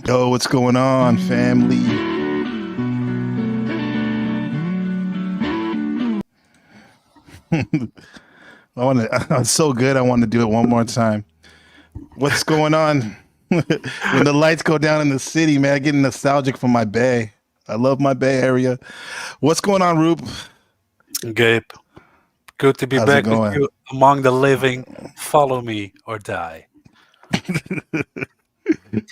Yo, what's going on, family? It's so good. I want to do it one more time. What's going on? When the lights go down in the city, man, I get nostalgic for my Bay. I love my Bay Area. What's going on, Roop? Gabe, good to be How's it back with going? you among the living. Follow me or die.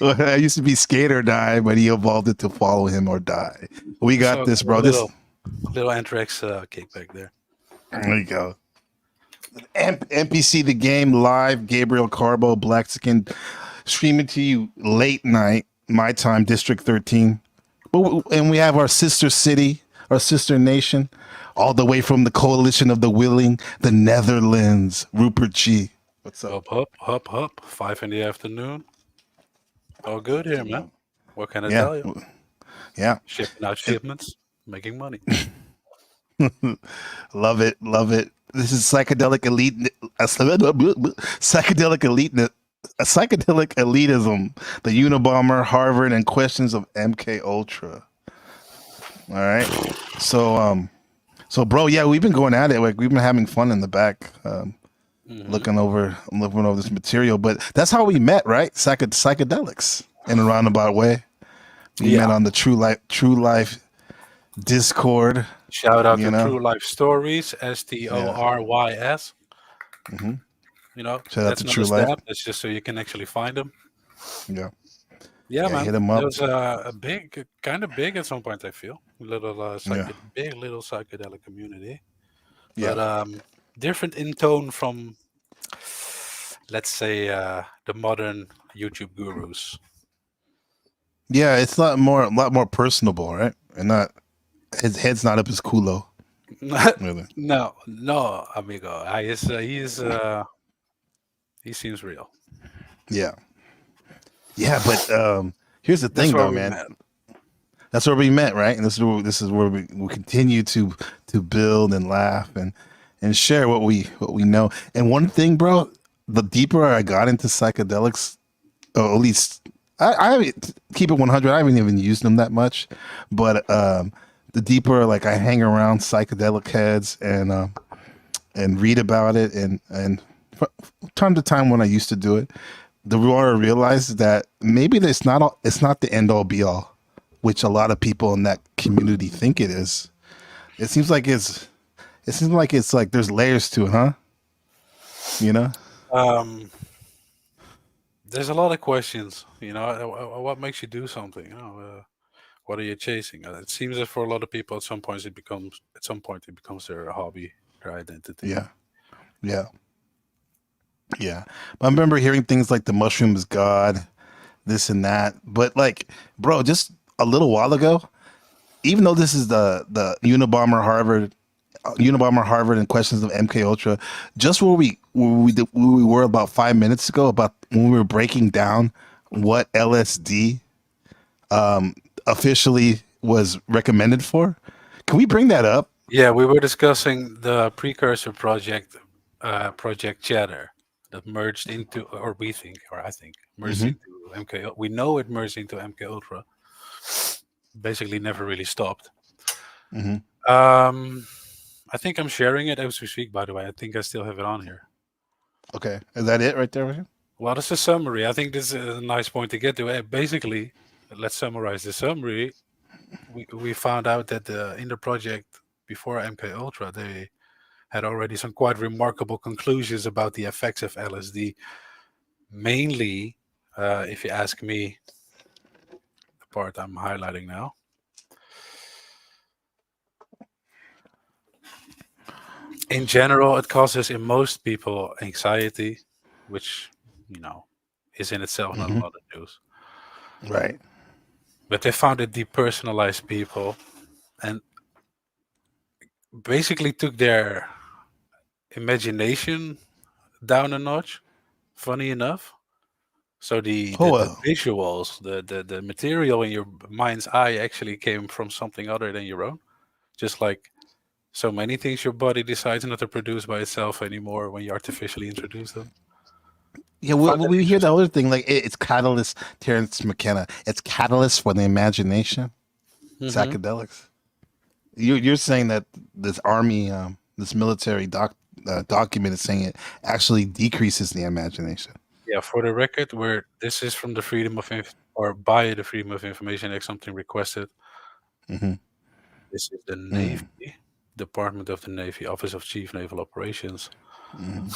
I used to be skate or die, but he evolved it to follow him or die. We got So this, a bro. little Anthrax kickback there. There you go. NPC the game live. Gabriel Carbo, Black Skin, streaming to you late night, my time, District 13. And we have our sister city, our sister nation, all the way from the coalition of the willing, the Netherlands. Rupert G. What's up? Up. 5 in the afternoon. All good here, man. What can I Yeah, tell you? yeah. Shipping out shipments, making money. Love it, love it. This is psychedelic elitism, the Unabomber, Harvard, and questions of MKUltra. All right. So bro, yeah, we've been going at it. Like we've been having fun in the back, looking over this material. But that's how we met, right? Psychedelics in a roundabout way. We met on the True Life Discord. Shout out You to know, True Life Stories, STORYS. hmm You know, Shout out that's to not a True Life. stab. That's just so you can actually find them. Yeah, Yeah, yeah. man. Hit him It up. was kind of big at some point. I feel little Yeah, big little psychedelic community, but yeah, different in tone from, let's say, the modern YouTube gurus. yeah. It's a lot more personable, right? And not his head's not up his culo. Really. No, amigo. He seems real. Yeah, yeah. But here's the That's thing, where though, we man. met. That's where we met, right? And this is where we continue to build and laugh and share what we know. And one thing, bro, the deeper I got into psychedelics, or at least I keep it 100. I haven't even used them that much, but the deeper like I hang around psychedelic heads and read about it and from time to time when I used to do it, the more I realized that maybe it's not the end all be all, which a lot of people in that community think it is. It seems like it's like there's layers to it, huh? You know? Um, there's a lot of questions. What makes you do something? What are you chasing? It seems that for a lot of people, at some point it becomes their hobby, their identity. Yeah, yeah, yeah. But I remember hearing things like the mushroom is God, this and that. But like, bro, just a little while ago, even though this is the Unabomber Harvard and questions of MK Ultra, just where we were about 5 minutes ago about when we were breaking down what LSD officially was recommended for. Can we bring that up? Yeah, we were discussing the precursor project, Project Chatter, that merged into, or we think, or I think, merged Hmm. into MK. We know it merged into MK Ultra. Basically, never really stopped. Hmm. Um, I think I'm sharing it as we speak. By the way, I think I still have it on here. Okay, is that it right there? With you? Well, that's a summary. I think this is a nice point to get to. Basically, let's summarize the summary. We found out that in the project before MK Ultra, they had already some quite remarkable conclusions about the effects of LSD. Mainly, if you ask me, the part I'm highlighting now. In general, it causes in most people anxiety, which is in itself not a Hmm. lot of news. Right. But they found it depersonalized people and basically took their imagination down a notch. Funny enough. So Oh the well. visuals, the material in your mind's eye actually came from something other than your own. Just like so many things your body decides not to produce by itself anymore when you artificially introduce them. Yeah, Find that we hear the interesting. other thing like it's catalyst. Terrence McKenna. It's catalyst for the imagination. Hmm. Psychedelics. You're saying that this army, this military document is saying it actually decreases the imagination. Yeah, for the record, where this is from the Freedom of or by the Freedom of Information Act, something requested. Hmm. This is the Mm. Navy, Department of the Navy, Office of Chief Naval Operations, Hmm.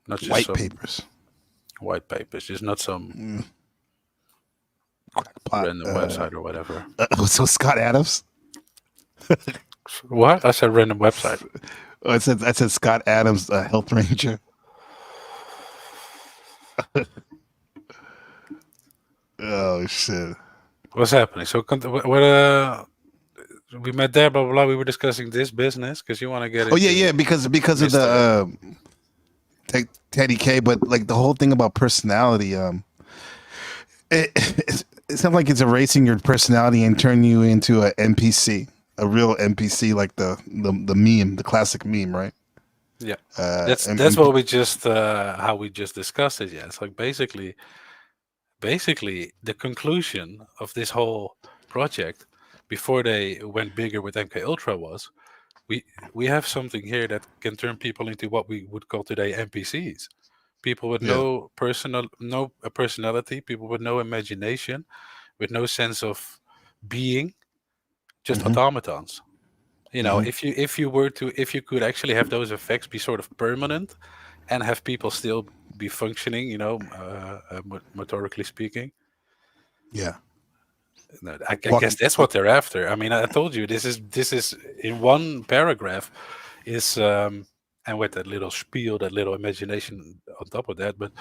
not just White some papers. white papers, just not some Mm. Crackpot. random website or whatever. So Scott Adams. What? I said random website. Oh, I said Scott Adams, Health Ranger. Oh shit. What's happening? So, we met there, blah blah blah. We were discussing this business because you want to get Oh yeah, into yeah. Because of the Mister. Teddy K, but like the whole thing about personality, it sounds like it's erasing your personality and turning you into a NPC, a real NPC, like the meme, the classic meme, right? Yeah, Uh, that's and, that's and what we just how we just discussed it. Yeah, it's like basically the conclusion of this whole project before they went bigger with MK Ultra was we we have something here that can turn people into what we would call today NPCs. People with yeah, no personality, people with no imagination, with no sense of being, just hmm automatons. hmm If you could actually have those effects be sort of permanent and have people still be functioning, motorically speaking. yeah. No, I guess Walking, that's what they're after. I mean, I told you this is in one paragraph is and with that little spiel, that little imagination on top of that, but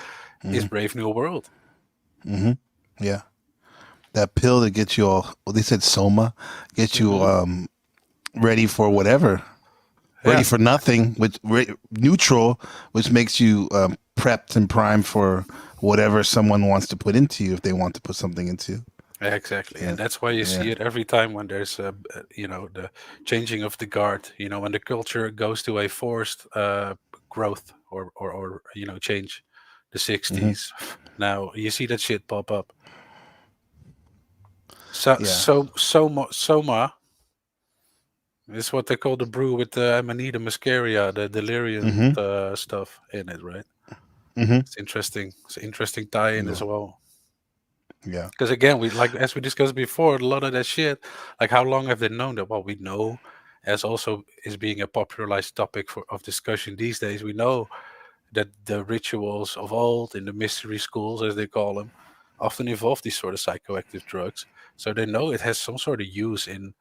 is hmm Brave New World. hmm yeah. That pill that gets you all, well, they said soma, gets you Hmm. ready for whatever, ready Yeah, for nothing, which neutral, which makes you prepped and primed for whatever someone wants to put into you if they want to put something into you. exactly, and Yeah, that's why you yeah. see it every time when there's the changing of the guard. When the culture goes to a forced growth or change, the Hmm. '60s. Now you see that shit pop up. So Yeah. soma is what they call the brew with the Amanita muscaria, the delirium Hmm. stuff in it, right? Hmm. It's interesting. It's an interesting tie-in as Yeah. well. Yeah. Because again, we like as we discussed before, a lot of that shit. Like, how long have they known that? Well, we know, as also is being a popularized topic of discussion these days. We know that the rituals of old in the mystery schools, as they call them, often involve these sort of psychoactive drugs. So they know it has some sort of use in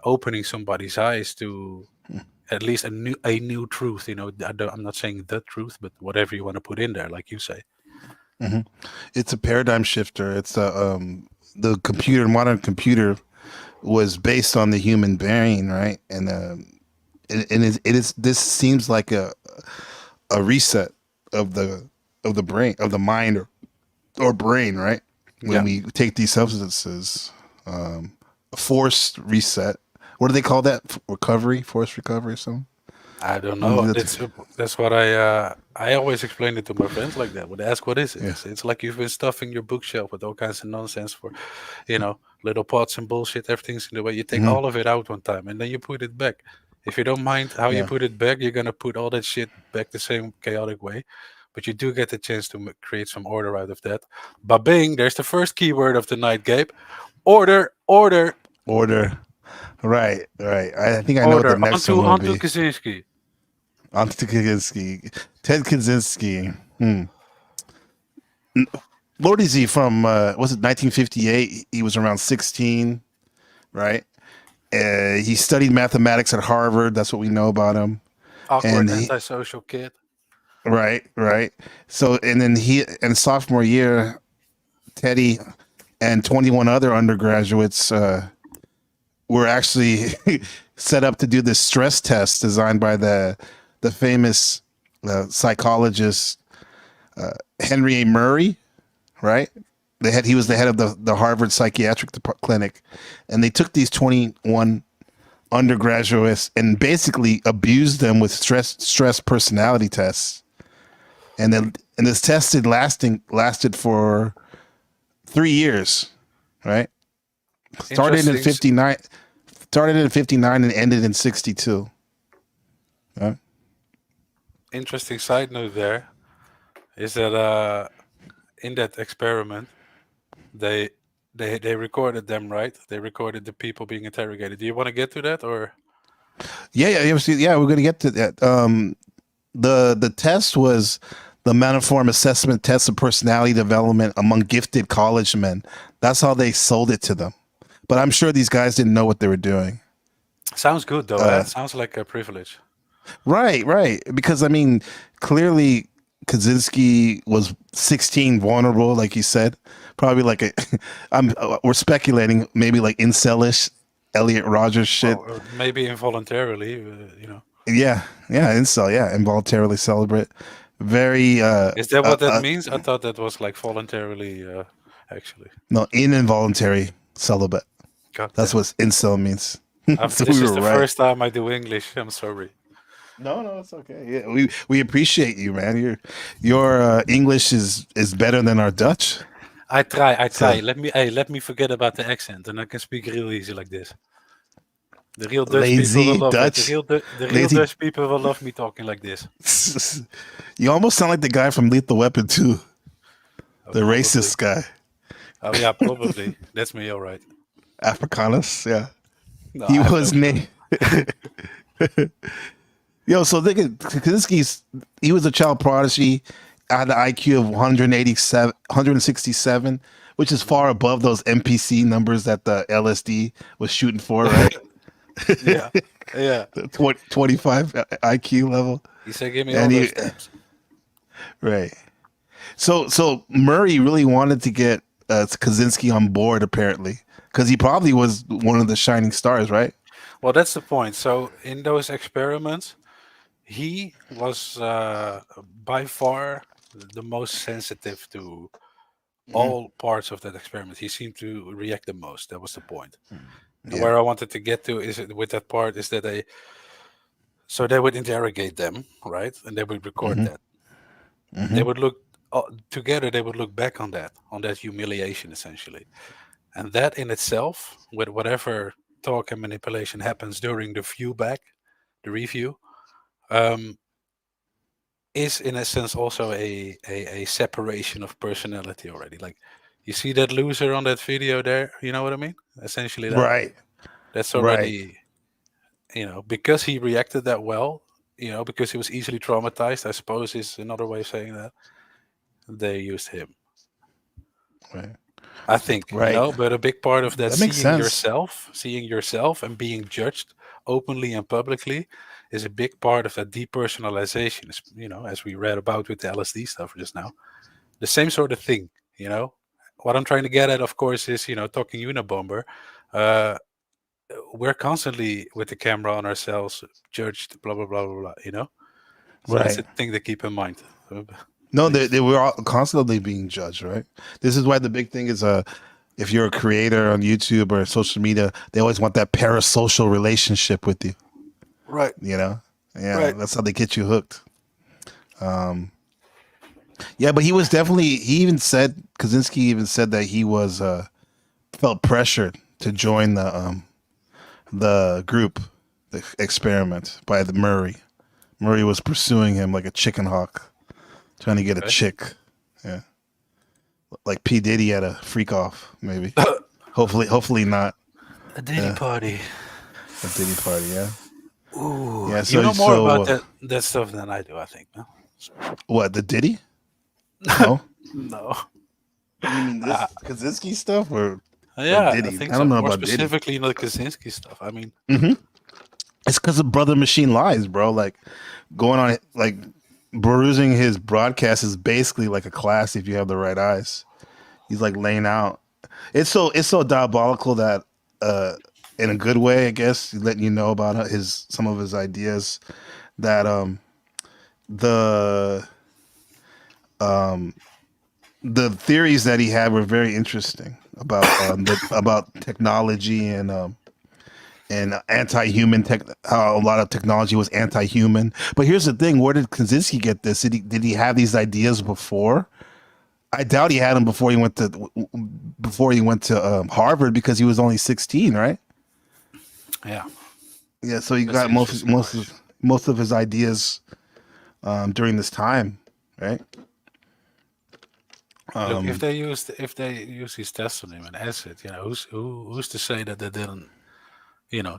opening somebody's eyes to at least a new truth. I'm not saying the truth, but whatever you want to put in there, like you say. Hmm. It's a paradigm shifter. It's the computer, modern computer was based on the human brain, right? And it is this seems like a reset of the brain, of the mind, or brain, right? When Yeah, we take these substances, a forced reset. What do they call that? Recovery, forced recovery, or something. I don't When we know. do that, That's what I always explain it to my friends like that. When they ask what is it, yeah. it's like you've been stuffing your bookshelf with all kinds of nonsense for little pots and bullshit. Everything's in the way. You take Hmm. all of it out one time and then you put it back. If you don't mind how you Yeah. put it back, you're gonna put all that shit back the same chaotic way. But you do get the chance to create some order out of that. Ba-bing! There's the first keyword of the night, Gabe. Order, order, Order. Right. Right. I think I know what the order. next one will Onto be. Kaczynski. Ante Kaczynski. Ted Kaczynski. What is he from? Was it 1958? He was around 16, right? He studied mathematics at Harvard. That's what we know about him. Awkward And he, antisocial kid. right, right. So, and then he, in sophomore year, Teddy and 21 other undergraduates were actually set up to do this stress test designed by the famous psychologist Henry A. Murray, right? He was the head of the Harvard Psychiatric Clinic, and they took these 21 undergraduates and basically abused them with stress personality tests and this tested lasted for 3 years, right? Started in Interesting. 59, and ended in 62. Right? Interesting side note there is that in that experiment they they recorded them, right? They recorded the people being interrogated. Do you want to get to that, or Yeah. We're gonna get to that. The test was the Maniform Assessment Test of Personality Development among Gifted College Men. That's how they sold it to them. But I'm sure these guys didn't know what they were doing. sounds good though? Eh? Sounds like a privilege. Right. Because I mean, clearly Kaczynski was 16, vulnerable, like you said. Probably like we're speculating, maybe like incelish, Elliot Rogers shit. Well, maybe involuntarily, you know. Yeah, incel, yeah, involuntarily celibate. Very Is that what that means? I thought that was like voluntarily, actually. no, involuntary celibate. God That's damn. what incel means. So This we is were the right. first time I do English. I'm sorry. No, it's okay. Yeah, we appreciate you, man. Your English is better than our Dutch. I try. So Let me forget about the accent, and I can speak real easy like this. The real Dutch people will lazy love it. Dutch, The real lazy. Dutch people will love me talking like this. You almost sound like the guy from Lethal Weapon too, Oh, the probably. racist guy, Oh yeah, probably. That's me, all right. Africanus. Yeah, No, he I have was no. named. Yo, so Kaczynski's he was a child prodigy, had an IQ of 187, 167, which is far above those MPC numbers that the LSD was shooting for, right? Yeah, yeah. 25 IQ level. He said, "Give me all And those stamps." right. So Murray really wanted to get Kaczynski on board, apparently, because he probably was one of the shining stars, right? Well, that's the point. So in those experiments, he was by far the most sensitive to all parts of that experiment. He seemed to react the most. That was the point. And Yeah. where I wanted to get to is with that part is that they would interrogate them, right, and they would record that. They would look together. They would look back on that humiliation, essentially, and that in itself, with whatever talk and manipulation happens during the review, um, is in a sense also a separation of personality already. Like, you see that loser on that video there, you know what I mean? Essentially Right. that's Right. already, because he reacted that well, because he was easily traumatized, I suppose is another way of saying that. They used him, Right. I think, Right. but a big part of that, That makes sense. seeing yourself and being judged openly and publicly, is a big part of that depersonalization. As we read about with the LSD stuff just now, the same sort of thing. What I'm trying to get at, of course, is talking Unabomber. We're constantly with the camera on ourselves, judged, blah blah blah blah blah. So that's Right. a thing to keep in mind. No, Please. they were all constantly being judged, right? This is why the big thing is if you're a creator on YouTube or social media, they always want that parasocial relationship with you. Right. Yeah, Right. that's how they get you hooked. Yeah, but he was definitely. Kaczynski even said that he was felt pressured to join the group, the experiment by the Murray. Murray was pursuing him like a chicken hawk, trying to get a Okay. chick. Yeah, like P Diddy at a freak off, maybe. hopefully not A Diddy party. a Diddy party. Yeah. Ooh, Yeah. you So know more about that stuff than I do, I think. No? what, the Diddy? No. No. You mean this Kaczynski stuff or Yeah, I Diddy? think I so. don't know More about Diddy. specifically, the Kaczynski stuff. I mean, It's because of Brother Machine Lies, bro. Like going on, like perusing his broadcast is basically like a class if you have the right eyes. He's like laying out. It's so diabolical that, in a good way, I guess, he's letting you know about some of his ideas. That the the theories that he had were very interesting about about technology and anti-human tech. How a lot of technology was anti-human. But here's the thing: where did Kaczynski get this? Did he have these ideas before? I doubt he had them before he went to Harvard, because he was only 16, right? Yeah. Yeah, so he That's got an interesting question. most of his ideas during this time, right? Look, if they use his testimony and asset, who's to say that they didn't,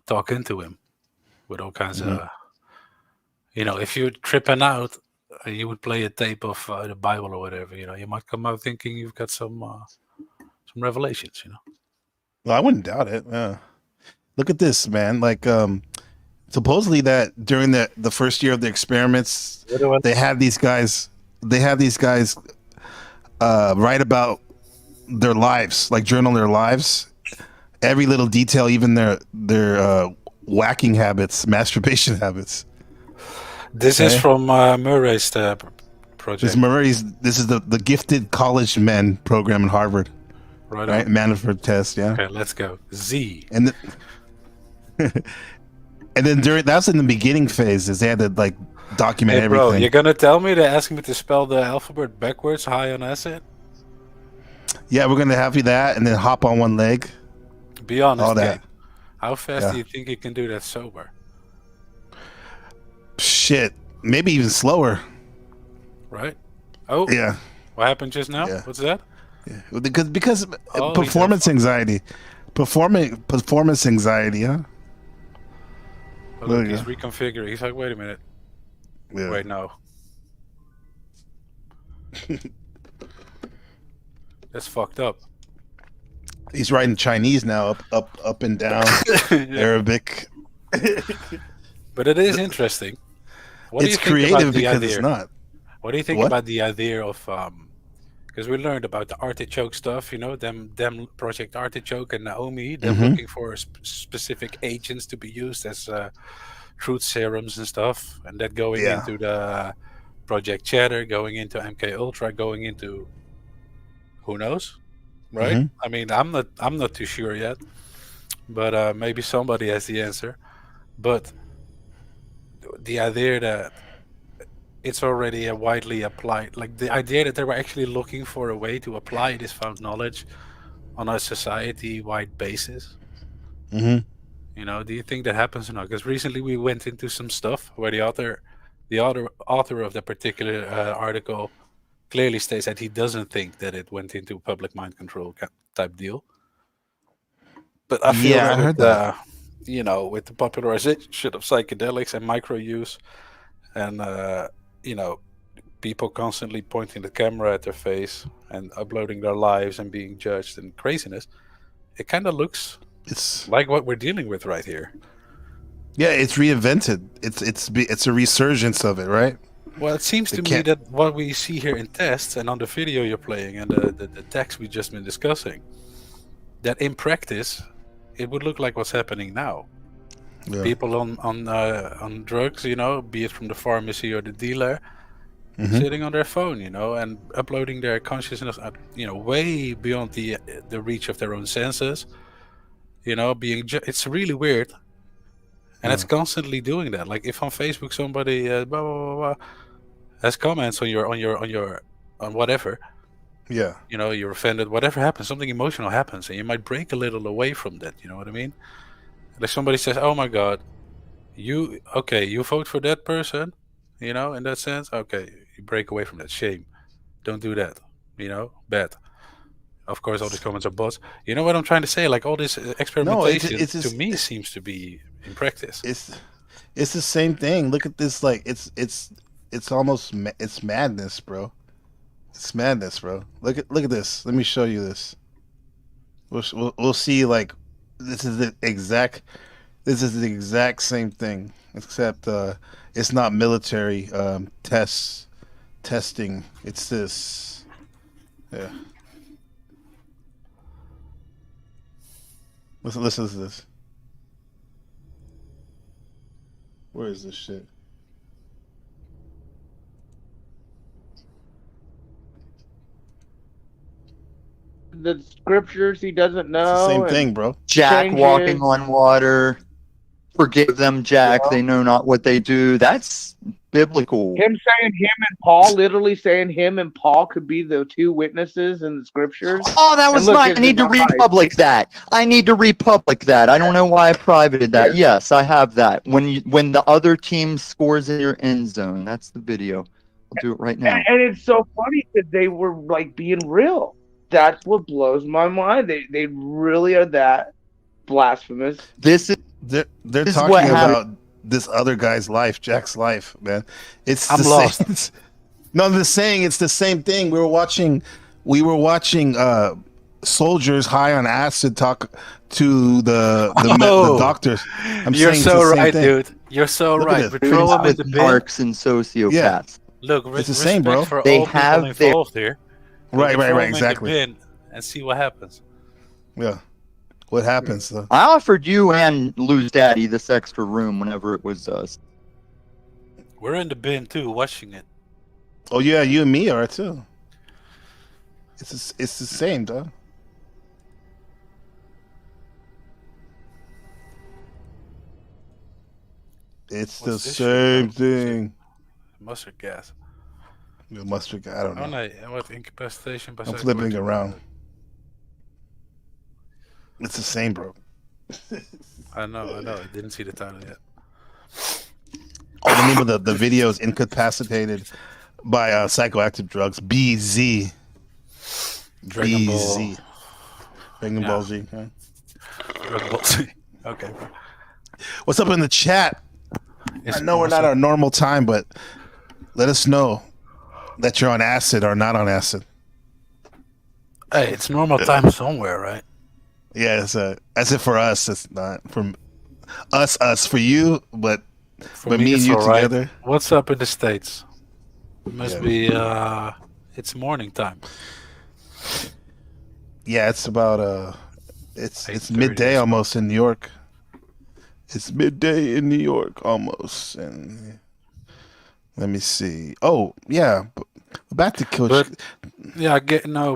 talk into him with all kinds Mhm. of, if you're tripping out, you would play a tape of the Bible or whatever, you might come out thinking you've got some revelations, Well, I wouldn't doubt it. Look at this, man. Like, supposedly that during the first year of the experiments, they had these guys. They had these guys write about their lives, like journal their lives, every little detail, even their whacking habits, masturbation habits. This is from Murray's project. This is the Gifted College Men program in Harvard, Right right? on. Manafort test, yeah. Okay, let's go. Z. And and then that's in the beginning phases. They had to like document Hey, bro, everything. you're gonna tell me they're asking me to spell the alphabet backwards, high on acid? Yeah, we're gonna have you that, and then hop on one leg. Be honest, All that. Gabe. How fast do you think you can do that sober? Shit, maybe even slower. Right? Oh, Yeah, what happened just now? Yeah. What's that? yeah. Because Oh, performance anxiety, performance anxiety, huh? Oh, There look, you he's go. reconfiguring. He's like, wait a minute. Yeah. Wait, no. That's fucked up. He's writing Chinese now, up and down, Arabic. But it is interesting. What do It's you think creative about the because idea? it's not. What do you think What? about the idea of because we learned about the artichoke stuff, them Project Artichoke and Naomi, them Mhm. looking for specific agents to be used as truth serums and stuff, and that going Yeah. into the Project Chatter, going into MKUltra, going into who knows, right? Mhm. I mean, I'm not too sure yet, but maybe somebody has the answer. But the idea that it's already a widely applied, like the idea that they were actually looking for a way to apply this found knowledge on a society-wide basis. Mhm. Do you think that happens or not? Because recently we went into some stuff where the author of the particular article clearly states that he doesn't think that it went into public mind control type deal. But I feel Yeah, I that heard that. with the popularization of psychedelics and micro use, and people constantly pointing the camera at their face and uploading their lives and being judged and craziness, it kind of looks It's like what we're dealing with right here. yeah, it's reinvented. It's a resurgence of it, right? Well, it seems They to me can't. that what we see here in tests and on the video you're playing and the text we just been discussing, that in practice, it would look like what's happening now. Yeah. People on drugs, be it from the pharmacy or the dealer, Mhm. sitting on their phone, and uploading their consciousness, way beyond the reach of their own senses. It's really weird, and it's Yeah. constantly doing that. Like if on Facebook somebody blah, blah, blah, blah, has comments on whatever, Yeah. you're offended. Whatever happens, something emotional happens, and you might break a little away from that. You know what I mean? Like somebody says, "Oh my God, you vote for that person," in that sense. Okay, you break away from that. Shame. Don't do that. Bad. Of course, all these comments are bots. You know what I'm trying to say? Like all this No, experimentation it's to just me seems to be in practice. it's the same thing. Look at this. Like it's almost it's madness, bro. It's madness, bro. Look at this. Let me show you this. We'll see. Like this is the exact. This is the exact same thing, except it's not military testing. It's this. Yeah. Listen to this. Where is this shit? The scriptures he doesn't It's the same know, thing, and bro. Jack walking changes. on water. Forgive them, Jack. They know not what they do. That's biblical. Him saying him and Paul, literally saying him and Paul could be the two witnesses in the scriptures. Oh, that was look, mine. I it's need to denied. republic that. I need to republic that. I don't know why I privated that. Yes, I have that. When the other team scores in your end zone, that's the video. I'll do it right now. And it's so funny that they were like being real. That's what blows my mind. They really are that blasphemous. This is They're This is talking what about happened. this other guy's life, Jack's life, man. It's I'm the lost. same. No, the saying it's the same thing. We were watching soldiers high on acid talk to the doctors. You're saying it's so the same right, thing. dude. You're so Look at right. this. We throw them in with the bin. narcs and sociopaths. Yeah. Look, It's the same, bro. For They all have people their- involved here. Right, Throw them in the exactly. bin and see what happens. Yeah. What happens though? I offered you and Lou's daddy this extra room whenever it was us. We're in the bin too, watching it. Oh yeah, you and me are too. It's the same, dog. It's What's the this same shit? thing. Mustard gas. The mustard guy, I don't Oh know. no, what incapacitation? I'm flipping around. It's the same, bro. I know. I didn't see the title yet. Oh, the name of the video is Incapacitated by Psychoactive Drugs. BZ. Dragon Ball. BZ. Dragon Ball Z. Huh? Dragon Ball Z. Okay. What's up in the chat? It's I know we're not our normal time, but let us know that you're on acid or not on acid. Hey, it's normal time somewhere, right? Yeah, it's as if for us, it's not from us for you, but For me and it's you all right. together. What's up in the States? It must Yeah. be it's morning time. Yeah, it's about it's 8:30 midday or almost in New York. It's midday in New York almost, and let me see. Oh yeah, back to Coach. But yeah,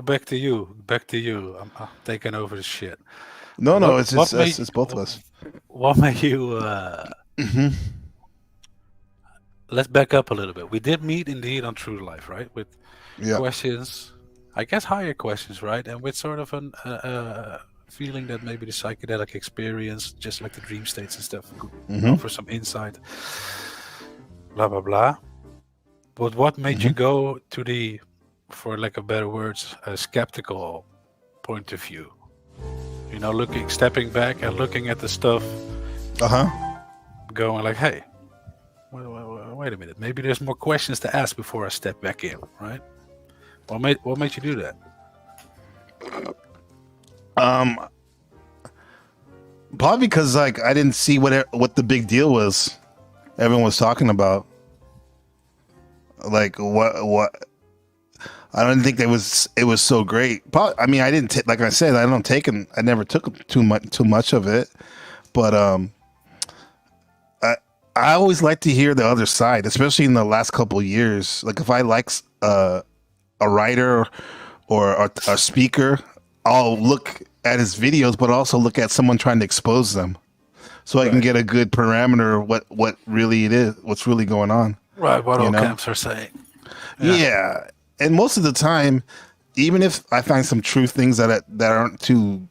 back to you. Back to you. I'm taking over the shit. No, what- what it's made- both of us. What made you Mhm. let's back up a little bit. We did meet indeed on True Life, right? With Yeah. questions, I guess higher questions, right? And with sort of an feeling that maybe the psychedelic experience, just like the dream states and stuff, could Mhm. offer some insight. Blah blah blah. But what made you go to the, for lack of better words, a skeptical point of view? You know, stepping back and looking at the stuff, going like, hey, wait a minute, maybe there's more questions to ask before I step back in, right? What made you do that? Probably because like I didn't see what the big deal was. Everyone was talking about like what. I don't think it was so great. Probably, I mean, I didn't like I said, I never took too much of it, but I always like to hear the other side, especially in the last couple of years. Like if I like a writer or a speaker, I'll look at his videos, but also look at someone trying to expose them, so I can get a good parameter of what really it is, what's really going on. Right, what all know? camps are saying. Yeah. And most of the time, even if I find some true things that aren't too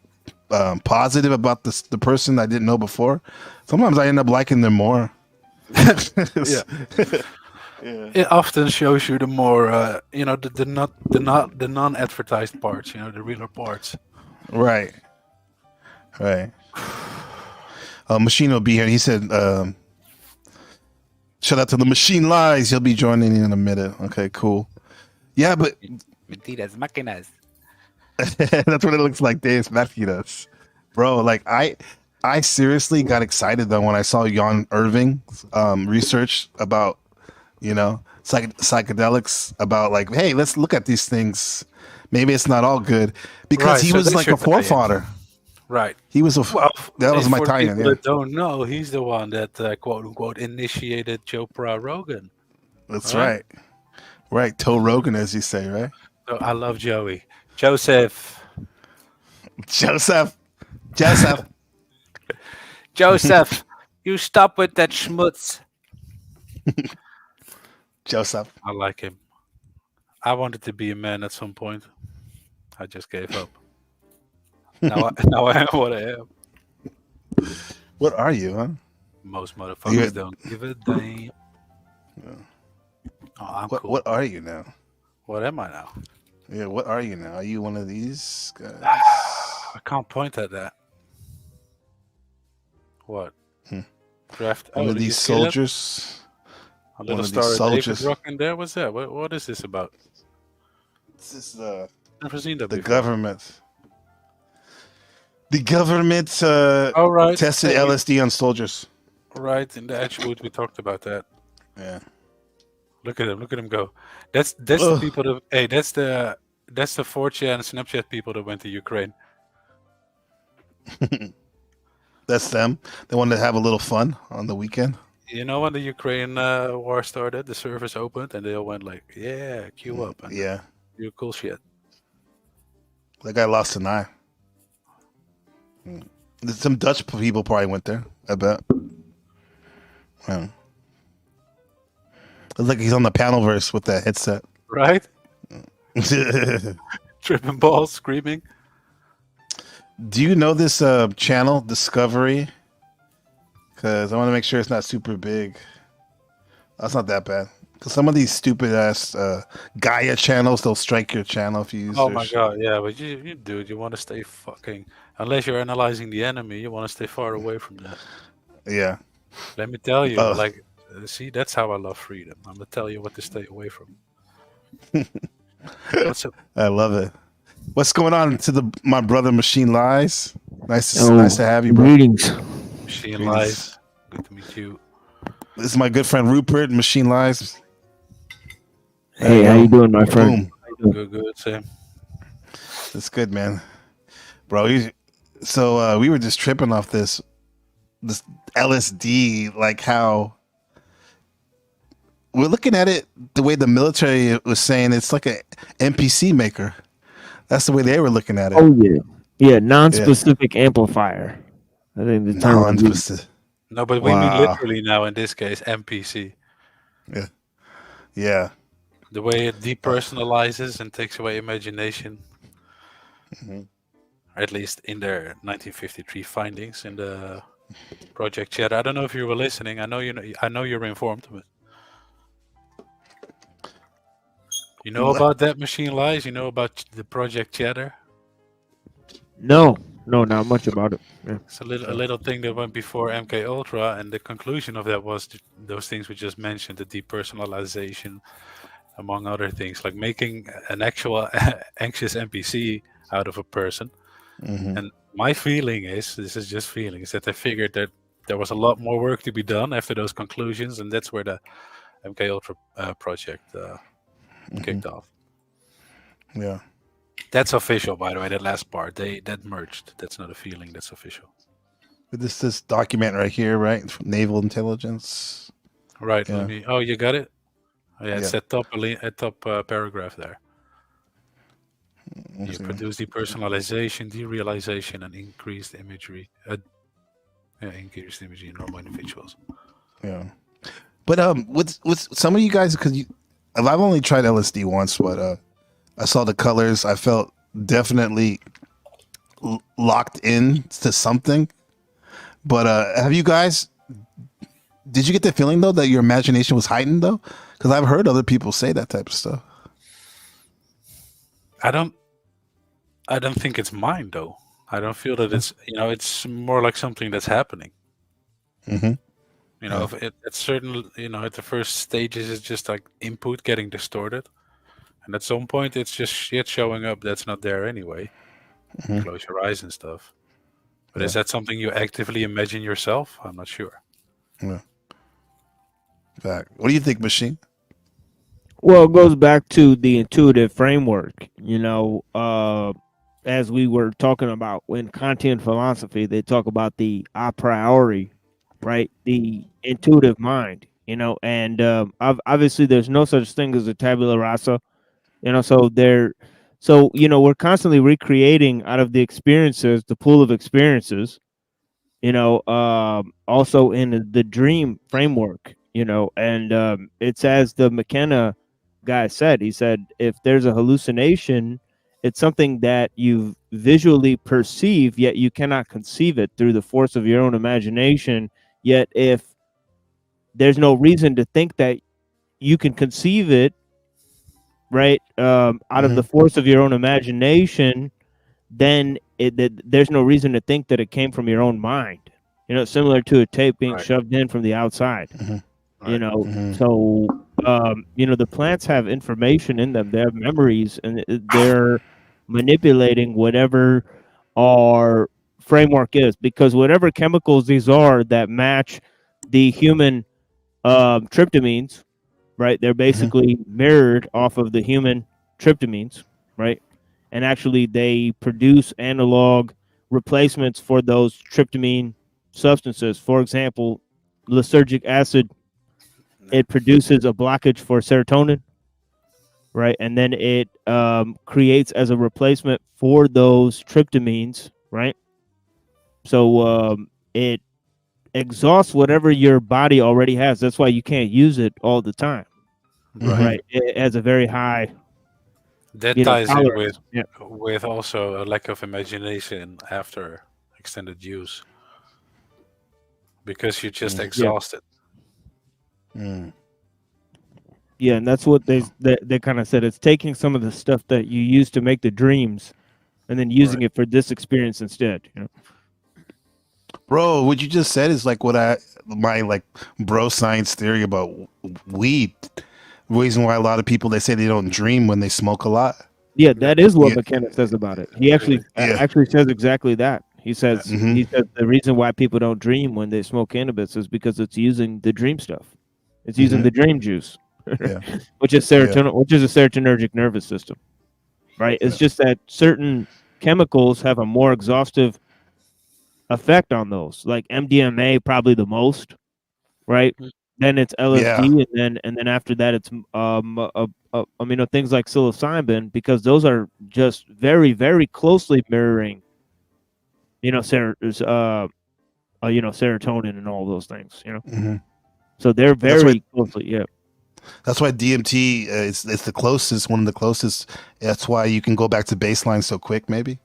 positive about the person I didn't know before, sometimes I end up liking them more. Yeah. It often shows you the more, the non-advertised parts, the realer parts. Right. Machine will be here. He said, shout out to the Machine Lies. He'll be joining in a minute. Okay, cool. Yeah, but Mentiras máquinas. that's what it looks like. Deus Machinas. Bro, like I seriously got excited though when I saw Jan Irving's research about, psychedelics, about like, hey, let's look at these things. Maybe it's not all good, because Right, he so was that's like your a forefather. Right. He was that was my for tie-in. people Yeah. that don't know, he's the one that quote unquote initiated Chopra Rogan. That's Right. right. Toe Rogan, as you say, right? So I love Joey. Joseph. Joseph. Joseph, You stop with that schmutz. Joseph. I like him. I wanted to be a man at some point. I just gave up. Now I am what I am. What are you, huh? Most motherfuckers You- don't give a damn. Oh, I'm cool. What are you now? What am I now? Yeah, what are you now? Are you one of these guys? I can't point at that. What? Hmm. Draft. One of did you these see that? soldiers? A little of star these of David soldiers. rock in there. What's that? What is this about? This is Never seen that the before. government. The government Oh, right. tested Hey, LSD on soldiers. Right, in the Edgewood, we talked about that. Yeah. Look at him go. That's the Ugh. people that, hey, that's the 4chan and Snapchat people that went to Ukraine. That's them. They wanted to have a little fun on the weekend. You know, when the Ukraine war started, the servers opened and they all went like, yeah, queue up and Yeah. do cool shit. That guy lost an eye. Some Dutch people probably went there, I bet. Yeah. Looks like he's on the Panelverse with that headset. Right? Tripping balls, screaming. Do you know this channel, Discovery? Because I want to make sure it's not super big. That's not that bad. Because some of these stupid ass Gaia channels, they'll strike your channel if you use Oh their my shit. god, yeah, but you dude, you want to stay fucking, unless you're analyzing the enemy, you want to stay far away from that. Yeah. Let me tell you, Ugh. like, see, that's how I love freedom. I'm gonna tell you what to stay away from. What's up? I love it. What's going on to my brother Machine Lies? Nice Oh, to have you, bro. Greetings. Machine Greetings. Lies. Good to meet you. This is my good friend Rupert, Machine Lies. Hey, how you doing, my friend? Boom. Good, Sam. That's good, man. Bro, so we were just tripping off this LSD, like how we're looking at it the way the military was saying it's like a NPC maker. That's the way they were looking at it. Oh yeah, non-specific amplifier. I think the term. would be- Non-specific. No, but we mean Wow. literally now in this case, NPC. Yeah. The way it depersonalizes and takes away imagination. Mhm. At least in their 1953 findings in the project chat. I don't know if you were listening. I know you're informed, but you know about that Machine Lies? You know about the project chatter? No, not much about it. Yeah. It's a little thing that went before MKUltra, and the conclusion of that was those things we just mentioned, the depersonalization, among other things, like making an actual anxious NPC out of a person. Mhm. And my feeling is, this is just feeling, is that they figured that there was a lot more work to be done after those conclusions, and that's where the MKUltra project kicked off. Yeah. That's official, by the way. That last part, that merged. That's not a feeling. That's official. This document right here, right? From Naval Intelligence. Right. Yeah. Let me. Oh, you got it. Oh, yeah, it's Yeah. at top paragraph there. You produce depersonalization, derealization, and increased imagery. Increased imagery in normal individuals. Yeah. But with some of you guys, because I've only tried LSD once, but I saw the colors. I felt definitely locked in to something. But have you guys? Did you get the feeling though that your imagination was heightened though? Because I've heard other people say that type of stuff. I don't think it's mine though. I don't feel that it's it's more like something that's happening. Mm-hmm. If at certain at the first stages it's just like input getting distorted, and at some point it's just shit showing up that's not there anyway. Mhm. Close your eyes and stuff. But is Yeah. that something you actively imagine yourself? I'm not sure. Yeah. Fact. What do you think, Machine? Well, it goes back to the intuitive framework. As we were talking about in content philosophy, they talk about the a priori, right? The intuitive mind. And obviously there's no such thing as a tabula rasa. So we're constantly recreating out of the experiences, the pool of experiences, Also in the dream framework, and it's as the McKenna guy said. He said if there's a hallucination, it's something that you visually perceive, yet you cannot conceive it through the force of your own imagination. Yet if there's no reason to think that you can conceive it, right, out of the force of your own imagination, then there's no reason to think that it came from your own mind. Similar to a tape being Right. shoved in from the outside. Right. So the plants have information in them. They have memories, and they're manipulating whatever our framework is, because whatever chemicals these are that match the human tryptamines, right? They're basically mirrored off of the human tryptamines, right? And actually, they produce analog replacements for those tryptamine substances. For example, lysergic acid, it produces a blockage for serotonin, right? And then it creates as a replacement for those tryptamines, right? So it exhausts whatever your body already has. That's why you can't use it all the time, right? It has a very high That ties in tolerance. with also a lack of imagination after extended use, because you're just exhausted. Yeah, and that's what they kind of said. It's taking some of the stuff that you use to make the dreams, and then using it for this experience instead. Bro, what you just said is like my like bro science theory about weed. Reason why a lot of people, they say they don't dream when they smoke a lot. Yeah, that is what Yeah. McKenna says about it. He actually says exactly that. He says the reason why people don't dream when they smoke cannabis is because it's using the dream stuff. It's using the dream juice, which is serotonin, which is a serotonergic nervous system, right? It's just that certain chemicals have a more exhaustive effect on those, like MDMA probably the most, right? Then it's LSD, and then after that it's things like psilocybin, because those are just very, very closely mirroring, serotonin and all those things, So they're very closely, That's why DMT is the closest, one of the closest. That's why you can go back to baseline so quick, maybe.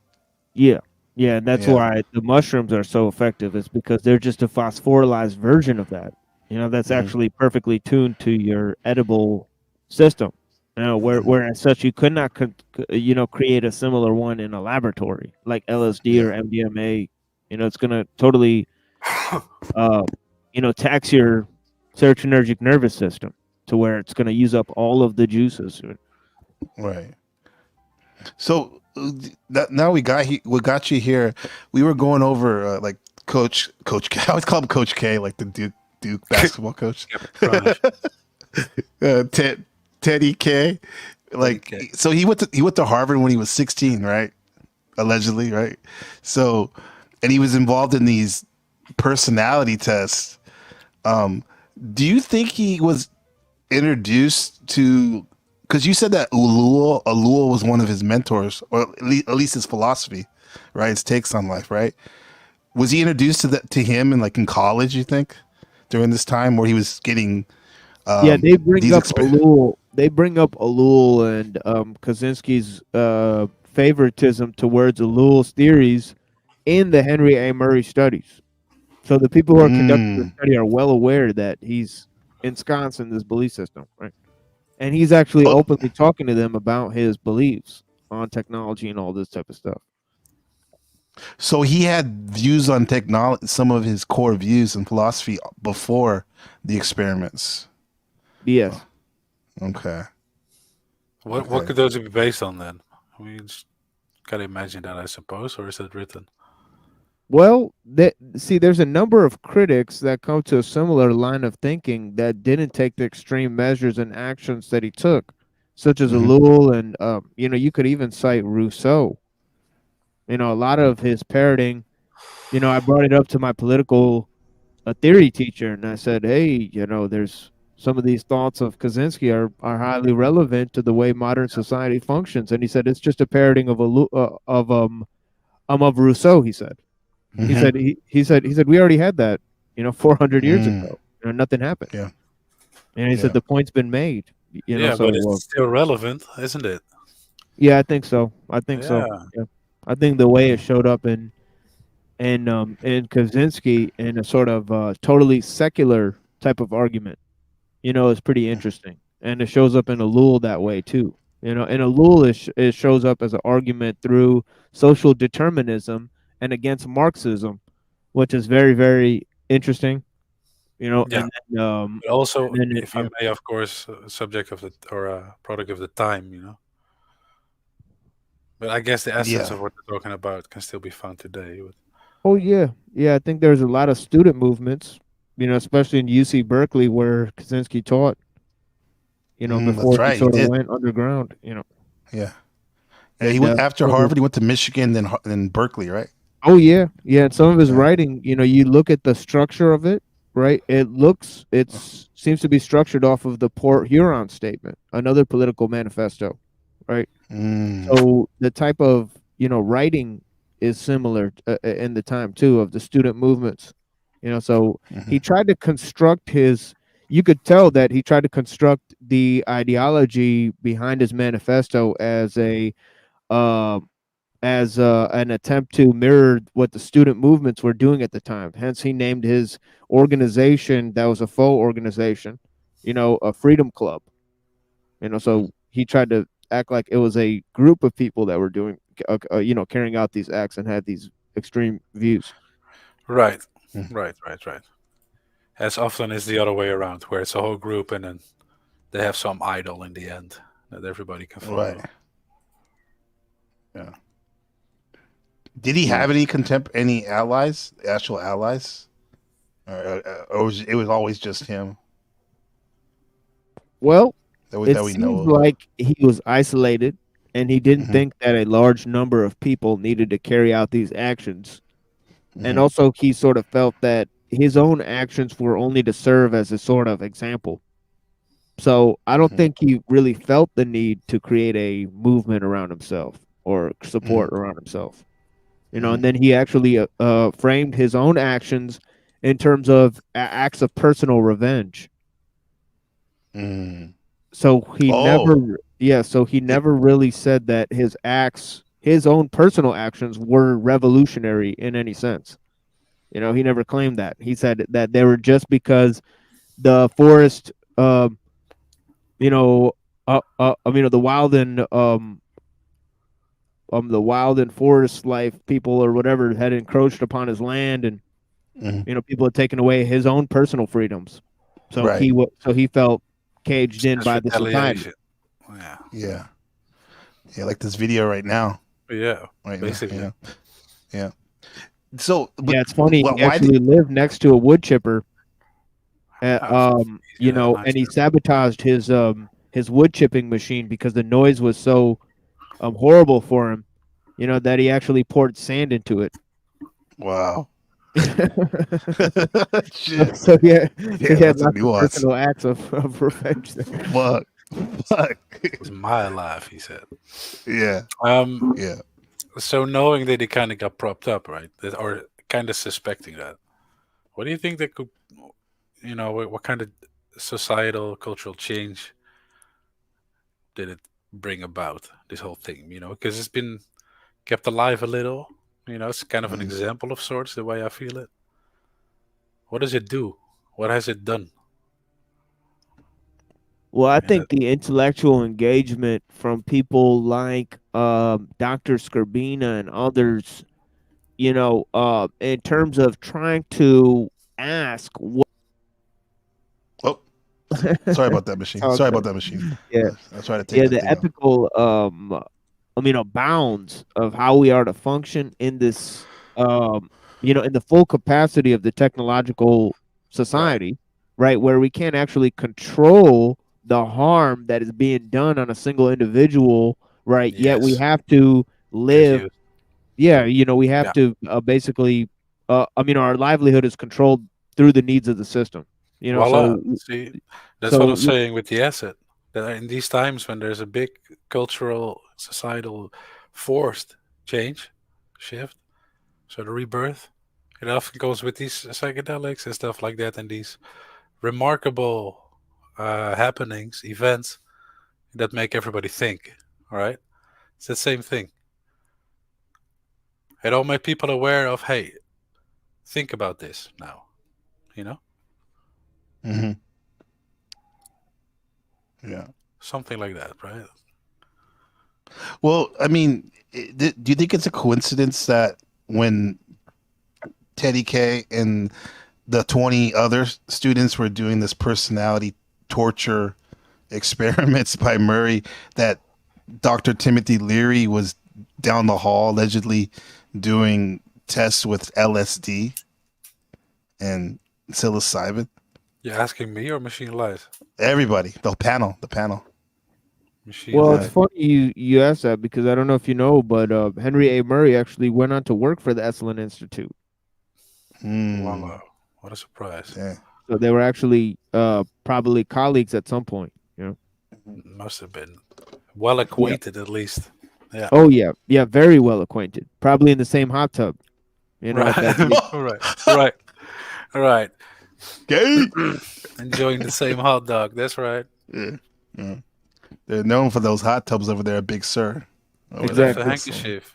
Yeah, and that's why the mushrooms are so effective. Is because they're just a phosphorylized version of that. That's actually perfectly tuned to your edible system. Where as such you could not, create a similar one in a laboratory like LSD or MDMA. It's gonna totally, tax your serotonergic nervous system to where it's gonna use up all of the juices. Right. So now we got you here. We were going over like Coach K. I always call him Coach K, like the Duke basketball coach. Teddy K. Like, so he went to Harvard when he was 16, right? Allegedly, right? So, and he was involved in these personality tests. Do you think he was introduced to? Because you said that Ulul was one of his mentors, or at least his philosophy, right? His takes on life, right? Was he introduced to him in college? You think during this time where he was getting? They bring up Ulul. They bring up Ulul and Kaczynski's favoritism towards Ulul's theories in the Henry A. Murray studies. So the people who are conducting the study are well aware that he's ensconced in this belief system, right? And he's actually openly talking to them about his beliefs on technology and all this type of stuff. So he had views on technology, some of his core views and philosophy before the experiments. Yes. Okay. What could those be based on then? I mean, gotta imagine that, I suppose, or is that written? Well, there's a number of critics that come to a similar line of thinking that didn't take the extreme measures and actions that he took, such as Ulul, and you could even cite Rousseau. A lot of his parroting. I brought it up to my political theory teacher, and I said, "Hey, there's some of these thoughts of Kaczynski are highly relevant to the way modern society functions." And he said, "It's just a parroting of Rousseau." He said. He Mhm. said he said we already had that, 400 years Mm. ago. Nothing happened. Yeah. And he Yeah. said the point's been made. Yeah, So but it's still relevant, isn't it? yeah, I think so. I think so. Yeah. Yeah. I think the way it showed up in Kaczynski in a sort of totally secular type of argument, is pretty interesting. And it shows up in Elul that way too. In Elul it shows up as an argument through social determinism and against Marxism, which is very, very interesting. Yeah. And But also, then if I may, of course, subject of the or product of the time. But I guess the essence Yeah. of what they're talking about can still be found today. oh yeah, I think there's a lot of student movements, especially in UC Berkeley where Kaczynski taught, That's before he right. He sort of did. went underground, Yeah. Yeah. He and went after some of Harvard. He went to Michigan, then Berkeley, right? oh yeah, and some of his Yeah. writing, you look at the structure of it, right? It seems to be structured off of the Port Huron Statement, another political manifesto, right? Mm. So the type of writing is similar in the time too of the student movements. So he tried to construct his. You could tell that he tried to construct the ideology behind his manifesto as an attempt to mirror what the student movements were doing at the time. Hence, he named his organization that was a faux organization, a freedom club. So he tried to act like it was a group of people that were doing, carrying out these acts and had these extreme views. Right. Mm. Right. As often as the other way around, where it's a whole group and then they have some idol in the end that everybody can follow. Right. Yeah. Did he have any allies, actual allies, or was it was always just him Well, that it we know seems of? like he was isolated and he didn't Mhm. think that a large number of people needed to carry out these actions. And Mhm. also, he sort of felt that his own actions were only to serve as a sort of example. So I don't Mhm. think he really felt the need to create a movement around himself or support around himself. And then he actually framed his own actions in terms of acts of personal revenge. Mm. So he Oh. never really said that his own personal actions were revolutionary in any sense. He never claimed that. He said that they were just because the forest, the wild and forest life people or whatever had encroached upon his land, and Mhm. people had taken away his own personal freedoms. So Right. he felt caged in Just by the society. retaliation. Yeah. Yeah. Yeah. Like this video right now. Yeah. Right Basically. now. Yeah. So, Yeah, it's funny. He why actually lived next to a wood chipper, Yeah, nice. and he sabotaged his wood chipping machine because the noise was so horrible for him, that he actually poured sand into it. Wow. so Shit. so yeah, Yeah, he had that's a lots of nuance. personal acts of revenge there. Fuck. It's my life, he said. Yeah. Yeah. So knowing that he kind of got propped up, right? Or kind of suspecting that. What do you think that could, what kind of societal, cultural change did it bring about, this whole thing? Because it's been kept alive a little. It's kind of an example of sorts, the way I feel it. What does it do? What has it done? Well, I think the intellectual engagement from people like Dr. Skrbina and others, in terms of trying to ask what. Oh, sorry about that machine. Sorry about that machine. Yeah, I was trying to take the that thing out. ethical bounds of how we are to function in this in the full capacity of the technological society, right, where we can't actually control the harm that is being done on a single individual, right? Yet we Yes. have to live. Yes. Yeah, we have to basically our livelihood is controlled through the needs of the system. Voila. See, that's what so I'm saying with the asset. That in these times when there's a big cultural, societal, forced change, shift, so the rebirth, It often goes with these psychedelics and stuff like that, and these remarkable happenings, events that make everybody think. All right, it's the same thing. It all made people aware of, hey, think about this now. You know, Hmm. Yeah. something like that, right? Well, I mean, do you think it's a coincidence that when Teddy K and the 20 other students were doing this personality torture experiments by Murray, that Dr. Timothy Leary was down the hall allegedly doing tests with LSD and psilocybin? You're asking me or Machine Lies? Everybody, the panel. Machine Well, Lies. it's funny you asked that because I don't know if you know, but Henry A. Murray actually went on to work for the Esalen Institute. Wow, what a surprise! Yeah. So they were actually probably colleagues at some point. Must have been well acquainted at least. Yeah. Oh yeah, very well acquainted. Probably in the same hot tub. At Right. that right. Gay. Enjoying the same hot dog. That's right. Yeah. They're known for those hot tubs over there at Big Sur. Over With there. the handkerchief.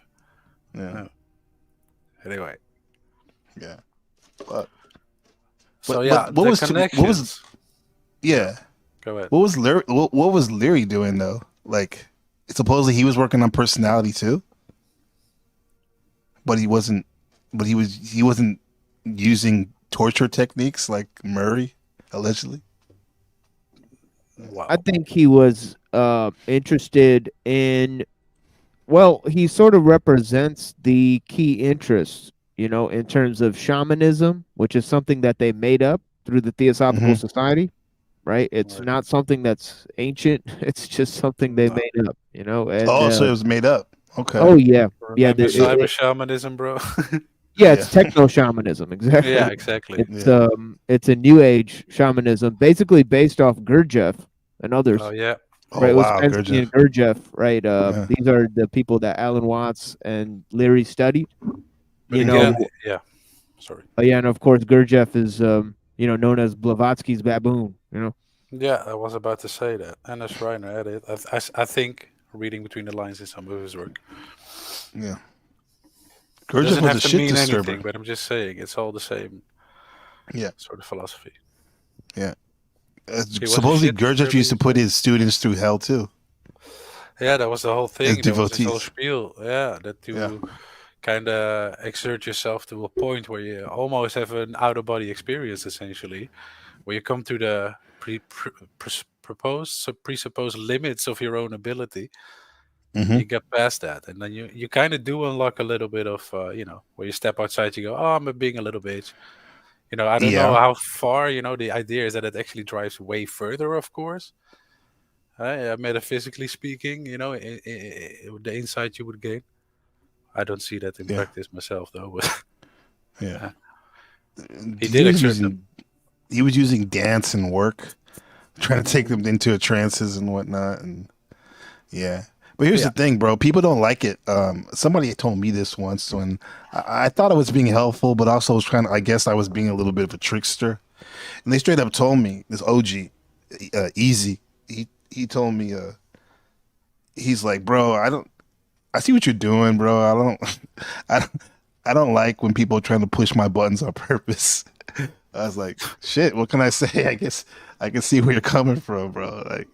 Yeah. Anyway. Yeah. But So yeah, what the was connections. yeah. Go ahead. What was Leary doing though? Like, supposedly he was working on personality too, but he wasn't. But he wasn't using torture techniques like Murray allegedly. Wow. I think he was interested in. Well, he sort of represents the key interests, in terms of shamanism, which is something that they made up through the Theosophical Mhm. Society, right? It's Right. not something that's ancient. It's just something they No. made up, And So it was made up. Okay. oh yeah, Remember the- cyber shamanism, bro? yeah, it's techno shamanism, exactly. Yeah, exactly. It's a new age shamanism, basically based off Gurdjieff and others. Oh yeah. Oh Right, wow, Uspensky and Gurdjieff. Gurdjieff, right? Yeah. These are the people that Alan Watts and Leary studied. But know, again, yeah. Sorry. Yeah, and of course Gurdjieff is known as Blavatsky's baboon. Yeah, I was about to say that. And as Reiner added, I think reading between the lines in some of his work Yeah. doesn't Gurdjieff was have a to shit mean disturber. anything, but I'm just saying it's all the same. Yeah. Sort of philosophy. was a Supposedly shit Gurdjieff disturber, used to you put said? his students through hell too. Yeah, that was the whole thing. As That was his whole devotees. spiel. Yeah, that you Yeah. kind of exert yourself to a point where you almost have an out of body experience, essentially, where you come to the presupposed limits of your own ability. Mhm. You get past that, and then you kind of do unlock a little bit of where you step outside, you go, oh, I'm being a little bitch. I don't know Yeah. how far. The idea is that it actually drives way further, of course. Metaphysically speaking, the insight you would gain. I don't see that in Yeah. practice myself, though. But Yeah. He did exert he was using dance and work, trying to take them into trances and whatnot, and yeah. But here's the thing, bro. People don't like it. Somebody told me this once when I thought I was being helpful, but also was trying to. I guess I was being a little bit of a trickster, and they straight up told me this OG, Easy. He told me, he's like, bro, I see what you're doing, bro. I don't like when people are trying to push my buttons on purpose. I was like, shit, what can I say? I guess I can see where you're coming from, bro. Like,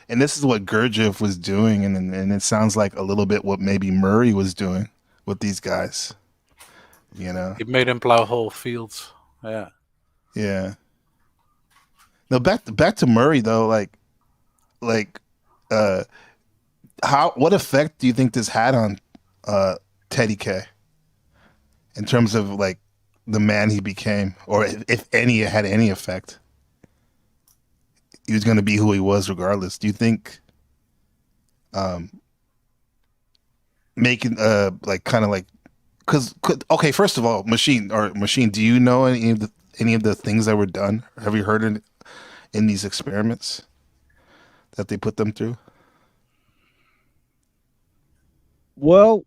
and this is what Gurdjieff was doing, and it sounds like a little bit what maybe Murray was doing with these guys. He made them plow whole fields. Yeah. Yeah. Now back to Murray though, what effect do you think this had on Teddy K in terms of like the man he became, or if any, it had any effect? He was going to be who he was regardless. Do you think making okay, first of all, machine, do you know any of the things that were done? Have you heard in these experiments that they put them through? Well,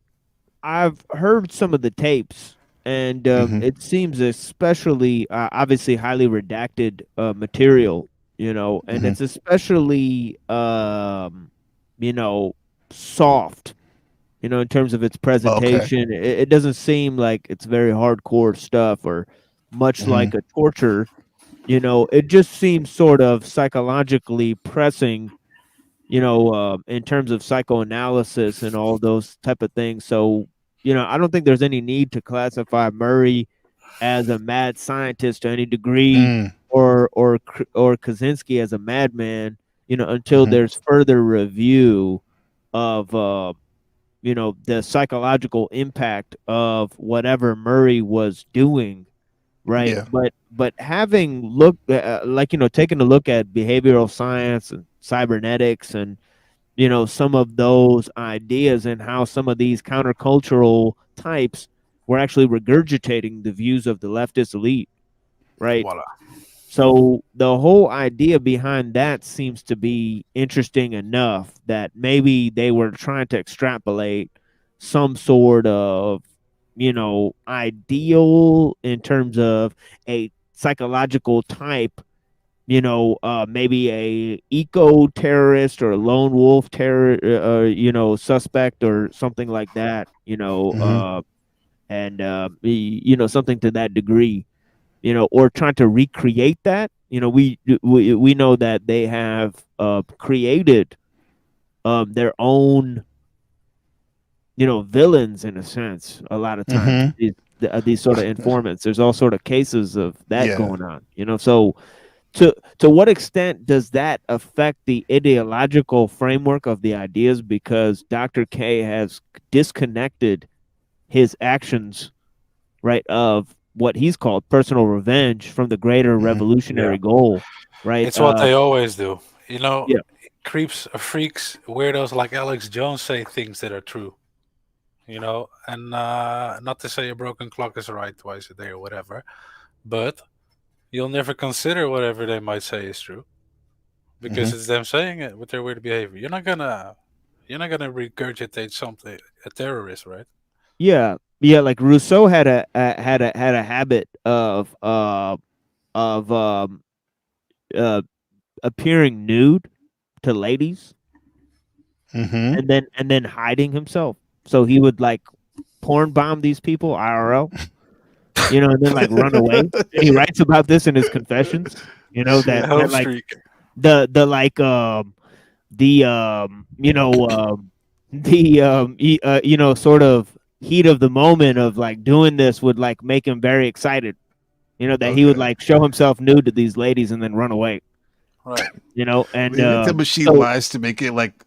I've heard some of the tapes, and Mhm. it seems especially obviously highly redacted material, and Mhm. it's especially you know soft, in terms of its Okay. presentation. It doesn't seem like it's very hardcore stuff or much Mhm. like a torture. It just seems sort of psychologically pressing, in terms of psychoanalysis and all those type of things. So, I don't think there's any need to classify Murray as a mad scientist to any degree, Mm. or Kaczynski as a madman, until Mhm. there's further review of the psychological impact of whatever Murray was doing, right? Yeah. But having looked like, taking a look at behavioral science and cybernetics and some of those ideas and how some of these countercultural types were actually regurgitating the views of the leftist elite, right? Voila. So the whole idea behind that seems to be interesting enough that maybe they were trying to extrapolate some sort of, ideal in terms of a psychological type, maybe a eco terrorist or a lone wolf terror, suspect or something like that, Mhm. and something to that degree, or trying to recreate that. We know that they have created their own, villains in a sense. A lot of times, Mhm. these sort of informants. There's all sort of cases of that Yeah. going on. So to what extent does that affect the ideological framework of the ideas? Because Dr. K has disconnected his actions, right, of what he's called personal revenge from the greater Mhm. Yeah. revolutionary goal, right? It's what they always do. Yeah, Creeps, freaks, weirdos like Alex Jones say things that are true. And not to say a broken clock is right twice a day or whatever, but you'll never consider whatever they might say is true because Mhm. it's them saying it with their weird behavior. You're not gonna regurgitate something a terrorist, right? yeah. Like Rousseau had a habit of uh, appearing nude to ladies, Mhm. and then hiding himself. So he would like porn bomb these people IRL, and then like run away. And he writes about this in his confessions. The That home like streak. the like the sort of heat of the moment of like doing this would like make him very excited. That he would Okay. like show himself nude to these ladies and then run away. Right. And Maybe the machine so lies to make it like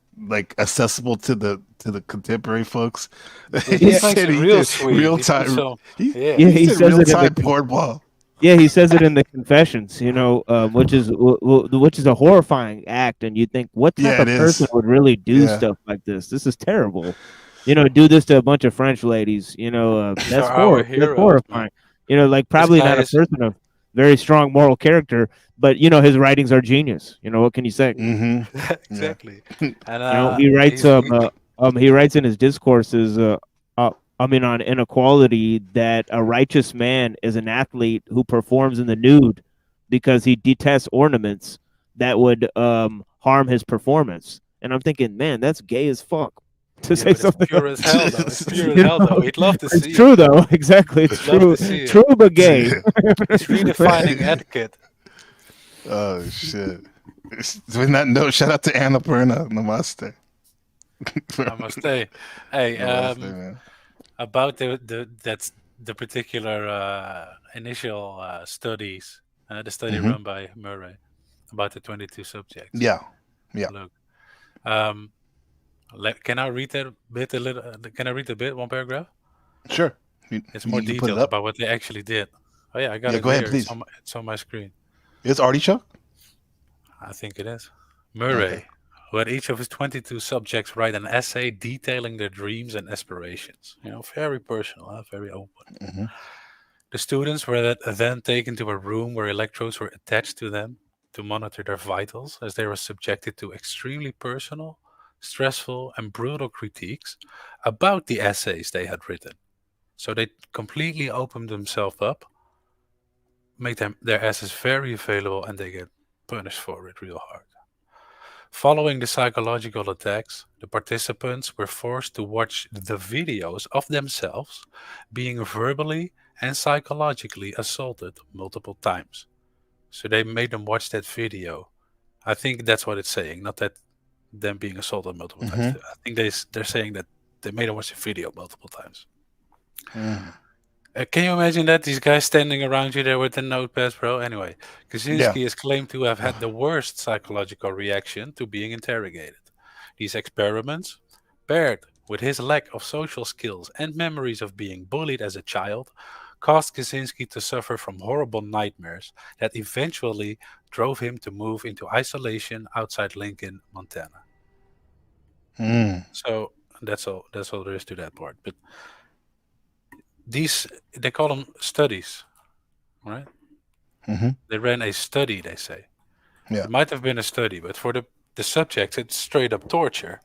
accessible to the contemporary folks. Yeah, He he yeah, makes said it he real did sweet. real He puts time. some. He Yeah. yeah, he he said says real it in the time porn ball. Yeah, he says it in the confessions, which is a horrifying act, and you think, what type Yeah, it of person is. would really do Yeah. stuff like this? This is terrible. Do this to a bunch of French ladies. These are our That's heroes, man. horrifying. Like This probably guy not a is person of very strong moral character, but his writings are genius. What can you say? Mhm. Yeah. exactly, and He writes he's he writes in his discourses on inequality that a righteous man is an athlete who performs in the nude because he detests ornaments that would harm his performance. And I'm thinking, man, that's gay as fuck to yeah, say but it's something like pure as hell though. It's pure as you hell know though. He'd love to it's see it. true though. Exactly. It's He'd love true. to see it. True but gay. He's redefining etiquette. Oh shit. So in that note, shout out to Annapurna. Namaste. Namaste. Hey, Namaste, man. about that's the particular initial studies, the study Hmm. run by Murray about the 22 subjects. Yeah. Yeah. Look, um, can I read that bit a little? Can I read a bit, one paragraph? Sure. It's more You put it detailed up. about what they actually did. Oh yeah, I got Yeah, it go ahead, here. please. It's on my screen. It's Artichoke? I think it is. Okay. Murray, who had each of his 22 subjects write an essay detailing their dreams and aspirations. Very personal, very open. Hmm. The students were then taken to a room where electrodes were attached to them to monitor their vitals as they were subjected to extremely personal, stressful, and brutal critiques about the essays they had written. So they completely open themselves up, make their asses very available, and they get punished for it real hard. Following the psychological attacks, the participants were forced to watch the videos of themselves being verbally and psychologically assaulted multiple times. So they made them watch that video. I think that's what it's saying, not that them being assaulted multiple times. Mhm. I think they're saying that they made them watch the video multiple times. Mm. Can you imagine that? These guys standing around you there with the notepads, bro? Anyway, Kaczynski is claimed to have had the worst psychological reaction to being interrogated. These experiments, paired with his lack of social skills and memories of being bullied as a child, caused Kaczynski to suffer from horrible nightmares that eventually drove him to move into isolation outside Lincoln, Montana. Mm. So that's all there is to that part. But these, they call them studies, right? Mhm. They ran a study, they say. Yeah. It might have been a study, but for the subjects, it's straight up torture.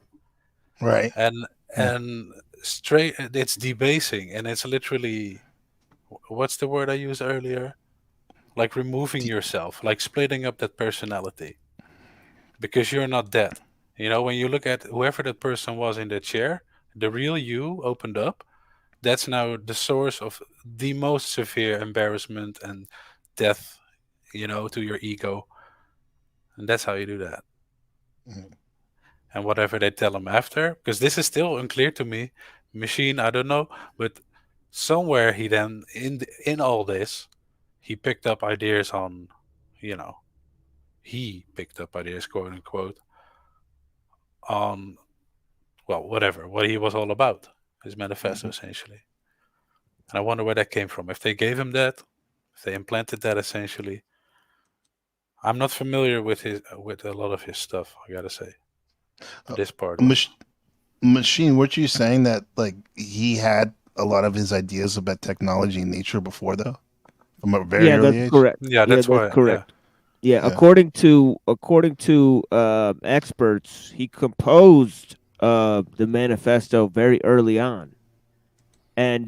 Right. And straight, it's debasing, and it's literally, what's the word I used earlier? Like removing yourself, like splitting up that personality, because you're not dead. You know, when you look at whoever that person was in the chair, the real you opened up. That's now the source of the most severe embarrassment and death, you know, to your ego. And that's how you do that. Mhm. And whatever they tell him after, because this is still unclear to me. Machine, I don't know, but somewhere he then in all this, he picked up ideas on, you know, he picked up ideas, quote unquote, on, well, whatever, what he was all about, his manifesto essentially. And I wonder where that came from. If they gave him that, if they implanted that essentially. I'm not familiar with with a lot of his stuff, I gotta say. This part was. Machine, weren't you saying that like he had a lot of his ideas about technology and nature before though? From a very Yeah, early that's age? correct. Yeah, that's why. correct. Yeah, Yeah. according to experts, he composed the manifesto very early on, and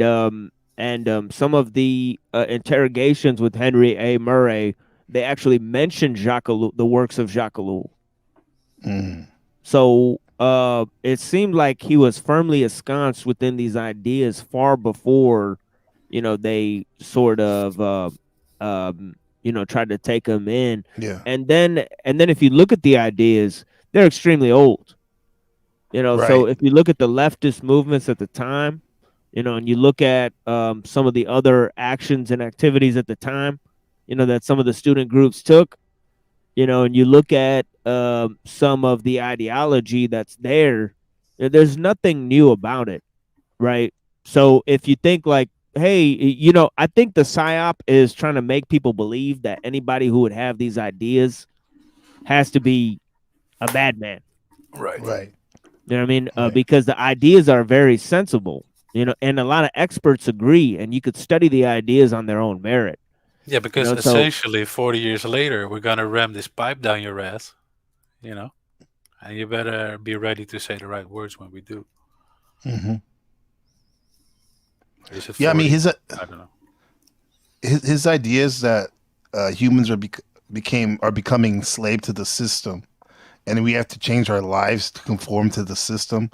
some of the interrogations with Henry A. Murray, they actually mentioned Jacques Ellul, the works of Jacques Ellul. Mm. So it seemed like he was firmly ensconced within these ideas far before, they sort of tried to take him in. Yeah. And then if you look at the ideas, they're extremely old. So Right. if you look at the leftist movements at the time, and you look at some of the other actions and activities at the time, that some of the student groups took, and you look at some of the ideology that's there, there's nothing new about it, right? So if you think like, hey, I think the PSYOP is trying to make people believe that anybody who would have these ideas has to be a bad man. Right. Right. You know what I mean? Right. Because the ideas are very sensible, and a lot of experts agree, and you could study the ideas on their own merit. Yeah, because so essentially 40 years later, we're going to ram this pipe down your ass, and you better be ready to say the right words when we do. Hmm. Or is it 40? Yeah, I mean I don't know. his ideas that humans are becoming slave to the system, and we have to change our lives to conform to the system.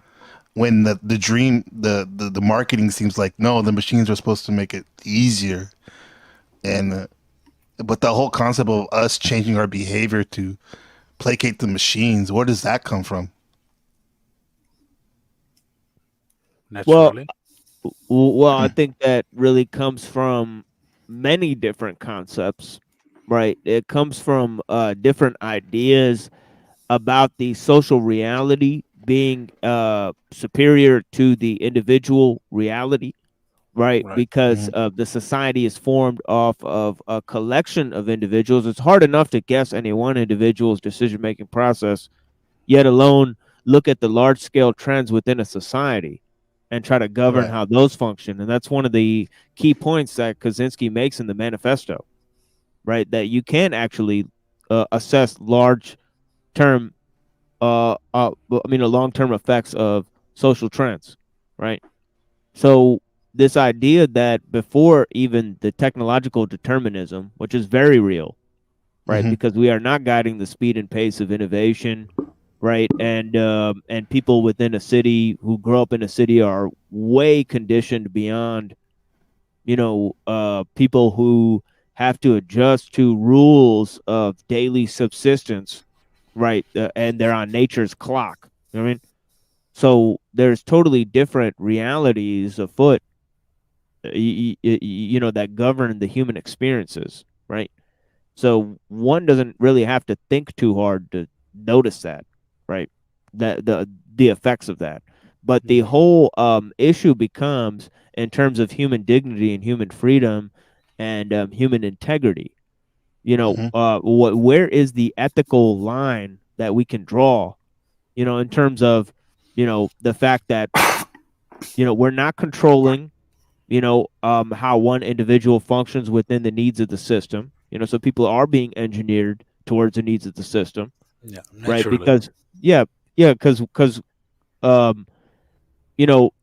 When the dream, the marketing seems like no, the machines are supposed to make it easier, and but the whole concept of us changing our behavior to placate the machines, where does that come from? Naturally. Well, I think that really comes from many different concepts, right? It comes from different ideas about the social reality being superior to the individual reality, right? Right. Because the society is formed off of a collection of individuals. It's hard enough to guess any one individual's decision-making process, yet alone look at the large-scale trends within a society and try to govern Right. how those function. And that's one of the key points that Kaczynski makes in the manifesto, right? That you can actually assess large-term, long-term effects of social trends, right? So this idea that before even the technological determinism, which is very real, right? Because we are not guiding the speed and pace of innovation, right? And people within a city who grow up in a city are way conditioned beyond, people who have to adjust to rules of daily subsistence, right? And they're on nature's clock. You know what I mean? So there's totally different realities afoot, that govern the human experiences, right? So one doesn't really have to think too hard to notice that, right? That the effects of that. But the whole issue becomes in terms of human dignity and human freedom and human integrity. Where is the ethical line that we can draw? In terms of, the fact that we're not controlling, how one individual functions within the needs of the system. So people are being engineered towards the needs of the system, Yeah, right? naturally. Because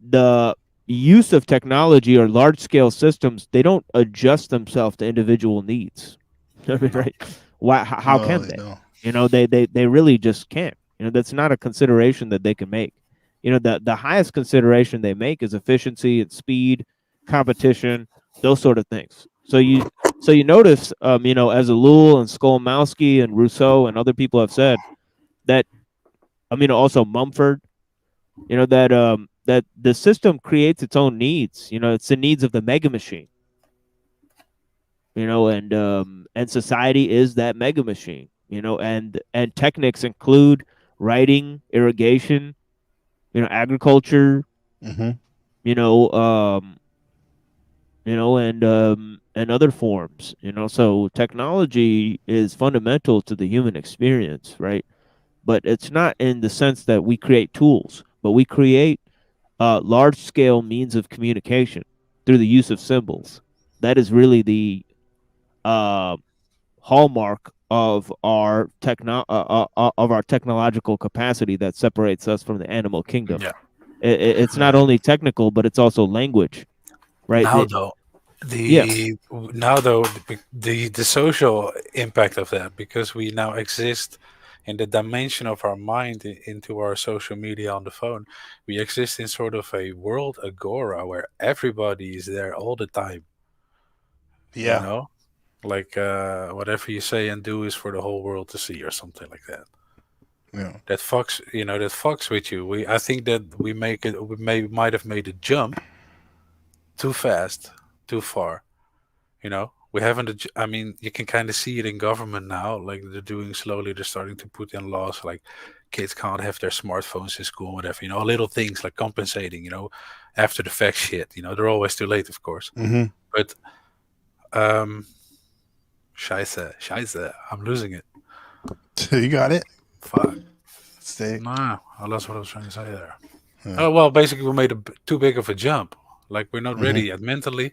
the use of technology or large scale systems, they don't adjust themselves to individual needs. I mean, right? Why? How No, can they they? don't. They really just can't. That's not a consideration that they can make. The highest consideration they make is efficiency and speed, competition, those sort of things. So you notice, as Ellul and Skolmowski and Rousseau and other people have said that, also Mumford, that the system creates its own needs. It's the needs of the mega machine. And society is that mega machine. And techniques include writing, irrigation, agriculture, and other forms. So technology is fundamental to the human experience, right? But it's not in the sense that we create tools, but we create large scale means of communication through the use of symbols. That is really the hallmark of our technological capacity that separates us from the animal kingdom. Yeah. It's not only technical, but it's also language, right? Now though, the social impact of that, because we now exist in the dimension of our mind into our social media on the phone, we exist in sort of a world agora where everybody is there all the time. Yeah. You know, like whatever you say and do is for the whole world to see, or something like that. Yeah. That fucks with you. I think that we might have made a jump too fast, too far. We haven't. I mean, you can kind of see it in government now. Like they're doing slowly. They're starting to put in laws like kids can't have their smartphones in school, whatever. Little things like compensating. After the fact shit. They're always too late, of course. But scheiße, I'm losing it. You got it. Fuck. Stay. Nah, I lost what I was trying to say there. Yeah. Oh well, basically we made too big of a jump. Like we're not ready yet mentally.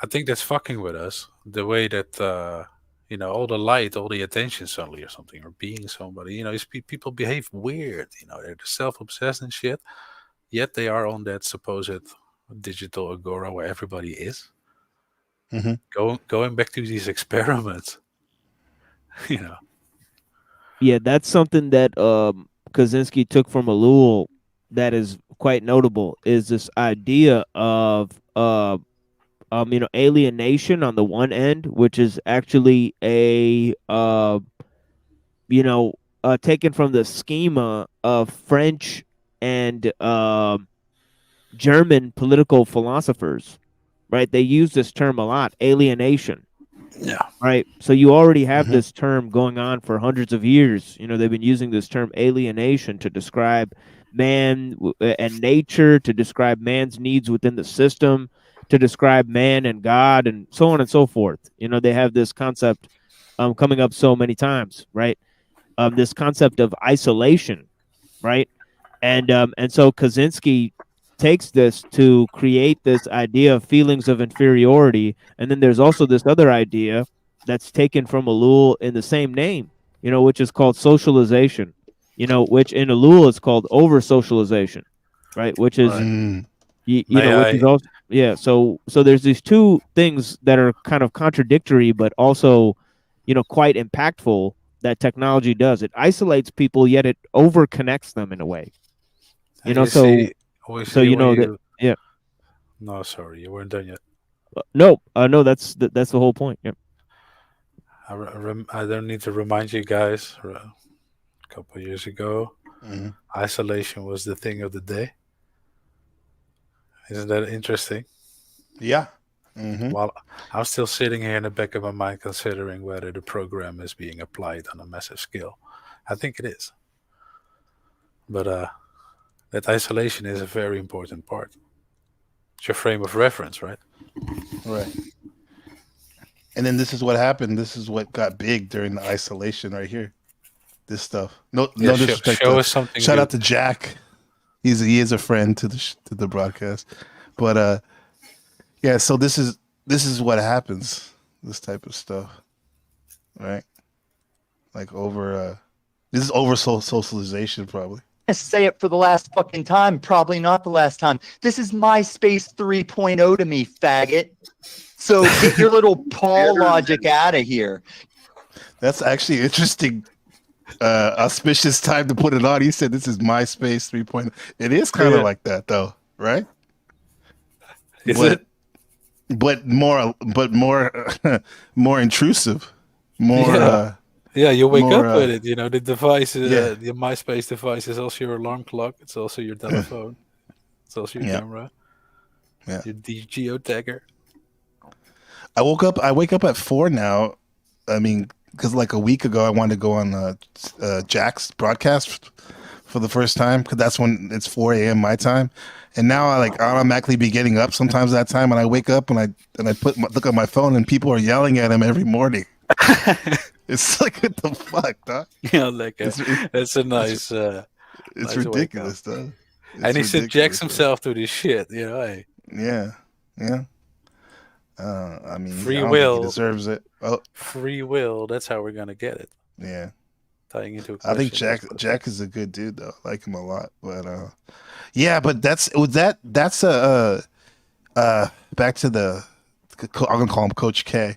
I think that's fucking with us. The way that all the light, all the attention suddenly, or something, or being somebody. People behave weird. They're self-obsessed and shit. Yet they are on that supposed digital agora where everybody is. Going back to these experiments. Yeah, that's something that Kaczynski took from Ellul that is quite notable. Is this idea of alienation on the one end, which is actually taken from the schema of French and German political philosophers, right? They use this term a lot, alienation. Yeah. Right. So you already have this term going on for hundreds of years. They've been using this term alienation to describe man and nature, to describe man's needs within the system, to describe man and God, and so on and so forth. They have this concept coming up so many times, right? This concept of isolation, right? And so Kaczynski takes this to create this idea of feelings of inferiority, and then there's also this other idea that's taken from Ellul in the same name, which is called socialization, which in Ellul is called over socialization, right? Which is Right. which is also yeah. So there's these two things that are kind of contradictory, but also, quite impactful that technology does. It isolates people, yet it overconnects them in a way. And So that yeah. No, sorry, you weren't done yet. No, that's the whole point. Yeah. I don't need to remind you guys. A couple of years ago, Mhm. isolation was the thing of the day. Isn't that interesting? Yeah. Hmm. While I'm still sitting here in the back of my mind considering whether the program is being applied on a massive scale. I think it is. But that isolation is a very important part. It's your frame of reference, right? Right. And then this is what happened. This is what got big during the isolation right here. This stuff. No Yeah, disrespect. show us something Shout good. out to Jack. He is a friend to the broadcast. But yeah, so this is what happens. This type of stuff. Right? Like this is over socialization probably. Say it for the last fucking time. Probably not the last time. This is MySpace 3.0 to me, faggot. So get your little Paul logic out of here. That's actually interesting. Auspicious time to put it on. He said this is MySpace 3.0. It is kind of like that though, right? Is it? But more more intrusive. More Yeah, you wake more, up with it. The device, yeah. the MySpace device is also your alarm clock. It's also your telephone. It's also your Yeah. camera. Yeah. Your geotagger. I wake up at 4 now. I mean, because like a week ago, I wanted to go on Jack's broadcast for the first time because that's when it's 4 a.m. my time. And now I like automatically be getting up sometimes that time, and I wake up and I look at my phone and people are yelling at him every morning. It's like, what the fuck, dog? Yeah, that's a nice. It's nice ridiculous, though. And he subjects himself to this shit. Hey. Yeah, yeah. I mean, Free I don't will. think he deserves it. Oh, Free will. That's how we're gonna get it. yeah. Tying into. I think Jack is a good dude though. I like him a lot. But yeah, but that's back to the I'm gonna call him Coach K.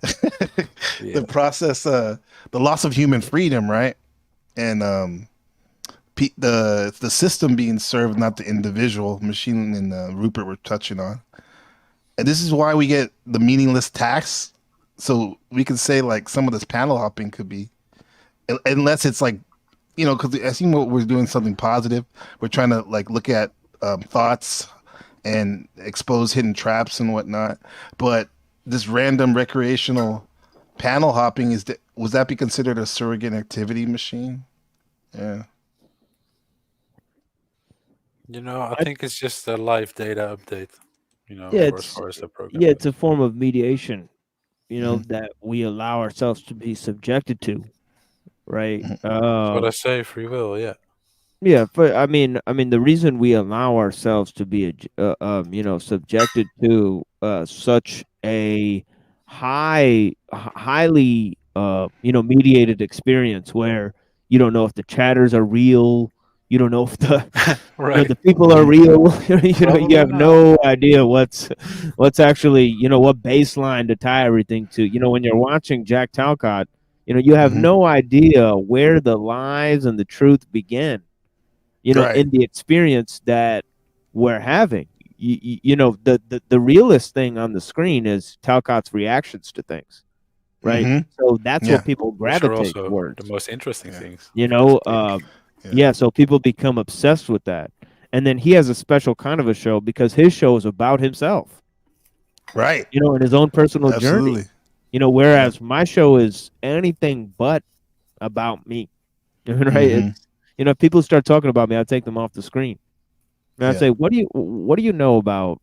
The process, the loss of human freedom, right? And the system being served, not the individual. Machine and Rupert were touching on, and this is why we get the meaningless tax. So we can say like some of this panel hopping could be, unless it's like, because I think we're doing something positive. We're trying to like look at thoughts and expose hidden traps and whatnot. But this random recreational panel hopping was that be considered a surrogate activity machine? Yeah. I think it's just a live data update. Yeah, as far as the program. Yeah, it's a form of mediation, Mhm. that we allow ourselves to be subjected to, right? Mhm. That's what I say. Free will. Yeah. Yeah, but I mean, the reason we allow ourselves to be, subjected to such a highly, mediated experience where you don't know if the chatters are real, you don't know if Right. the people are real, you have Probably no idea what's actually, what baseline to tie everything to. When you're watching Jack Talcott, you have Mhm. no idea where the lies and the truth begin. Right. In the experience that we're having. The realest thing on the screen is Talcott's reactions to things, right? Mhm. So that's Yeah. what people Which are gravitate also towards. the most interesting Yeah. things. Yeah, so people become obsessed with that. And then he has a special kind of a show because his show is about himself, Right. in his own personal Absolutely. journey. Whereas my show is anything but about me, right? Mhm. If people start talking about me, I take them off the screen. And I Yeah. say, what do you know about,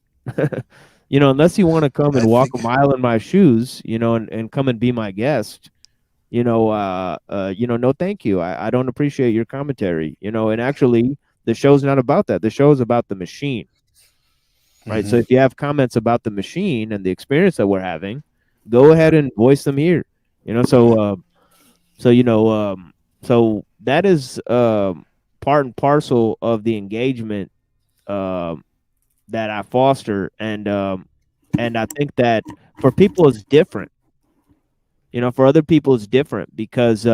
unless you want to come and I walk think- a mile in my shoes, and come and be my guest, no, thank you. I don't appreciate your commentary, and actually the show's not about that. The show is about the machine, right? Mhm. So if you have comments about the machine and the experience that we're having, go ahead and voice them here, so that is part and parcel of the engagement, that I foster, and I think that for people it's different. You know, for other people it's different because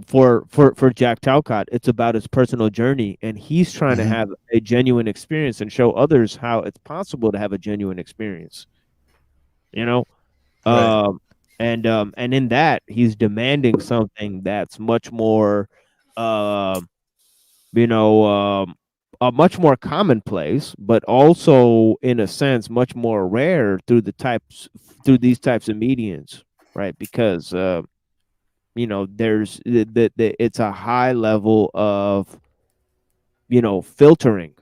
for Jack Talcott, it's about his personal journey, and he's trying to Mhm. have a genuine experience and show others how it's possible to have a genuine experience. You know, Right. and in that he's demanding something that's much more, um, you know, much more commonplace, but also in a sense much more rare through these types of mediums, right? Because you know, there's it's a high level of, you know, filtering.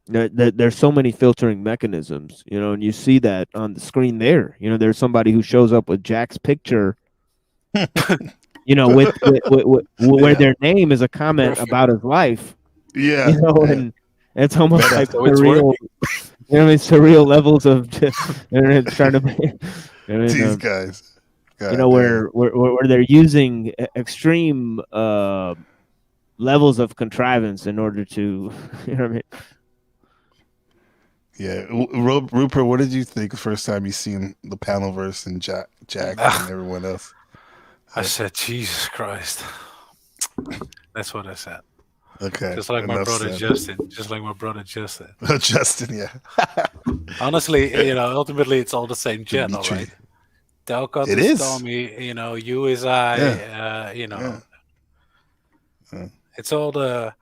There's so many filtering mechanisms, you know, and you see that on the screen there. You know, there's somebody who shows up with Jack's picture, you know, where Yeah. their name is a comment Perfect. about his life, Yeah. you know, Yeah. and it's almost Meta. like So it's surreal, working. you know, what I mean, surreal levels of, and trying to, I mean, These guys. you know, God damn. where they're using extreme levels of contrivance in order to, you know what I mean? Yeah, Rupert, what did you think the first time you seen the panel verse and Jack and everyone else? I said, Jesus Christ. That's what I said. Okay, Just like my enough brother said. Justin. Just like my brother Justin. Justin, yeah. Honestly, you know, ultimately it's all the same channel, Dimitri. right? Talcott It is is. Tommy, you know, you is I, you know. Yeah. Yeah. It's all the,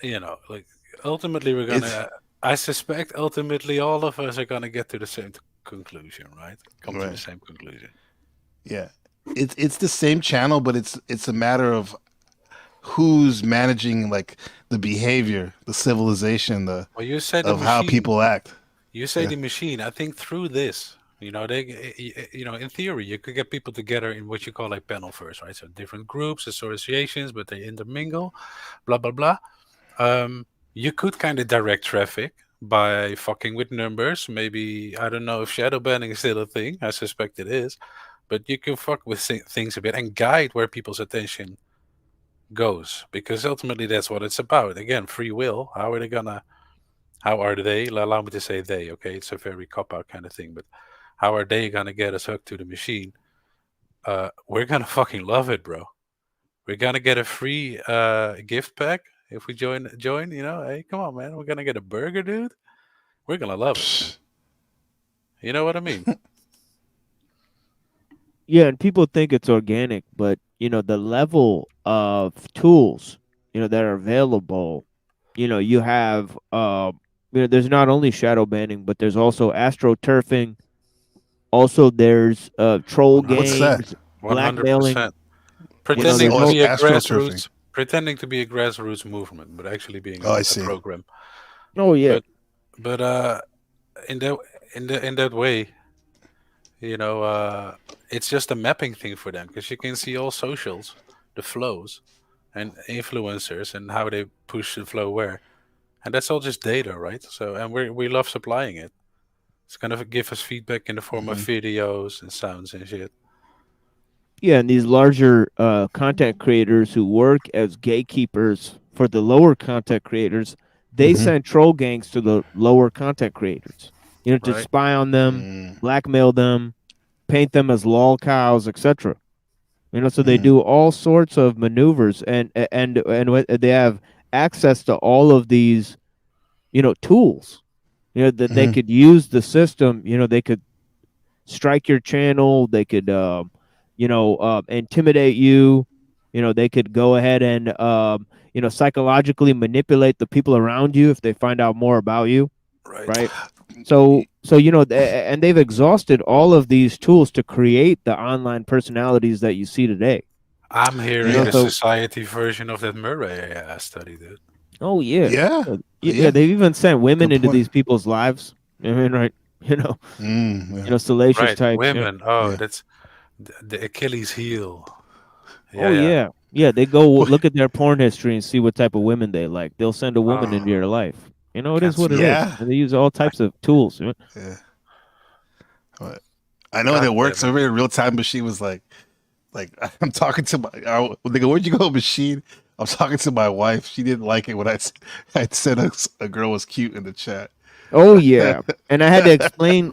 you know, like ultimately we're It's gonna, I suspect ultimately all of us are gonna get to the same conclusion, right? Come to the right. same conclusion. Yeah. It's the same channel, but it's a matter of who's managing like the behavior, the civilization, the Well, you said the of how machine. people act. You say Yeah. the machine. I think through this, you know, you know, in theory, you could get people together in what you call like panel first, right? So different groups, associations, but they intermingle, blah blah blah. You could kind of direct traffic by fucking with numbers. Maybe I don't know if shadow banning is still a thing. I suspect it is, but you can fuck with things a bit and guide where people's attention goes because ultimately that's what it's about. Again, free will. How are they gonna? How are they? Allow me to say they. Okay, it's a very cop out kind of thing, but how are they gonna get us hooked to the machine? We're gonna fucking love it, bro. We're gonna get a free gift pack if we join. You know, hey, come on, man. We're gonna get a burger, dude. We're gonna love it. Psh, You know what I mean? Yeah, and people think it's organic, but you know, the level of tools, you know, that are available, you know, you have you know, there's not only shadow banning, but there's also astroturfing. Also, there's troll what's that? gangs, blackmailing. 100%. You know, Pretending there's to Oh, be a astroturfing. grassroots movement, but actually being Oh, I a see. program. oh yeah, But in that in that way, you know, it's just a mapping thing for them because you can see all socials, the flows, and influencers and how they push the flow where, and that's all just data, right? So, and we love supplying it. It's gonna give us feedback in the form of Mhm. videos and sounds and shit. yeah, and these larger content creators who work as gatekeepers for the lower content creators, they Mhm. send troll gangs to the lower content creators, you know, to Right. spy on them, Mm, blackmail them, paint them as lol cows, etc. You know, so they mhm. do all sorts of maneuvers, and they have access to all of these, you know, tools. You know that they Mhm. could use the system. You know, they could strike your channel. They could, you know, intimidate you. You know, they could go ahead and, you know, psychologically manipulate the people around you if they find out more about you, Right. right? So you know, and they've exhausted all of these tools to create the online personalities that you see today. I'm You hearing know, Yeah. the so society version of that Murray study, dude. oh yeah, Yeah. yeah, Yeah. they've even sent women Good into point. these people's lives. I mean, right? You Yeah. know, salacious Right. types. Yeah. Women. Oh, Yeah. that's the Achilles heel. Yeah, Oh yeah. yeah, yeah. They go look at their porn history and see what type of women they like. They'll send a woman into Oh, your life. You know, it can't is what it smell. is, Yeah. and they use all I, types of tools. You know? Yeah. But I know God it works damn it. over in real time, but she was like I'm talking to my nigga, where'd you go, machine? I was talking to my wife. She didn't like it when I said a girl was cute in the chat. Oh yeah, and I had to explain,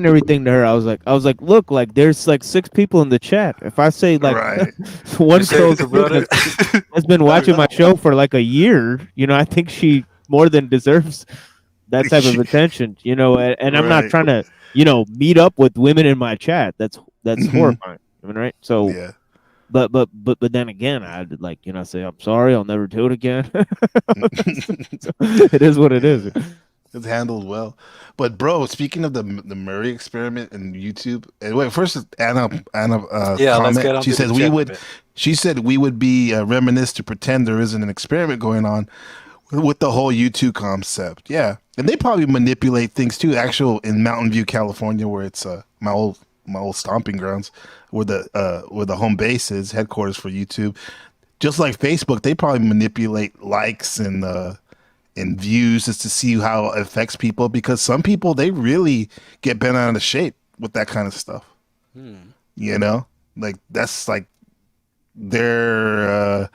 everything to her. I was like, look, like there's like 6 people in the chat. If I say like Right. one You say girl it's about it. has been watching my show for like a year, I think she more than deserves that type of attention, and I'm not Right. trying to, meet up with women in my chat. That's Mhm. horrifying, right? So, Yeah. but then again, I'd like, say I'm sorry, I'll never do it again. So, it is what it is. Yeah. It's handled well. But bro, speaking of the Murray experiment in YouTube, wait, first is Anna Yeah, let's comment. get on She to says the we chat a would. bit. She said we would be reminisced to pretend there isn't an experiment going on with the whole YouTube concept. Yeah, and they probably manipulate things too. Actual in Mountain View, California, where it's my old stomping grounds, where the home base is, headquarters for YouTube. Just like Facebook, they probably manipulate likes and views just to see how it affects people, because some people, they really get bent out of shape with that kind of stuff. You know, like that's like their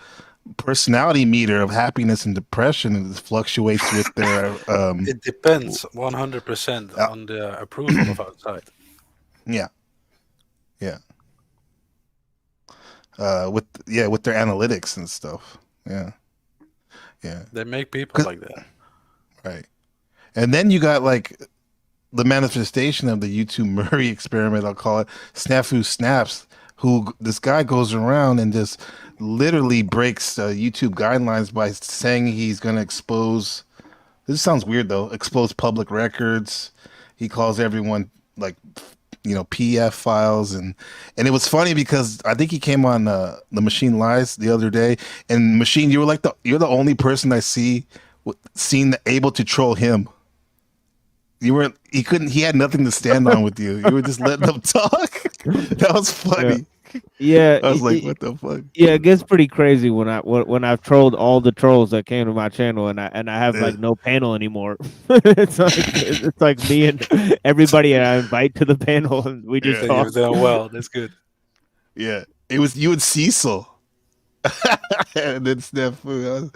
personality meter of happiness and depression, and it fluctuates with their It depends 100% on the approval of outside. yeah, yeah, with their analytics and stuff. Yeah, yeah, They make people like that. right. And then you got like the manifestation of the YouTube Murray experiment, I'll call it, Snafu Snaps, who this guy goes around and just literally breaks YouTube guidelines by saying he's going to expose, this sounds weird though, expose public records. He calls everyone like, PF files. And it was funny because I think he came on the Machine Lies the other day, and Machine, you were like you're the only person I seen able to troll him. He had nothing to stand on with you. You were just letting him talk. That was funny. Yeah, I was like, what the fuck? yeah, it gets pretty crazy when I've trolled all the trolls that came to my channel, and I have like no panel anymore. it's like me and everybody I invite to the panel, and we just Yeah. talk. You've done well. That's good. Yeah. It was you and Cecil. And then Snafu.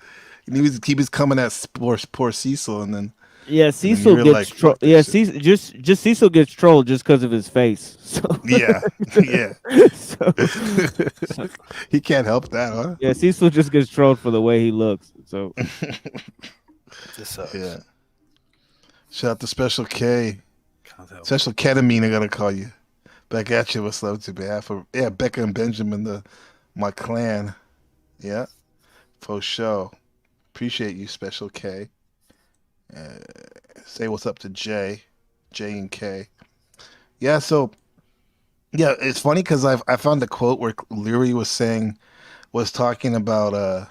He was coming at poor Cecil, and then Yeah, you Cecil were gets like, trolled. fuck that Yeah, shit. just Cecil gets trolled just because of his face. So Yeah. Yeah. so, He can't help that, huh? yeah, Cecil just gets trolled for the way he looks. So This sucks. Yeah. Shout out to Special K. Can't help it. Special Ketamine, I gotta call you. Back at you. What's love to behalf of Becca and Benjamin, my clan. Yeah. For sure. Appreciate you, Special K. Say what's up to J and K. Yeah, so yeah, it's funny because I found a quote where Leary was talking about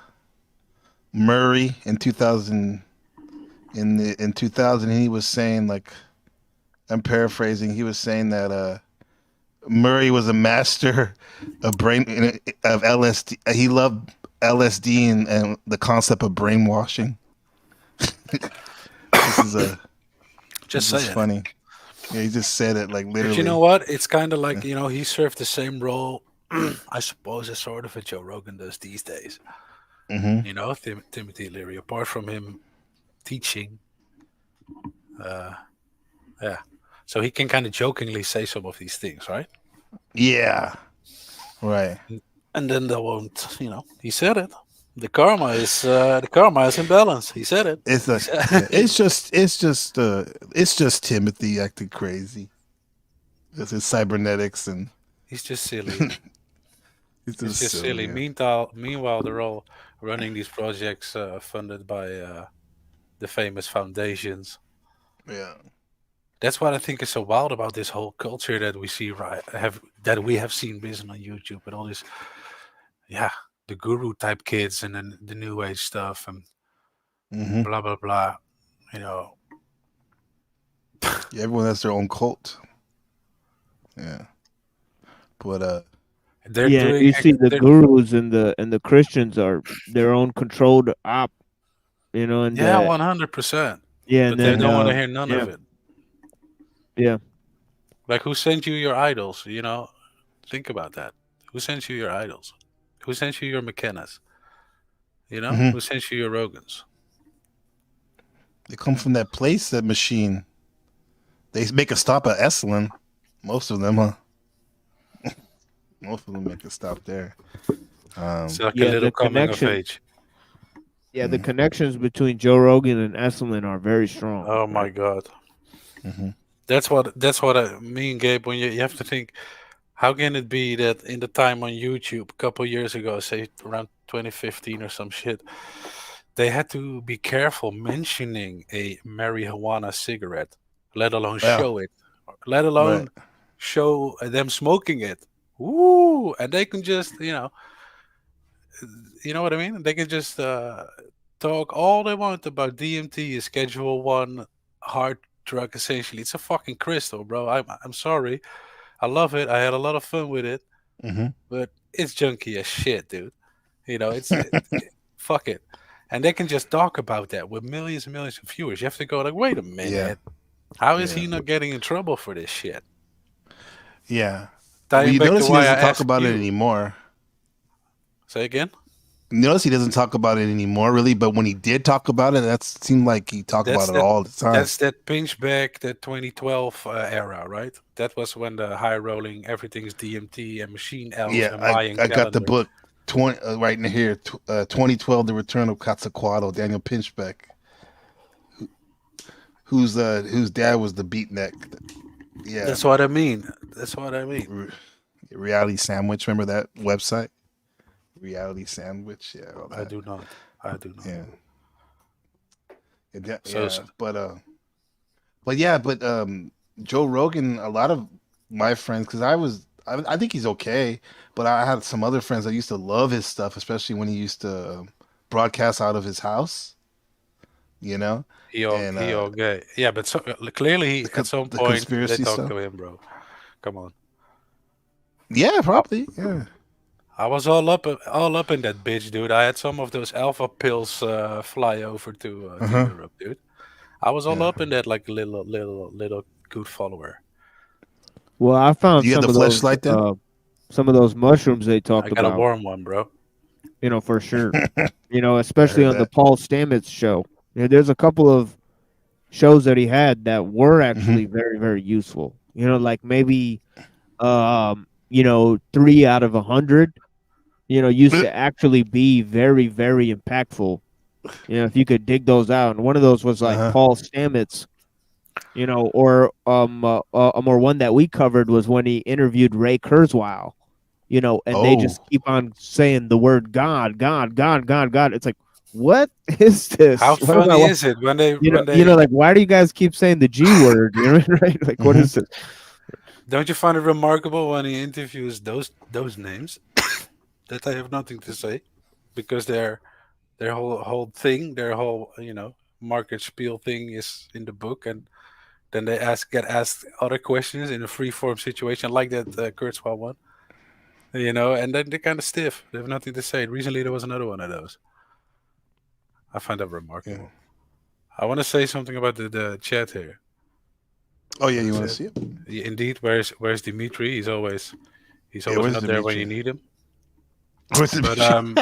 Murray in 2000 in 2000, and he was saying, like, I'm paraphrasing, he was saying that Murray was a master of LSD. He loved LSD and the concept of brainwashing. This is funny. Yeah, he just said it like literally. But you know what? It's kind of like, he served the same role, I suppose, as sort of a Joe Rogan does these days. Mm-hmm. Timothy Leary, apart from him teaching, yeah. So he can kind of jokingly say some of these things, right? Yeah. Right. And then they won't, he said it. The karma is in balance. He said it. It's just Timothy acting crazy. It's his cybernetics, and he's just silly. he's It's just silly. yeah. Meanwhile, they're all running these projects funded by the famous foundations. Yeah. That's what I think is so wild about this whole culture that we see that we have seen risen on YouTube, and all this, the guru type kids, and then the new age stuff, and Mm-hmm. blah blah blah. Yeah, everyone has their own cult. Yeah. But they're yeah, doing. you see the gurus and the Christians are their own controlled op, and 100%. yeah, But and they then don't want to hear none yeah. of it. Yeah. Like, who sent you your idols? Think about that. Who sent you your idols? Who sent you your McKennas? You know, Mhm. who sends you your Rogans? They come from that place, that machine. They make a stop at Esalen. Most of them, huh? Most of them make a stop there. It's like a Yeah, little the coming of connection. age. Yeah, the Mhm. connections between Joe Rogan and Esselin are very strong. Oh my right? God. Mhm. That's what I mean, Gabe. When you have to think, how can it be that in the time on YouTube a couple years ago, say around 2015 or some shit, they had to be careful mentioning a marijuana cigarette, let alone Yeah, show it, let right. alone show them smoking it. Woo! And they can just, you know what I mean? They can just talk all they want about DMT, is Schedule One hard drug. Essentially, it's a fucking crystal, bro. I'm sorry. I love it. I had a lot of fun with it, Mhm. but it's junky as shit, dude. Fuck it. And they can just talk about that with millions and millions of viewers. You have to go like, wait a Yeah, minute. How is yeah, he not getting in trouble for this shit? yeah. Well, Tying you back to notice he why I doesn't talk asked about it you. anymore. Say again? You notice he doesn't talk about it anymore, really. But when he did talk about it, that seemed like he talked That's about it that. all the time. That's that pinchback, that 2012 era, right? That was when the high rolling, everything's DMT and machine elves Yeah, and I Mayan I got the calendar. book 20 right in here. 2012, The Return of Quetzalcoatl, Daniel Pinchbeck, whose dad was the beatnik. Yeah, That's what I mean. That's what I mean. Re- Reality Sandwich. Remember that website? Reality Sandwich. Yeah, all I that. do not. I do not. Yeah, So yeah. But yeah, but Joe Rogan. A lot of my friends, because I think he's okay, but I had some other friends that used to love his stuff, especially when he used to broadcast out of his house. You know, and he all gay. Yeah, but clearly at some the point they conspiracy talked stuff. to him, bro. Come on. Yeah, I, probably. Yeah. I was all up in that bitch, dude. I had some of those alpha pills fly over to Uh-huh. Europe, dude. I was all Yeah. up in that like a little good follower. Well, I found You had the fleshlight then? some of those mushrooms they I talked got a about. warm one, bro. For sure. I Especially heard on the that. Paul Stamets show. There's a couple of shows that he had that were actually Mhm. very, very useful. Like maybe 3 out of 100, used to actually be very, very impactful. If you could dig those out. And one of those was like Uh-huh. Paul Stamets, or one that we covered was when he interviewed Ray Kurzweil, and they just Oh. keep on saying the word God, God, God, God, God. It's like, what is this? How What funny about is it when they like, why do you guys keep saying the G word? Right? Like, what Mhm. is this? don't you find it remarkable when he interviews those names that they have nothing to say because their whole thing, their whole market spiel thing is in the book, and then they get asked other questions in a free form situation like that Kurzweil one, and then they're kind of stiff. They have nothing to say. Recently there was another one of those. I find that Yeah. remarkable. I want to say something about the chat here. Oh yeah, Who you want to said, see it? yeah, indeed, where's Dimitri? He's always Yeah, where's not there when you Dimitri? need him. Where's But Dimitri?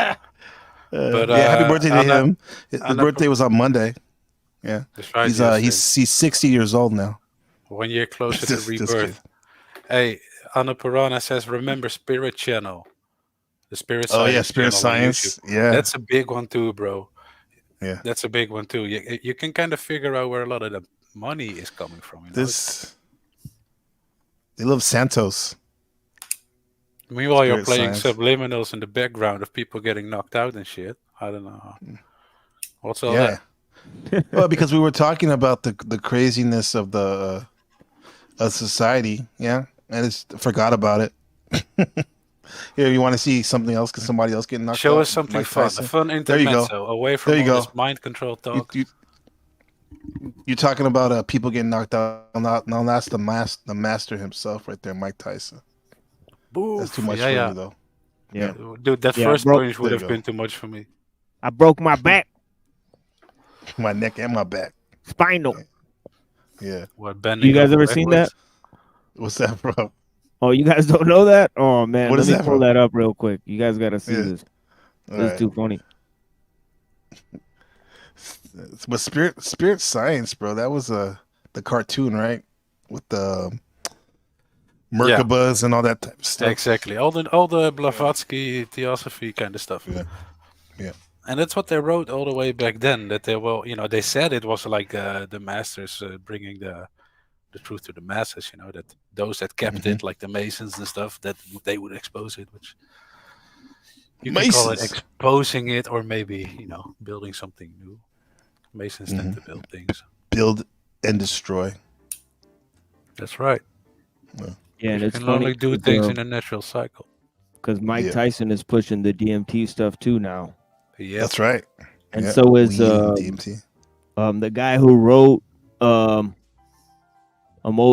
but Yeah, happy birthday to Anna him. His birthday was on Monday. Yeah. that's right. Yes, and He's 60 years old now. 1 year closer to Just kidding. rebirth. Hey, Anna Purana says, remember Spirit Channel, the Spirit Oh yeah, Science Spirit channel on YouTube. Science. Yeah. That's a big one too, bro. Yeah. That's a big one too. You can kind of figure out where a lot of the money is coming from. They love Santos. Meanwhile, you're Spirit playing Science. subliminals in the background of people getting knocked out and shit. I don't know. What's all Yeah. that? Well, because we were talking about the craziness of the of society, yeah, and it's forgot about it. Here, you want to see something else? Because somebody else getting knocked Show out? us something Mike fun, a Tyson. fun There you go. intermezzo, away from There you all go. this mind control You, talk. you're talking about people getting knocked out. No, that's the master himself right there, Mike Tyson. That's too much for me though. Yeah. Dude, that Yeah, first bro. punch would There you have go. been too much for me. I broke my back, My neck and my back. spinal. Yeah. What, bending You guys over ever seen that? What's that, bro? Oh, you guys don't know that? Oh man, What let is me that, pull bro? that up real quick. You guys got to see Yeah. this. All This is right. too funny. But Spirit Science, bro, that was the cartoon, right? With the Merkabas and all that type of stuff. Exactly. All the Blavatsky theosophy kind of stuff. Yeah. Yeah. And that's what they wrote all the way back then. That they they said it was like the masters bringing the truth to the masses. That those that kept it, like the Masons and stuff, that they would expose it. Which you can call it Masons. exposing it, or maybe building something new. Masons tend to build things. Build and destroy. That's right. Yeah, and You it's can funny only do things in a natural cycle. because Mike Yeah. Tyson is pushing the DMT stuff too now, Yeah, That's right. and Yeah, so is weed and DMT. the guy who wrote what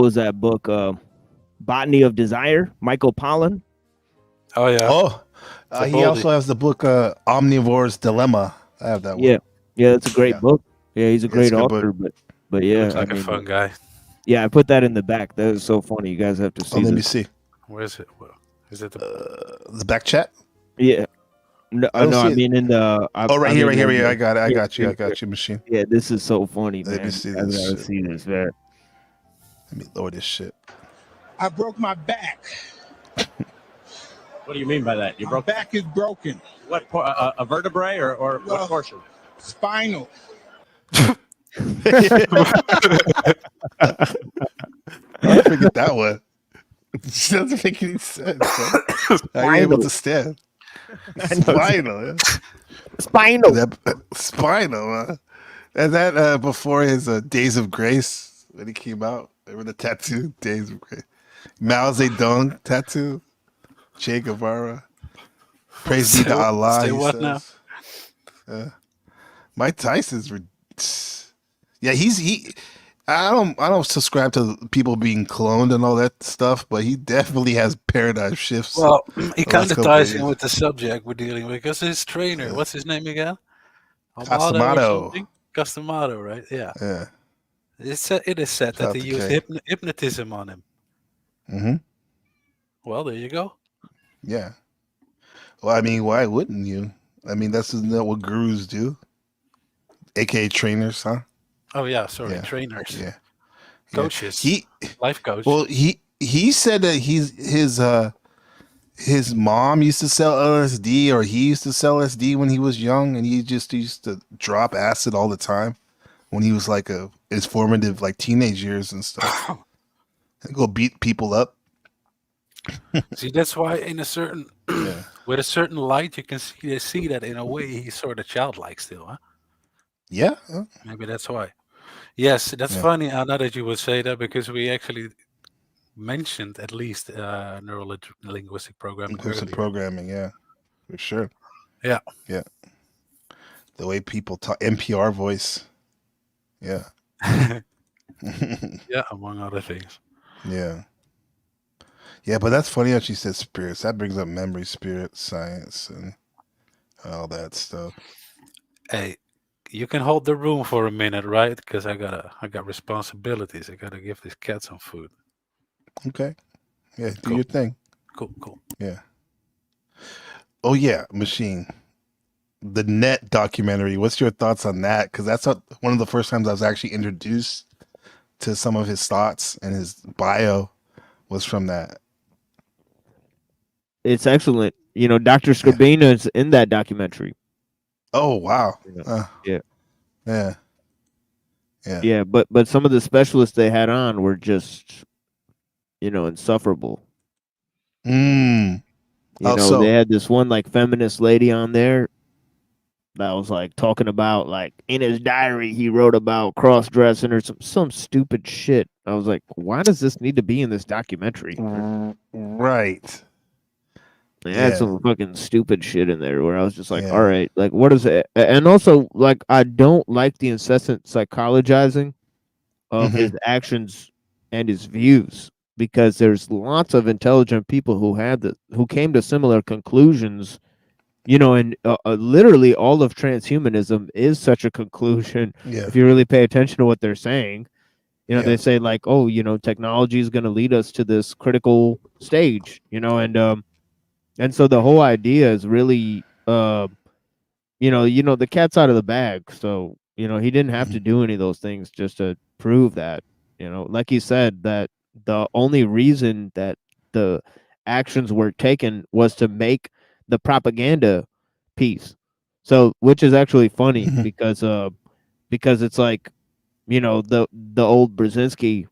was that book? Botany of Desire, Michael Pollan. Oh yeah. Oh, a he oldie. also has the book Omnivore's Dilemma. I have that one. Yeah, that's a great Yeah. book. Yeah, he's a It's great a good author, but yeah, Looks like a fun guy. yeah, I put that in the back. That is so funny. You guys have to see Oh, let me this. see. Where is it? Is it The back chat. Yeah. No, I don't no, see I it. mean in the. Oh, right here, right here, right here. I got it. I Yeah, got you. I yeah, got you, machine. Yeah, this is so funny, Let man. me see I this gotta shit. see this, man. Let me lower this shit. I broke my back. What do you mean by that? You My broke back is broken. what? A vertebrae or Well, what portion? Spinal. I forget that one. It doesn't make any sense. Bro. How are you able to stand? Spinal. Yeah. Spinal. Spinal. Huh? And that before his Days of Grace when he came out. Remember the tattoo? Days of Grace. Mao Zedong tattoo. Che Guevara. Praise be to Allah. Say he what says. Mike Tyson's. Yeah, he. I don't subscribe to people being cloned and all that stuff, but he definitely has paradigm shifts. Well, he The kind last of couple ties of in years. with the subject we're dealing with because his trainer, what's his name again? Amado or Casamato. something? Casamato, right? Yeah. Yeah. It is said Shout that out they to used Jay. hypnotism on him. Mm-hmm. Well, there you go. Yeah. Well, I mean, why wouldn't you? I mean, isn't that what gurus do? AKA trainers, huh? Oh yeah, sorry, Yeah. trainers, Yeah. coaches, He life coach. well, he said that his mom used to sell LSD, or he used to sell LSD when he was young, and he just used to drop acid all the time when he was like his formative like teenage years and stuff. And go beat people up. See, that's why in a certain Yeah. with a certain light, you can see that in a way he's sort of childlike still, huh? Yeah. Maybe that's why. Yes, that's Yeah. funny. Now that you would say that, because we actually mentioned at least neuro-linguistic programming Inclusive earlier. programming, yeah, for sure. Yeah. Yeah. The way people talk, NPR voice. Yeah. Yeah, among other things. Yeah. Yeah, but that's funny how she said spirits. That brings up memory, spirit, science, and all that stuff. Hey, you can hold the room for a minute, right? Because I got responsibilities. I gotta give this cat some food. Okay. Yeah, do Cool. your thing. Cool. Yeah. Oh yeah, machine. The Net documentary. What's your thoughts on that? Because that's one of the first times I was actually introduced to some of his thoughts, and his bio was from that. It's excellent. You know, Dr. Skrbina is in that documentary. Oh wow. Yeah. Yeah. Yeah. Yeah, but some of the specialists they had on were just, insufferable. Mm. You know, they had this one like feminist lady on there that was like talking about, like, in his diary he wrote about cross dressing or some stupid shit. I was like, why does this need to be in this documentary? Right. They had Yeah. some fucking stupid shit in there where I was just like, Yeah. all right, like, what is it? And also, like, I don't like the incessant psychologizing of Mhm. his actions and his views, because there's lots of intelligent people who came to similar conclusions, and literally all of transhumanism is such a conclusion. Yeah. If you really pay attention to what they're saying, Yeah. they say like, oh, technology is going to lead us to this critical stage, and so the whole idea is really, the cat's out of the bag. So he didn't have to do any of those things just to prove that. Like you said, that the only reason that the actions were taken was to make the propaganda piece. So, which is actually funny because it's like, the old Brzezinski,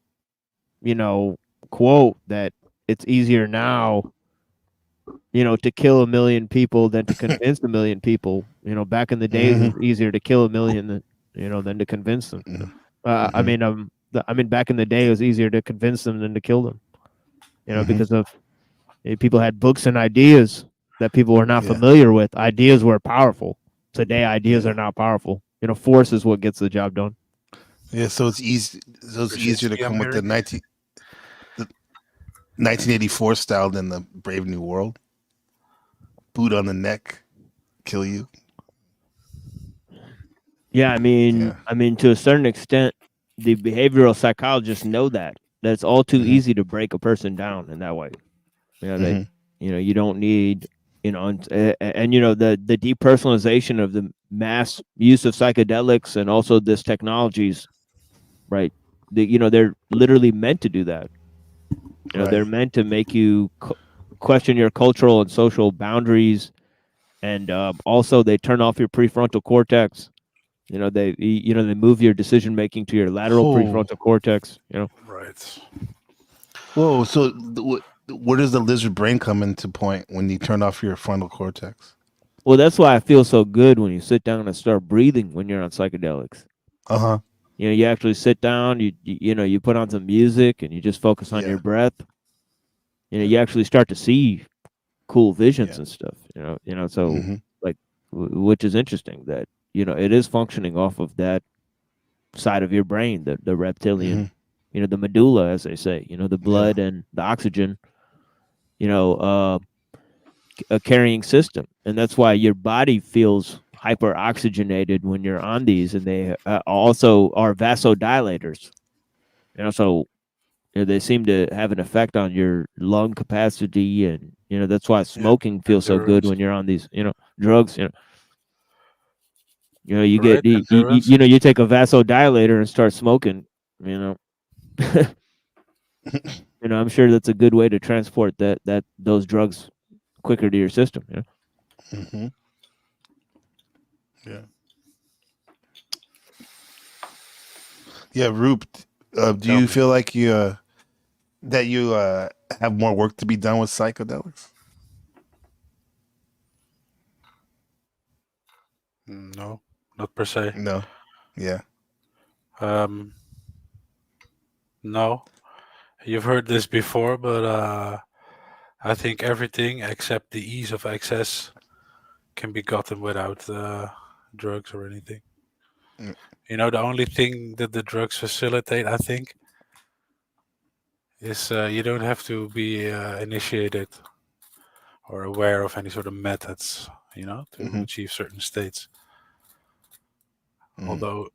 quote that it's easier now, to kill 1 million people than to convince 1 million people. Back in the days, it was easier to kill 1 million than to convince them. I mean, back in the day, it was easier to convince them than to kill them. Because of people had books and ideas that people were not familiar with. Ideas were powerful. Today, ideas are not powerful. Force is what gets the job done. Yeah, so it's easy. So it's easier to come with the 1984 style than the Brave New World. Boot on the neck, kill you. Yeah, I mean, to a certain extent, the behavioral psychologists know that it's all too easy to break a person down in that way. You don't need, and the depersonalization of the mass use of psychedelics and also this technologies, right? They're literally meant to do that. They're meant to make you question your cultural and social boundaries, and also they turn off your prefrontal cortex. They move your decision making to your lateral prefrontal cortex. Right. Whoa. So where does the lizard brain come into point when you turn off your frontal cortex? Well, that's why I feel so good when you sit down and start breathing when you're on psychedelics. You actually sit down, you put on some music and you just focus on your breath. You actually start to see cool visions and stuff. So like, which is interesting that it is functioning off of that side of your brain, the reptilian, the medulla, as they say. The blood and the oxygen. A carrying system, and that's why your body feels hyper oxygenated when you're on these, and they also are vasodilators. So they seem to have an effect on your lung capacity, and that's why smoking feels so good when you're on these drugs. You get you take a vasodilator and start smoking. I'm sure that's a good way to transport those drugs quicker to your system. Yeah, Roop, do you feel like you have more work to be done with psychedelics? No, not per se. No. Yeah. No, you've heard this before, but I think everything except the ease of access can be gotten without drugs or anything. The only thing that the drugs facilitate, I think, is you don't have to be initiated or aware of any sort of methods, to achieve certain states. Although,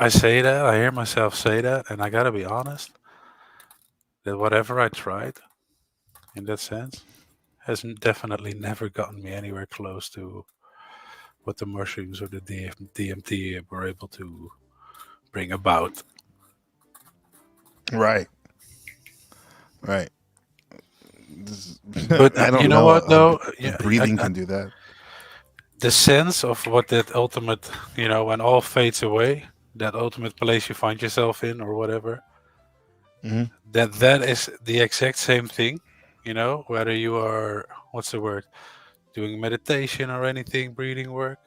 I say that, I hear myself say that, and I gotta be honest, that whatever I tried in that sense has definitely never gotten me anywhere close to what the mushrooms or the DMT were able to bring about. Right. But I don't you know what, though? Breathing can do that. The sense of what that ultimate, when all fades away, that ultimate place you find yourself in or whatever, that is the exact same thing, whether you are, what's the word, doing meditation or anything, breathing work,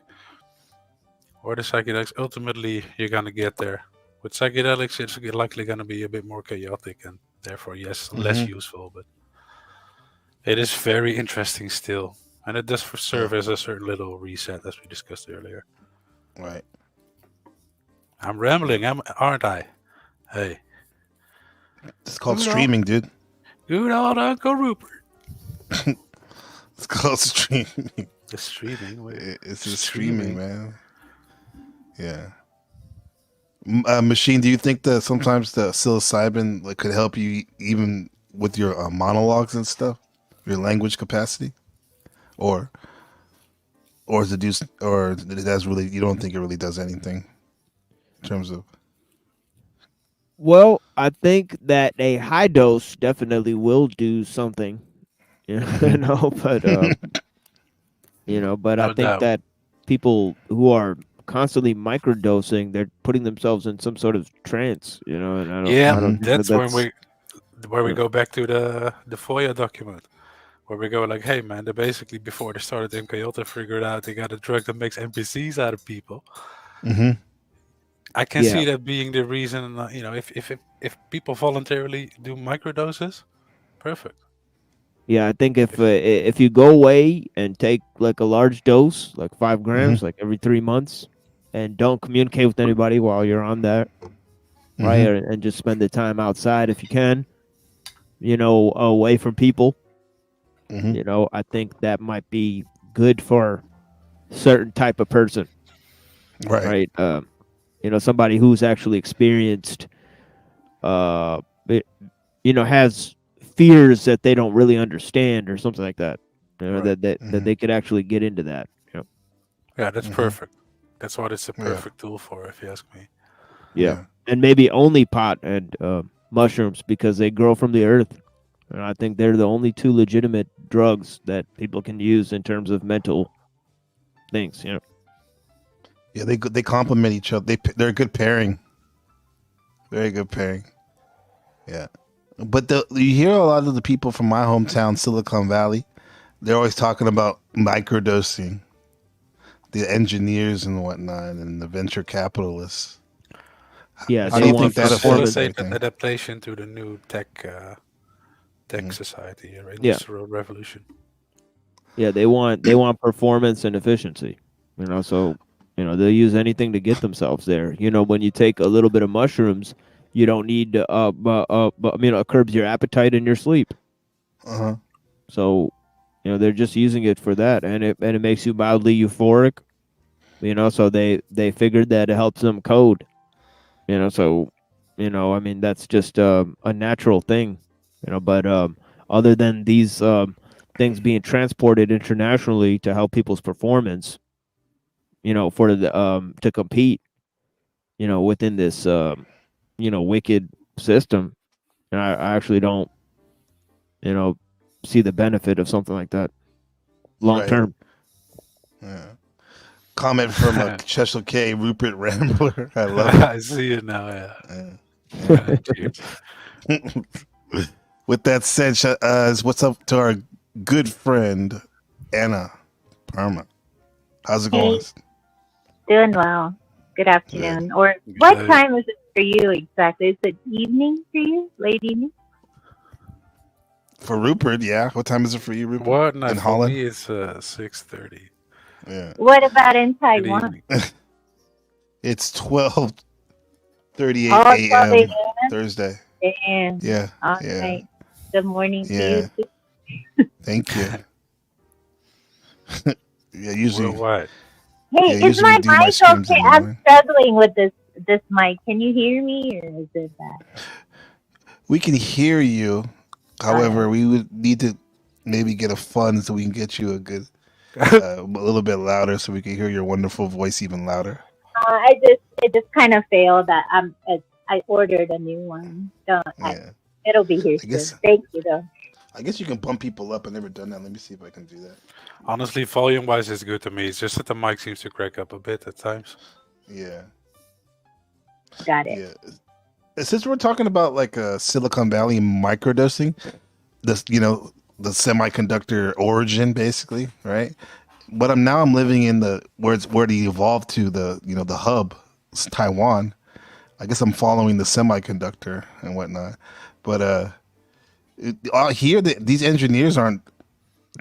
or the psychedelics. Ultimately, you're going to get there. With psychedelics, it's likely going to be a bit more chaotic and therefore, yes, less useful, but it is very interesting still. And it does serve as a certain little reset, as we discussed earlier. Right. I'm rambling, aren't I? Hey. It's called streaming, dude. Good old Uncle Rupert. It's called streaming. The streaming? It's the streaming, man. Yeah. Machine, do you think that sometimes the psilocybin could help you even with your monologues and stuff? Your language capacity? Or or is it do, or that's really, you don't think it really does anything in terms of? Well, I think that a high dose definitely will do something, you know, but but I No think doubt. that people who are constantly microdosing, they're putting themselves in some sort of trance, and Yeah, I don't think that's when that's we Yeah. go back to the FOIA document, where we go like, hey man, they basically before they started MKUltra figured out they got a drug that makes NPCs out of people. Mm-hmm. I can Yeah. see that being the reason. If people voluntarily do microdoses, perfect. Yeah, I think if you go away and take like a large dose, like 5 grams, like every 3 months, and don't communicate with anybody while you're on that, right? And just spend the time outside if you can, away from people. Mm-hmm. I think that might be good for certain type of person, Right. right? Somebody who's actually experienced, it, has fears that they don't really understand or something like that. Right. That they could actually get into that. Yeah, that's perfect. That's what it's a Yeah. perfect tool for, if you ask me. Yeah. And maybe only pot and mushrooms because they grow from the earth. And I think they're the only two legitimate drugs that people can use in terms of mental things. Yeah, they complement each other. They're a good pairing. Very good pairing. Yeah, but you hear a lot of the people from my hometown, Silicon Valley. They're always talking about microdosing. The engineers and whatnot, and the venture capitalists. Yeah, How they do you want think that affects facilitate everything? adaptation to the new tech society or Yeah. industrial revolution. Yeah, they want performance and efficiency. So they'll use anything to get themselves there. When you take a little bit of mushrooms, you don't need to it curbs your appetite and your sleep. Uh-huh. So, they're just using it for that, and it makes you mildly euphoric. So they figured that it helps them code. So, that's just a natural thing. But other than these things being transported internationally to help people's performance, for the to compete, within this wicked system, and I actually don't, see the benefit of something like that long Right. term. Yeah. Comment from a Cheshire K, Rupert Rambler. I love it. I see it now. Yeah. Cheers. With that said, what's up to our good friend Anna Parma? How's it going? Doing well. Good afternoon. Or Good what day. time is it for you exactly? Is it evening for you? Late evening? For Rupert, yeah. What time is it for you, Rupert? What? No, In for Holland? me it's 6:30. Yeah. What about in Good Taiwan? evening. It's 12:38 Oh, 12 a.m. a.m. Thursday. Damn. Yeah. All Yeah. right. Good morning to Yeah. you too. Thank you. Yeah, usually. Worldwide. Hey, Yeah, is usually my do my mic streams in okay? the I'm morning. struggling with this mic. Can you hear me or is it bad? We can hear you. However, we would need to maybe get a fund so we can get you a good, a little bit louder, so we can hear your wonderful voice even louder. It just kind of failed. I ordered a new one. So Yeah. it'll be here I guess. soon. Thank you though. I guess you can bump people up. I've never done that. Let me see if I can do that. Honestly, volume-wise, it's good to me. It's just that the mic seems to crack up a bit at times. Yeah. Got it. Yeah. Since we're talking about like Silicon Valley microdosing, the semiconductor origin, basically, right? But I'm living in where it evolved to the hub, it's Taiwan. I guess I'm following the semiconductor and whatnot. But here these engineers aren't,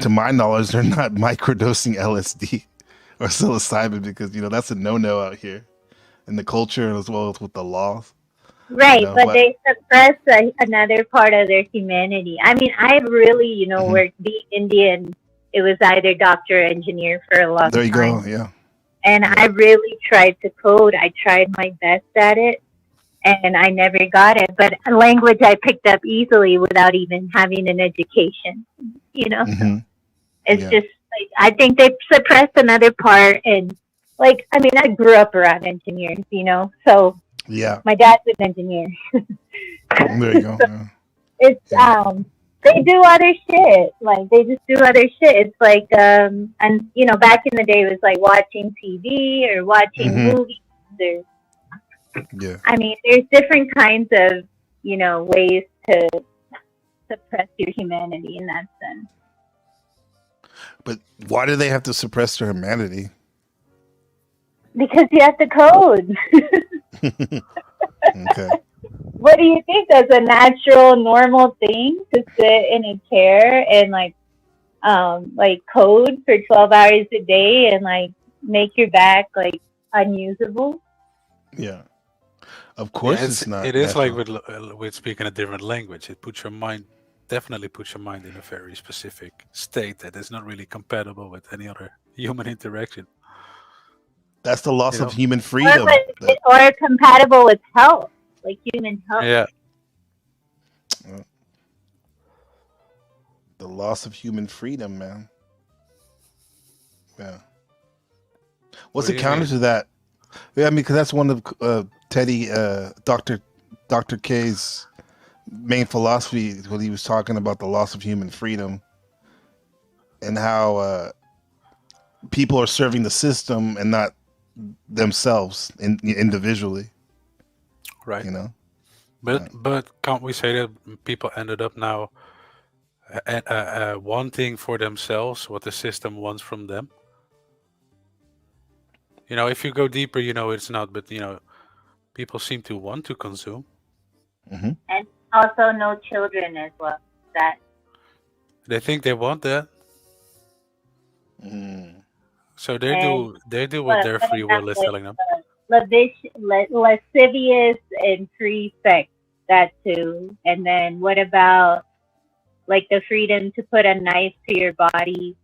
to my knowledge, they're not microdosing LSD or psilocybin because that's a no-no out here in the culture as well as with the laws. Right, but they suppress another part of their humanity. I mean, I really, worked being Indian. It was either doctor or engineer for a long time. There you go, yeah. And I really tried to code. I tried my best at it, and I never got it. But language I picked up easily without even having an education. Mm-hmm. It's just Like, I think they suppressed another part, and like, I mean, I grew up around engineers, you know, so Yeah, my dad's an engineer. there you go. So Yeah. it's Yeah. they do other shit. Like they just do other shit. It's like and you know, back in the day, it was like watching TV or watching Hmm. movies. Or, Yeah. I mean, there's different kinds of, you know, ways to suppress your humanity in that sense. But why do they have to suppress their humanity? Because you have to code. Okay. What do you think? That's a natural, normal thing to sit in a chair and like code for 12 hours a day and like make your back like unusable? Yeah. Of Yeah, course, it's not it is like natural. with speaking a different language. It puts your mind definitely puts your mind in a very specific state that is not really compatible with any other human interaction. That's the loss You of know? human freedom. Or compatible with health, like human health. Yeah. The loss of human freedom, man. Yeah. What's What the do you counter mean? to that? Yeah, I mean, because that's one of Teddy, Dr. K's main philosophy when he was talking about the loss of human freedom and how people are serving the system and not themselves individually. Right. You know. But can't we say that people ended up now wanting for themselves what the system wants from them? You know, if you go deeper, you know it's not. But you know, people seem to want to consume. Mm-hmm. And also no children as well. That They think they want that, Mm. so and they do what their free about will is like telling them. lascivious and free sex, that too. And then what about like the freedom to put a knife to your body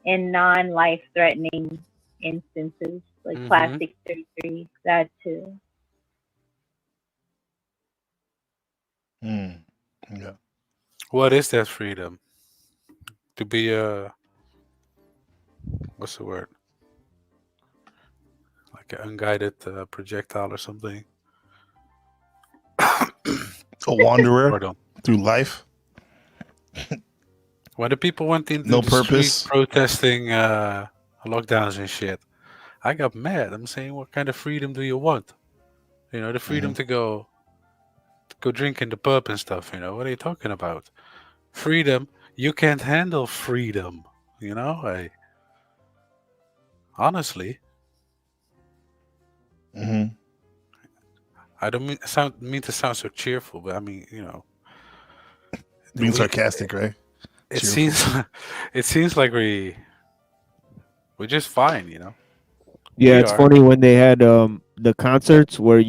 in non-life threatening instances, like Mhm. plastic surgery, that too. Mm. Yeah. What is that freedom? To be what's the word? Like an unguided projectile or something. A wanderer Pardon. through life, When the people went into no the street purpose. protesting lockdowns and shit, I got mad. I'm saying, what kind of freedom do you want? You know, the freedom Mhm. to go drink in the pub and stuff. You know, what are you talking about? Freedom. You can't handle freedom. You know, honestly, Mm-hmm. I don't mean to sound so cheerful, but I mean, you know, Being sarcastic, right? it Cheerful. seems it seems like we're just fine. You know, Yeah, we it's are. funny when they had the concerts where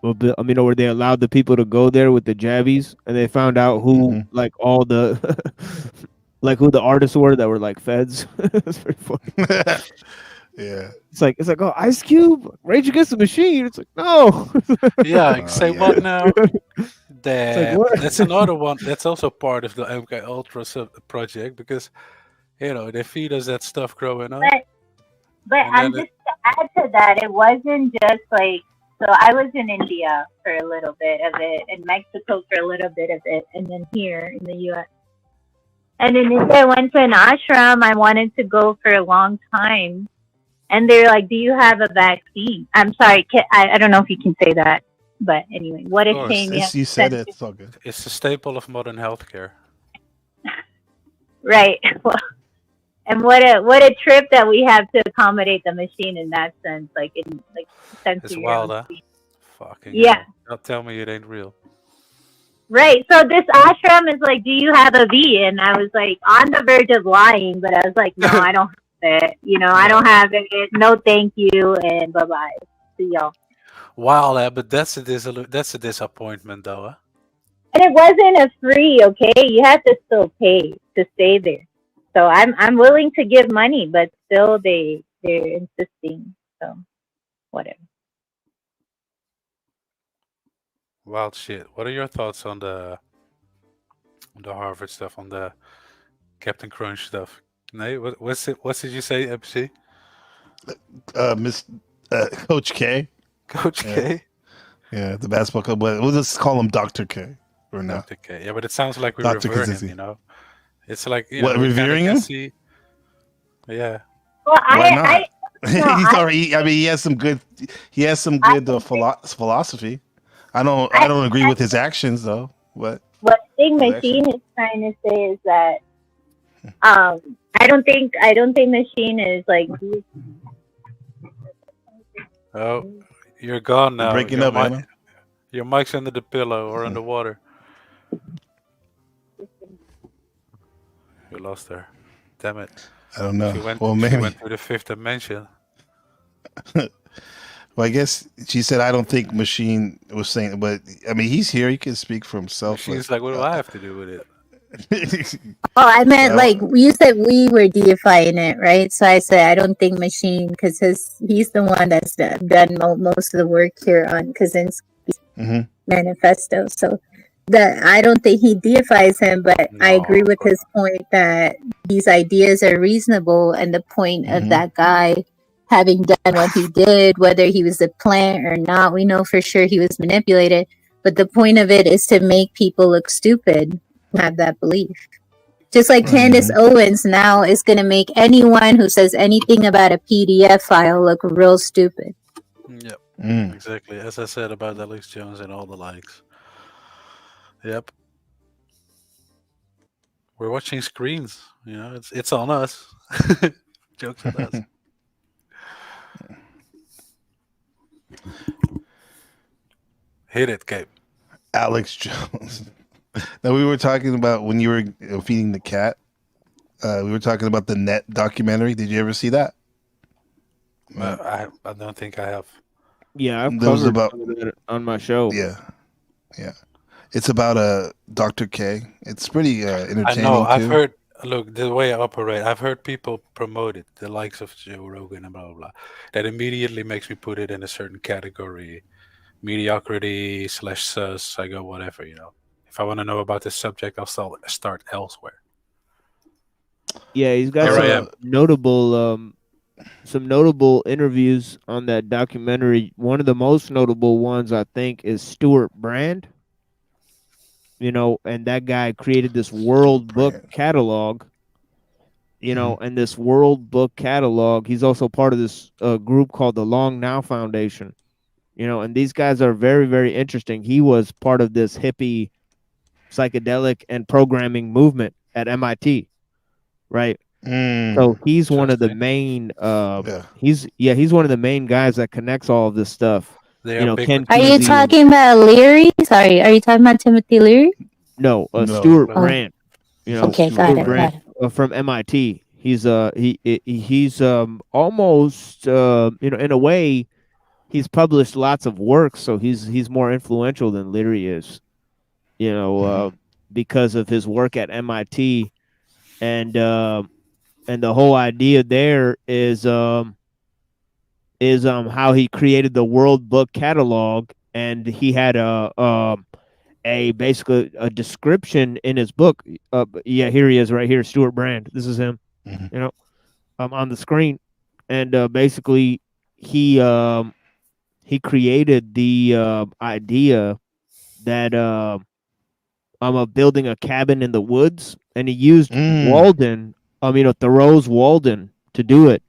where they allowed the people to go there with the jabbies, and they found out who Mhm. like all the like who the artists were that were like feds. It's pretty funny. Yeah. It's like, oh, Ice Cube, Rage Against the Machine. It's like, no. Yeah, say what Yeah. now? It's like, Damn, what? that's another one. That's also part of the MKULTRA project because you know they feed us that stuff growing up, But and I'm then just to add to that, it wasn't just like, so I was in India for a little bit of it, in Mexico for a little bit of it, and then here in the U.S. And in India, I went to an ashram. I wanted to go for a long time. And they're like, do you have a vaccine? I'm sorry, I don't know if you can say that. But anyway, what a course. shame you have You to said send it. It's all good. it's the staple of modern healthcare. Right. And what a trip that we have to accommodate the machine in that sense, like in like sense It's of your wild, own. huh? Fucking Yeah. hell. Don't tell me it ain't real. Right. So this ashram is like, do you have a V? And I was like on the verge of lying, but I was like, no, I don't have it. You know, I don't have it. No, thank you, and bye bye. See y'all. Wow, but that's a disappointment, though. Huh? And it wasn't a free. Okay, you have to still pay to stay there. So I'm willing to give money, but still they're insisting. So whatever. Wild shit. What are your thoughts on the Harvard stuff, on the Captain Crunch stuff? No, what did you say, MC? Miss Coach K. Coach Yeah. K? Yeah, the basketball club. But we'll just call him Dr. K or not. Dr. K. Yeah, but it sounds like we Dr. revere him, Kaczynski. you know? It's like, you What, know, we kinda revering can him? see. Yeah. Well, Why not? I He's I- already. I mean, he has some good. He has some good philosophy. I don't agree with his actions though. What? what Big His Machine is trying to say is that I don't think Machine is like Oh, you're gone now. Breaking your up, mic, Anna. your mic's under the pillow or underwater. You lost her. Damn it. I don't know. She went, Well, she maybe. went to the fifth dimension. Well, I guess she said I don't think Machine was saying, but I mean he's here. He can speak for himself. She's like, what do I have to do with it? Oh, I meant Well- like you said we were deifying it, right? So I said I don't think Machine because he's the one that's done most of the work here on Kaczynski's Mhm. manifesto. So I don't think he deifies him, but I agree with his point that these ideas are reasonable, and the point of Mhm. that guy having done what he did, whether he was a plant or not, we know for sure he was manipulated. But the point of it is to make people look stupid who have that belief. Just like Candace Owens now is going to make anyone who says anything about a PDF file look real stupid. Yep. Mm. Exactly. As I said about Alex Jones and all the likes. Yep. We're watching screens. You know, it's on us. Jokes on us. Hit it, Cape. Alex Jones. Now we were talking about when you were feeding the cat. We were talking about the Net documentary. Did you ever see that? I don't think I have. Yeah, I've That was covered about- some of that on my show. Yeah, yeah. It's about Dr. K. It's pretty I entertaining know. I've too. heard. Look, the way I operate, I've heard people promote it, the likes of Joe Rogan and blah blah blah. That immediately makes me put it in a certain category, mediocrity / sus. I go whatever, you know. If I want to know about this subject, I'll start elsewhere. Yeah, he's got Here I some notable interviews on that documentary. One of the most notable ones, I think, is Stuart Brand. You know, and that guy created this World Book Brand. catalog. You know, and this World Book catalog, he's also part of this group called the Long Now Foundation. You know, and these guys are very, very interesting. He was part of this hippie psychedelic and programming movement at MIT, right? Mm. So he's one of the Interesting. main. He's one of the main guys that connects all of this stuff. They You are know, big Ken with Are you Kesey and- talking about Leary? Sorry, are you talking about Timothy Leary? No, No. Stuart Oh. Brand. You know, Okay, got Stuart it, Brand from MIT. He's almost you know, in a way, he's published lots of works, so he's more influential than Leary is. You know, because of his work at MIT, and the whole idea there is how he created the World Book catalog, and he had basically a description in his book. Here he is right here, Stuart Brand. This is him. Mhm. You know, on the screen, and basically he created the idea that of building a cabin in the woods, and he used Walden, Thoreau's Walden to do it.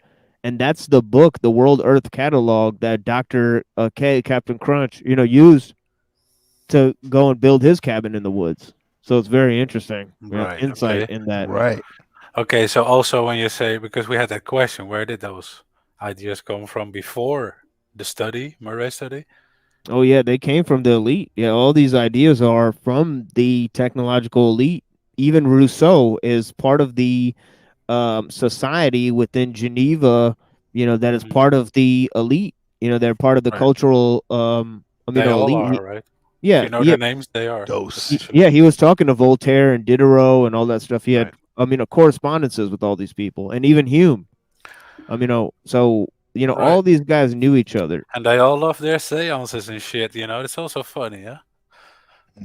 And that's the book, the World Earth Catalog, that Dr. K, Captain Crunch, used to go and build his cabin in the woods. So it's very interesting. Right, Insight okay. in that. Right. Okay, so also when you say, because we had that question, where did those ideas come from before the study, Murray study? Oh yeah, they came from the elite. Yeah, all these ideas are from the technological elite. Even Rousseau is part of the society within Geneva, that is part of the elite. They're part of the Right. cultural They all elite. are, right? Yeah, If you know yeah, their names, they are. Dose. essentially. yeah. He was talking to Voltaire and Diderot and all that stuff. He had, Right. correspondences with all these people, and even Hume. So Right. all these guys knew each other. And they all love their seances and shit, It's also funny, yeah?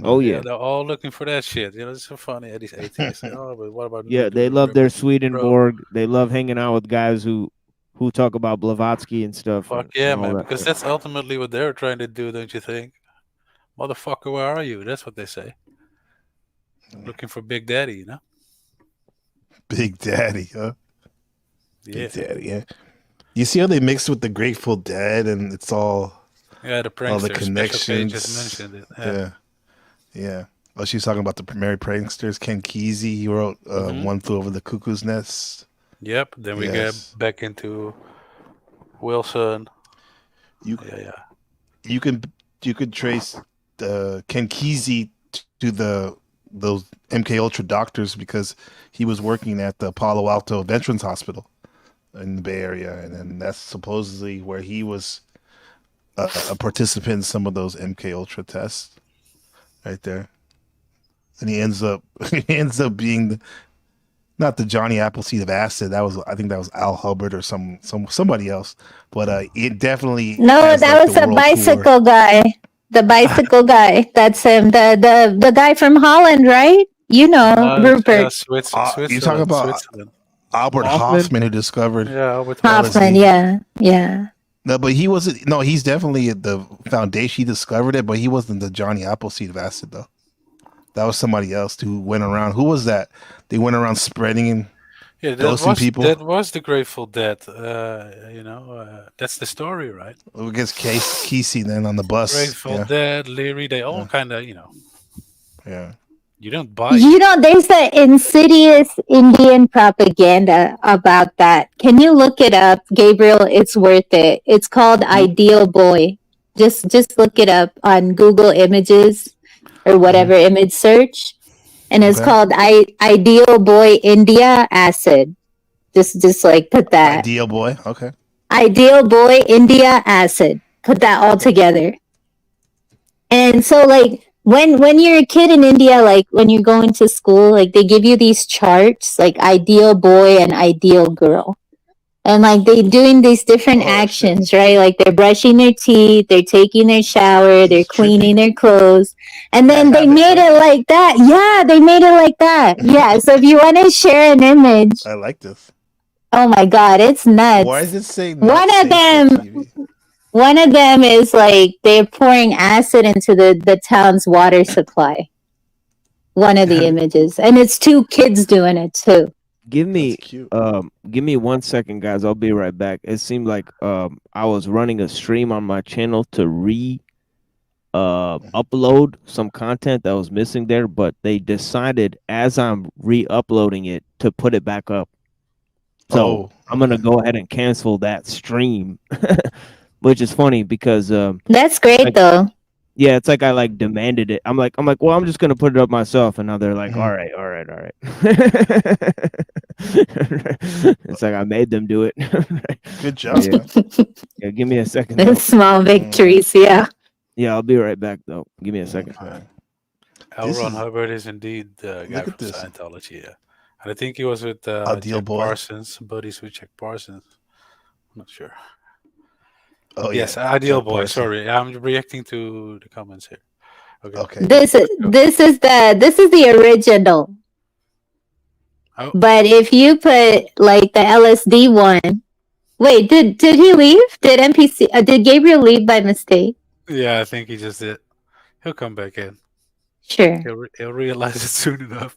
Oh Yeah, yeah, they're all looking for that shit. You know, it's so funny. At these 18s, say, oh, but what about yeah. They love their Swedenborg. They love hanging out with guys who talk about Blavatsky and stuff. Fuck and yeah, all man! that Because shit. that's ultimately what they're trying to do, don't you think? Motherfucker, where are you? That's what they say. Looking for Big Daddy, you know? Big Daddy, huh? Yeah. Big Daddy, yeah. You see how they mixed with the Grateful Dead, and it's all Yeah, the all the pranksters. Special K connections. just mentioned it. Yeah, yeah. Oh, she's talking about the Mary pranksters. Ken Kesey, he wrote One Flew Over the Cuckoo's Nest. Yep. Then we Yes. get back into Wilson. You Yeah. you could trace Ken Kesey to those MKUltra doctors because he was working at the Palo Alto Veterans Hospital in the Bay Area, and then that's supposedly where he was a participant in some of those MKUltra tests, right there. And he ends up being not the Johnny Appleseed of acid. I think that was Al Hubbard or somebody else. But it definitely No, has, that like, was the the world bicycle guy. The bicycle guy. That's him. The guy from Holland, right? You know, Rupert Switzerland. You talking about Switzerland. Albert Hoffman, who discovered Yeah, Albert Hoffman. LSD. Yeah. No, but he wasn't. No, he's definitely the foundation. He discovered it, but he wasn't the Johnny Appleseed of acid, though. That was somebody else who went around. Who was that? They went around spreading Yeah, dosing people. That was the Grateful Dead. That's the story, right? I guess Kesey then on the bus. Grateful Dead, Leary, they all kind of, Yeah. You don't buy. You know, there's the insidious Indian propaganda about that. Can you look it up, Gabriel? It's worth it. It's called Ideal Boy. Just look it up on Google Images or whatever image search, and it's called Ideal Boy India Acid. Just like put that. Ideal Boy. Okay. Ideal Boy India Acid. Put that all together. And so, like, when you're a kid in India, like when you're going to school, like they give you these charts, like ideal boy and ideal girl. And like they doing these different actions, right? Like they're brushing their teeth, they're taking their shower, they're cleaning their clothes. And then they made it like that. Yeah, they made it like that. Yeah. So if you want to share an image. I like this. Oh my God, it's nuts. Why does it say One of them is like they're pouring acid into the town's water supply. One of the images. And it's two kids doing it too. Give me 1 second, guys. I'll be right back. It seemed like I was running a stream on my channel to upload some content that was missing there, but they decided as I'm re-uploading it to put it back up. So I'm gonna go ahead and cancel that stream, which is funny because that's great though. Yeah, it's like I like demanded it. I'm like, well, I'm just gonna put it up myself, and now they're like, all right. It's like I made them do it. Good job. Yeah, give me a second. Small victories, yeah. Yeah, I'll be right back though. Give me a second. L. Ron Hubbard is indeed the guy from Scientology. Yeah, and I think he was with Jack Parsons, buddies with Jack Parsons. I'm not sure. Oh yes, Ideal Boy. Parsons. Sorry, I'm reacting to the comments here. Okay. This is the original. Oh. But if you put like the LSD one, wait, did he leave? Did did Gabriel leave by mistake? Yeah, I think he just did. He'll come back in. Sure. He'll realize it soon enough.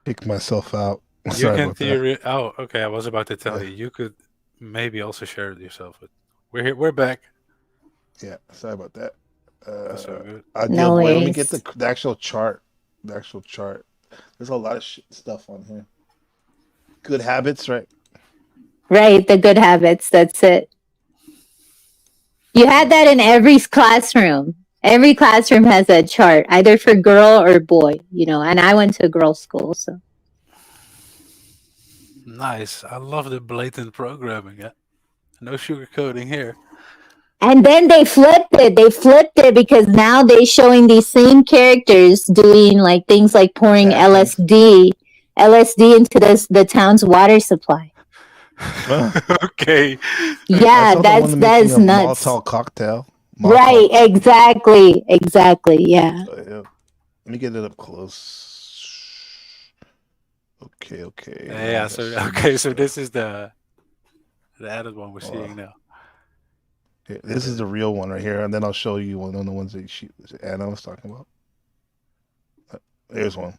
Pick myself out. You can theory. Oh, okay. I was about to tell you. You could maybe also share it yourself. But we're here. We're back. Yeah. Sorry about that. That's so good. Ideal Boy. Let me get the actual chart. The actual chart. There's a lot of stuff on here. Good habits, right? Right. The good habits. That's it. You had that in every classroom. Every classroom has a chart, either for girl or boy, and I went to a girls' school, so. Nice. I love the blatant programming. Yeah? No sugarcoating here. And then they flipped it. They flipped it because now they're showing these same characters doing like things like pouring LSD into the town's water supply. Okay. Yeah, that's nuts. Molotov cocktail. Right, exactly. Yeah. Yeah. Let me get it up close. Okay. Yeah. So okay. So this is the added one we're seeing now. Here, this is the real one right here, and then I'll show you one of the ones that Anna was talking about. There's one.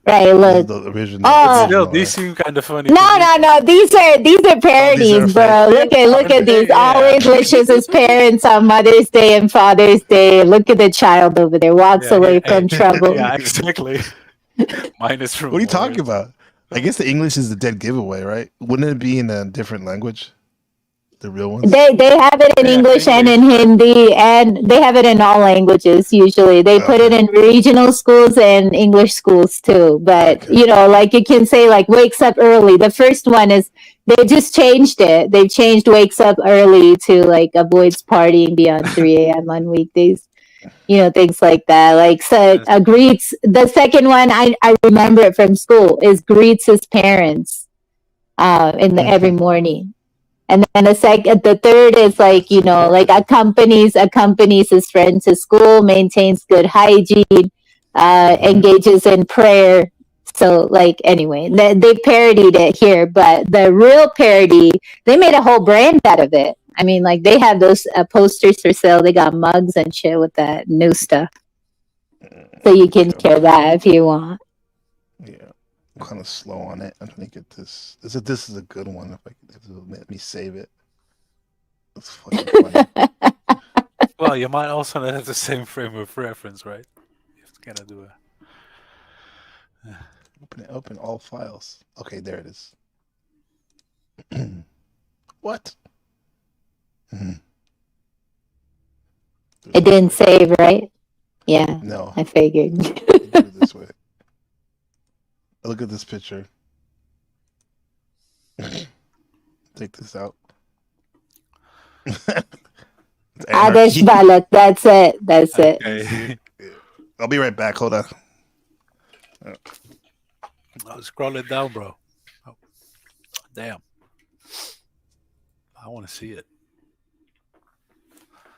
Right, look. The original. Oh. Still, these seem kind of funny. No. These are parodies, bro. Look at these. Always wishes his parents on Mother's Day and Father's Day. Look at the child over there. Walks away from trouble. Yeah, exactly. Minus from. What are you talking about? I guess the English is the dead giveaway, right? Wouldn't it be in a different language? The real ones? They have it in English and in Hindi, and they have it in all languages usually. They put it in regional schools and English schools too. But you know, like you can say like wakes up early. The first one is they just changed it. They changed wakes up early to like avoids partying beyond 3 a.m. on weekdays. You know, things like that. Like so greets the second one I remember it from school is greets his parents every morning. And then the third is like, you know, like accompanies his friends to school, maintains good hygiene, engages in prayer. So like, anyway, they parodied it here, but the real parody, they made a whole brand out of it. I mean, like they have those posters for sale. They got mugs and shit with that new stuff. So you can share that if you want. Yeah. Kind of slow on it. I'm trying to get this. This is a good one. If it'll let me save it. It's fucking funny. Well, you might also not have the same frame of reference, right? You have to kind of do a. Open all files. Okay, there it is. What? It didn't save, right? Yeah. No. I figured. Do it this way. Look at this picture. Take this out. Adesh Balak. That's it. Okay. I'll be right back. Hold on. I'll scroll it down, bro. Oh, damn. I want to see it.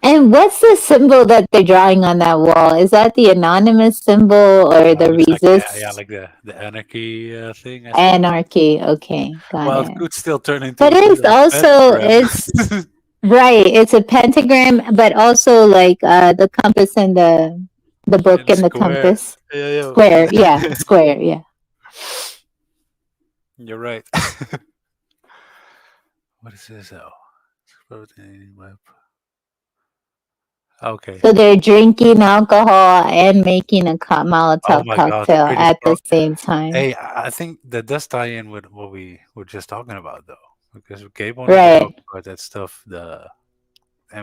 And what's the symbol that they're drawing on that wall? Is that the anonymous symbol or the resist? Like the anarchy thing. Anarchy. Okay, got it could still turn into. But it's also right. It's a pentagram, but also like the compass and the book and the compass. Yeah. Square. Yeah, square. Yeah. You're right. What is this though? Okay. So they're drinking alcohol and making a Molotov cocktail at the same time. Hey, I think that does tie in with what we were just talking about, though, because Gabe wanted to talk about that stuff.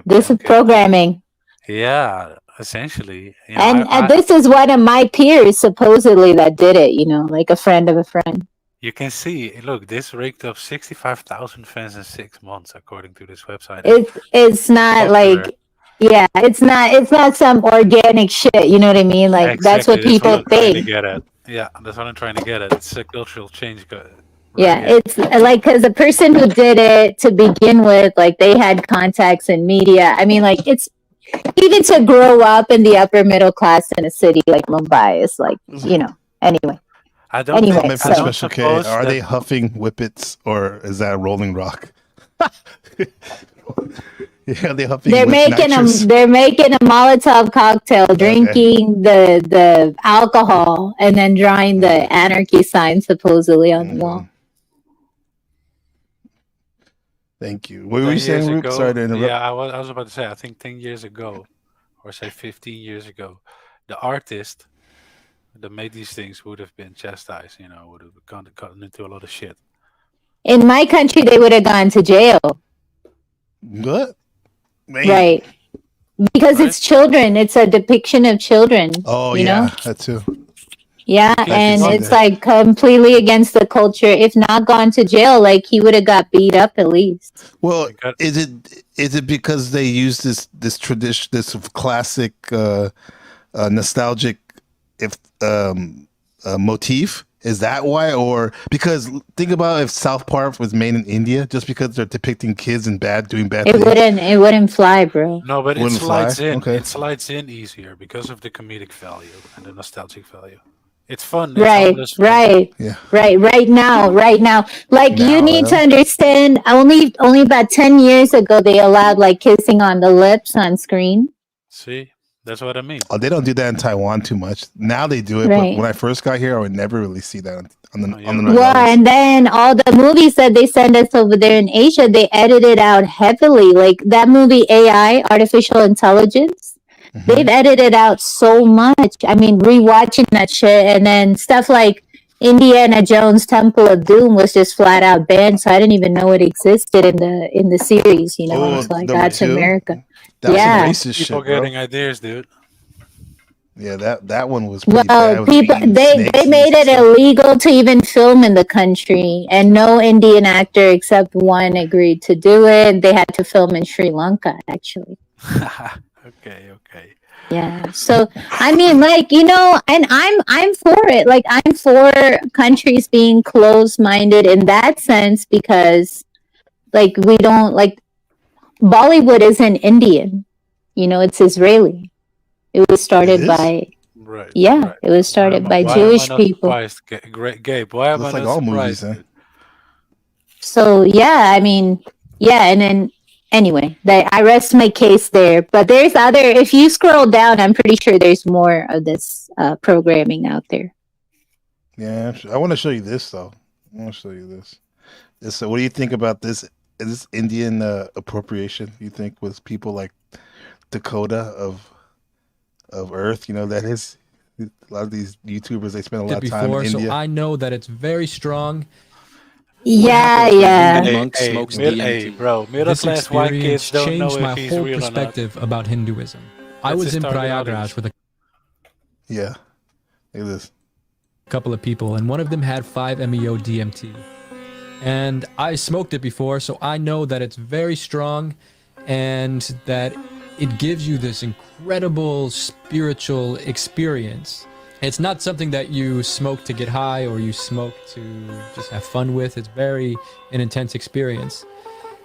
This is programming. Yeah, essentially. You know, and this is one of my peers supposedly that did it. You know, like a friend of a friend. You can see, look, this raked up 65,000 fans in 6 months, according to this website. It's not like. Yeah, it's not some organic shit. You know what I mean? Like exactly. That's what people think. Yeah, that's what I'm trying to get at. It's a cultural change. It's like because the person who did it to begin with, like they had contacts in media. I mean, like it's even to grow up in the upper middle class in a city like Mumbai is like, you know. Anyway. I don't. Anyway, Special K. Are they huffing whippets or is that Rolling Rock? Yeah, they're making a Molotov cocktail, drinking the alcohol, and then drawing the anarchy sign supposedly on the wall. Thank you. What were you saying, Rupert? Sorry to interrupt. Yeah, I was about to say, I think 10 years ago, or say 15 years ago, the artist that made these things would have been chastised, you know, would have gotten into a lot of shit. In my country, they would have gone to jail. What? Man. Right. Because it's children. It's a depiction of children. Oh, you know? That too. Yeah, and it's like completely against the culture. If not gone to jail, like he would have got beat up at least. Well, is it because they use this tradition, this classic nostalgic motif Is that why, or because think about if South Park was made in India, just because they're depicting kids and doing bad It things, wouldn't fly, bro. No, but it wouldn't slides fly? in. Okay. It slides in easier because of the comedic value and the nostalgic value. It's fun. It's Right, harmless fun. right, Yeah. right now. Like you Now, need to yeah. understand. Only about 10 years ago they allowed like kissing on the lips on screen. See, that's what I mean. Oh, they don't do that in Taiwan too much. Now they do it, Right. but when I first got here, I would never really see that on the Oh, you're on the right. Well, novellas. and then all the movies that they send us over there in Asia, they edited out heavily. Like that movie AI, Artificial Intelligence. They've Mhm. edited out so much. I mean, rewatching that shit, and then stuff like Indiana Jones Temple of Doom was just flat out banned, so I didn't even know it existed in the series, you know, Oh, until I number got to two. America. That was Yeah. some racist People shit, bro. getting ideas, dude. Yeah, that one was pretty bad. Well, With people eating they snakes and made it stuff. illegal to even film in the country, and no Indian actor except one agreed to do it. They had to film in Sri Lanka, actually. Okay. Yeah. So I mean, like, you know, and I'm for it. Like I'm for countries being closed-minded in that sense because like we don't like Bollywood isn't Indian. You know, it's Israeli. It was It started is? by Right. yeah, Right. it was started by Why am I Jewish not people. surprised, Gabe? Why am Looks I like not all movies, surprised? huh? Dude? So yeah, I mean, yeah, and then anyway, I rest my case there. But there's other. If you scroll down, I'm pretty sure there's more of this programming out there. Yeah, I want to show you this though. I want to show you this. So, what do you think about this? Is this Indian appropriation? You think with people like Dakota of Earth? You know that is a lot of these YouTubers. They spend a lot of time in so India. I know that it's very strong. Yeah, yeah. Bro, middle This class white experience kids don't know changed if my he's whole real or not. perspective about Hinduism. I That's was his in target Prayagraj audience. with a Yeah, look at this. couple of people, and one of them had 5-MeO DMT. And I smoked it before, so I know that it's very strong and that it gives you this incredible spiritual experience. It's not something that you smoke to get high or you smoke to just have fun with. It's very an intense experience.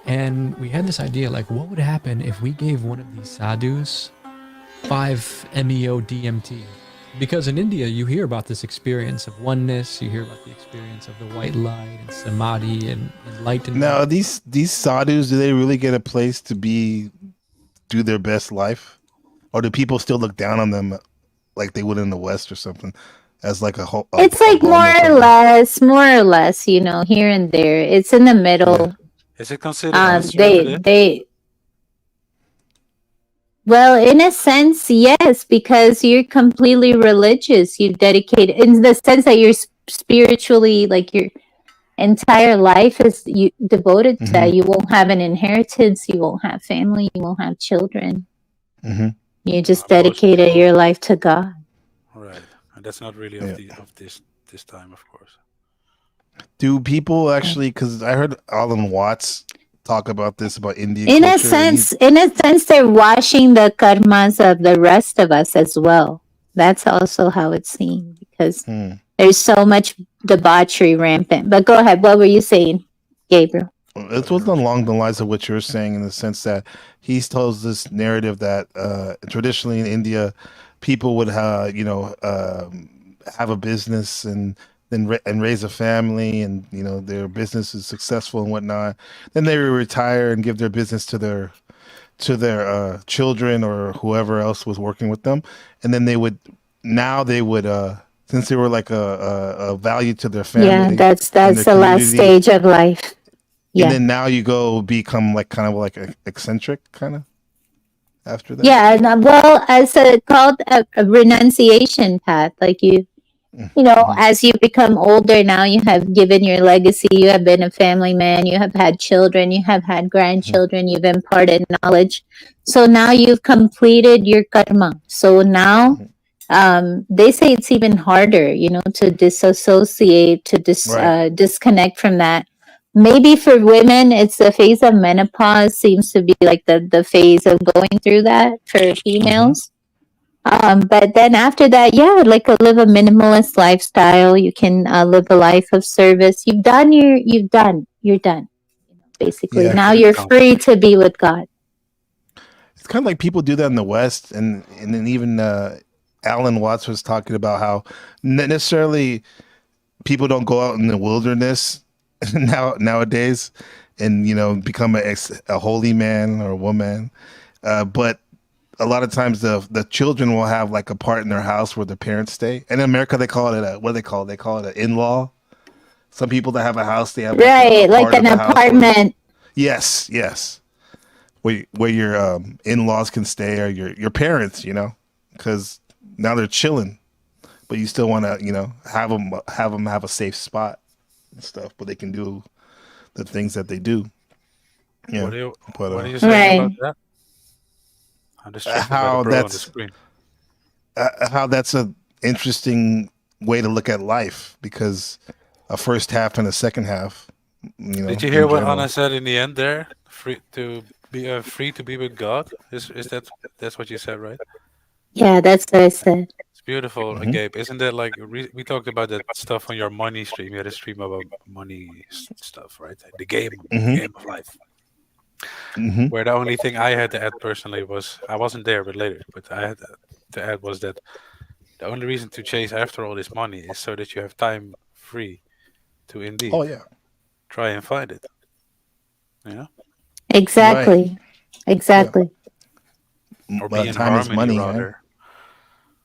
And we had this idea, like, what would happen if we gave one of these sadhus 5-MeO DMT? Because in India, you hear about this experience of oneness, you hear about the experience of the white light and samadhi and enlightenment. Now, these sadhus, do they really get a place to do their best life, or do people still look down on them like they would in the West or something, as like a whole? It's like more or less, you know, here and there. It's in the middle. Is it considered conservative? They well, in a sense, yes, because you're completely religious. You dedicate in the sense that you're spiritually, like your entire life is you devoted to that. You won't have an inheritance. You won't have family. You won't have children. You just dedicated your life to God. Right, and that's not really of this time, of course. Do people actually? Because I heard Alan Watts talk about this about Indian In culture. a sense, they're washing the karmas of the rest of us as well. That's also how it's seen because there's so much debauchery rampant. But go ahead. What were you saying, Gabriel? It was along the lines of what you're saying, in the sense that he tells this narrative that traditionally in India, people would have a business and raise a family, and their business is successful and whatnot. Then they would retire and give their business to their children or whoever else was working with them, and then they would since they were like a value to their family. Yeah, that's and the their last community. stage of life. Yeah. And then now you become like kind of like eccentric kind of after that. Yeah, and, well, as called a renunciation path, like you know, as you become older now, you have given your legacy, you have been a family man, you have had children, you have had grandchildren, you've imparted knowledge. So now you've completed your karma. So now they say it's even harder, to disassociate, to disconnect from that. Maybe for women, it's the phase of menopause seems to be like the phase of going through that for females. But then after that, yeah, like live a minimalist lifestyle. You can live a life of service. You're done. Basically, Yeah, now you're free to be with God. it's kind of like people do that in the West, and then even Alan Watts was talking about how not necessarily people don't go out in the wilderness nowadays and become a holy man or a woman, but a lot of times the children will have like a part in their house where their parents stay. And in America, they call it what do they call it? They call it an in-law. Some people that have a house, they have Right, like part an of the house apartment. yes, where your in-laws can stay, or your parents, because now they're chilling, but you still want to have them have a safe spot and stuff, but they can do the things that they do. Yeah. What are you saying about that? I'm distracted by How the bro on the that's screen. how that's an interesting way to look at life, because a first half and a second half. Did you hear what Anna said in the end there? Free to be with God. Is that's what you said, right? Yeah, that's what I said. It's beautiful, Gabe. Isn't that like we talked about that stuff on your money stream? You had a stream about money stuff, right? The game of life. Where the only thing I had to add personally was, I wasn't there, but later. But I had to add was that the only reason to chase after all this money is so that you have time free to indeed try and find it. Exactly. Right. Exactly. Or be in harmony, rather.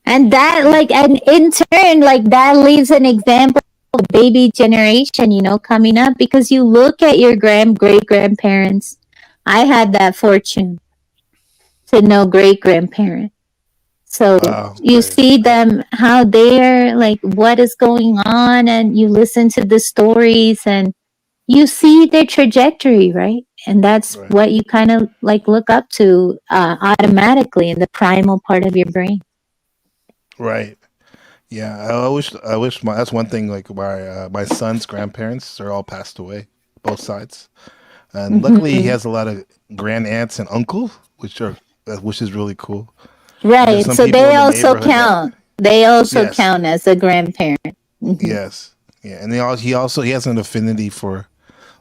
And that, like, and in turn, like, that leaves an example of baby generation, coming up, because you look at your great grandparents. I had that fortune to know great grandparent. So you see them, how they're like, what is going on, and you listen to the stories and you see their trajectory, right? And that's what you kind of like look up to automatically in the primal part of your brain. Right. Yeah. I wish that's one thing. Like my son's grandparents are all passed away, both sides, and luckily he has a lot of grand aunts and uncles, which is really cool. Right. So they also count. They also count as a grandparent. Yes. Yeah. And he has an affinity for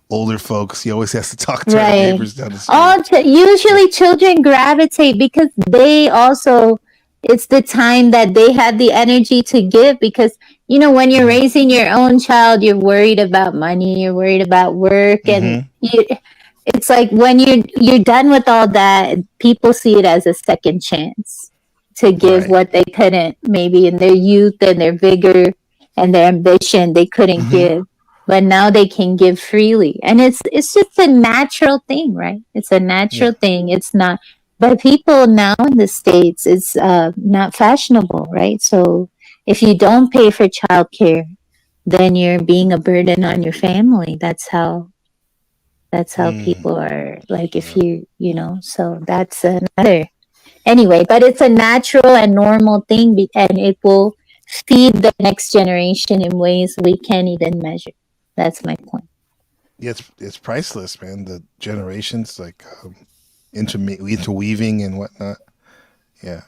older folks. He always has to talk to our neighbors down the street. Usually children gravitate because they also, it's the time that they have the energy to give, because when you're raising your own child, you're worried about money, you're worried about work, and it's like when you're done with all that, people see it as a second chance to give what they couldn't, maybe in their youth and their vigor and their ambition, they couldn't give. But now they can give freely. And it's just a natural thing, right? It's a natural thing. It's not, but people now in the States, it's not fashionable, right? So if you don't pay for childcare, then you're being a burden on your family. That's how people are, like, if so that's another, anyway, but it's a natural and normal thing, and it will feed the next generation in ways we can't even measure. That's my point. Yeah, it's priceless, man. The generations, like interweaving and whatnot. Yeah.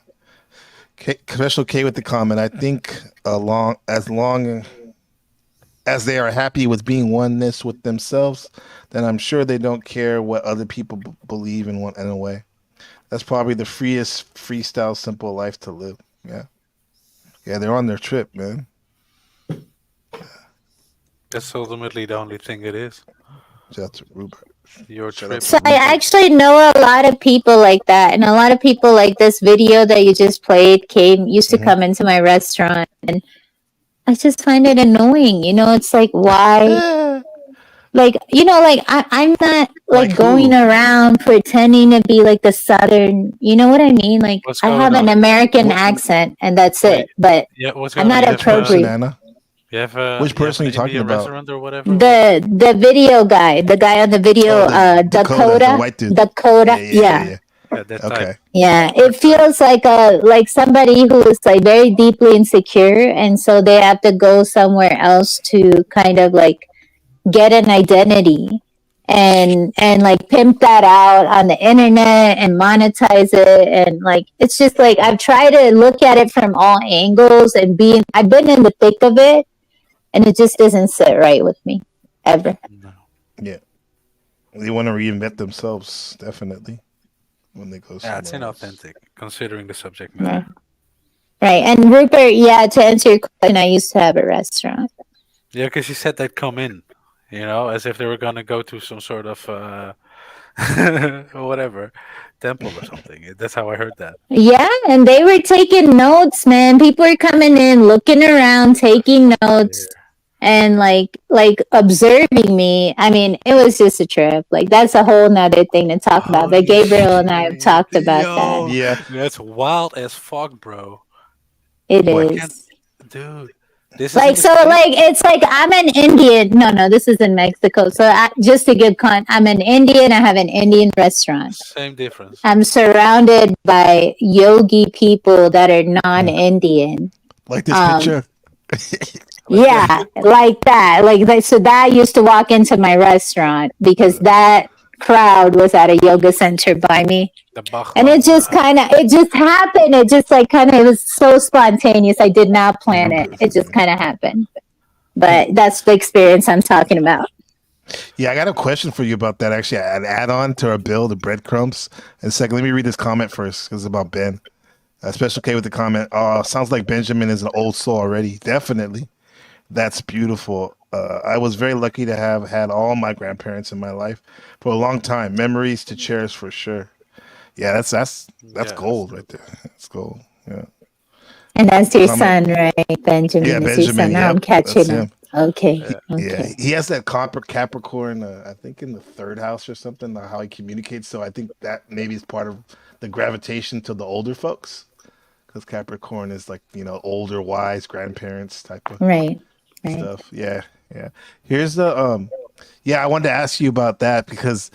Special K with the comment. I think as long as they are happy with being oneness with themselves, then I'm sure they don't care what other people believe in a way. That's probably the freest, freestyle, simple life to live. Yeah. Yeah, they're on their trip, man. That's ultimately the only thing it is. That's Rupert. Your trip. So I actually know a lot of people like that, and a lot of people like this video that you just played used to come into my restaurant, and I just find it annoying. It's like, why? Like, I'm not like going around pretending to be like the Southern, you know what I mean? Like, I have an American accent and that's it, but I'm not appropriate. Which person are you talking about? Or whatever? The video guy, the guy on the video, Dakota. The white dude. Dakota, yeah. Okay. Yeah, it feels like somebody who is like very deeply insecure, and so they have to go somewhere else to kind of like get an identity, and like pimp that out on the internet and monetize it. And like it's just like I've tried to look at it from all angles and I've been in the thick of it, and it just doesn't sit right with me ever. Yeah, they want to reinvent themselves definitely when they go somewhere. It's inauthentic considering the subject Right. matter. Right. And Rupert, yeah, to answer your question, I used to have a restaurant. Yeah, because you said they'd come in, as if they were gonna go to some sort of whatever temple or something. That's how I heard that. Yeah, and they were taking notes, man. People were coming in, looking around, taking notes, and like observing me. I mean, it was just a trip. Like that's a whole nother thing to talk about. But Gabriel and I have talked about that. Yeah, that's wild as fuck, bro. It is. Dude. This like is so like it's like I'm an Indian. No, this is in Mexico. So just to give I'm an Indian. I have an Indian restaurant. Same difference. I'm surrounded by yogi people that are non-Indian. Like this picture. Yeah, like that. So that used to walk into my restaurant because that crowd was at a yoga center by me. And it just happened. It just it was so spontaneous. I did not plan it. It just kind of happened. But that's the experience I'm talking about. Yeah, I got a question for you about that. Actually, an add-on to our bill, the breadcrumbs. And second, let me read this comment first because it's about Ben. Special K with the comment. Sounds like Benjamin is an old soul already. Definitely. That's beautiful. I was very lucky to have had all my grandparents in my life for a long time. Memories to cherish for sure. Yeah, that's gold right there. That's gold. Yeah. And that's your son, right? Benjamin. Yeah, is your son. Now I'm catching up. Okay. Yeah, he has that Capricorn, I think in the third house or something, how he communicates. So I think that maybe is part of the gravitation to the older folks. Because Capricorn is like, older, wise grandparents type of stuff. Yeah. Here's the I wanted to ask you about that because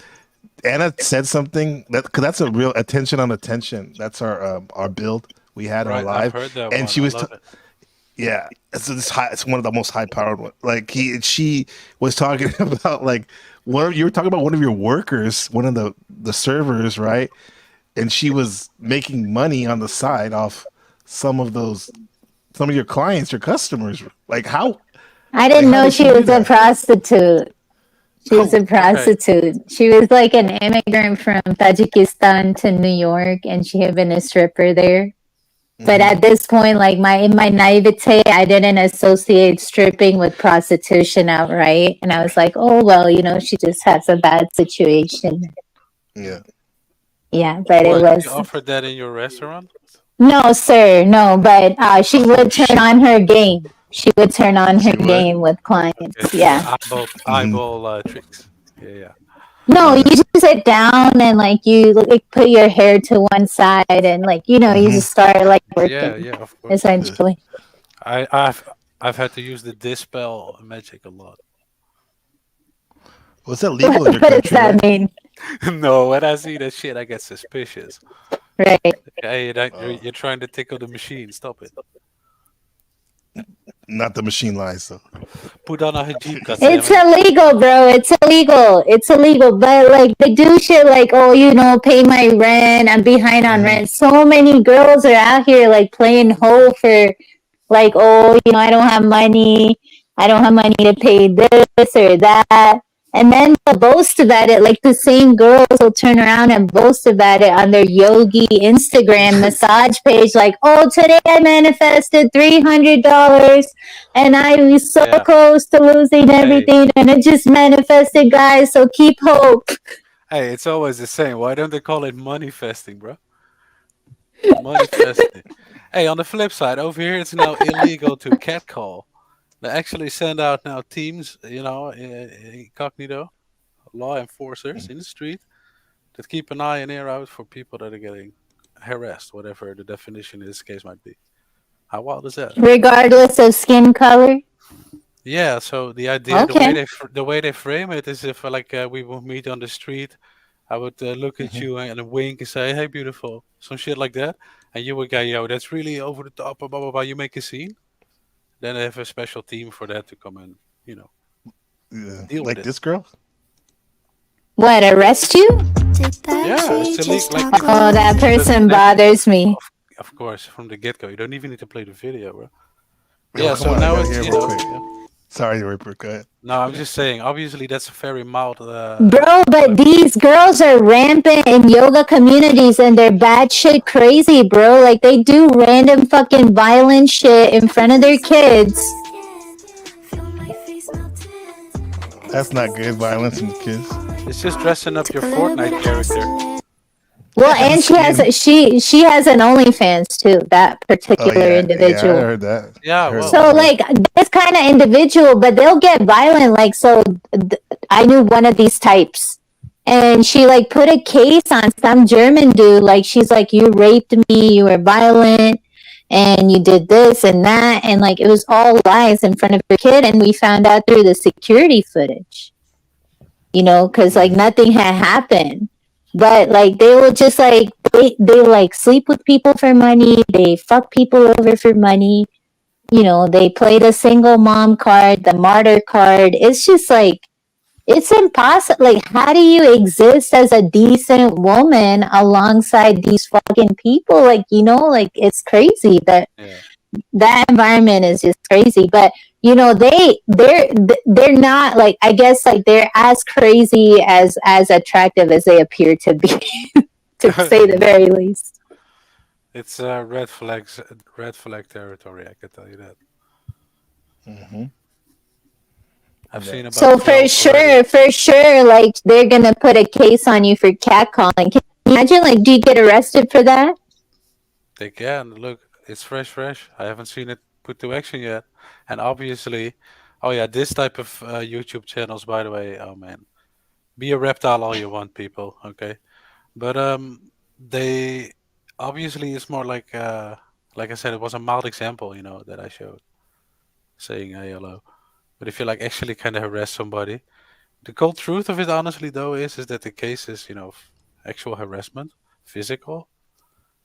Anna said something because that's a real attention on attention. That's our build we had on live, I've heard that and one. she was it's one of the most high powered ones. Like she was talking about like you were talking about one of your workers, one of the servers, right? And she was making money on the side off some of your clients, your customers. Like how? I didn't know she was a prostitute. She was a prostitute. Okay. She was like an immigrant from Tajikistan to New York, and she had been a stripper there. Mm-hmm. But at this point, like in my naivete, I didn't associate stripping with prostitution outright. And I was like, oh, well, she just has a bad situation. Yeah. Yeah, but it was. You offered that in your restaurant? No, sir. No, but she would turn on her game. She would turn on her game with clients. Okay. Yeah. Eyeball tricks. Yeah. No, you just sit down and you put your hair to one side and you just start working. Yeah, of course. Essentially. I've had to use the dispel magic a lot. What's that legal in your country? What does that mean? No, when I see that shit, I get suspicious. Right. Hey, you're trying to tickle the machine. Stop it. Not the machine lies, though. Put on a hijab. It's illegal, bro. It's illegal. But they do shit pay my rent. I'm behind on rent. So many girls are out here playing hoe for I don't have money. I don't have money to pay this or that. And then they'll boast about it. The same girls will turn around and boast about it on their yogi Instagram massage page. Today I manifested $300 and I was so close to losing everything and it just manifested, guys. So keep hope. Hey, it's always the same. Why don't they call it money-festing, bro? Money-festing. Hey, on the flip side, over here it's now illegal to catcall. They actually send out now teams, incognito, law enforcers in the street that keep an eye and ear out for people that are getting harassed, whatever the definition in this case might be. How wild is that? Regardless of skin color? Yeah, so the idea, the way they frame it is if we would meet on the street, I would look at you and wink and say, hey, beautiful, some shit like that. And you would go, yo, that's really over the top, blah, blah, blah, you make a scene. Then they have a special team for that to come and, deal with this girl? What, arrest you? Yeah, it's illegal. Like, Oh, that person bothers me. of course, from the get go. You don't even need to play the video, bro. Yo, Yeah, come so on, I now gotta it's, hear you real know. quick. Yeah. Sorry, Rupert. Go ahead. No, I'm just saying, obviously, that's a very mild. Bro, but these girls are rampant in yoga communities and they're batshit crazy, bro. Like, they do random fucking violent shit in front of their kids. That's not good. Violence and kids. It's just dressing up your Fortnite character. Well, and she has an OnlyFans too. That particular individual. Yeah, I heard that. Yeah, I heard well. So like this kind of individual, but they'll get violent. Like so, I knew one of these types, and she like put a case on some German dude. Like she's like, you raped me, you were violent, and you did this and that, and like it was all lies in front of her kid. And we found out through the security footage, you know, because like nothing had happened. But like they will just like they like sleep with people for money, they fuck people over for money, you know, they play the single mom card, the martyr card. It's just like it's impossible. Like, how do you exist as a decent woman alongside these fucking people? Like, you know, like it's crazy that that environment is just crazy. But you know, they're not like, I guess like they're as crazy as attractive as they appear to be, to say the very least. It's red flag territory. I can tell you that. Mm-hmm. I've seen about. So for sure, like they're gonna put a case on you for catcalling. Can you imagine? Like, do you get arrested for that? They can. Look, it's fresh. I haven't seen it put to action yet. And obviously, oh yeah, this type of YouTube channels, by the way, oh man, be a reptile all you want, people, okay? But they obviously it's more like I said, it was a mild example, you know, that I showed, saying hey, hello. But if you like actually kind of harass somebody, the cold truth of it, honestly, though, is that the cases, you know, actual harassment, physical,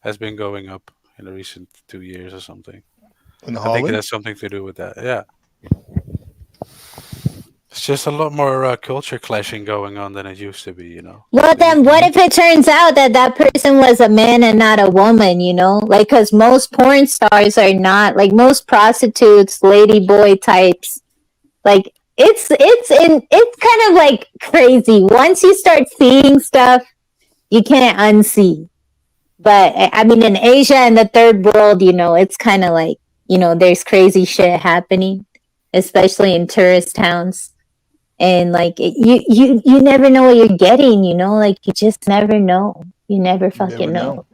has been going up in the recent 2 years or something. In I think it has something to do with that. Yeah. It's just a lot more culture clashing going on than it used to be, you know. Well, then what if it turns out that that person was a man and not a woman, you know? Like, because most porn stars are not, like, most prostitutes, lady boy types, like, it's kind of, like, crazy. Once you start seeing stuff, you can't unsee. But, I mean, in Asia and the third world, you know, it's kind of like, you know, there's crazy shit happening, especially in tourist towns. And like you never know what you're getting, you know, like you just never know. You never fucking know.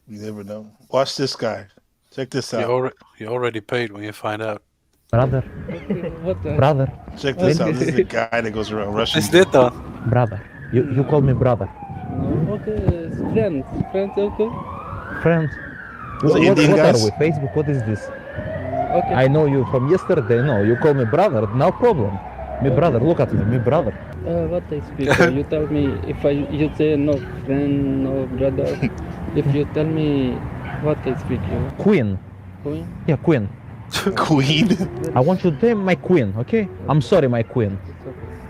You never know. Watch this guy. Check this out. You already paid when you find out. Brother. Brother. Check this out. This is the guy that goes around Russian. Is this though? Brother. You call me brother. Okay, friends, okay. Friends. Those What Indian guys? are we? Facebook? What is this? Okay. I know you from yesterday. No, you call me brother. No problem. Me brother. Look at me. Me brother. What I speak? You tell me if you say no friend, no brother. If you tell me what I speak, you. Queen. Queen? Yeah, queen. Queen? I want you to tell my queen, okay? I'm sorry, my queen.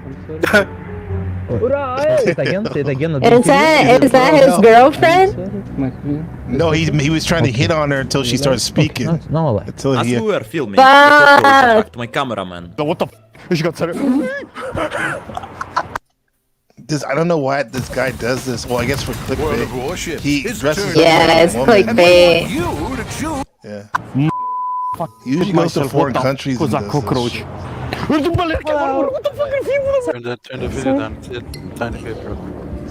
I'm sorry. Say it again. Say it again. Is that his girlfriend? My queen. No, he was trying to hit on her until she started speaking. No, until As he. we were filming, Fuck! my cameraman. What the? This I don't know why this guy does this. Well, I guess for clickbait. He dresses up Yeah, like it's a woman. clickbait. Yeah. He usually goes to foreign countries and does this shit. Turn the video down. It's tiny bit, bro.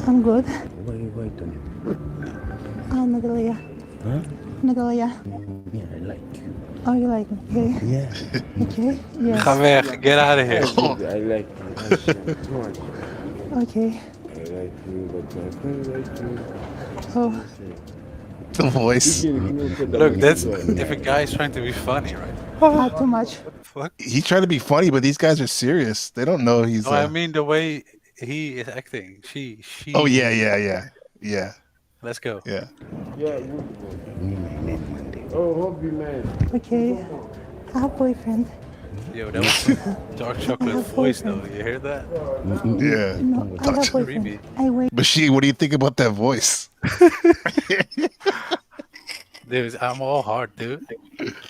I'm good. What are you waiting? Natalia. Huh? Natalia. Yeah, I like you. Oh, you like me? Okay. Yeah. Okay. Yes. Ga weg. Get out of here. I like you. Okay. I like you, but my friend like you. Oh. The voice. Look, that's if a guy is trying to be funny, right? Not too much. Fuck. He's trying to be funny, but these guys are serious. They don't know he's. No, I mean the way he is acting. She. Oh yeah. Let's go. Yeah. Yeah. Oh, hope you man. Okay. I have a boyfriend. Yo, that was some dark chocolate voice though. You hear that? Yeah. No, I have Touch. boyfriend. Creepy. I wait. Machine, what do you think about that voice? Dude, I'm all hard, dude.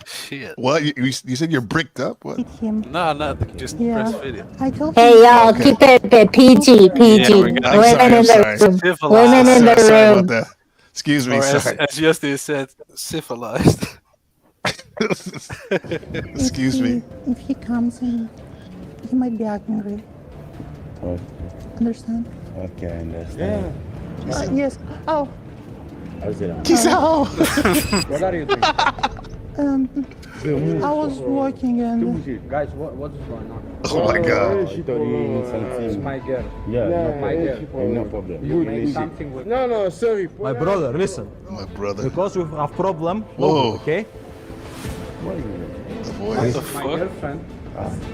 Shit. What? You said you're bricked up? What? With him. No, just Yeah. press video. I told Hey him. y'all, Okay. keep it PG, PG. Yeah, we're gonna- I'm Women sorry, in I'm the sorry. room. Civilized. Women in the Sorry room. about that. Excuse me, Or as sorry. Justin said, syphilized. Excuse me. If he comes in, he might be angry. Okay, Understand? okay, I understand. Yes. Oh. How's it? Giselle. What are you doing? I was walking and Guys, what is going on? Oh my God. I thought you mean It's something. my girl. Yeah, My girl. no problem. You make something with No, sorry. My brother, listen. My brother. Because we have problem, Whoa. okay? The What voice. the my fuck? girlfriend.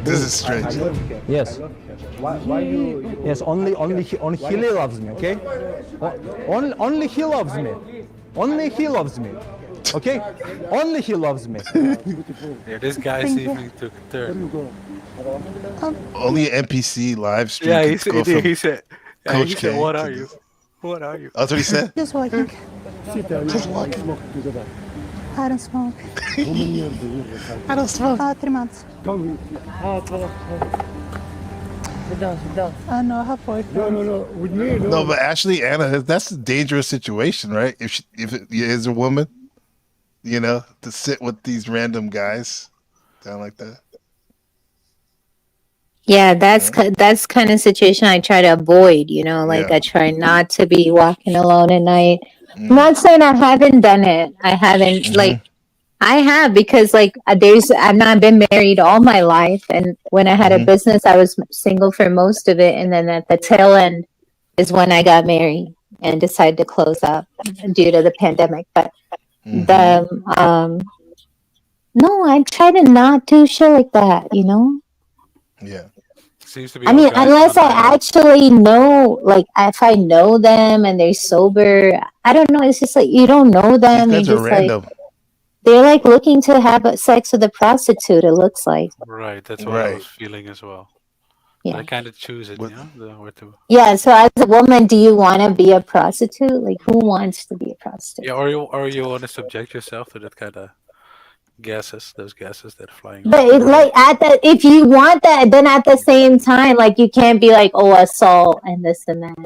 This is I strange. love her. Yes. I love her. Why you Yes, only he loves me, okay? Only he loves me. Only he loves me. Okay? Only he loves me. Yeah, this guy's evening took a turn. Only an NPC live stream. Yeah, could go from he said, Coach he said, K what to are you? this. What are you? That's what he said? just walking. Just walking. I don't smoke. I don't smoke. 3 months. No, I have boyfriend. With me, No, but actually, Anna, that's a dangerous situation, right? If it is a woman, you know, to sit with these random guys down like that. Yeah, that's kind of situation I try to avoid. You know, like Yeah. I try not to be walking alone at night. Mm. I'm not saying I haven't done it. I haven't Mhm. like I have because like I've not been married all my life, and when I had a Mhm. business, I was single for most of it, and then at the tail end is when I got married and decided to close up due to the pandemic. But Mhm. the no, I try to not do shit like that. You know. Yeah. Seems to be I all mean, guys unless on I that. actually know, like, if I know them and they're sober, I don't know. It's just like you don't know These them. They guys are just like random. they're like looking to have sex with a prostitute. It looks like, Right, that's what I Right. was feeling as well. yeah, I kind of choose it, What- you know, where to. yeah. So as a woman, do you want to be a prostitute? Like, who wants to be a prostitute? Yeah, or you want to subject yourself to that kind of gases, those gases that are flying But around. it, like if you want that, then at the same time, like you can't be like, oh, assault and this and that.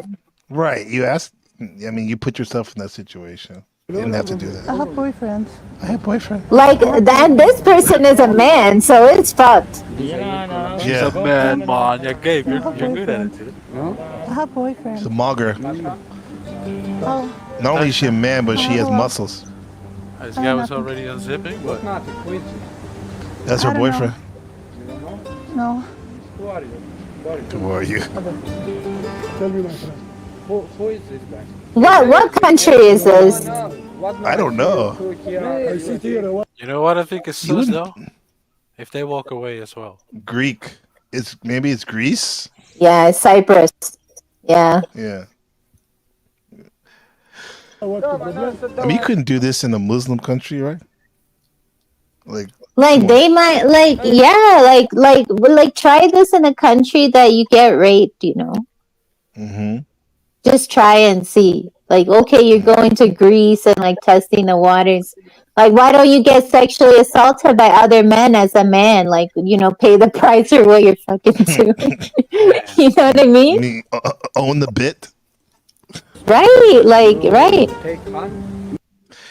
Right. You asked. I mean, you put yourself in that situation. You didn't have to do I that. have boyfriend. I have boyfriend. Like that, this person is a man, so it's fucked. She's Yeah. a man, man. Yeah, Gabe, you're good at it, dude. I have boyfriend. It's a mogger. Oh, Not only is she a man, but she has muscles. This guy was already unzipping, but not a quiz. That's I her don't know. boyfriend. no. Who are you? Who are you? Tell me, my friend. Who is this guy? What country is this? I don't know. I sit here. What? you know what I think is You sus would- though? If they walk away as well. Greek. Maybe it's Greece. Yeah, Cyprus. Yeah. Yeah. What's the problem? I mean, you couldn't do this in a Muslim country, right? Like, Like they might like try this in a country that you get raped, you know. mm-hmm. Just try and see. Like, okay, you're going to Greece and like testing the waters. Like, why don't you get sexually assaulted by other men as a man? Like, you know, pay the price for what you're fucking doing. You know what I You mean? mean own the bit? Right, like, right. Take on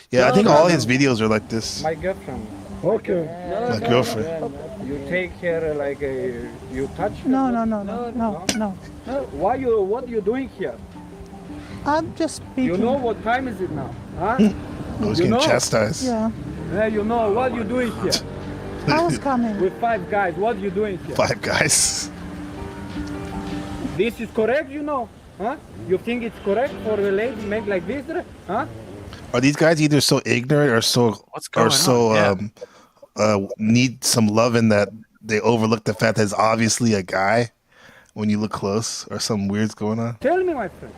Yeah, I think all his videos are like this. my girlfriend. Okay. My girlfriend. You take her like you touch her? No. Why you? What you doing here? I'm just speaking. You know what time is it now? Huh? I was You getting know? chastised. Yeah. Yeah, you know what you doing here? I was coming. With 5 guys, what you doing here? 5 guys. This is correct, you know? Huh? You think it's correct for the lady make like this? Huh? Are these guys either so ignorant or so What's going on? need some loving that they overlook the fact that it's obviously a guy when you look close, or something weird's going on? Tell me, my friend.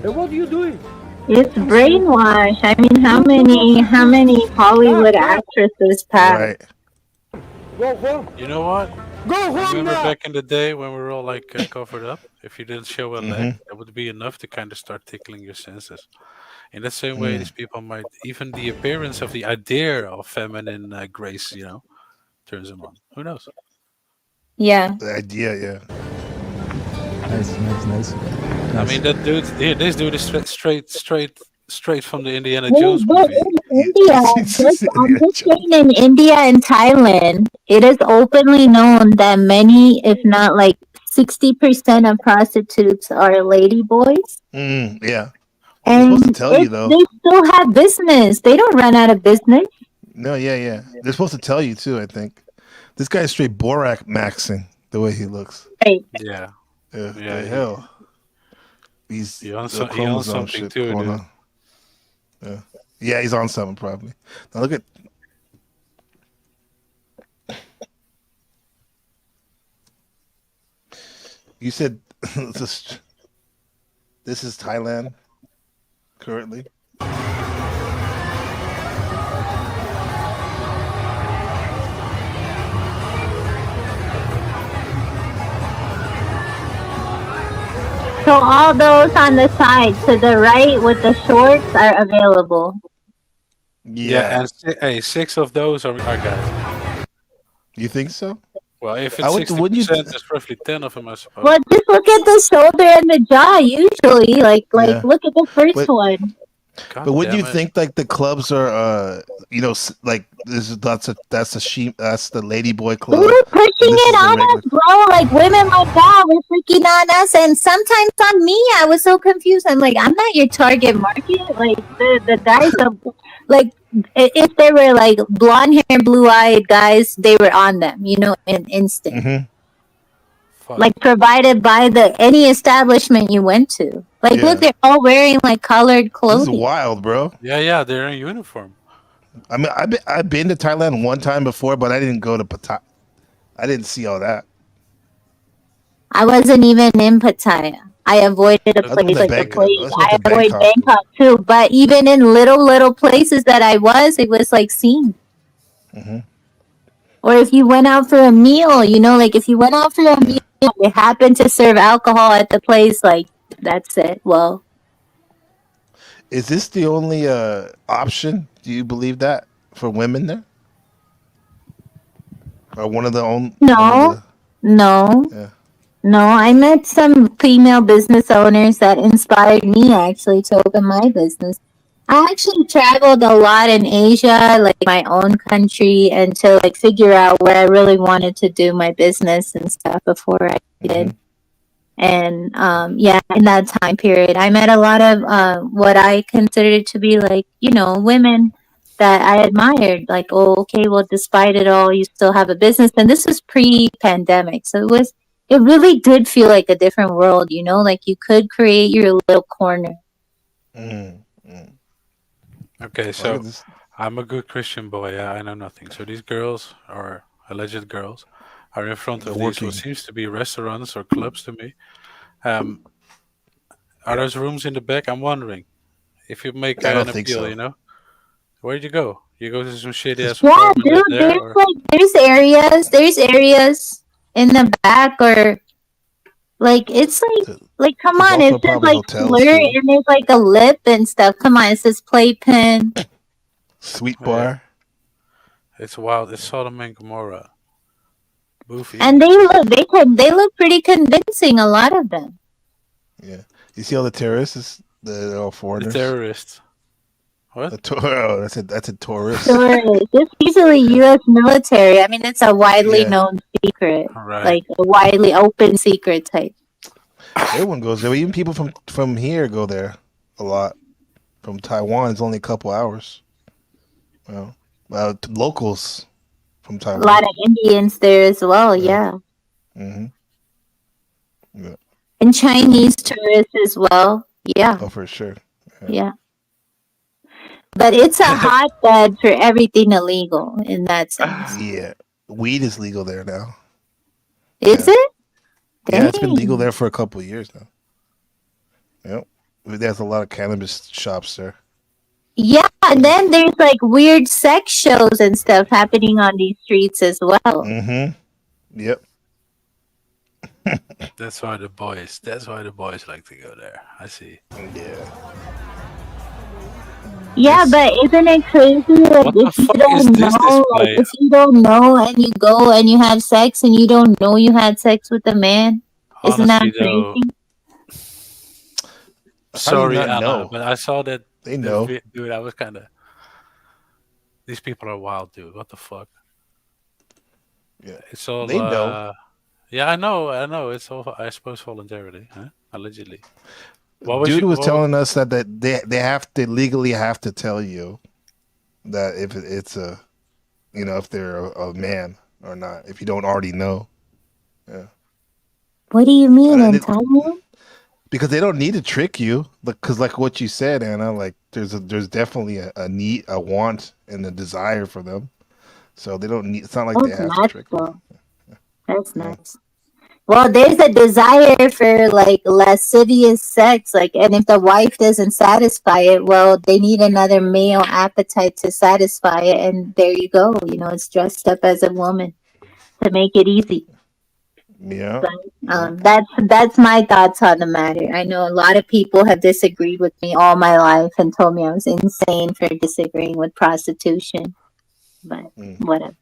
No. What are you doing? It's brainwash. I mean, how many Hollywood actresses pass? Right. Go home. You know what? Go home Remember now. back in the day when we were all like covered up? If you didn't show a leg, Mhm. that would be enough to kind of start tickling your senses. In the same way, Mm. these people might even the appearance of the idea of feminine grace, turns them on. Who knows? Yeah. The idea, yeah. Nice. I mean, that dude, this dude is straight from the Indiana Wait, Jones but movie. in India, I'm just saying in India and Thailand, it is openly known that many, if not like 60% of prostitutes are ladyboys. Yeah. They're And supposed to tell you though. they still have business. They don't run out of business. No, yeah. They're supposed to tell you too. I think this guy's straight Borak maxing the way he looks. Right. Yeah. The hell. He's He on, the he on chromosome something shit too, going dude. on. Yeah, he's on something probably. Now look at. You said this is Thailand currently. So all those on the side to the right with the shorts are available. Yeah, and hey, 6 of those are guys. You think so? Well, if I it's would- wouldn't you 60%, there's roughly 10 of them, I suppose. Well, just look at the shoulder and the jaw. Usually, like Yeah. look at the first But- one. God But wouldn't you damn it. think like the clubs are like that's the ladyboy club. We're pushing This is it the on regular- us, bro. Like women like that were freaking on us, and sometimes on me. I was so confused. I'm like, I'm not your target market. Like the guys, like if they were like blonde hair, blue eyed guys, they were on them. In instant. Mhm. Like provided by any establishment you went to. Like Yeah. look, they're all wearing like colored This is clothing. wild, bro. Yeah, they're in uniform. I mean, I've been to Thailand one time before, but I didn't go to Pattaya. I didn't see all that. I wasn't even in Pattaya. I avoided a Let's place go to like the Bangkok. place. Let's go I to avoid Bangkok. Bangkok too. But even in little places that I was, it was like seen. Mm-hmm. Or if you went out for a meal, like if you went out for a meal, they happened to serve alcohol at the place, like that's it. Well, Is this the only option? Do you believe that for women there? Or one of the only? no. Yeah. No, I met some female business owners that inspired me actually to open my business. I actually traveled a lot in Asia, like my own country, and to like figure out where I really wanted to do my business and stuff before I did. And yeah, in that time period, I met a lot of what I considered to be like, women that I admired. Like, oh, okay, well, despite it all, you still have a business. And this was pre-pandemic, so it really did feel like a different world. Like you could create your little corner. Okay, so I'm a good Christian boy. Yeah, I know nothing. So these girls, or alleged girls, are in front of They're these working. what seems to be restaurants or clubs to me. Are those rooms in the back? I'm wondering. If you make I don't an think appeal, so. Where'd you go? You go to some shitty ass Yeah, apartment dude, out there, there's or there's areas in the back, or like it's like come There's on, also it's just probably like hotels, slur too. and there's like a lip and stuff. Come on, it says playpen. Sweet bar. it's wild. It's Sodom and Gomorrah. Boofy. And they look pretty convincing, a lot of them. Yeah. You see all the terrorists? They're all The foreigners. terrorists. What? That's a tourist. Tourists. It's usually U.S. military. I mean, it's a widely Yeah. known secret, Right. like a widely open secret type. Everyone goes there. Even people from here go there a lot. From Taiwan, it's only a couple hours. Well, locals from A Taiwan. lot of Indians there as well. Yeah. Mm-hmm. Yeah. And Chinese tourists as well. Yeah. Oh, for sure. Yeah. But it's a hotbed for everything illegal in that sense. Yeah. Weed is legal there now. Is it? Yeah, it's been legal Dang. there for a couple of years now. Yep. There's a lot of cannabis shops there. Yeah, and then there's like weird sex shows and stuff happening on these streets as well. Mm-hmm. Yep. That's why the boys like to go there. I see. Yeah. Yeah, but isn't it crazy that What the if you fuck is don't this know, like display? if you don't know and you go and you have sex and you don't know you had sex with a man, isn't that Honestly, though, crazy? sorry, not Anna, know? but I saw that. They know. Dude, I was kind of. These people are wild, dude. What the fuck? Yeah. It's all. They know. Yeah, I know. It's all, I suppose, voluntarily, huh? Allegedly. What was Dude you, was what- telling us that they legally have to tell you that if it's a, if they're a man or not, if you don't already know. Yeah. What do you mean, And it- Antonio? Because they don't need to trick you, because like what you said, Anna, like there's definitely a need, a want, and a desire for them. So they don't need. It's not like they That's have to nuts, trick them. though. That's nuts. Well, there's a desire for like lascivious sex, like, and if the wife doesn't satisfy it, well, they need another male appetite to satisfy it, and there you go. It's dressed up as a woman to make it easy. Yeah. That's my thoughts on the matter. I know a lot of people have disagreed with me all my life and told me I was insane for disagreeing with prostitution, but whatever.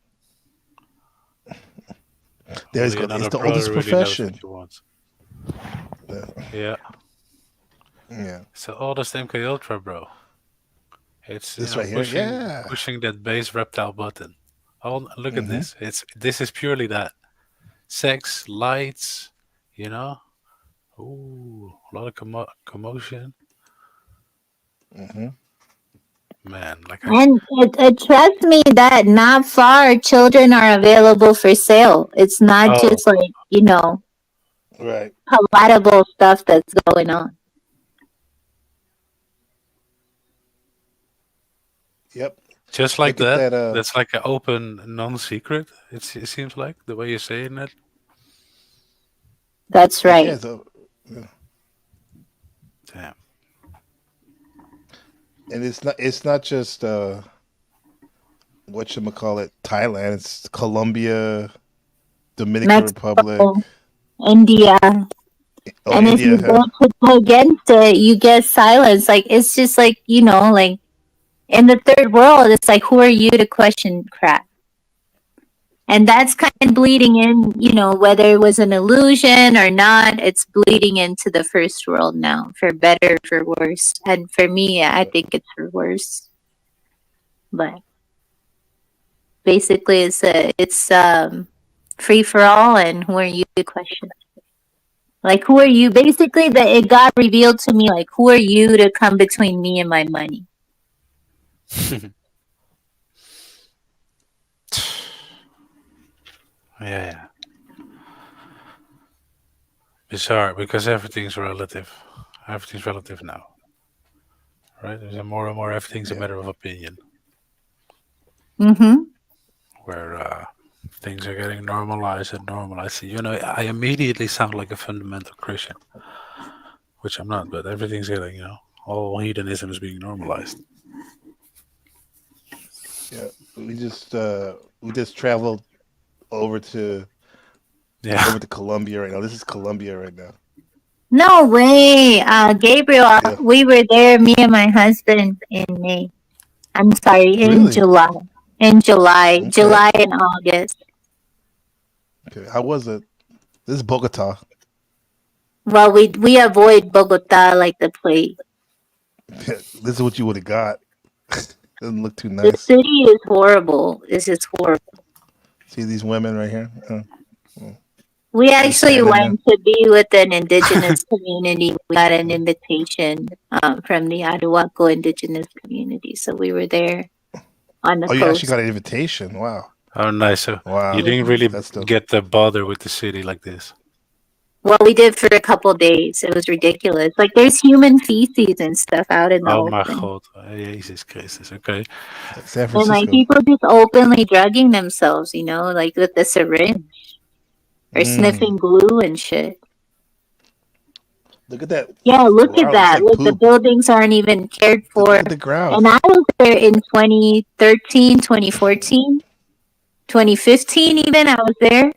There's Only another it's the brother oldest really knows profession. what he wants. Yeah. Yeah. It's the oldest MKUltra, bro. It's This right here? Yeah. pushing that base reptile button. Oh, look at Mhm. this. This is purely that. Sex, lights, Ooh, a lot of commotion. Mm-hmm. Man, like And trust me that not far children are available for sale. It's not Oh. just like, Right. palatable stuff that's going on. Yep. just like Look at that. that, That's like an open non-secret. It seems like the way you're saying it. That's right. Yeah, so, yeah. Damn. And it's not just whatchamacallit, Thailand, it's Colombia, Dominican Republic, Mexico, India. oh, And if India. you go to go against it, you get silence. Like, it's just like, like in the third world, it's like, who are you to question crap? And that's kind of bleeding in, whether it was an illusion or not, it's bleeding into the first world now, for better, for worse. And for me, I think it's for worse. But basically, it's free for all, and who are you to question? Like, who are you? Basically, it got revealed to me, like, who are you to come between me and my money? Yeah. Bizarre, because everything's relative. Everything's relative now. Right? There's more and more everything's a matter of opinion. Mm-hmm. Where things are getting normalized and normalized. I immediately sound like a fundamental Christian, which I'm not, but everything's getting, all hedonism is being normalized. Yeah, we just traveled over to Colombia right now. This is Colombia right now. No way, Gabriel. Yeah. We were there, me and my husband, in May. I'm sorry, in Really? July. In July, Okay. July and August. Okay, how was it? This is Bogota. Well, we avoid Bogota like the plague. This is what you would have got. Doesn't look too The nice. city is horrible. It's just horrible. See these women right here? We actually standing went to be with an indigenous community. We got an invitation from the Arhuaco indigenous community, so we were there on the Oh, you coast. actually got an invitation. Wow. Oh, nice. So Wow. you didn't really That's dope. get to bother with the city like this. Well, we did for a couple days. It was ridiculous. Like, there's human feces and stuff out in the Oh my open. god. Jesus Christus. Okay. San And like Francisco. people just openly drugging themselves, like with the syringe or sniffing glue and shit. Look at that. Yeah, look at Wow, that. it's like Look, the poop. buildings aren't even cared for. Look at the ground. And I was there in 2013, 2014, 2015 even. I was there,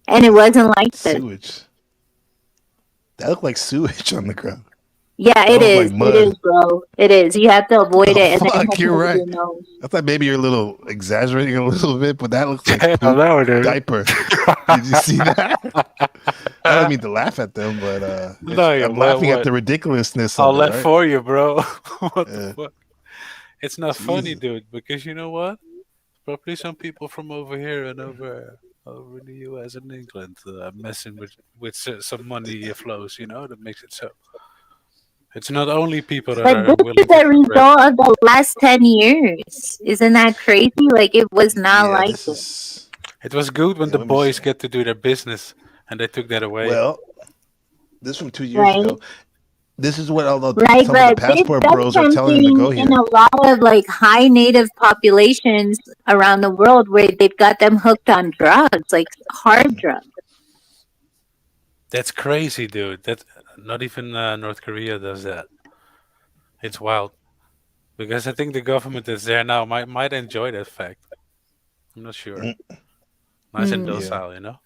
and it wasn't like this. Sewage. That looked like sewage on the ground. Yeah, it That looked is. like It mud. is, bro. It is. You have to avoid it, and then you have Fuck, to you're hold right. your nose. I thought maybe you're a little exaggerating a little bit, but that looks like Hell poop no, dude. diaper. Did you see that? I don't mean to laugh at them, but No, you I'm laughing what? at the ridiculousness I'll of it, let right? for you, bro. What Yeah. the fuck? It's not funny, Jesus. dude, because you know what? Probably some people from over here and over in the US and England messing with some money flows, you know, that makes it so. It's not only people that But are this willing is to a pay bread. result of the last 10 years. Isn't that crazy? Like, it was not Yeah, like this this. is. It was good when Yeah, the let me boys see. get to do their business, and they took that away. Well, this is from 2 years Right? ago. This is what all the Right, some of the but this passport that's bros are telling them to go happening in here. a lot of like high native populations around the world where they've got them hooked on drugs, like hard drugs. That's crazy, dude. That not even North Korea does that. It's wild because I think the government that's there now might enjoy that fact. I'm not sure. Nice and Mm. Yeah, docile, you know.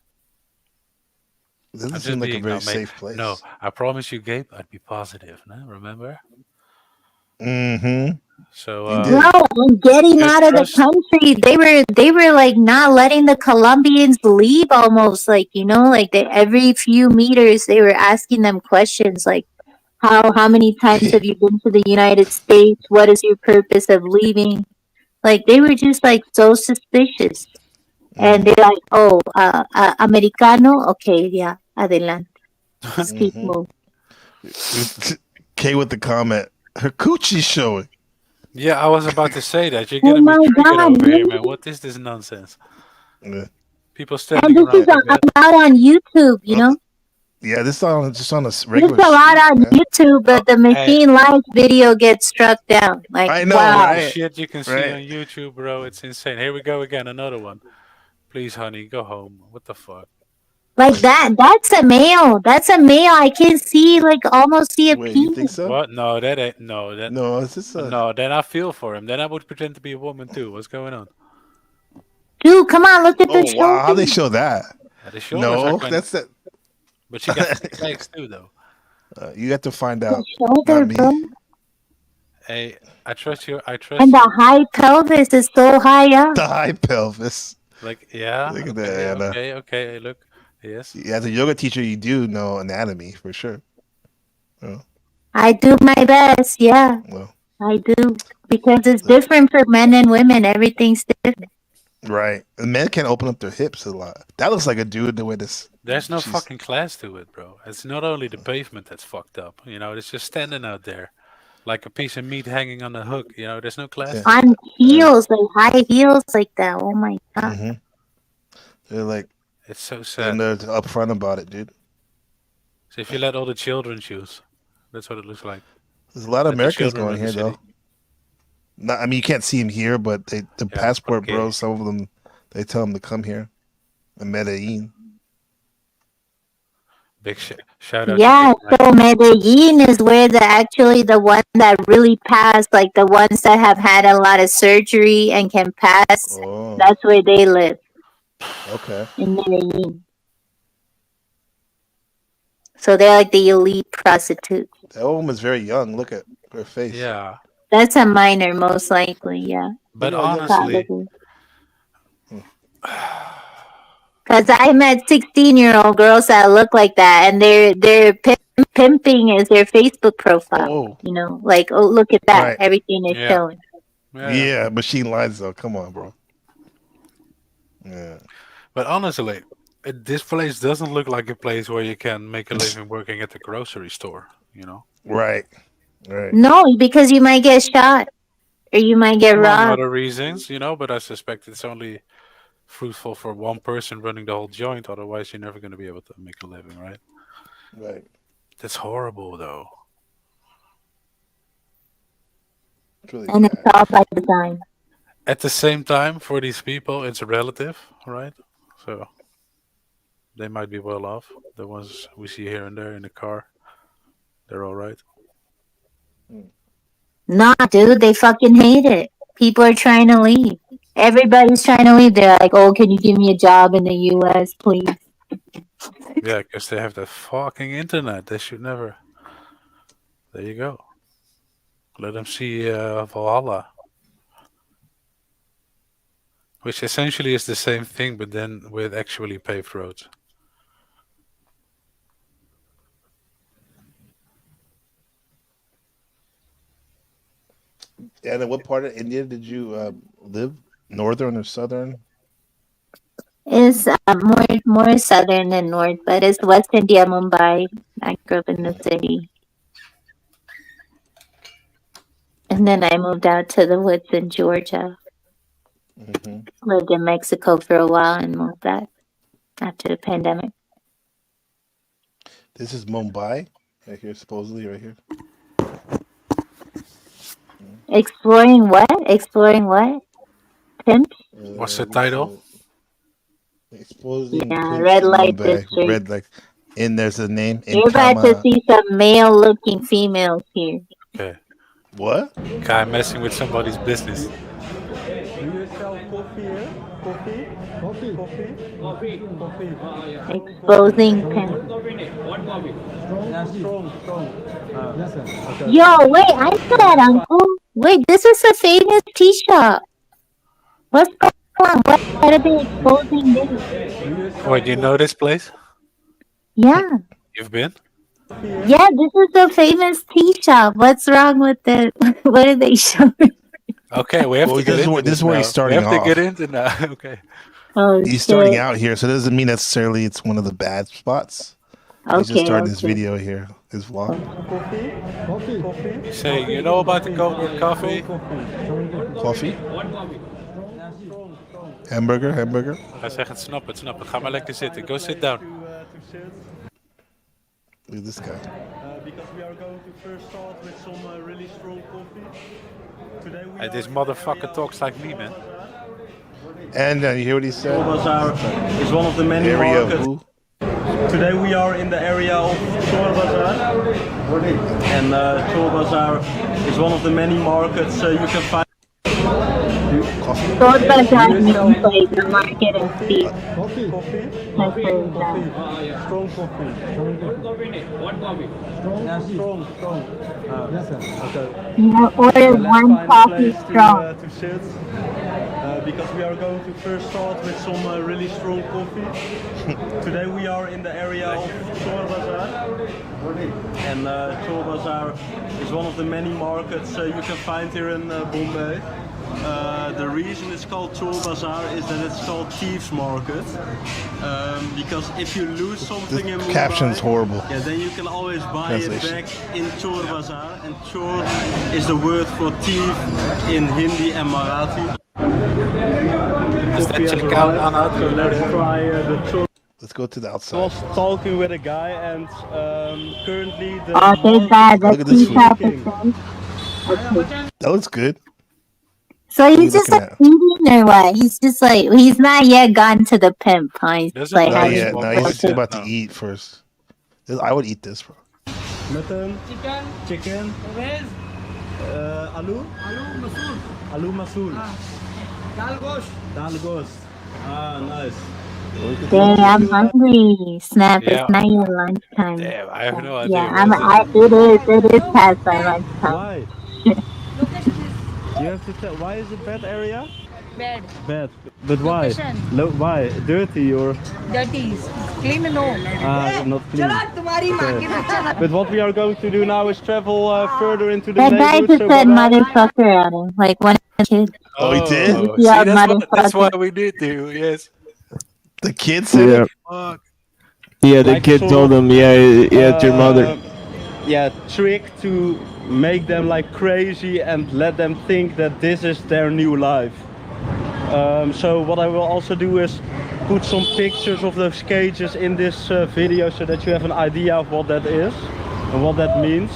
it doesn't I'm seem just like a being very no, mate. safe place. No, I promise you, Gabe. I'd be positive. No, remember? Mm-hmm. So You Bro, did. and getting just out of the trust. country, they were like not letting the Colombians leave almost, like, you know, like they every few meters they were asking them questions like how many times have you been to the United States? What is your purpose of leaving? Like they were just like so suspicious. And they're like, oh, Americano? Okay, yeah, adelante. Just keep Mm-hmm. moving. K with the comment. Her coochie's showing. Yeah, I was about to say that. You're Oh getting me my triggered God, over here, really? man. What is this nonsense? Yeah. People And standing this around is like that. out on YouTube, you know? Yeah, this is just on a It's regular a lot street, on man. YouTube, but the Hey, machine live video gets struck down. Like, I know, the wow. right? shit you can see Right. on YouTube, bro. It's insane. Here we go again. Another one. Please, honey, go home. What the fuck? Like that's a male. That's a male. I can see, like, almost see a Wait, you think penis. so? What? No, that ain't. No, that. No, is this a? No, then I feel for him. Then I would pretend to be a woman too. What's going on? Dude, come on, look at the Oh wow, how they shoulders. show that? Yeah, the shoulders are No, kind of. that's that. But she got thick legs too, though. You have to find The out, shoulder, not me. bro. Hey, I trust you. I And trust the you. high pelvis is so high up. The high pelvis. Like, yeah. Look at Okay. that, Anna. Okay. Look. Yes. As a yoga teacher, you do know anatomy for sure. Oh, I do my best, yeah. well, I do. Because it's different for men and women. Everything's different. right. And men can open up their hips a lot. That looks like a dude the way this. There's no she's- fucking class to it, bro. It's not only the pavement that's fucked up. You know, it's just standing out there like a piece of meat hanging on a hook. You know, there's no class. Yeah. to it. On heels, like high heels like that. Oh my God. Mm-hmm. They're like, It's so sad. and they're upfront about it, dude. So if you let all the children choose, that's what it looks like. There's a lot of Let the Americans children going run the here, though. city. Not, I mean, you can't see them here, but the Yeah, passport okay. bros, some of them, they tell them to come here. In Medellin. Big shout out Yeah, to Big so Medellin is where the one that really passed, like the ones that have had a lot of surgery and can pass. Oh, That's where they live, okay. in Medellin. So they're like the elite prostitutes. That woman's very young. Look at her face. Yeah, That's a minor, most likely, yeah. but No, you're- honestly, Probably. Because I met 16-year-old girls that look like that, and they're pimping is their Facebook profile. Oh, You know, like, oh, look at that. Right. Everything is Yeah. showing. yeah. Machine lines, though. Come on, bro. Yeah. But honestly, this place doesn't look like a place where you can make a living working at the grocery store. You know, Right. Right. No, because you might get shot or you might get among robbed. other reasons. You know, but I suspect it's only fruitful for one person running the whole joint. Otherwise, you're never going to be able to make a living, right? Right. That's horrible, though. It's really And it's bad. all by design. At the same time, for these people, it's relative, right? So they might be well off. The ones we see here and there in the car. They're all right. Nah, dude, they fucking hate it. People are trying to leave. Everybody's trying to leave. They're like, oh, can you give me a job in the U.S., please? Yeah, because they have the fucking internet. They should never. There you go. Let them see Valhalla. Which essentially is the same thing, but then with actually paved roads. And in what part of India did you live? Northern or southern? It's more southern than north, but it's West India, Mumbai. I grew up in the city. And then I moved out to the woods in Georgia. Lived in Mexico for a while and moved back after the pandemic. This is Mumbai, right here, supposedly right here. Exploring what? Exploring what? Pimp? What's the title? Exposing Yeah, pimps red in light Mumbai. district. Red light. And there's a name. You're about to see some male-looking females here. Okay. What? Guy messing with somebody's business. Do you sell coffee here? Coffee? Coffee? Coffee? Coffee? Coffee? Exposing pimp. Yeah, strong. Yes, sir. Okay. Yo, wait, I saw that, uncle. Wait, this is a famous tea shop. What's going on? What are they exposing this? Wait, you know this place? Yeah. You've been? Yeah, this is a famous tea shop. What's wrong with it? What are they showing? Okay, we have Well, to get this is into where- this is where now. he's starting We have off. to get into now. Okay. Oh, He's starting shit. out here, so it doesn't mean necessarily it's one of the bad spots. He's just Okay, starting this okay. video here, his vlog. You say, you know about the coffee? Coffee? Hamburger? Hij zegt het snappen. Ga maar lekker zitten. Go sit down. Look at this guy. Because we are going to first start with some really strong coffee. Today we Hey, this motherfucker talks like me, man. And you hear what he said? Bazaar is one of the many Area of markets. who? Today we are in the area of Chor Bazaar. And Chor Bazaar is one of the many markets you can find. Gold Bazaar means like the market and feed. Coffee. I've heard that. Strong coffee. Strong. Yes, sir. Okay. You order one coffee strong. To sit. Because we are going to first start with some really strong coffee. Today we are in the area of Chor Bazaar. And Chor Bazaar is one of the many markets you can find here in Bombay. The reason it's called Chor Bazaar is that it's called Thieves Market. Because if you lose something in Mumbai, Caption's horrible. yeah, then you can always buy it Translation. back in Chor Bazaar. And Chor is the word for thief in Hindi and Marathi. Is that check out Anna? So let's try the Chor. Let's go to the I outside. was talking with a guy and currently the Oh, thank God. Look The at this tea food. shop is done. Okay. That looks good. So What are you he's just looking like eating or what? He's just like, he's not yet gotten to the pimp, huh? He's just like, Not having yet. No, he's just okay. about to eat first. I would eat this, bro. Mutton, chicken, aloo, aloo masool, dal ghost. Ah, nice. Dang, I'm hungry. Snap, Yeah. it's not your lunchtime. Damn, I have no idea. Yeah, what it is past my lunchtime. Why? You have to tell. Why is it bad area? Bad. Bad. But why? Location. Why? Dirty or? Dirty. Clean no. Not clean. Okay. But what we are going to do now is travel further into the That guy neighborhood. just so said what else? motherfucker at him, like one of the kids. Oh, he did? You See, see how that's why motherfucker. we need to, yes. The kid said Yeah. it? Fuck. Yeah, the Like kid sort told of, him, yeah, it's your mother. Yeah, trick to make them like crazy and let them think that this is their new life. So what I will also do is put some pictures of those cages in this video so that you have an idea of what that is and what that means.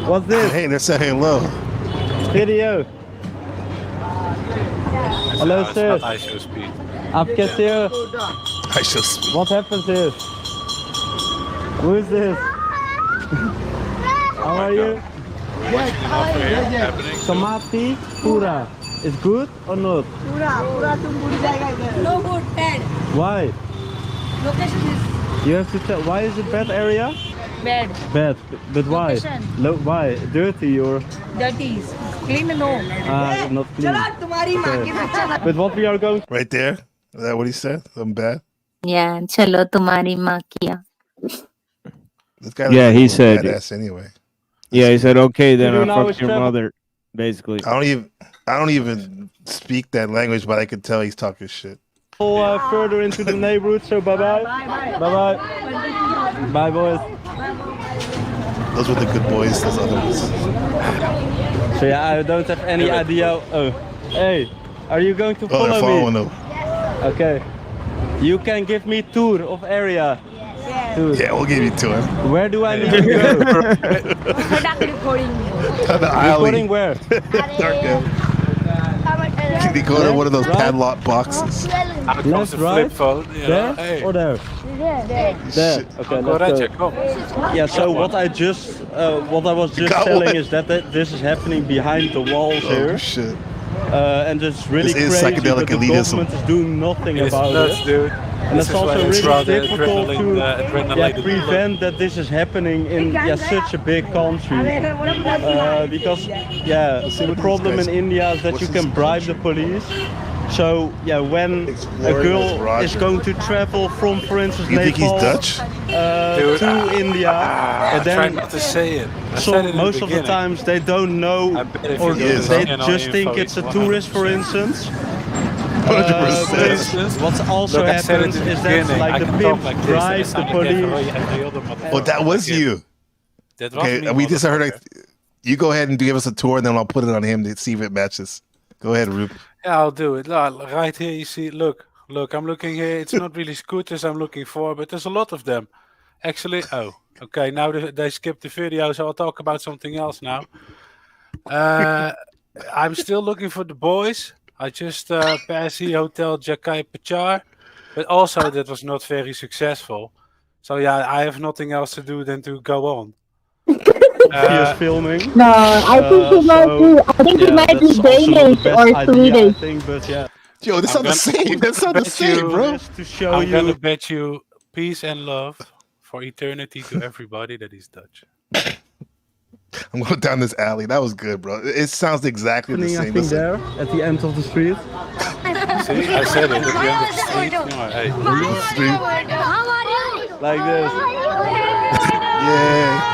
What's this? Hey, they're saying hello. Video. Hello, It's sir. not I show speed. आप कैसे हो? I shall speak. What happens here? Who is this? How are you? Samati Pura. Is good or not? No good, bad. Why? Location is You have to tell. Why is it bad area? bad. Bad. But why? Location. Why? Dirty or? Dirty. Clean, no. Not clean. Okay. But what we are going. Right there. Is that what he said? Something bad? Yeah, chalo tumhari maa kiya. This guy Yeah, looks he like a said. badass anyway. Yeah, he said, "Okay, then Do you I know fucked your his mother." Basically. I don't even speak that language, but I could tell he's talking shit. Further into the neighborhood, so bye bye. Bye bye. Bye, boys. Those were the good boys, those other ones. So, yeah, I don't have any idea. Oh, hey, are you going to Oh, they're follow following me? them. Okay. You can give me tour of area. Tour. Yeah, we'll give you to him. Where do I need to go? The alley. Recording where? Dark alley. Can you go to one of those padlock boxes? Left, right? Flip phone, you There know, hey. or there? There. Okay, let's go. Yeah. So what I was just got telling one. is that this is happening behind the walls here. Oh shit. And it's really This is crazy, psychedelic but the elitism. government is doing nothing It's about nuts, it. dude. And This it's is why also it's really rather difficult to adrenaline prevent that this is happening in such a big country. Because the problem in India is that you can bribe the police. So when a girl is going to travel from, for instance, You think he's Nepal Dutch? to India, and try then not to say it. I said it in most the of the beginning. times they don't know, if or you go they to just think info, it's a it's tourist, for 100%. instance. 100%. What also Look, I said it happens in the is that beginning. I like the can pimp talk like this, drives and the I sound like police. every other motherfucker. Oh, that was you. That was Okay, me, we just heard it. motherfucker. You go ahead and give us a tour, and then I'll put it on him to see if it matches. Go ahead, Rup. Yeah, I'll do it. Right here, you see, look, I'm looking here. It's not really scooters I'm looking for, but there's a lot of them. Actually, okay, now they skipped the video, so I'll talk about something else now. I'm still looking for the boys. I just passed the Hotel Jakai Pachar, but also that was not very successful. So yeah, I have nothing else to do than to go on. He is filming. No, I think he might be. I think he might be Danish or Swedish. I think, but yeah. Yo, this not the same. That's not the same, bro. To show I'm you. gonna bet you peace and love for eternity to everybody that he's Dutch. I'm going down this alley. That was good, bro. It sounds exactly the I same. think Listen. there at the end of the street. See, I said it at the end of the street. No, hey. Like this. Yeah.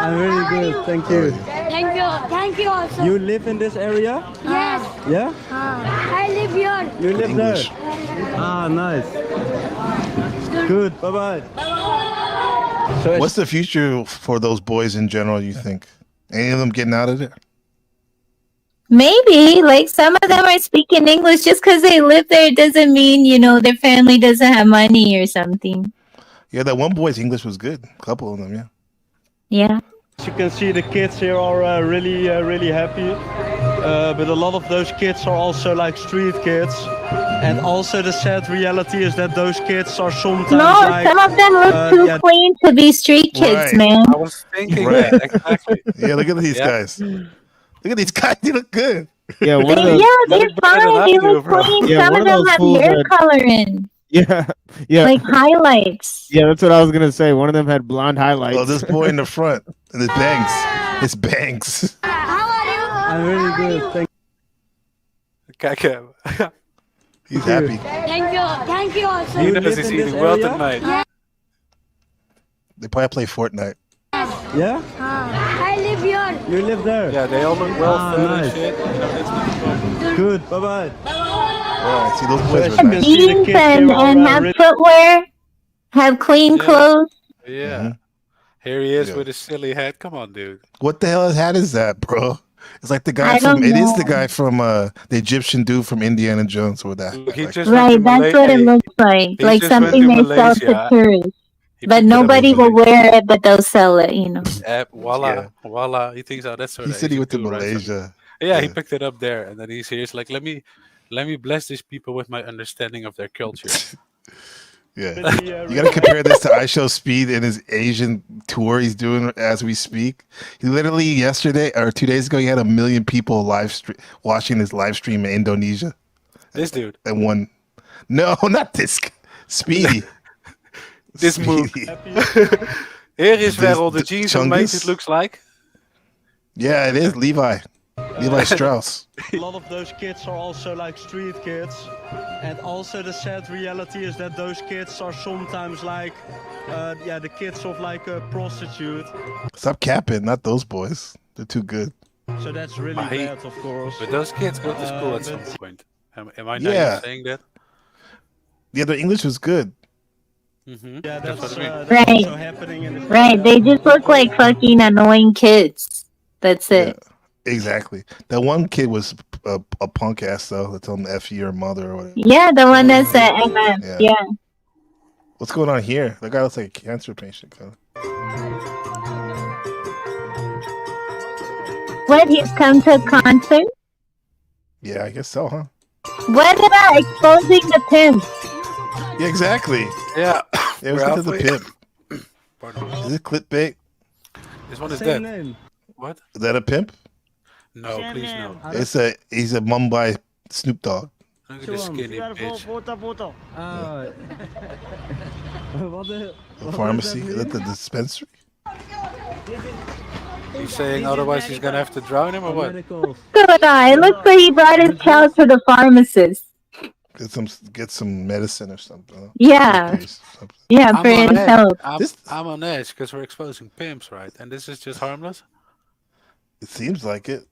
I'm really good, thank you. Thank you also. You live in this area? Yes. Yeah? I live here. You live English. there? Ah, nice. Good, bye-bye. So What's the future for those boys in general, you think? Any of them getting out of there? Maybe, like some of them are speaking English just because they live there doesn't mean, their family doesn't have money or something. Yeah, that one boy's English was good. A couple of them, yeah. Yeah. As you can see, the kids here are really happy. But a lot of those kids are also like street kids. And also the sad reality is that those kids are sometimes No, like... some of them look too clean to be street kids, Right. man. I was thinking Right. that, exactly. Yeah, look at these guys. Look at these guys. They look good. Yeah, one of those. Yeah, they're better than I fine. They do, look bro. clean. Yeah, Some one of of them those have fools hair had- color in, Yeah. like highlights. Yeah, that's what I was gonna say. One of them had blonde highlights. Oh, this boy in the front. And his bangs. His bangs. I'm really good, thank Kijk hem. He's happy. Thank you also. He You knows live he's in this eating well area? tonight. They probably play Fortnite. Yeah? I live here. You live there? Yeah, they all look well Ah, fed nice. and shit. That's not the problem. Good, bye-bye. Yeah, see, those boys as were you nice. can see, the Jeans kids and, here are and have really... footwear, have clean Yeah. clothes. Yeah. Mhm. Here he is Yeah. with his silly hat. Come on, dude. What the hell hat is that, bro? It's like the guy I from. don't It is the know. guy from the Egyptian dude from Indiana Jones with that. Look, he Like, just went Right, to that's what it Malaysia. looks like. He Like just went something to they sell to Malaysia. tourists. He But picked it up nobody in will Malaysia. wear it, but they'll sell it. Voila, Yeah. voila. He thinks, oh, that's sort he of said he Asian went to too, right? Malaysia. Yeah, he Yeah. picked it up there, and then he's here. It's like, let me bless these people with my understanding of their culture. Yeah, Pretty, you gotta compare this to I Show Speed and his Asian tour he's doing as we speak. He literally yesterday or 2 days ago, he had 1 million people watching his live stream in Indonesia. This dude. And one, no, not this Speedy. This move. Here is where all the jeans are made, it looks like. Yeah, it is Levi Strauss. A lot of those kids are also like street kids, and also the sad reality is that those kids are sometimes like, the kids of like a prostitute. Stop capping, not those boys. They're too good. So that's really bad, of course. But those kids go to school at some point. Am I not saying that? Yeah, the English was good. Mm-hmm. Yeah, that's Right. also happening in the Right. They just look like fucking annoying kids. That's it. Yeah, exactly. That one kid was a punk ass though. That's on the F your mother or whatever. Yeah, the one that said MM. Yeah. What's going on here? That guy looks like a cancer patient. Kind of. What, he's come to a concert? Yeah, I guess so, huh? What about exposing the pimp? Yeah, exactly. Yeah. It was into the pimp. Is it clickbait? This one is Same dead. name. What? Is that a pimp? No, please no. He's a Mumbai Snoop Dogg. Look at this skinny bitch. The pharmacy? Is that the dispensary? He's saying otherwise he's gonna have to drown him or what? What's going on? It looks like he brought his child to the pharmacist. Get some medicine or something. Yeah. Yeah, for his health. I'm on edge because we're exposing pimps, right? And this is just harmless? It seems like it.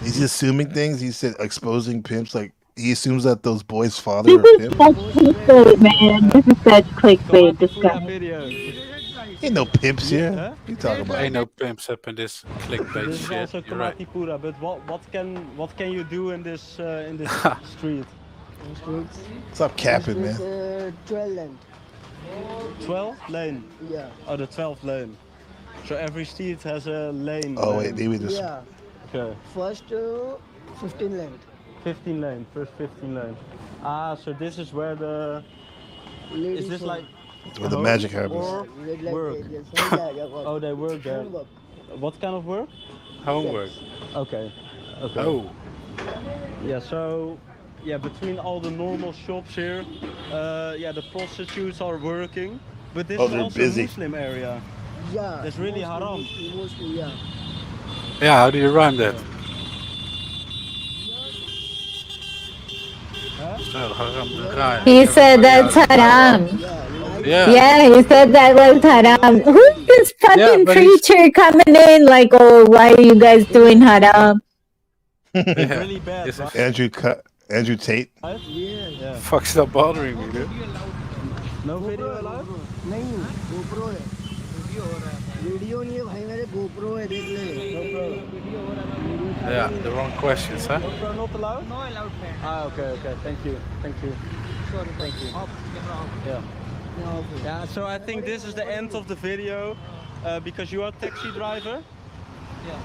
He's assuming things. He said exposing pimps. Like he assumes that those boys' father are This is pimps. such clickbait, man. This is such clickbait. This guy. Ain't no pimps here. What you talking about? Ain't no pimps up in this clickbait This is shit. also You're right. Kamatipura, but what can you do in this street? Stop capping, man. 12 lane. 12 lane. Yeah. Oh, the 12th lane. So every street has a lane. Oh wait, maybe this. Yeah. Okay. First 15 lane. 15 lane. First 15 lane. Ah, so this is where the. Is this like? Where the home magic happens. or work? Oh, they work there. What kind of work? Homework. Okay. Okay. Oh. Yeah. So. Yeah, between all the normal shops here, the prostitutes are working, but this is they're also busy. a Muslim area. Yeah. That's really haram. Mostly, yeah. Yeah, how do you rhyme that? He said that's haram. Yeah. Yeah, he said that was haram. Who's this fucking but preacher coming in like, oh, why are you guys doing haram? Really bad. Right? Andrew Tate. Yeah. Fuck, stop bothering me, dude. No video allowed? नहीं GoPro है video नहीं है भाई मेरे GoPro है देख ले Yeah, the wrong questions, huh? GoPro not allowed? No allowed man Ah, okay, thank you. sorry Thank you. Yeah, so I think this is the end of the video because you are a taxi driver. yeah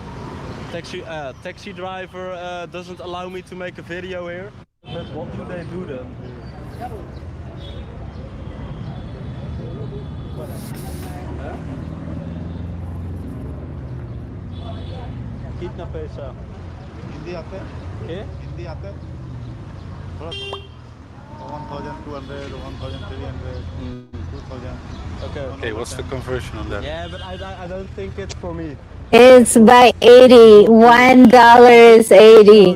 Taxi driver doesn't allow me to make a video here. But what do they do then? कितना पैसा? हिंदी आते हैं? के? हिंदी आते हैं? थोड़ा 1,200, 1,300, 2,000. Okay, what's the conversion on that? Yeah, but I don't think it's for me. It's by 80. $1 is 80.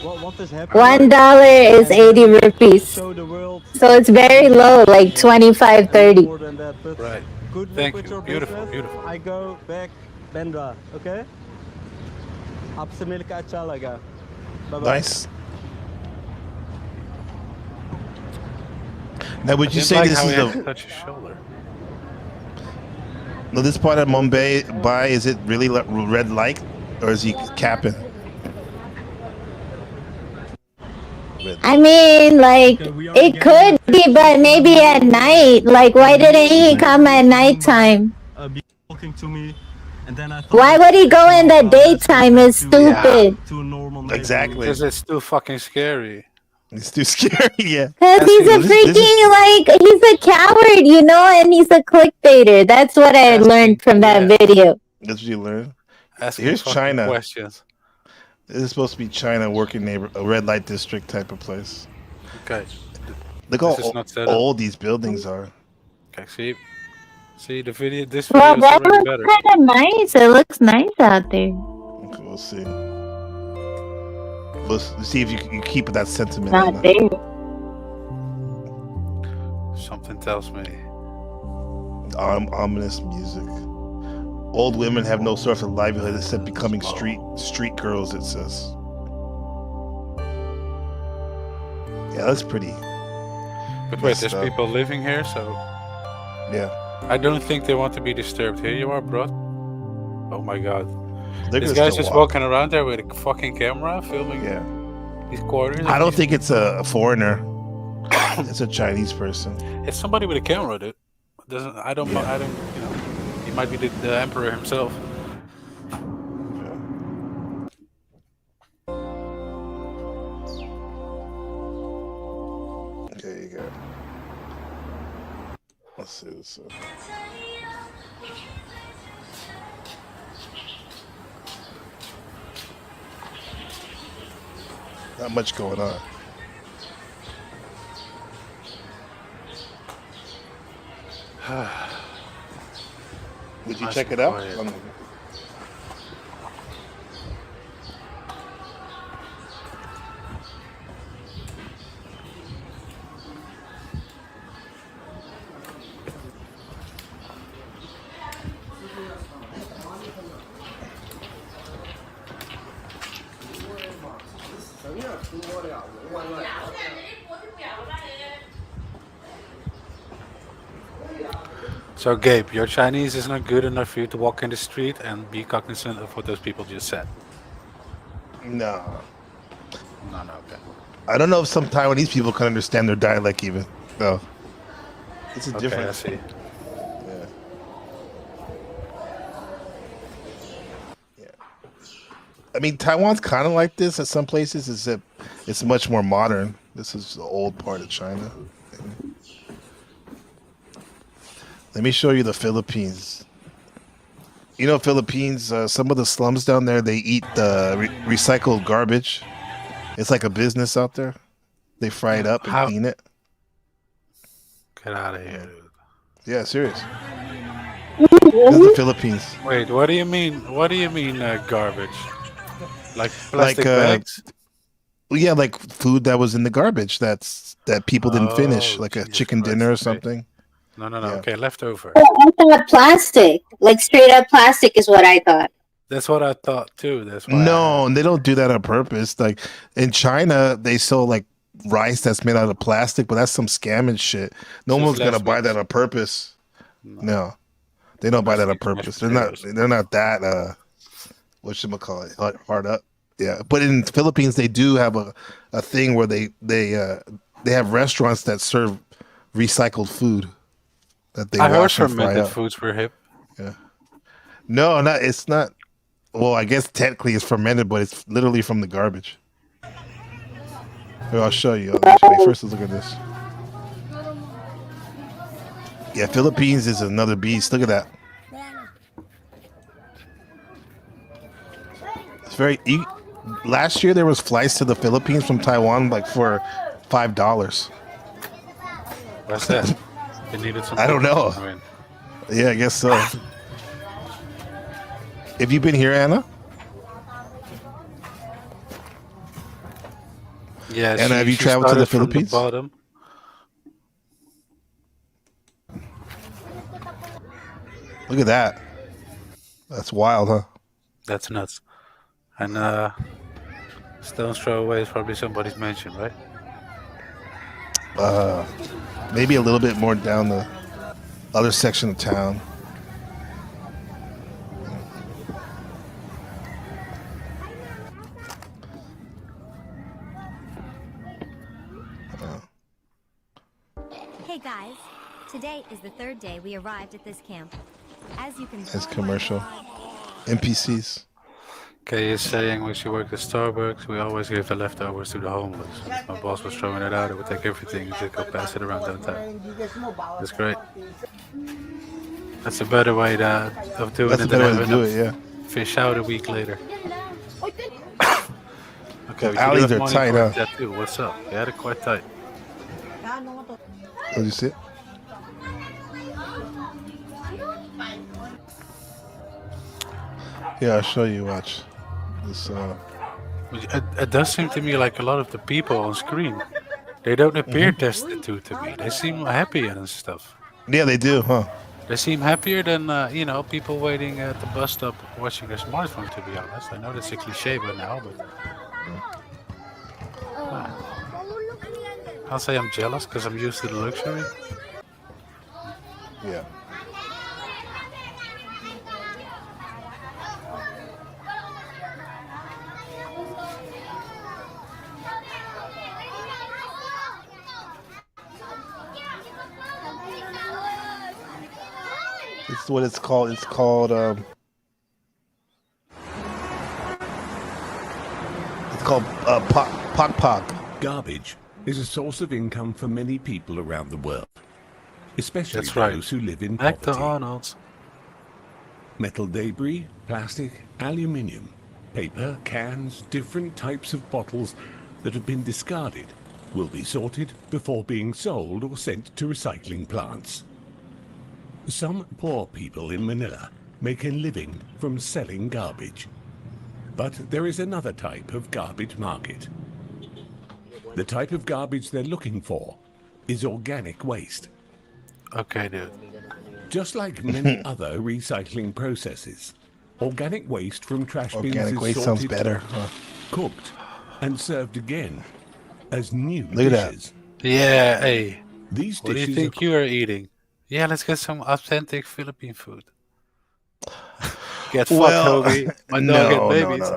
What is happening? $1 is 80 rupees. Show the world. So it's very low, like 25, 30. More than that, but Right. good luck Thank with you. your Beautiful, business. beautiful. I go back Bandra, okay? आपसे मिलकर अच्छा लगा. Bye-bye. Nice. Now, would you Didn't say like this how is he had to the touch his shoulder. no, this part of Mumbai? Is it really red light, or is he capping? I mean, like, it could be, but maybe at night. Like, why didn't he come at nighttime? Be talking to me, and then I thought. Why would he go in the daytime? It's stupid. To a normal Exactly. Because it's too fucking scary. It's too scary. Yeah. Cause he's a freaking like he's a coward, you know, and he's a clickbaiter. That's what I learned from that video. That's what you learn. Asking Here's fucking China. questions. This is supposed to be China working neighbor, a red light district type of place. Okay. Look how This is not set up. old these buildings are. Okay, see the video. This video Well, is that already looks better. kind of nice. It looks nice out there. Okay, we'll see. Let's see if you keep that sentiment. Not Anna. there. Something tells me. Ominous music. Old women have no source of livelihood except becoming street girls. It says. Yeah, that's pretty. But wait, messed there's up. people living here, so Yeah. I don't think they want to be disturbed. Here you are, bro. Oh my god. They're This gonna guy's still just walk. walking around there with a fucking camera filming these corners. I don't think it's a foreigner. It's a Chinese person. It's somebody with a camera, dude. Doesn't I don't you know, he might be the emperor himself. Okay, you go. Let's see this. Not much going on. Would you Nice check and it out? quiet. So Gabe, your Chinese is not good enough for you to walk in the street and be cognizant of what those people just said. No. No, okay. I don't know if some Taiwanese people can understand their dialect even. No. It's a Okay, different. I see. Yeah. Yeah. I mean, Taiwan's kind of like this at some places, except it's much more modern. This is the old part of China. Let me show you the Philippines. You know, Philippines, some of the slums down there, they eat the recycled garbage. It's like a business out there. They fry it up and clean it. Get out of here, dude. Yeah, serious. This is the Philippines. Wait, what do you mean? What do you mean garbage? Like plastic bags? Yeah, like food that was in the garbage that people didn't finish, Oh, like a Jesus chicken Christ, dinner or okay. something. No. Okay, leftover. I thought plastic, like straight up plastic, is what I thought. That's what I thought too. That's why. No, and they don't do that on purpose. Like in China, they sell like rice that's made out of plastic, but that's some scamming shit. No Just one's gonna less buy mix. that on purpose. No, they don't buy that on purpose. They're not that whatchamacallit, hard up. Yeah, but in the Philippines, they do have a thing where they have restaurants that serve recycled food that they I heard wash and from fry that up. foods were hip. Yeah. No, it's not. Well, I guess technically it's fermented, but it's literally from the garbage. Here, I'll show you. Wait, first let's look at this. Yeah, Philippines is another beast. Look at that. It's very. Last year there was flights to the Philippines from Taiwan like for $5. What's that? They needed some. I don't know. I mean, Yeah, I guess so. Have you been here, Anna? yeah. Anna, have you she traveled to the started from Philippines? bottom. Look at that. That's wild, huh? That's nuts. And stone's throw away is probably somebody's mansion, right? Maybe a little bit more down the other section of town. Hey guys, today is the third day we arrived at this camp. As you can It's commercial. NPCs. Kay is saying when she worked at Starbucks, we always give the leftovers to the homeless. If my boss was throwing it out, I would take everything and just go pass it around downtown. That's great. That's a better way of doing That's it a than better way to having do a it, yeah. fish out a week later. Okay, we alleys do have are money tight, for a huh? tattoo. What's up? Yeah, they're quite tight. Did you see it? Yeah, I'll show you. Watch this. It does seem to me like a lot of the people on screen, they don't appear destitute to me. They seem happy and stuff. Yeah, they do, huh? They seem happier than people waiting at the bus stop watching their smartphone. To be honest, I know that's a cliche by now, but I'll say I'm jealous because I'm used to the luxury. Yeah. This is what it's called. It's called Pok. Garbage is a source of income for many people around the world, especially That's right. those who live in Back to poverty. Arnold's. Metal debris, plastic, aluminium, paper, cans, different types of bottles that have been discarded will be sorted before being sold or sent to recycling plants. Some poor people in Manila make a living from selling garbage. But there is another type of garbage market. The type of garbage they're looking for is organic waste. Okay, dude. Just like many other recycling processes, organic waste from trash bins Organic is waste sorted, sounds better, huh? cooked, and served again as new Look at that. dishes. Yeah, hey. These What do you dishes think you are eating? Yeah, let's get some authentic Philippine food. Get fucked, Hobie. My dog had babies.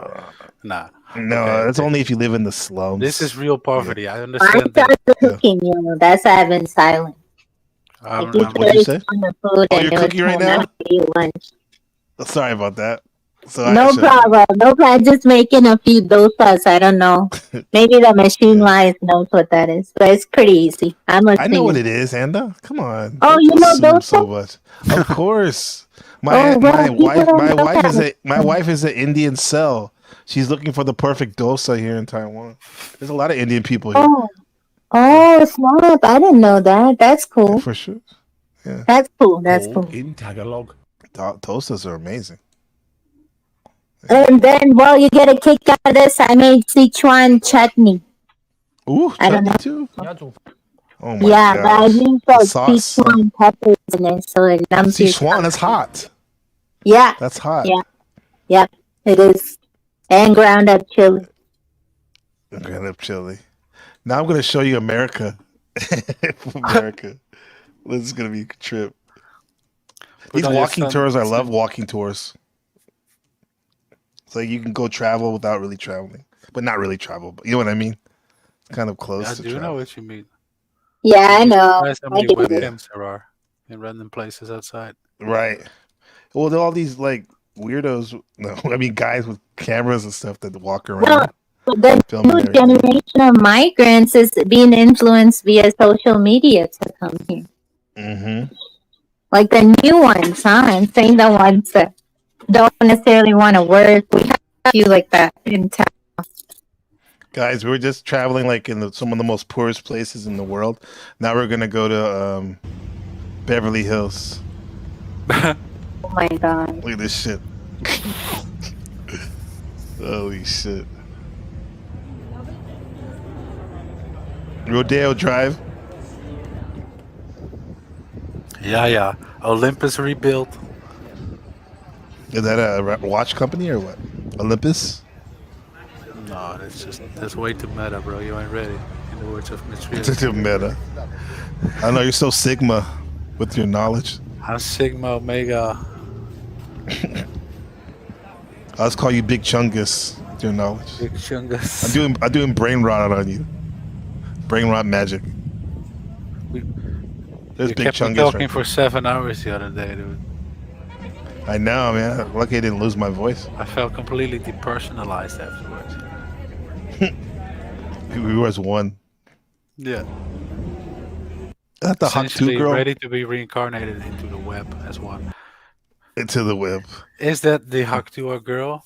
Nah. No, Okay, that's only if you live in the slums. This is real poverty. I I understand that. started cooking, you know. That's why I've been silent. Like you What'd you say? on the food Oh, and you're it was cooking right time now? to eat lunch. Sorry about that. So No problem. No problem. Just making a few dosas. I don't know. Maybe the machine wise knows what that is, but it's pretty easy. I know what it is, Anda. Come on. Oh, you know Assume dosa? so much. Of course. My Oh, well, people don't know my wife is an Indian cell. She's looking for the perfect dosa here in Taiwan. There's a lot of Indian people here. Oh, snap. I didn't know that. That's cool. For sure. Yeah. That's cool. That's cool. In Tagalog. Dosas are amazing. And then, while you get a kick out of this, I made Sichuan chutney. Ooh, I don't chutney know. too? Oh my Yeah, but I gosh. used The like sauce. Sichuan peppers in it, so it numbs your Sichuan, that's hot. Yeah. That's hot. Yeah. Yep, it is. And ground up chili. Ground up chili. Now I'm going to show you America. America. This is going to be a trip. These on your walking sun- tours, I love walking tours. So you can go travel without really traveling, but not really travel. But you know what I mean? It's kind of close I to do travel. know what you mean. Yeah, I know. Nice how I many get it. webcams there are in random places outside. Right. Well, there are all these like weirdos. No, I mean guys with cameras and stuff that walk around. No, but the filming new everything. generation of migrants is being influenced via social media to come here. Mm-hmm. Like the new ones, huh? I'm saying the ones that don't necessarily want to work. We have a few like that in town. Guys, we were just traveling like in some of the most poorest places in the world. Now we're gonna go to Beverly Hills. Oh my god. Look at this shit. Holy shit. Rodeo Drive. Yeah. Olympus rebuilt. Is that a watch company or what? Olympus? No, that's way too meta, bro. You ain't ready. In the words of Mitch Field. It's too meta. I know you're so Sigma with your knowledge. I'm Sigma Omega. I'll just call you Big Chungus with your knowledge. Big Chungus. I'm doing brain rot on you. Brain rot magic. There's You Big kept me Chungus talking right for 7 hours the other day, dude. I know, man. Lucky I didn't lose my voice. I felt completely depersonalized afterwards. We was one. Yeah. That the Hawk 2 Essentially girl ready to be reincarnated into the web as one. into the web. Is that the Hawk 2 a girl?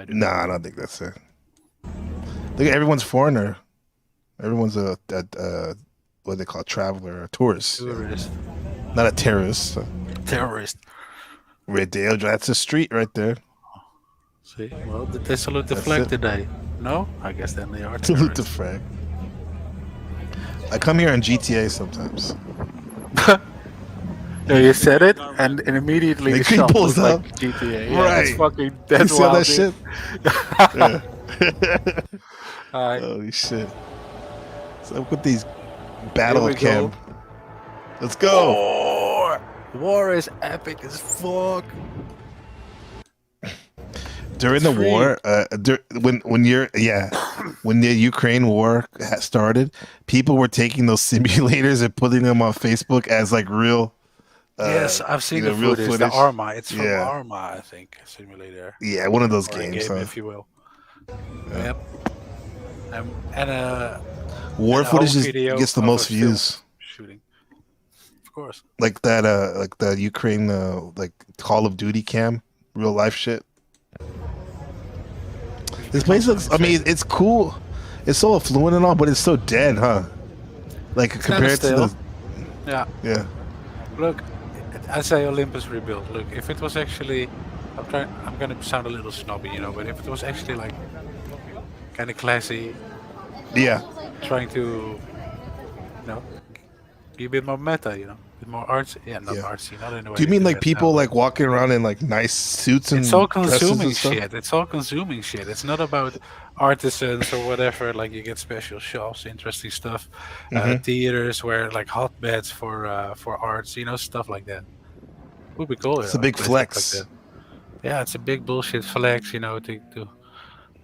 Nah, I don't think that's it. Look, everyone's foreigner. Everyone's a what they call traveler, a tourist. Tourist. Not a terrorist. Terrorist. Red Dale, that's a street right there. See? Well, did they salute the That's flag it. today? No? I guess then they are Salute the terrorists. flag. I come here on GTA sometimes. No, you said it, and immediately He the shop pulls looked up. like GTA. Yeah, Right. That's fucking, You that's saw wild, that dude. shit? Alright. Holy shit. So up with these Here battle we cam. go. Let's go. War is epic as fuck. During the Free. war, when the Ukraine war started, people were taking those simulators and putting them on Facebook as like real. Yes, I've seen the real footage. The Arma. It's from Arma, I think. Simulator. Yeah, one of those Or a games. game, Huh? if you will. Yep. And War and a footage home is, video gets the of a most film views. Shooting. Of course. Like that, like the Ukraine, like Call of Duty cam, real life shit. This place looks. I mean, it's cool. It's so affluent and all, but it's so dead, huh? Like It's kinda compared to still. the. Yeah. Yeah. Look, I say Olympus rebuilt. Look, if it was actually, I'm gonna sound a little snobby, you know, but if it was actually like kind of classy, Yeah. trying to, you know, be a bit more meta, you know, a bit more artsy. Yeah, not artsy, not in a way. Do you mean like that, people no. like walking around in like nice suits and It's all dresses consuming and stuff? shit. It's all consuming shit. It's not about artisans or whatever. Like you get special shops, interesting stuff, Mhm. theaters where like hotbeds for arts, you know, stuff like that. Would be cool. It's you a know, big places like flex. that. Yeah, it's a big bullshit flex, you know, to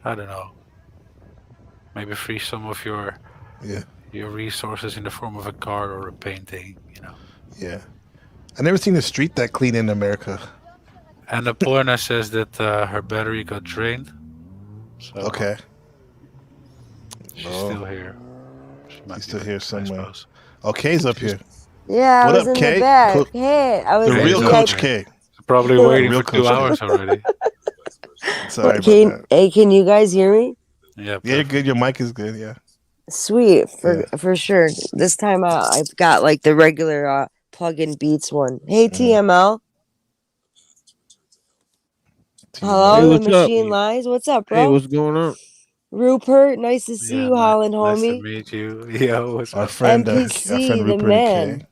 I don't know, maybe free some of your resources in the form of a car or a painting, you know. Yeah. I never seen the street that clean in America. And the porno says that her battery got drained. So Okay. she's still here. She might He's be still back, here I somewhere. suppose. Oh, Kay's up here. Yeah, What I was up, in Kay? the back. Co- Hey, I was The in real the Coach back. K. Probably The waiting real for 2 Coach K. hours already. Sorry about Can, that. hey, can you guys hear me? Yeah, Yeah, you're good. Your mic is good. Yeah. Sweet, for sure. This time I've got like the regular plug-in Beats one. Hey, TML. Hello, Hey, the what's up? machine lies. What's up, bro? Hey, what's going on? Rupert, nice to see Yeah, you, Holland, nice to homie. meet you. Yo, what's Our up? friend, NPC, the Rupert man. K.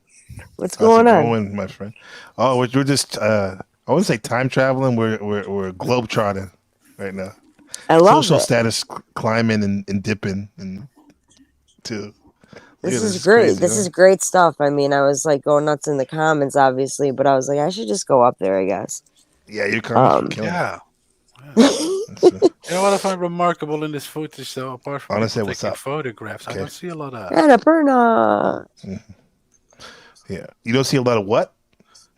What's How's going it on? going, my friend? Oh, we're just I wouldn't say time traveling. We're globe trotting right now. I love Social it. status climbing and dipping and too. This Look at is great. crazy, This huh? is great stuff. I mean, I was like going nuts in the comments, obviously, but I was like, I should just go up there, I guess. Yeah, your comments are killing. Yeah. You know what I find remarkable in this footage, though, apart from Honestly, people what's taking up? photographs, I Okay. don't see a lot of. Annapurna. Yeah, you don't see a lot of what?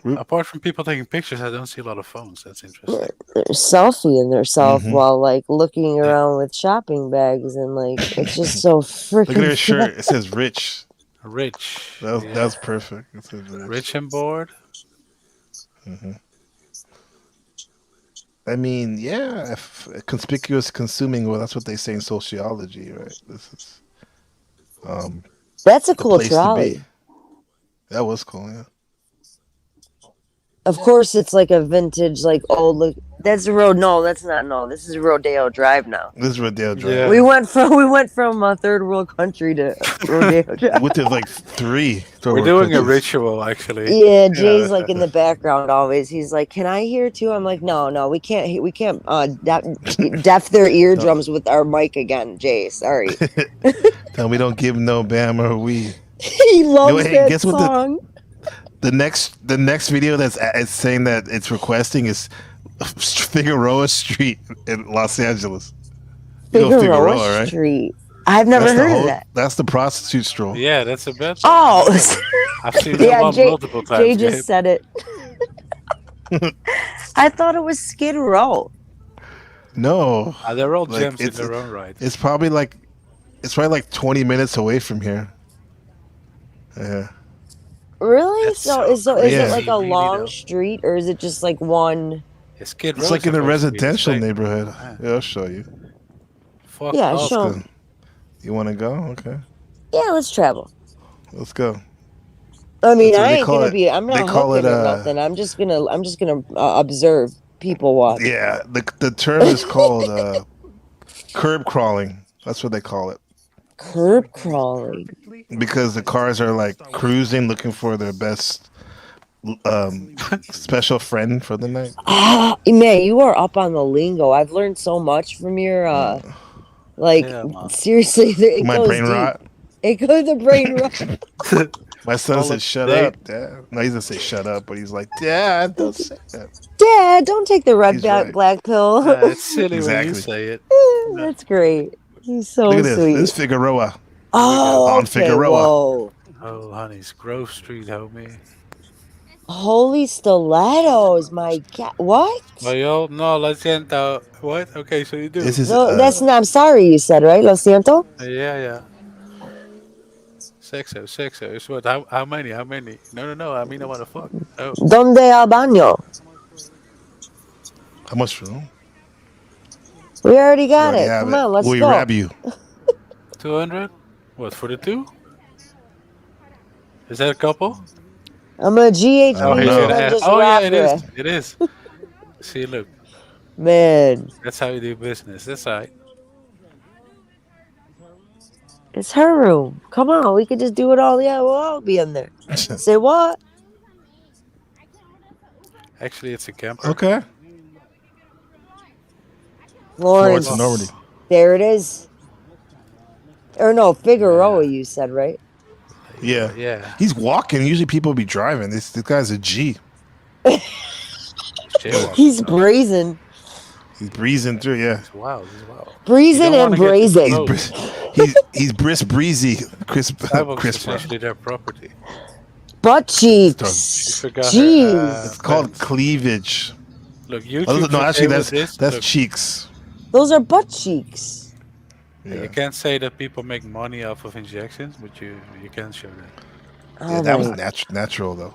Apart from people taking pictures, I don't see a lot of phones. That's interesting. They're selfieing themselves Mhm. while like looking around with shopping bags and like it's just so freaking. Look at her shirt. It says "rich." Rich. That was perfect. It says "rich." Rich and bored. hmm I mean, yeah, conspicuous consuming. Well, that's what they say in sociology, right? This is That's a the cool place to trolley. be. That was cool. Yeah. Of course, it's like a vintage, like old look. That's the road. No, that's not. No, this is Rodeo Drive now. This is Rodeo Drive. Yeah. We went from a third world country to Rodeo Drive. With the like 3. We're doing a ritual, actually. Yeah, Jay's like in the background always. He's like, "Can I hear too?" I'm like, "No, we can't. We can't deaf their eardrums with our mic again." Jay, sorry. Tell we don't give no bam or weed. He loves hey, that guess what song. The next video that's it's saying that it's requesting is Figueroa Street in Los Angeles. You know Figueroa right? Street. I've never That's the heard of that. That's the prostitute stroll. Yeah, that's a bad. Oh, I've seen that yeah. one Jay, multiple times. Jay just Gabe. said it. I thought it was Skid Row. No, they're all like, gems in it's their own right. it's probably like 20 minutes away from here. Yeah. Really? That's So is Yeah. it like a really, long though. street, or is it just like one? Yeah, Skid It's Row like is in a supposed to be the residential same. neighborhood. Yeah. Yeah, I'll show you. Fuck Yeah, off. show Let's 'em. go. You want to go? Okay, Yeah, let's travel. let's go. I mean, That's what I they ain't call gonna it. be. I'm They not call hooking it, or nothing. I'm just gonna observe people watch. Yeah, the term is called curb crawling. That's what they call it. Curb crawling. Because the cars are like cruising, looking for their best special friend for the night. Ah, man, you are up on the lingo. I've learned so much from your like Yeah, man. seriously, it My goes brain deep. rot. It goes the brain rot. My son Call said, it "Shut date. up, Dad." No, he doesn't say "shut up," but he's like, "Dad, don't say that." Dad, don't take the red He's right. black pill. It's silly when you Exactly. say it. That's great. He's so Look at this. sweet. This Figueroa. Oh, on okay. Figueroa. Whoa. Oh, honey's Grove Street, homie. Holy stilettos, my God. What? Oh, yo, no, lo siento. What? Okay, so you do. This is No, that's not, I'm sorry you said, right? Lo siento? Yeah. Sexo. It's what? How many? No. I mean, I want to fuck. Oh, Donde al baño? how much for them? We already got already it. have Come it. on, let's We go. grab you. 200? What, for the two? Is that a couple? I'm a GHB Oh, he's no. gonna and ask. just Oh, yeah, wrap it is. It is. See, look. Man, That's how you do business. That's right. it's her room. Come on, we could just do it all. Yeah, we'll all be in there. Say what? Actually, it's a camper. Okay. Lawrence. Florence Normandy. There it is. Or no, Figueroa, you said, right? Yeah. Yeah. He's walking. Usually people be driving. This guy's a G. He's brazen. He's breezing through. Yeah. Wow. Breezing and brazen. He's brisk breezy. Crisp. Starbucks is Crisp. essentially their property. Butt cheeks. You forgot her, Jeez. It's called cleavage. Look, YouTube. Oh, no, actually, with this. that's Look, cheeks. Those are butt cheeks. You can't say that people make money off of injections, but you can show that. Oh Yeah, that was my- natural though.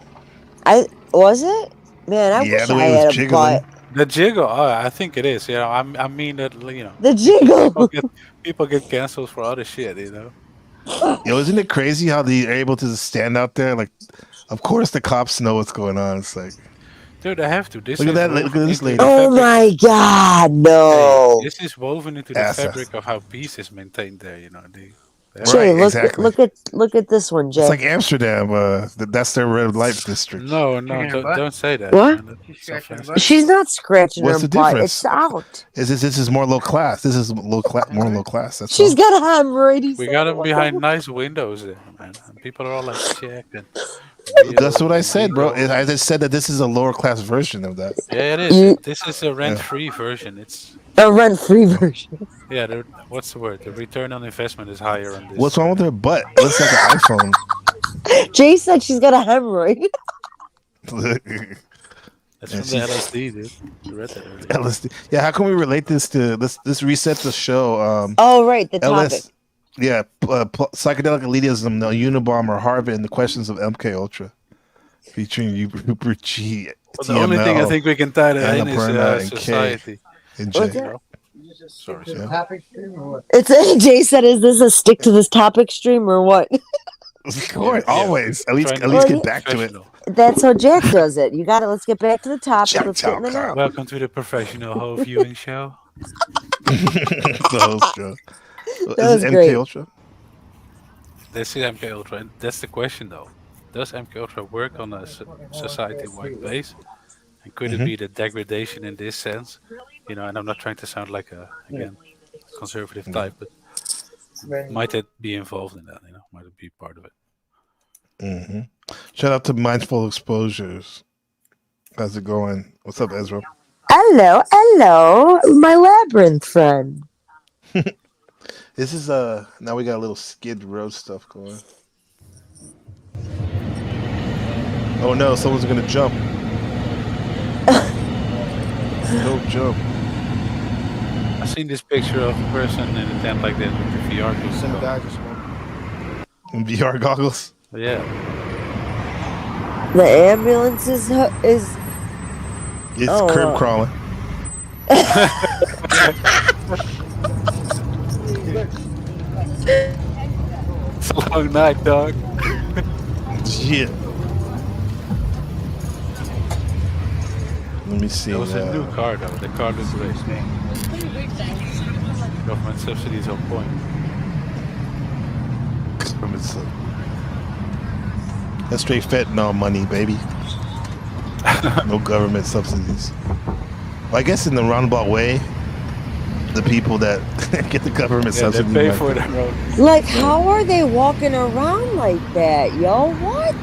Was it? Man, I Yeah, wish the I way it had was a jiggling. butt. The jiggle, I think it is. I mean that. The jiggle. People get canceled for other shit. Yo, isn't it crazy how they're able to just stand out there? Like, of course the cops know what's going on. It's like, Dude, I have to. This look at is that. woven Look at this into lady. the Oh fabric. my God, no. This is woven into the Ass. fabric of how peace is maintained there. Jay, Right, exactly. look at this one, Jay. It's like Amsterdam. That's their red light district. No, don't say that. What? man. That's so fancy. She's not scratching What's her the butt. difference? It's out. This is more low class. This is more low class. That's She's all. got a hemorrhoid. he We said. got them What the behind hell? nice windows there, man. And people are all like checked and. That's what I said, bro. I just said that this is a lower class version of that. Yeah, it is. This is a rent-free version. It's A rent-free version. yeah. What's the word? The return on investment is higher on this. What's wrong with her butt? It looks like an iPhone. Jay said she's got a hemorrhoid. That's from the LSD, dude. You read that earlier. LSD. Yeah, how can we relate this to let's reset the show? Oh, right, the topic. Yeah, psychedelic elitism, the Unabomber, Harvard, and the questions of MKUltra, featuring Rupert G. Well, the only thing I think we can tie that in Annapurna, is and K, society. and What's J. that? Sorry. It's Jay said, "Is this a stick to this topic stream or what?" Of course, always. At least Well, get back to it. That's how Jack does it. You got it. Let's get back to the topic. Let's get in the now. Welcome to the professional whole viewing show. The whole show. That Is was it great. MKUltra? This is MKUltra, and that's the question though. Does MKUltra work on a society-wide base? And could it be the degradation in this sense? You know, and I'm not trying to sound like a conservative type, but might it be involved in that? You know, might it be part of it? Mm-hmm. Shout out to Mindful Exposures. How's it going? What's up, Ezra? Hello, my labyrinth friend. This is now we got a little Skid Row stuff going. Oh no, someone's gonna jump. Dope joke. I've seen this picture of a person in a tent like that with the VR goggles. Some guy just And VR goggles. Yeah. The ambulance is It's Oh, curb wow. crawling. It's a long night, dog. Shit. Let me see. It was a new car, though. The car looks great. Government subsidies on point. That's straight fentanyl money, baby. No government subsidies. Well, I guess in the roundabout way, the people that get the government Yeah, they subsidies pay might- for their own. Like, how are they walking around like that, yo? What?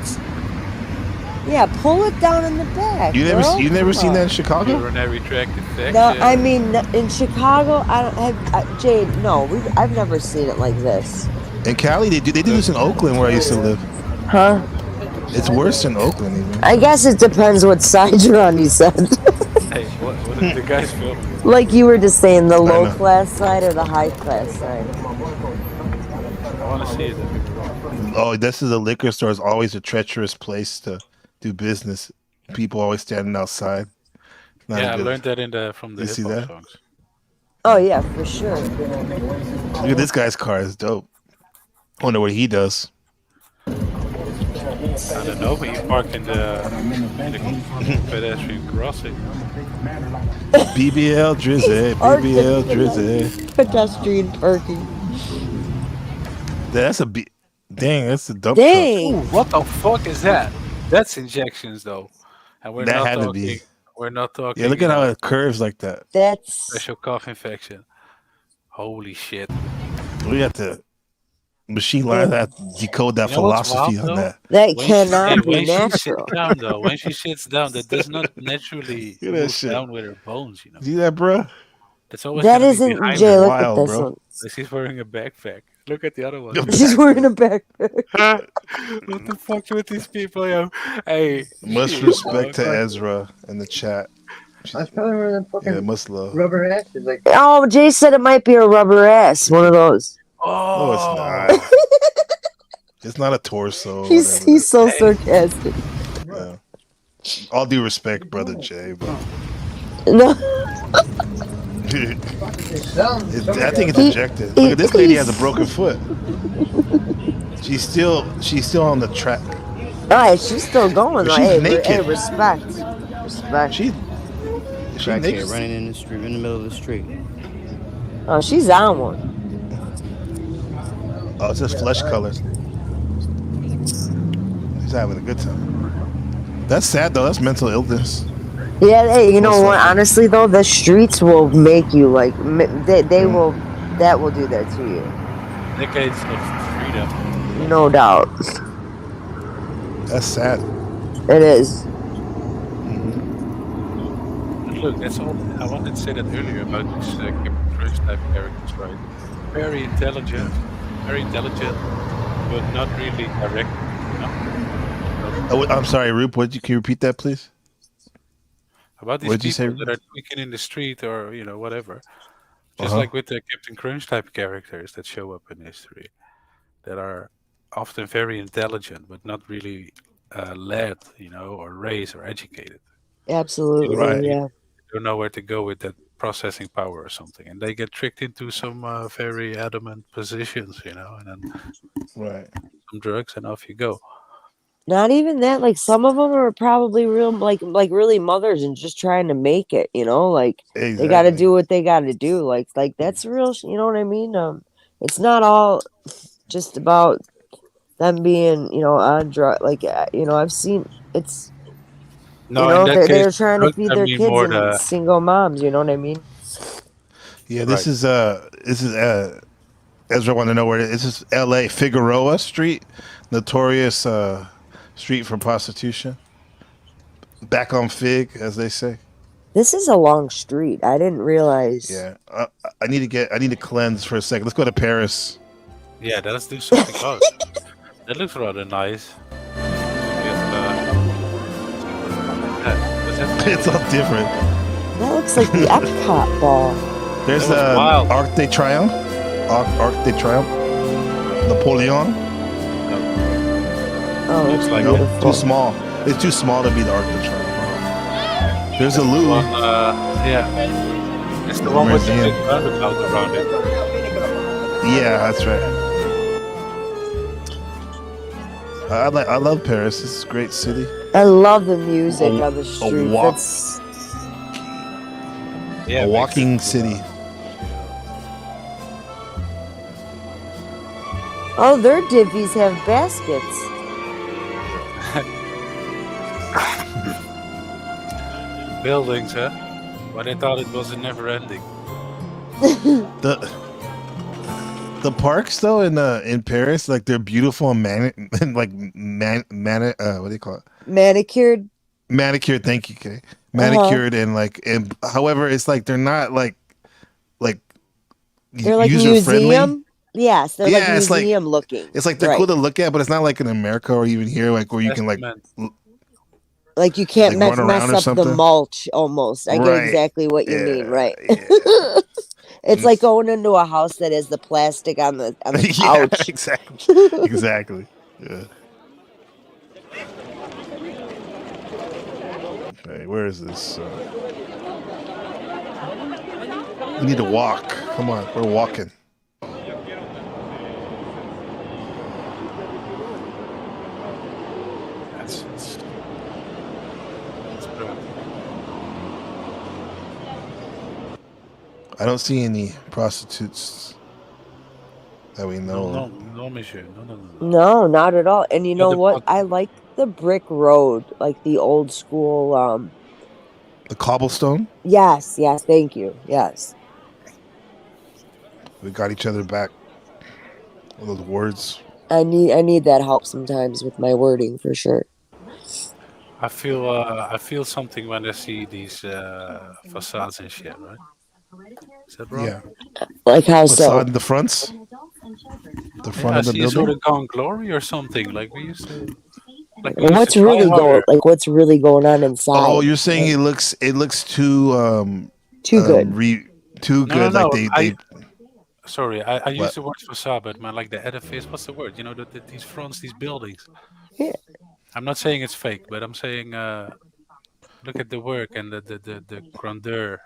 Yeah, pull it down in the back. You never, bro. you never Come seen on. that in Chicago? Urinary tract infection. No, I mean in Chicago. I don't have Jade. No, I've never seen it like this. In Cali, they do this in Oakland, where I used to live. Huh? It's worse in Oakland, even. I guess it depends what side you're on. You said. Hey, what did the guys film? Like you were just saying, the low know. class side or the high class side. I want to see it. Oh, this is a liquor store. Is always a treacherous place to do business. People always standing outside. Not Yeah, I good. learned that from the You see hip hop that? songs. Oh yeah, for sure. Look at this guy's car. It's dope. I wonder what he does. I don't know, but you park in the pedestrian crossing. BBL Drizzy. BBL Drizzy. Pedestrian parking. That's a B. Dang, that's a dump Dang. Ooh, what the fuck is that? That's injections, though. And we're That not had to talking. be. We're not talking. Yeah, look at how it curves like that. That's special cough infection. Holy shit! We got to machine learn that, decode that You know what's philosophy wild, on though? that. That When cannot she, be when she natural. sits down, though, when she sits down, that does not naturally Look at that move shit. down with her bones. You know, See that, bro? that's always That gonna be isn't behind Jay. her. Look Wild, at this bro. one. She's wearing a backpack. Look at the other one. She's wearing a backpack. What the fuck with these people, yo? Hey, Much shit, respect to dog. Ezra in the chat. That's probably where the fucking Yeah, much love. rubber ass is like. Oh, Jay said it might be a rubber ass. One of those. No, it's not. It's not a torso. or He's whatever. he's so sarcastic. Yeah. All due respect, brother Jay, but No. I think it's injected. Look at this lady has a broken foot. She's still on the track. Alright, she's still going. But Like, she's hey, naked. hey, respect. Respect. She Crackhead naked. running in the street, in the middle of the street. Oh, she's on one. Oh, it's just flesh color. He's having a good time. That's sad though. That's mental illness. Yeah, hey, you know Most what? likely. Honestly, though, the streets will make you like they will. That will do that to you, Decades of freedom. no doubt. That's sad. It is. Look, that's all. I wanted to say that earlier about these Captain Crunch type characters, right? Very intelligent, but not really direct. You know? Oh, I'm sorry, Rupe. Can you repeat that, please? About these What'd you people say? that are tweaking in the street or whatever. Just Uh-huh. like with the Captain Crunch type characters that show up in history, that are often very intelligent but not really led, or raised or educated. Absolutely, Right. yeah. They don't know where to go with that processing power or something, and they get tricked into some very adamant positions, and then Right. some drugs, and off you go. Not even that. Like some of them are probably real, like really mothers and just trying to make it. Like they got to Exactly. do what they got to do. Like that's real. You know what I mean? It's not all just about them being, on drug. Like I've seen it's. No, in that they're case, trying to drugs, feed I their mean kids more and the- single moms. You know what I mean? Yeah, this is Ezra want to know where it is. This is L.A. Figueroa Street, notorious street for prostitution. Back on Fig, as they say. This is a long street. I didn't realize. Yeah, I need to cleanse for a second. Let's go to Paris. Yeah, let's do something else. That looks rather nice. With, It's all different. That looks like the Epcot ball. There's That was the wild. Arc de Triomphe. Arc de Triomphe. Napoleon. Oh, it's like No, beautiful. too small. It's too small to be the Arc de Triomphe. There's a Louvre. One, yeah. It's the one with the big roundabout around it. Yeah, that's right. I love Paris. It's a great city. I love the music A- on the a street. walk- That's Yeah, a it makes walking sense. city. oh, their divvies have baskets. Buildings, huh? But I thought it was a never ending. The parks though in Paris, like they're beautiful and what do you call it? Manicured. Manicured. Thank you, Kay. Manicured and however, it's like they're not like They're like user-friendly. museum. Yes, they're Yeah, like it's like- museum looking. It's like they're Right. cool to look at, but it's not like in America or even here, like where you can like Like you can't like run mess around or up the something. mulch almost. I get Right. exactly what you Yeah, mean, right? It's like going into a house that has the plastic on the yeah, couch. exactly, exactly. Yeah. Okay, where is this? We need to walk. Come on, we're walking. That's brilliant. I don't see any prostitutes that we know. No, of. no, monsieur. No. No, not at all. And you know the what? I like the brick road, like the old school. The cobblestone. Yes, thank you. Yes. We got each other back. All those words. I need that help sometimes with my wording for sure. I feel something when I see these facades and shit, right? Is that right? Yeah. Like how so? Facade in the fronts. The front I of the see building. sort of gone glory or something. Like we used to. Like we And used what's to try really harder. what's really going on inside? Oh, you're saying it looks too Too good. Too good. No. Like they Sorry, I What? use the word facade, but man, like the edifice. What's the word? You know, these fronts, these buildings. Yeah. I'm not saying it's fake, but I'm saying look at the work and the grandeur.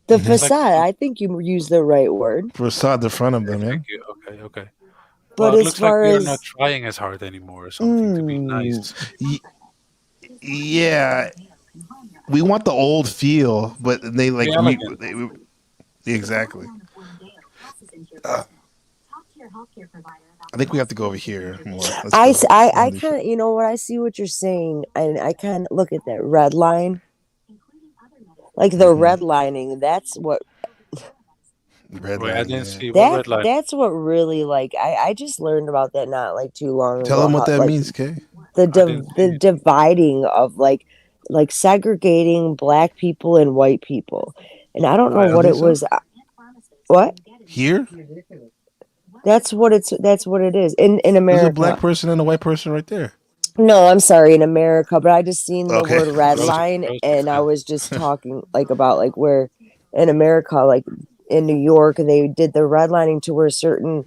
The Mm-hmm. facade. I think you used the right word. facade the front of them. Yeah. Thank you. Okay. But Well, it as looks like far they're as not trying as hard anymore or something to be nice. Yeah. We want the old feel, but they like Yeah, like exactly. I think we have to go over here more. Let's I go. kind of, you know what, I see what you're saying, and I kind of look at that red line, like the red lining. That's what Red Wait, I line, didn't yeah. see what red line. that's what really like. I just learned about that not like too long ago. Tell them what how, that like, means, Kay. the dividing of like segregating black people and white people, and I don't know what it was. What? Here? That's what it is in There's America. a black person and a white person right there. No, I'm sorry, in America, but I just seen the Okay. word red Rose- line, Rose and I was just talking like about like where in America, like in New York, they did the redlining to where certain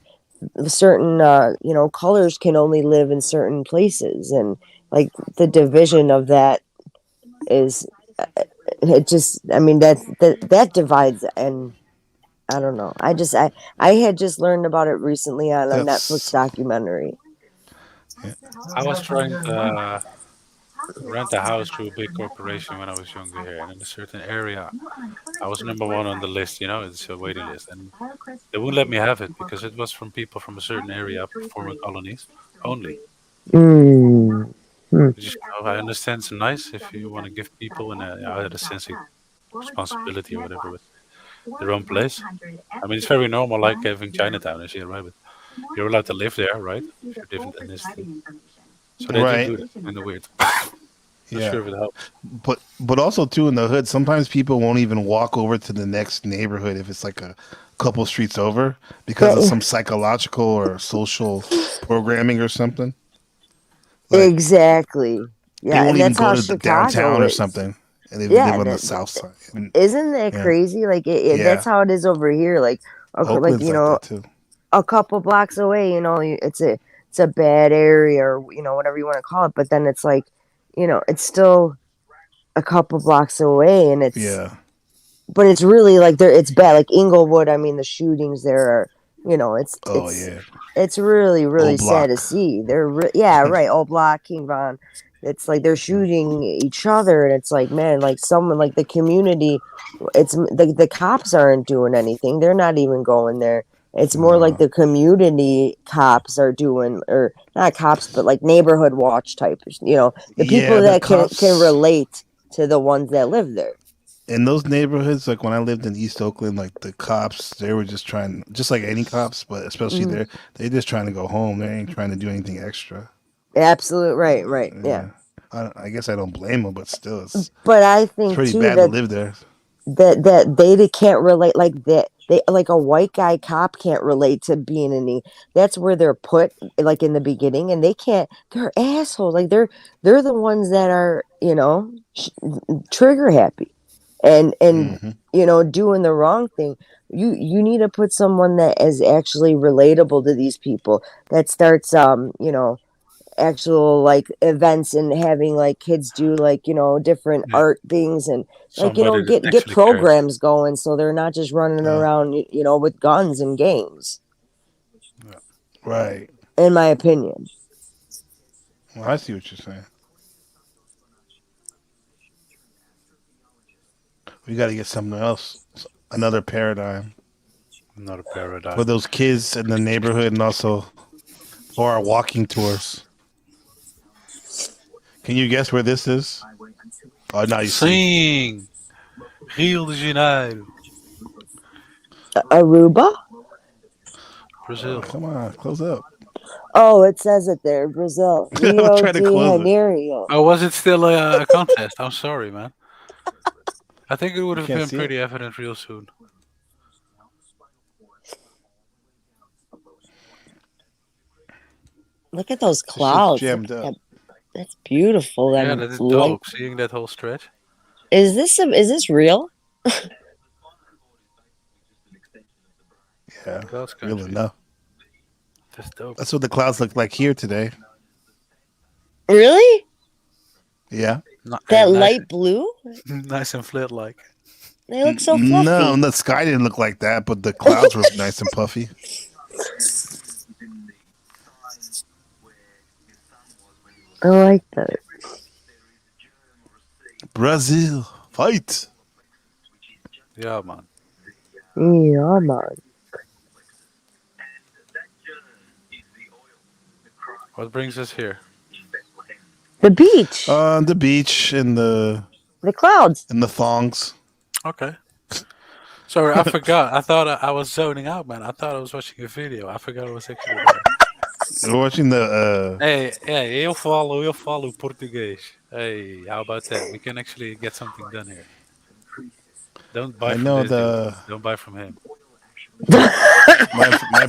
colors can only live in certain places, and like the division of that is it just, I mean, that divides, and I don't know. I had just learned about it recently on a Netflix documentary. I was trying to rent a house through a big corporation when I was younger here, and in a certain area, I was number one on the list. You know, it's a waiting list, and they wouldn't let me have it because it was from people from a certain area, former colonies only. Just, I understand it's nice if you want to give people a sense of responsibility or whatever with their own place. I mean, it's very normal, like having Chinatown and shit, right? But you're allowed to live there, right? If you're different ethnicity. So they Right. do that in the weird. Yeah. Sure if it helps. But also too in the hood, sometimes people won't even walk over to the next neighborhood if it's like a couple streets over because of some psychological or social programming or something. Exactly. They Yeah, won't and even that's go how to the Chicago downtown or is. something. and they Yeah, live on the south side. And, isn't that yeah. crazy? Like Yeah. that's how it is over here. Like Oakland's you like know, that too. a couple blocks away, you know, it's a bad area, or you know, whatever you want to call it. But then it's like, you know, it's still a couple blocks away, and it's Yeah. but it's really like it's bad. Like Inglewood, I mean, the shootings there are, you know, Oh yeah. it's really really Old sad to Block. see. Yeah, right, Old Block, King Von. It's like they're shooting each other, and it's like, man, like someone like the community. It's the cops aren't doing anything. They're not even going there. It's more like the community cops are doing, or not cops, but like neighborhood watch type. You know, the people Yeah, the that can cops relate to the ones that live there. in those neighborhoods, like when I lived in East Oakland, like the cops, they were just trying, just like any cops, but especially Mhm. there, they're just trying to go home. They ain't trying to do anything extra. Absolute right, yeah. I guess I don't blame them, but still, it's But I think pretty too bad to live there. that they can't relate, like that they like a white guy cop can't relate to being any. That's where they're put, like in the beginning, and they can't. They're assholes. Like they're the ones that are, you know, trigger happy, and you know, doing the wrong thing. You need to put someone that is actually relatable to these people, that starts you know, actual like events, and having like kids do like, you know, different art things, and like, you know, Somebody that get actually cares. programs going, so they're not just running around, you know, with guns and games, Right. in my opinion. Well, I see what you're saying. We got to get something else, another paradigm Not a paradigm. for those kids in the neighborhood, and also for our walking tours. Can you guess where this is? Oh, now you see. Sing! Rio de Janeiro, Aruba? Brazil. Come on, close up. Oh, it says it there, Brazil. Rio trying to de close it. Janeiro. Oh, was it still a contest? I'm sorry, man. I think it would You have can't been see it? pretty evident real soon. Look at those This shit's clouds. jammed Look at up. that's beautiful. Yeah, That that is light. dope. Seeing that whole stretch. Is this real? Yeah, Clouds real country. enough. That's dope. That's what the clouds look like here today. Really? Yeah. That light blue? Nice and flat like. They look so fluffy. No, the sky didn't look like that, but the clouds were nice and puffy. I like that. Brazil, fight. Yeah, man. Yeah, man. What brings us here? The beach. On the beach and the clouds. and the thongs. Okay. Sorry, I forgot. I thought I was zoning out, man. I thought I was watching a video. I forgot I was actually there. We're watching the. Hey, eu falo português. Hey, how about that? We can actually get something done here. Don't buy I from know this the- dude. Don't buy from him. my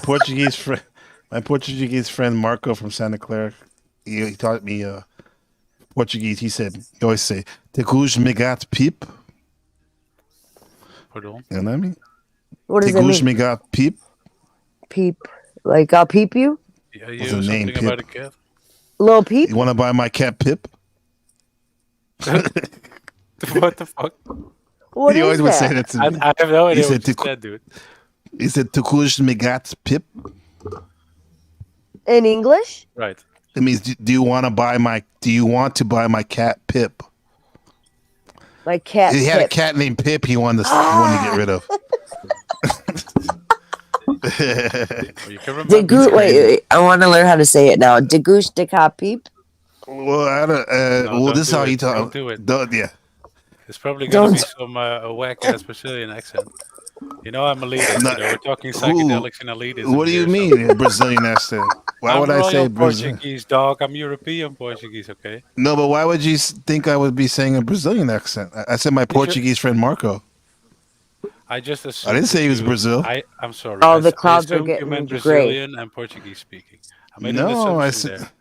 Portuguese friend, Marco from Santa Clara, he taught me Portuguese. He said, he always say, "Te goes me gat peep." Pardon? You know what I mean? What does Te it goes mean? me gat peep. Peep. Like I'll peep you? Yeah, you What's know the name, something about a Pip? cat? Little peep? You want to buy my cat Pip? What the fuck? What he is always would that? say that to me. I have no idea He what said, you "Te said, dude. He said, "Te goes me gat Pip." In English? Right. It means, do you want to buy my cat Pip? My cat He had a Pip. cat named Pip. He wanted to get rid of. You can remember. Wait, I want to learn how to say it now. Degouche de cap peep? Well, I don't. No, Well, this is don't how do he it. talks. Don't do it. Yeah. It's probably gonna be Don't. some whack ass Brazilian accent. You know I'm elitist. No, You know, we're talking who- psychedelics and elitism. What do you here, so- mean, Brazilian accent? Why I'm would I say royal Brazilian? Portuguese, dog? I'm European Portuguese, okay? No, but why would you think I would be saying a Brazilian accent? I said my Portuguese friend Marco. I just assumed. I didn't say he was Brazil. I'm sorry. Oh, I the I clouds are assumed you getting meant gray. Brazilian and Portuguese speaking. I made an No, I assumption said. there.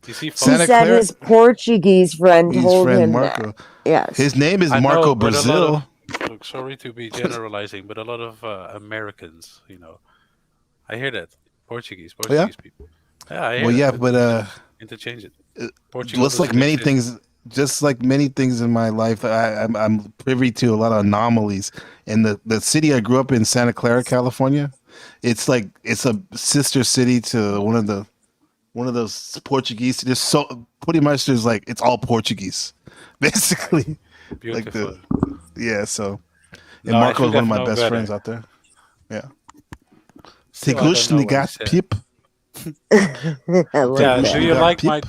You see, He Santa said Clara. his Portuguese friend His told friend him Marco. that. Yes. His name is I Marco know, but a lot Brazil. of, look, sorry to be generalizing, but a lot of Americans, I hear that Portuguese Oh, yeah. people. Yeah, I hear Well, yeah, that. but Interchange it. uh, Portugal just like doesn't many exist. things, just like many things in my life, I'm privy to a lot of anomalies. And the city I grew up in, Santa Clara, California, it's like it's a sister city to one of those Portuguese. There's so pretty much there's like it's all Portuguese, basically. Like Beautiful. so. And No, I Marco is should one of have my known best better. friends out there. Yeah. Still, I don't know Teglushni what he got said. Pip. I like Yeah, that. do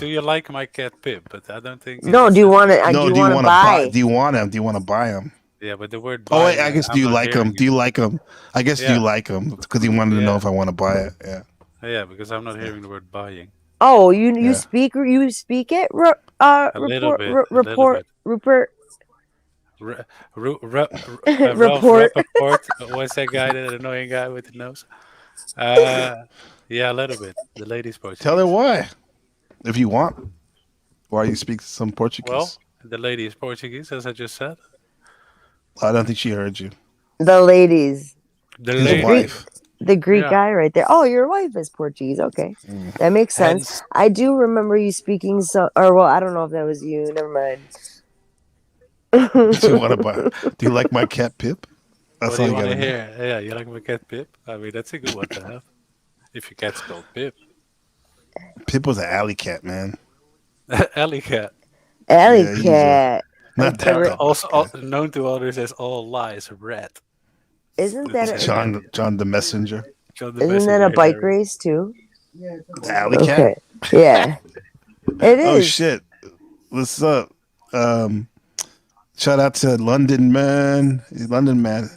you like Pip? my cat Pip? But I don't think. No, he do you said want it. to? No, Do you do you want to want to buy? buy? Do you want him? Do you want to buy him? Yeah, but the word Oh, wait, buying, I guess I'm do you not like him? hearing Do it. you like him? I guess do you Yeah, like him? Because he wanted to know yeah, if I want to buy it. Yeah. yeah, because I'm not hearing the word buying. Oh, you Yeah. speak it? A little bit, a little Report bit. Rupert Ralph report. Rappaport was that guy, that annoying guy with the nose. Yeah, a little bit. The lady's Tell her Portuguese. why, if you want. Why you speak some Well, Portuguese? the lady is Portuguese, as I just said. I don't think she heard you. The ladies, The His the lady, Greek, wife. the Greek yeah. guy right there. Oh, your wife is Portuguese. Okay, Mm. that makes sense. Hence, I do remember you speaking so. Or well, I don't know if that was you. Never mind. Do you want to buy? Do you like my cat Pip? what That's do all you you want gotta to know. hear? Yeah, you like my cat Pip? I mean, that's a good one to have. If your cat's called Pip. Pip was an alley cat, man. Alley cat. Alley Yeah, he's cat. not The that re- dog. Also known to others as all lies, rat. Isn't that That's a, John the Messenger. John the isn't that a Messenger, bike Harry. race too? The alley cat. Okay. Yeah, it Oh is. shit! What's up? Shout out to London man. London man.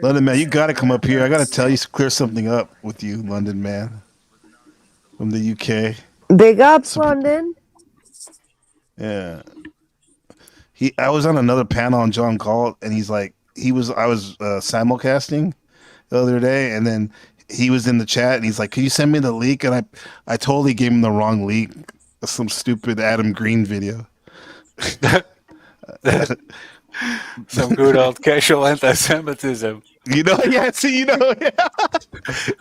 London man, you gotta come up here. I gotta tell you, clear something up with you, London man, from the UK. Big ups, London. Yeah. I was on another panel on John Galt, and I was simulcasting the other day, and then he was in the chat, and he's like, "Can you send me the leak?" And I totally gave him the wrong leak, some stupid Adam Green video. Some good old casual anti-Semitism. Yeah. See, yeah.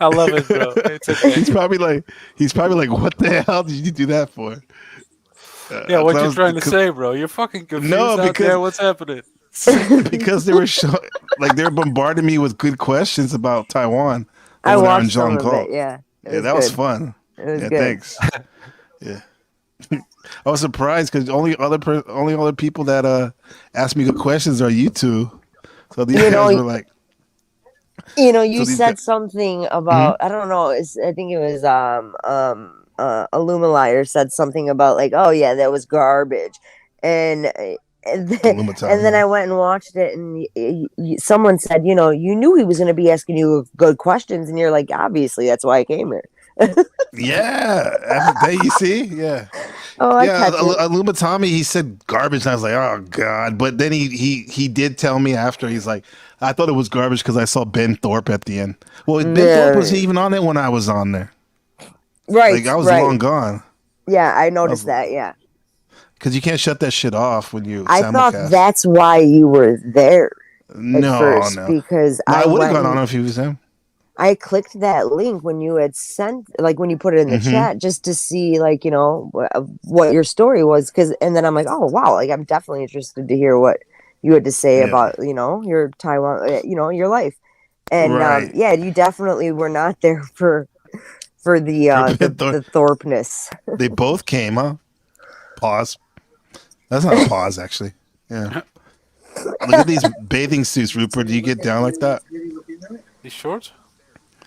I love it, bro. It's okay. He's probably like, what the hell did you do that for? Yeah, what you was- trying to say, bro? You're fucking confused No, out because- there. What's happening? Because they were they were bombarding me with good questions about Taiwan. I over there on watched some John of Galt. it. Yeah, Yeah, that was good. fun. It was Yeah, good. thanks. Yeah. I was surprised because only other people that ask me good questions are you two. So these You know, guys were like, You know, you So these said guys- something about I don't know. I think it was Illumilier said something about like, oh yeah, that was garbage, and then I went and watched it, and someone said, you know, you knew he was going to be asking you good questions, and you're like, obviously, that's why I came here. yeah, after day, you see, yeah. Oh, I yeah, catch it. Tommy, he said garbage, and I was like, oh god. But then he did tell me after, he's like, I thought it was garbage because I saw Ben Thorpe at the end. Well, Ben Thorpe was even on it when I was on there. Right, Like I was right. long gone Yeah, I noticed that. Yeah, because you can't shut that shit off when you. I thought simulcast. that's why you were there at No, first no. because No, I would have went gone and- on if he was him. I clicked that link when you had sent, like when you put it in the Mhm. chat, just to see, like, you know, what your story was. And then I'm like, oh wow, like I'm definitely interested to hear what you had to say Yeah. about, you know, your Taiwan, you know, your life. And Right. yeah, you definitely were not there for the Thorpeness. They both came, huh? Pause. That's not a pause, actually. Yeah. Look at these bathing suits, Rupert. Do you get down like that? These shorts?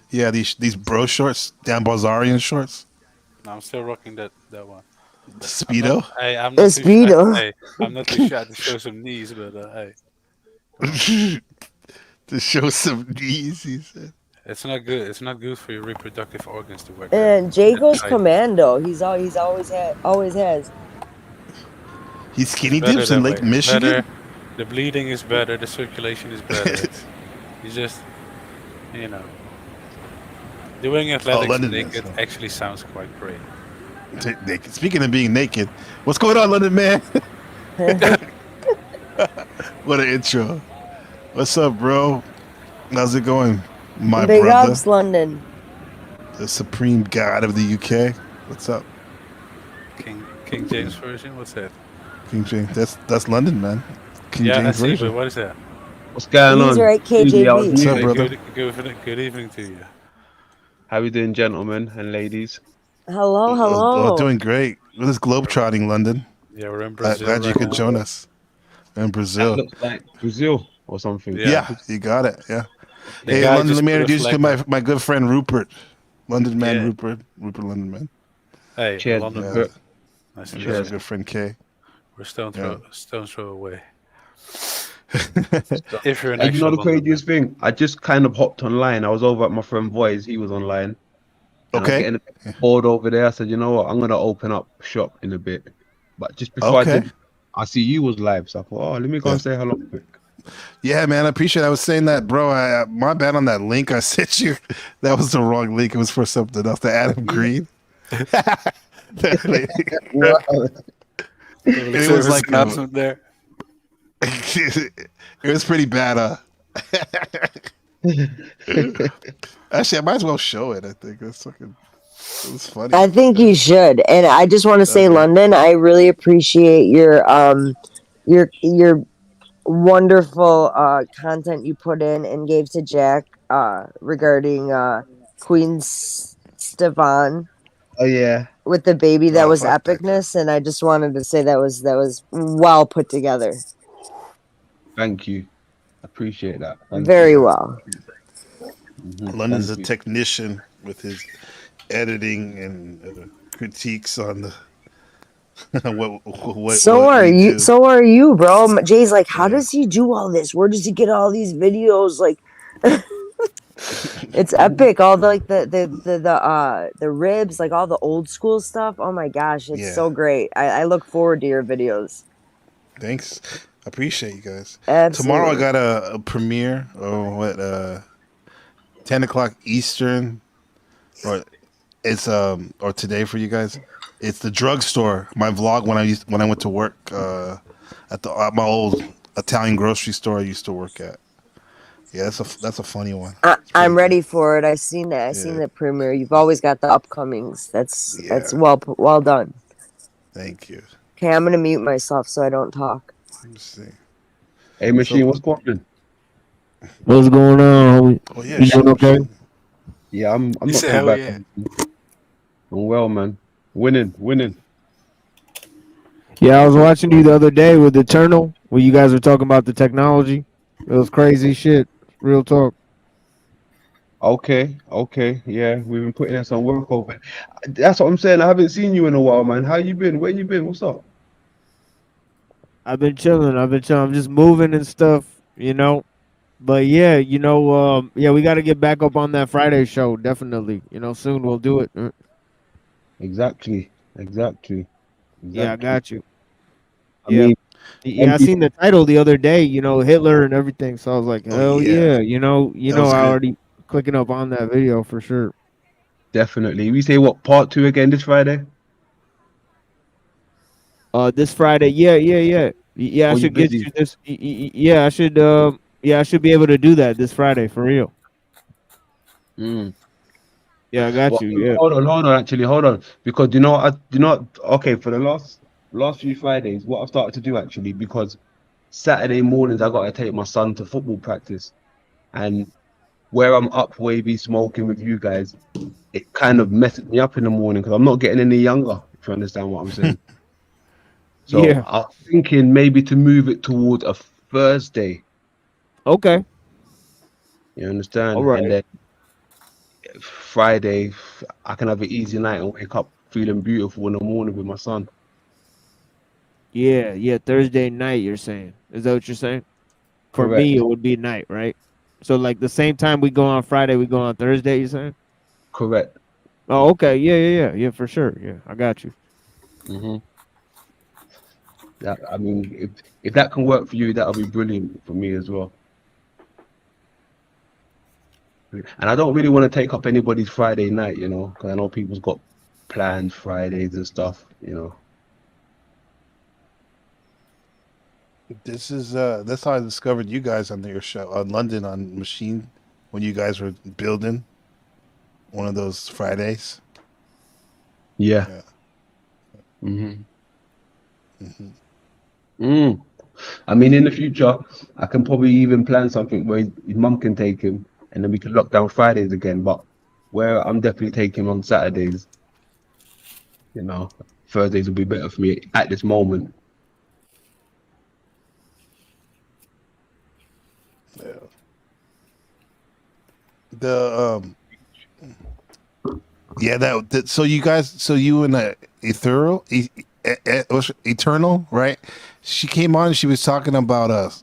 Yeah, these bro shorts, Dan Bazarian shorts. No, I'm still rocking that one. The Speedo. I'm The not too Speedo. shy. Hey, I'm not too shy to show some knees, but hey, To show some knees, he said. it's not good. It's not good for your reproductive organs to work. And Jay goes tight. commando. He's always has. He's skinny Better dips in that Lake way. Michigan. Better. The bleeding is better. The circulation is better. You just, you know, doing athletics London naked is, actually sounds quite great. Naked. Speaking of being naked, what's going on, London man? What an intro. What's up, bro? How's it going, my Big brother? ups, London. The supreme god of the UK. What's up? King James version. What's that? King James. That's London, man. King Yeah, I James see. version. But what is that? What's going on? He's right, KJV. What's up, brother? Good evening to you. How we doing, gentlemen and ladies? Hello, hello. Doing great. With this globetrotting, London. Yeah, we're in Brazil. Glad you right could now. join us. We're in Brazil. That looks like Brazil or something. Yeah, you got it. Yeah. The Hey, guy London, just let me put a introduce you to flag my good friend Rupert. London man, Yeah. Rupert London man. Hey, Cheers, London. Rupert. Nice to He's meet our you. good friend Kay. We're stone's throw away. if If you're an And you know actual the London craziest thing? I just kind of hopped online. I was over at my friend Voice. He was online. And I was Okay. getting a bit bored over there. I said, you know what? I'm gonna open up shop in a bit. But just before Okay. I did, I see you was live. So I thought, oh, let me go and say hello quick. Yeah, man, I appreciate it. I was saying that, bro. My bad on that link I sent you. That was the wrong link. It was for something else. The Adam Green. It was like announcement there. it was pretty bad. Actually, I might as well show it. I think that's fucking. It was funny. I think you should. And I just want to say, London, I really appreciate your wonderful content you put in and gave to Jack regarding Queen Stefan Oh yeah. with the baby. That Oh, was fuck that epicness, and I just wanted to say that was well put together. Thank you. Appreciate that. Thank Very you. well. London's Thank a you. technician with his editing and critiques on the what So what are we you. do. So are you, bro. Jay's like, how does he do all this? Where does he get all these videos? Like, it's epic. All the like the ribs, like all the old school stuff. Oh my gosh, it's Yeah. so great. I look forward to your videos. Thanks. I appreciate you guys. Absolutely. Tomorrow I got a premiere or 10 o'clock Eastern, or it's or today for you guys. It's the drugstore. My vlog when I went to work at my old Italian grocery store I used to work at. Yeah, that's a funny one. I'm ready for it. I've seen that. I've seen the premiere. You've always got the upcomings. That's well done. Thank you. Okay, I'm gonna mute myself so I don't talk. Let me see. Hey, Machine, what's going on? What's going on, homie? Oh yeah, You doing okay? Yeah, I'm You not say too hell bad. yeah. I'm well, man. Winning. Yeah, I was watching you the other day with Eternal, where you guys were talking about the technology. It was crazy shit. Real talk. Okay. Yeah, we've been putting in some work over. That's what I'm saying. I haven't seen you in a while, man. How you been? Where you been? What's up? I've been chilling. I'm just moving and stuff, you know. But yeah, yeah, we got to get back up on that Friday show. Definitely, soon we'll do it. Exactly. Yeah, I got you. I Yeah. mean, Yeah, I seen the title the other day, Hitler and everything. So I was like, hell yeah. yeah, was I good. already clicking up on that video for sure. definitely. We say what, part 2 again this Friday? This Friday, yeah. Yeah, I Or you should get busy? you this. Yeah, I should. Yeah, I should be able to do that this Friday for real. Mm. Yeah, I got Well, you. Yeah. hold on. Because okay, for the last few Fridays, what I've started to do actually, because Saturday mornings I gotta take my son to football practice, and where I'm up wavy smoking with you guys, it kind of messes me up in the morning because I'm not getting any younger, if you understand what I'm saying. So Yeah. I'm thinking maybe to move it towards a Thursday. Okay. You understand? All right. And then Friday, I can have an easy night and wake up feeling beautiful in the morning with my son. Yeah. Thursday night, you're saying? Is that what you're saying? For Correct. me, it would be night, right? So like the same time we go on Friday, we go on Thursday. You saying? Correct. Oh, okay. Yeah, for sure. Yeah, I got you. Mm-hmm. That, I mean, if that can work for you, that'll be brilliant for me as well. And I don't really want to take up anybody's Friday night, because I know people's got planned Fridays and stuff, you know. This is that's how I discovered you guys on your show on London on Machine when you guys were building one of those Fridays. Yeah. I mean, in the future, I can probably even plan something where his mum can take him, and then we can lock down Fridays again. But where I'm definitely taking him on Saturdays, you know, Thursdays will be better for me at this moment. Yeah. The yeah, that so you guys, so you and Eternal, right? She came on. She was talking about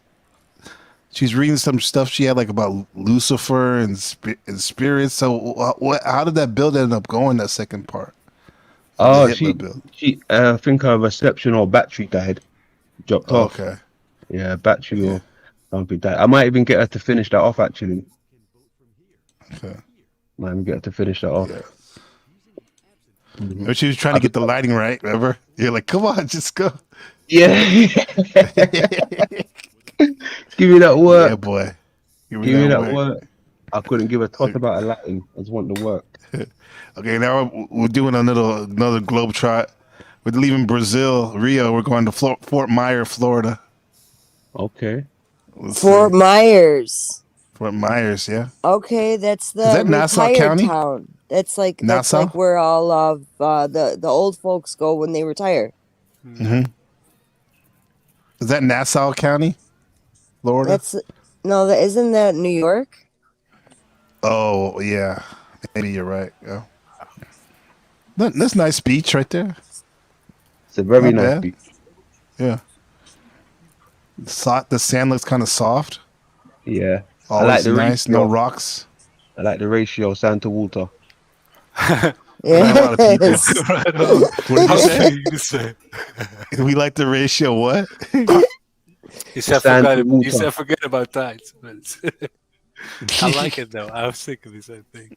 she was reading some stuff she had like about Lucifer and spirits. So how did that build end up going? That second part. Oh, she I think her reception or battery died, dropped off. Okay. Yeah, battery or something died. I might even get her to finish that off actually. Okay. Might even get her to finish that off. But she was trying to get the lighting right. Remember? You're like, come on, just go. Yeah. Give me that work. Yeah, boy. Give me that work. I couldn't give a toss about a lighting. I just want the work. Okay, now we're doing another globe trot. We're leaving Brazil, Rio. We're going to Fort Myers, Florida. Okay. Fort Myers. Fort Myers, yeah. Okay, that's the Is that Nassau retired County? town. That's like Nassau? where all of the old folks go when they retire. Mm-hmm. Is that Nassau County, Florida? Isn't that New York? Oh yeah, maybe you're right. Yeah. That's nice beach right there. It's a very Not nice bad. beach. Yeah. The sand looks kind of soft. Yeah. Always I like the nice. ratio. No rocks. I like the ratio sand to water. A lot of people. What did you say? We like the ratio. What? He said Sand to he water. said forget about tides. I like it though. I was thinking the same thing.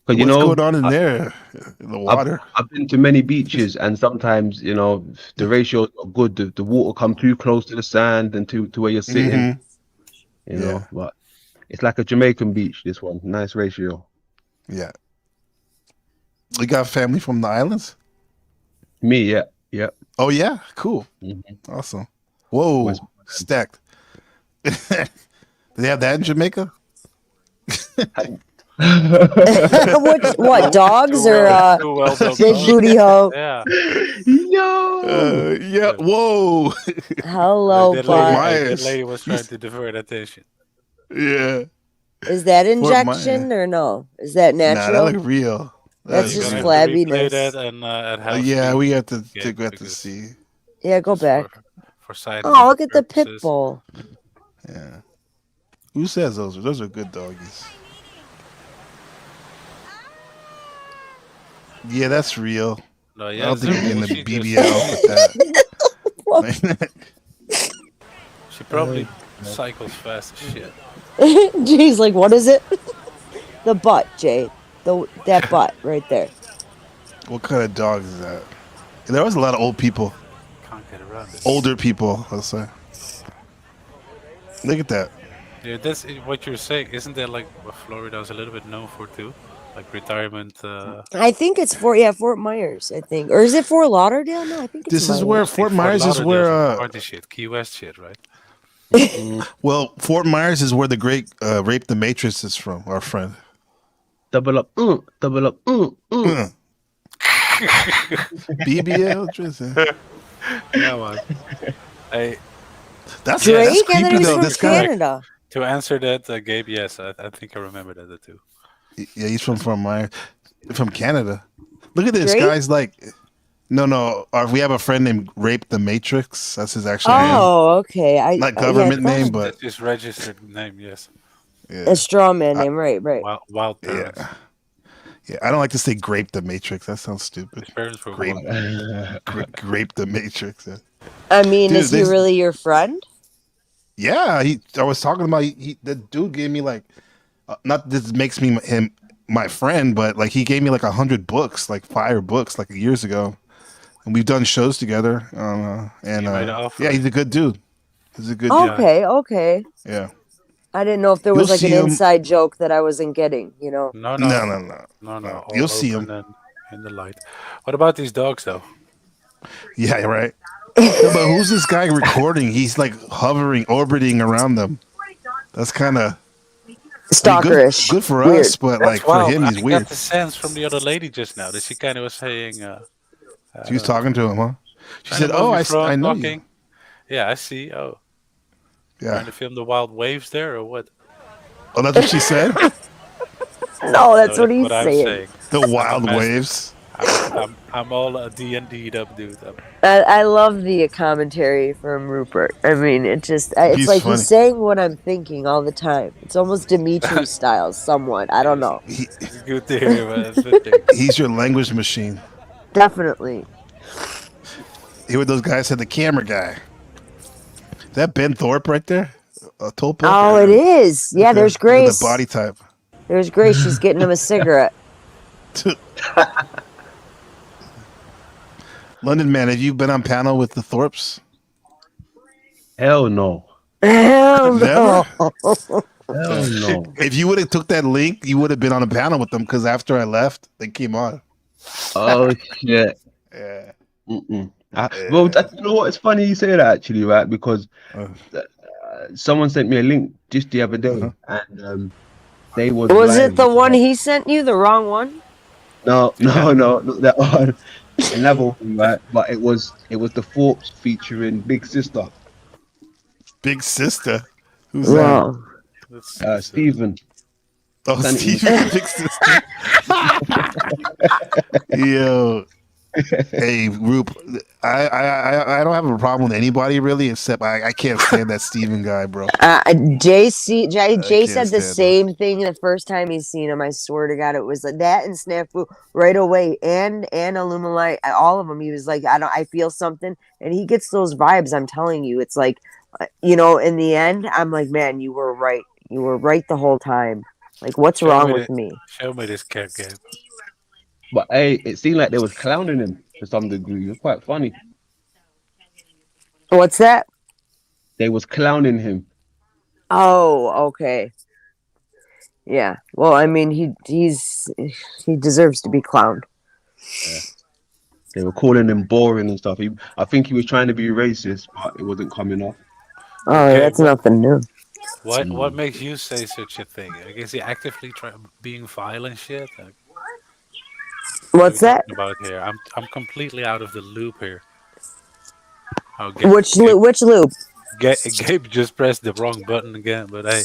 But What's going on in there? In the water? I've been to many beaches, and sometimes the ratios are good. The water come too close to the sand and to where you're sitting. You know, but it's like a Jamaican beach. This one, nice ratio. Yeah. We got family from the islands? Me, yeah. Oh yeah, cool. Awesome. Whoa, stacked. Do they have that in Jamaica? what dogs or big booty hoe? Yeah. Yo. Yeah. Whoa. Hello, That bud. lady was trying to divert attention. Yeah. Is that Fort Myers. injection or no? Is that Nah, natural? that look real. That's You're just gonna have to replay flabbiness. that and at house Yeah, speed. we have to Yeah, have to because see. Yeah, go back. for side Oh, look at the pit purposes. bull. Yeah. Who says those? Those are good doggies. Yeah, that's real. No, I yeah, don't think it's you're getting she the just- BBL with that. She probably cycles fast as shit. Jay's like, what is it? The butt, Jay. That butt right there. What kind of dog is that? There was a lot of old people. Can't get around this. Older people, let's say. Look at that. Yeah, that's what you're saying. Isn't that like what Florida is a little bit known for too? Like retirement. I think it's Fort Myers, I think. Or is it Fort Lauderdale? No, I think it's This is Myers. where Fort Myers is where party shit, Key West shit, right? well, Fort Myers is where the great Rape the Matrix is from, our friend. Double up, double up, BBL Drizzy. Yeah, man. Hey, That's Drake? that's I thought he creepy was though. from This guy. Canada. To answer that, Gabe, yes, I think I remember that too. Yeah, he's from Fort Myers, from Canada. Look at this, Drake? guys. Like, no. We have a friend named Rape the Matrix. That's his actual name. Oh, okay. Not government yeah, I name, thought- but That's his registered name, yes. yeah. a straw man name, right. Wild parents. Yeah, I don't like to say grape the Matrix. That sounds stupid. His parents were Grape, wild. grape the Matrix. Yeah. I mean, Dude, is he this- really your friend? Yeah, I was talking about the dude gave me like, not this makes me him my friend, but like he gave me like 100 books, like fire books, like years ago, and we've done shows together. And made an offer. yeah, he's a good dude. He's a good dude. Okay, okay. Yeah. I didn't know if there You'll was like an see him- inside joke that I wasn't getting, you know. No. No. You'll see him. In the light. What about these dogs, though? Yeah, right. No, but who's this guy recording? He's like hovering, orbiting around them. That's kind of stalkerish. Good for Weird. us, but like for him, he's I weird. got the sense from the other lady just now that she kind of was saying. She was talking to him, huh? She kind said, of "Oh, moving I front, know you." talking. Yeah, I see. Oh, Yeah. trying to film the wild waves there, or what? Oh, that's what she said. No, that's what he's I'm saying. The wild waves. I'm all D&D'd up, dude. I love the commentary from Rupert. I mean, it's He's like funny. he's saying what I'm thinking all the time. It's almost Dimitri style, somewhat. I don't know. It's good to hear, man. It's good to hear. He's your language machine. Definitely. Hear what those guys said? The camera guy. Is that Ben Thorpe right there? A Topo? Oh, it is. Yeah, there's With Grace. the body type. There's Grace. She's getting him a cigarette. London man, have you been on panel with the Thorpes? Hell no. Hell Never? Hell no. If you would have took that link, you would have been on a panel with them because after I left, they came on. Oh shit. Yeah. Mm-mm. Well, you know what? It's funny you say that actually, right? Because someone sent me a link just the other day, and they was it the one he sent you? The wrong one? No, not that one. Another one, right? But it was the Thorpes featuring Big Sister. Big Sister? Who's Wow. that? Stephen. Oh, Sanity. Stephen, Big Sister. Yo. Hey, Roop, I don't have a problem with anybody really, except I can't stand that Steven guy, bro. Jay said the stand same thing the first time he's seen him. I swear to God, it was like that and Snafu right away, and Illuminati, all of them. He was like, I feel something, and he gets those vibes. I'm telling you, it's like, in the end, I'm like, man, you were right. You were right the whole time. Like, what's wrong with me? Show me this cat game. But hey, it seemed like they was clowning him to some degree. It was quite funny. What's that? They was clowning him. Oh, okay. Yeah. Well, I mean, he deserves to be clowned. Yeah. They were calling him boring and stuff. I think he was trying to be racist, but it wasn't coming off. Oh, that's nothing new. What makes you say such a thing? I guess he actively being violent shit. What's that? About here? I'm completely out of the loop here. Oh, Which loop? Gabe just pressed the wrong button again. But hey,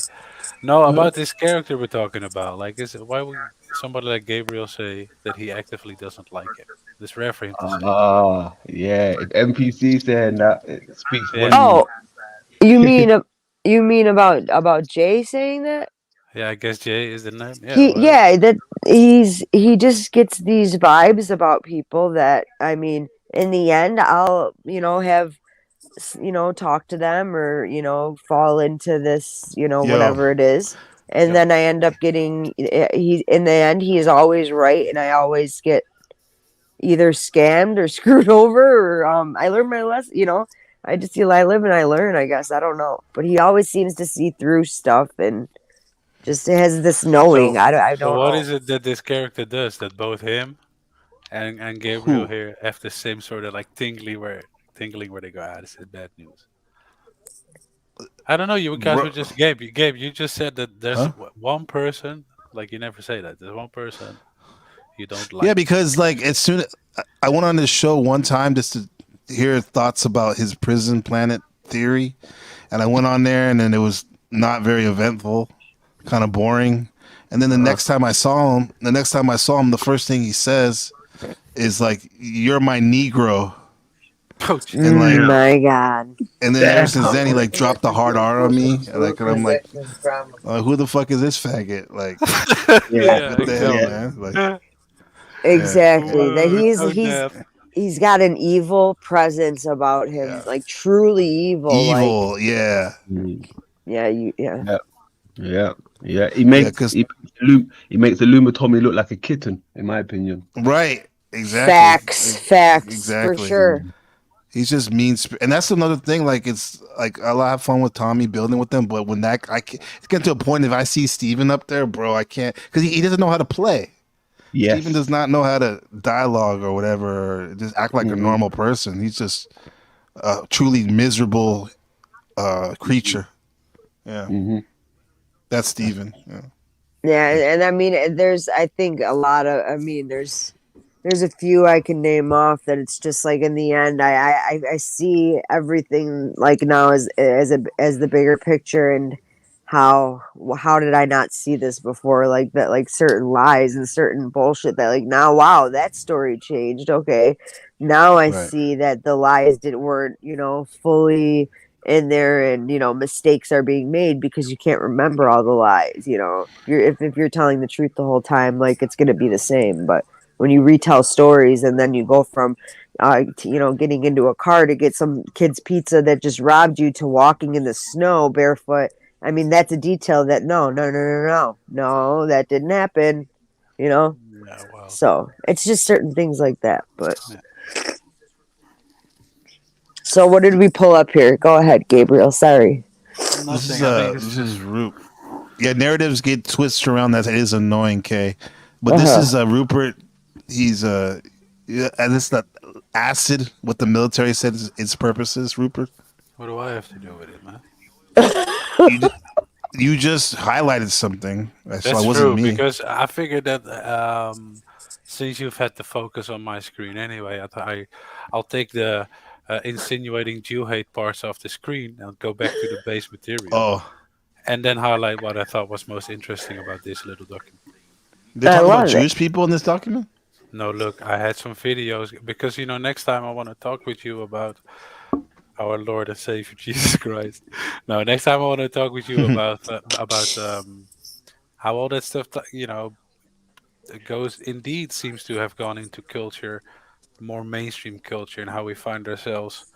no, about this character we're talking about. Like, why would somebody like Gabriel say that he actively doesn't like it? This reference. Yeah. If NPC saying that, it speaks. Oh, you mean about Jay saying that? Yeah, I guess Jay is the name. He just gets these vibes about people that, I mean, in the end, I'll have talk to them or fall into this whatever it is, and then I end up getting in the end he is always right, and I always get either scammed or screwed over, or I learned my lesson. I just I live and I learn. I guess I don't know, but he always seems to see through stuff and just has this knowing. I don't So know. what is it that this character does that both him and Gabriel here have the same sort of like tingling where they go, this is bad news? I don't know. You guys were just Gabe. You just said that there's one person. Like, you never say that. There's one person you don't like. Yeah, because like as soon as I went on this show one time just to hear thoughts about his prison planet theory, and I went on there and then it was not very eventful, kind of boring. And then the next time I saw him, the first thing he says is like, "You're my Negro." And like, my God. And then ever since then, he like dropped the hard R on me. And I'm like, who the fuck is this faggot? Like, what the hell, man? Like, exactly. That he's got an evil presence about him, like truly evil. Evil, like, yeah. Yeah. Yeah, he makes 'cause- he makes the Luma Tommy look like a kitten, in my opinion. Right. Exactly. Facts, Exactly. for sure. He's just mean, and that's another thing. Like it's like I have fun with Tommy building with them, but when that it's getting to a point. If I see Steven up there, bro, I can't because he doesn't know how to play. Yes. Steven does not know how to dialogue or whatever. Or just act like a normal person. He's just a truly miserable creature. Yeah, that's Steven. Yeah. Yeah, and I mean, there's I think a lot of. I mean, there's a few I can name off that it's just like in the end, I see everything like now as the bigger picture and how did I not see this before? Like that, like certain lies and certain bullshit that like now, wow, that story changed. Okay, now I see that the lies weren't fully in there, and mistakes are being made because you can't remember all the lies. If you're telling the truth the whole time, like it's gonna be the same, but when you retell stories and then you go from getting into a car to get some kid's pizza that just robbed you to walking in the snow barefoot, I mean that's a detail that no, that didn't happen. So it's just certain things like that. But so what did we pull up here? Go ahead, Gabriel. Sorry. This is Rupert. Yeah, narratives get twisted around. That is annoying, Kay. But this is Rupert. He's and it's not acid. What the military said is its purposes, Rupert. What do I have to do with it, man? You just highlighted something. That's so it wasn't true me. because I figured that since you've had the focus on my screen anyway, I'll take the insinuating Jew hate parts off the screen and go back to the base material. And then highlight what I thought was most interesting about this little document. They talk about Jewish people in this document? No, look, I had some videos because next time I want to talk with you about our Lord and Savior Jesus Christ. No, next time I want to talk with you about how all that stuff seems to have gone into culture, more mainstream culture, and how we find ourselves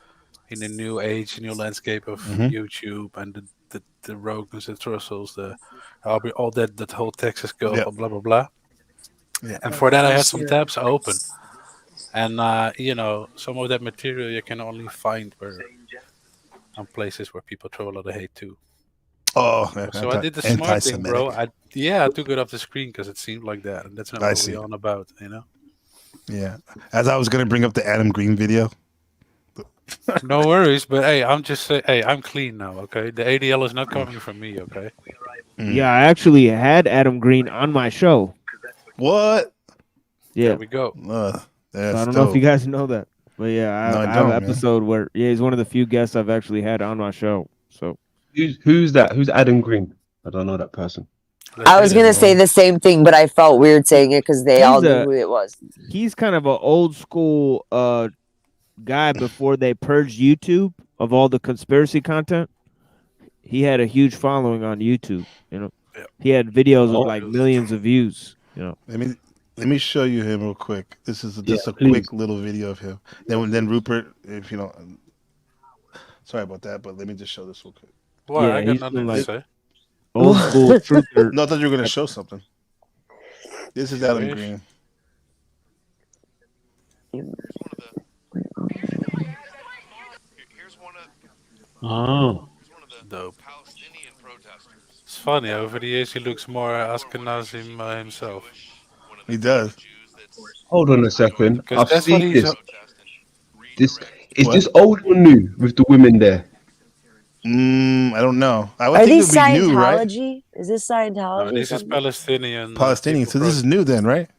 in a new age, new landscape of YouTube and the Rogans, the Trussels, all that whole Texas girl, blah blah blah. Yeah. And for that, I had some tabs open, and some of that material you can only find on places where people throw a lot of hate too. So I did the smart thing, bro. I took it off the screen because it seemed like that, and that's not what we're on about, Yeah, as I was gonna bring up the Adam Green video. No worries, but hey, I'm just saying, hey, I'm clean now, okay? The ADL is not coming from me, okay? Yeah, I actually had Adam Green on my show. What? Yeah. There we go. So I don't know if you guys know that, but yeah, I have an episode where he's one of the few guests I've actually had on my show. So who's that? Who's Adam Green? I don't know that person. I was gonna say the same thing, but I felt weird saying it because they all knew who it was. He's kind of an old school guy before they purged YouTube of all the conspiracy content. He had a huge following on YouTube. He had videos with like millions of views. Let me show you him real quick. This is just a quick little video of him. Then Rupert, if you don't, sorry about that, but let me just show this real quick. Well, I got nothing to say. Old school truther. No, I thought you were gonna show something. This is Adam Green. Oh. Dope. It's funny, over the years he looks more Ashkenazim himself. He does. Hold on a second. I've that's seen what he's- this. Is this old or new with the women there? I don't know. I would Are think these it would be new, right? Scientology? Is this Scientology? No, this is Palestinian. Palestinian. So this is new then, right?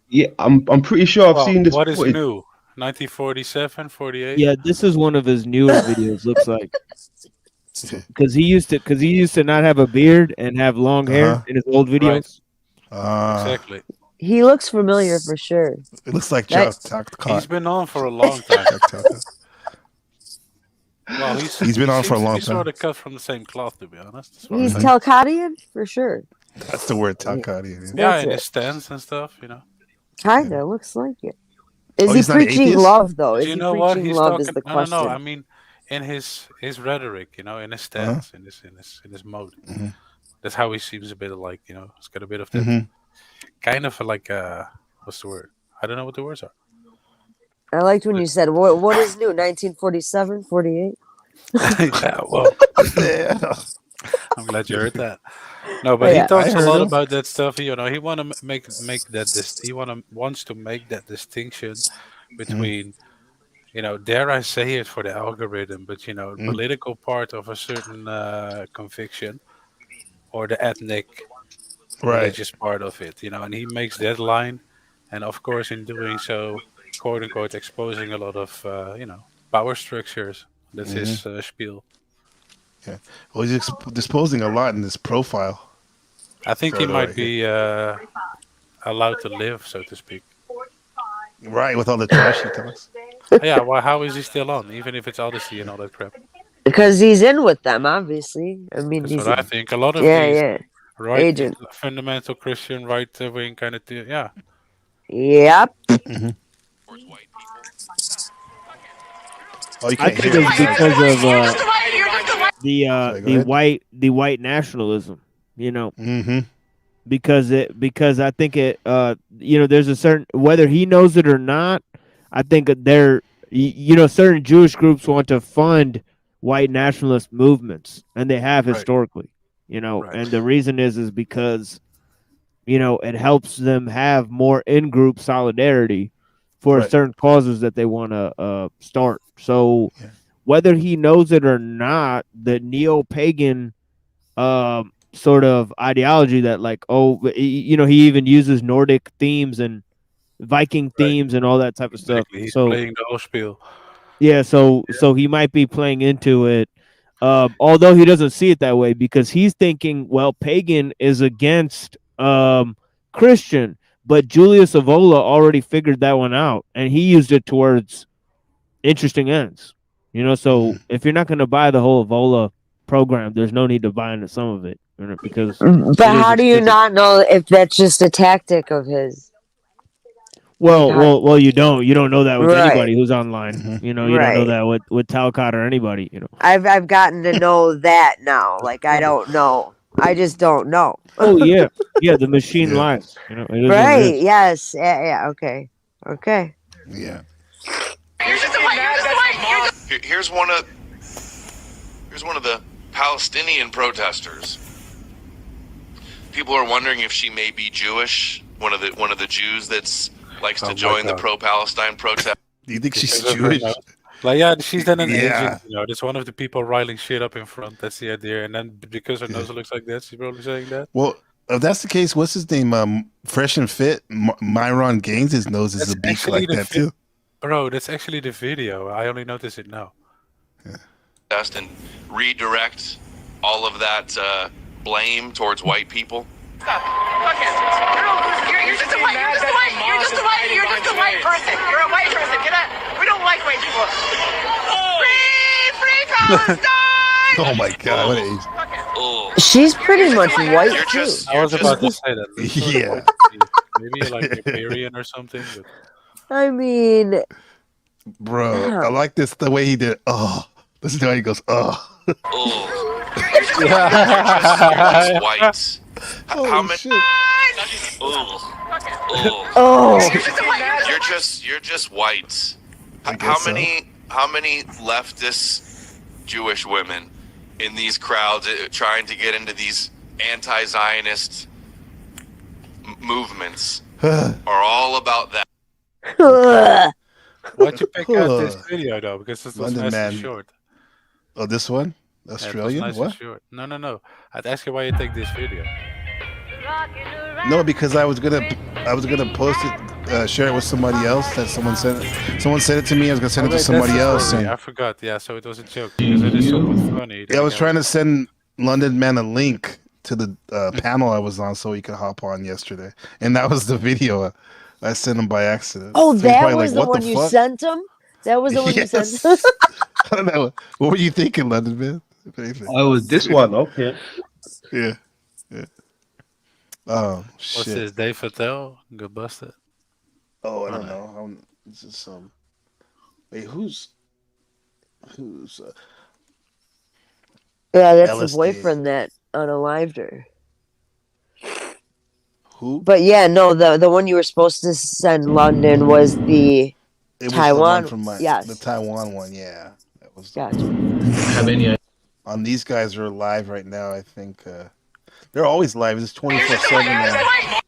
Yeah, I'm pretty sure I've seen this. What is footage. new? 1947, 48? Yeah, this is one of his newer videos. Looks like because he used to not have a beard and have long hair in his old videos. Exactly. He looks familiar for sure. It looks like He's been on for a long time. Well, he's been on for a long He's time. sort of cut from the same cloth, to be honest. He's Talcadian for sure. That's the word, Talcadian. Yeah, That's in it. his stance and stuff, Kinda looks like it. Is Oh, he he's not an preaching atheist? love though? Is Do you he know what preaching he's love? talking? Is the No, question. no. I mean, in his rhetoric, in his stance, in his mode. That's how he seems a bit like, it's got a bit of that Mhm. kind of like what's the word? I don't know what the words are. I liked when you said, what is new? 1947, 48? Yeah, well, Yeah. I'm glad you heard that. No, Oh, but he yeah. talks I a heard lot him. about that stuff. He want to make that wants to make that distinction between, dare I say it for the algorithm, but political part of a certain conviction or the ethnic Right. religious part of it, and he makes that line, and of course in doing so, quote unquote, exposing a lot of power structures. That's his spiel. Yeah. Well, he's disposing a lot in this profile. I think he photo might right here. be allowed to live, so to speak. Right, with all the trash he talks. Yeah, well, how is he still on, even if it's Odyssey and all that crap? Because he's in with them, obviously. I mean, That's he's what I think. A lot of yeah, these yeah. right Agent. fundamental Christian right wing kind of yeah. Yep. Mhm. Oh, you I can't think hear it's it. because of Sorry, go ahead. the white nationalism, Mm-hmm. because I think there's a certain, whether he knows it or not, I think that certain Jewish groups want to fund white nationalist movements, and they have Right. historically, Right. and the reason is because it helps them have more in-group solidarity for Right. certain causes that they want to start. So Yeah. whether he knows it or not, the neo-pagan sort of ideology that he even uses Nordic themes and Viking Right. themes and all that type of stuff. Exactly. He's So playing the whole spiel. yeah, so he might be playing into it, although he doesn't see it that way, because he's thinking, well, pagan is against Christian, but Julius Evola already figured that one out, and he used it towards interesting ends. So if you're not going to buy the whole Evola program, there's no need to buy into some of it, because. But how do you not know if that's just a tactic of his? Well, you don't know that with Right. anybody who's online. Mhm. You don't know Right. that with Talcott or anybody. I've gotten to know that now. Like, I don't know. I just don't know. Oh yeah, the machine Yeah. lies. It is what it Right. is. Yes. Yeah. Okay. Okay. Yeah. Here's one of the Palestinian protesters. People are wondering if she may be Jewish. One of the Jews that's likes to join the pro-Palestine protest. Do you think she's Because of her Jewish? nose. Like, yeah, she's then an Yeah. agent. That's one of the people riling shit up in front. That's the idea. And then because her nose looks like that, she's probably saying that. Well, if that's the case, what's his name? Fresh and Fit, Myron Gaines, his nose is a beak actually like the that too. Bro, that's actually the video. I only noticed it now. And redirect all of that blame towards white people. Stop. Fuck it. You're just a white person. You're a white person. Get out. We don't like white people. Free Palestine! Oh my God, what age? She's pretty much white You're too. just, I was about to say that. Yeah. Maybe like Riparian or something. But I mean, Bro, Yeah. I like this the way he did. Oh, this is the way he goes. Oh, You're just white. How many? shit. Oh. You're just white. I How guess so. many leftist Jewish women in these crowds trying to get into these anti-Zionist movements are all about that? why'd you pick out this video though? Because it was London nice man. and short. Oh, this one? Yeah, it was Australian? nice What? and short. No. I'd ask you why you take this video. No, because I was gonna post it, share it with somebody else. That someone sent it to me. I was gonna send it to Wait, somebody that's the else. story. And I forgot. Yeah, so it was a joke because it is somewhat funny. yeah, I was trying to send London Man a link to the panel I was on so he could hop on yesterday, and that was the video I sent him by accident. Oh, So he's that probably was like, the "What one you fuck?" sent him? That was the one you sent Yes. him? I don't know. What were you thinking, London Man? If anything. Oh, this one. Okay. Yeah. Oh What's shit. this? Dave Patel? Got busted. Oh, I don't know. This is wait, who's Yeah, that's the LSD. boyfriend that unalived her. Who? But yeah, no, the one you were supposed to send London was the It was Taiwan. the one from yes. the Taiwan one. Yeah, that was. Gotcha. Have any? On these guys are live right now. I think they're always live. It's 24/7 now.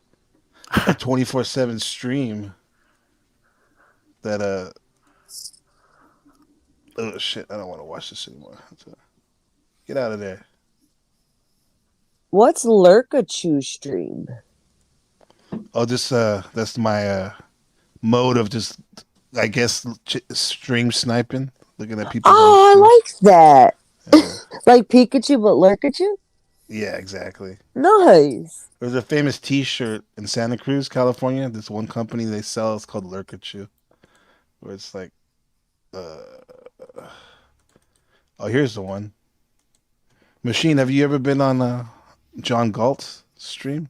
A 24/7 stream. That oh shit! I don't want to watch this anymore. Get out of there. What's Lurkachu stream? Oh, just that's my mode of just, I guess, stream sniping, looking at people. Oh, I like that. Like Pikachu, but Lurkachu. Yeah, exactly. Nice. There's a famous T-shirt in Santa Cruz, California. This one company they sell. It's called Lurkachu, where it's like, oh, here's the one. Machine, have you ever been on John Galt's stream?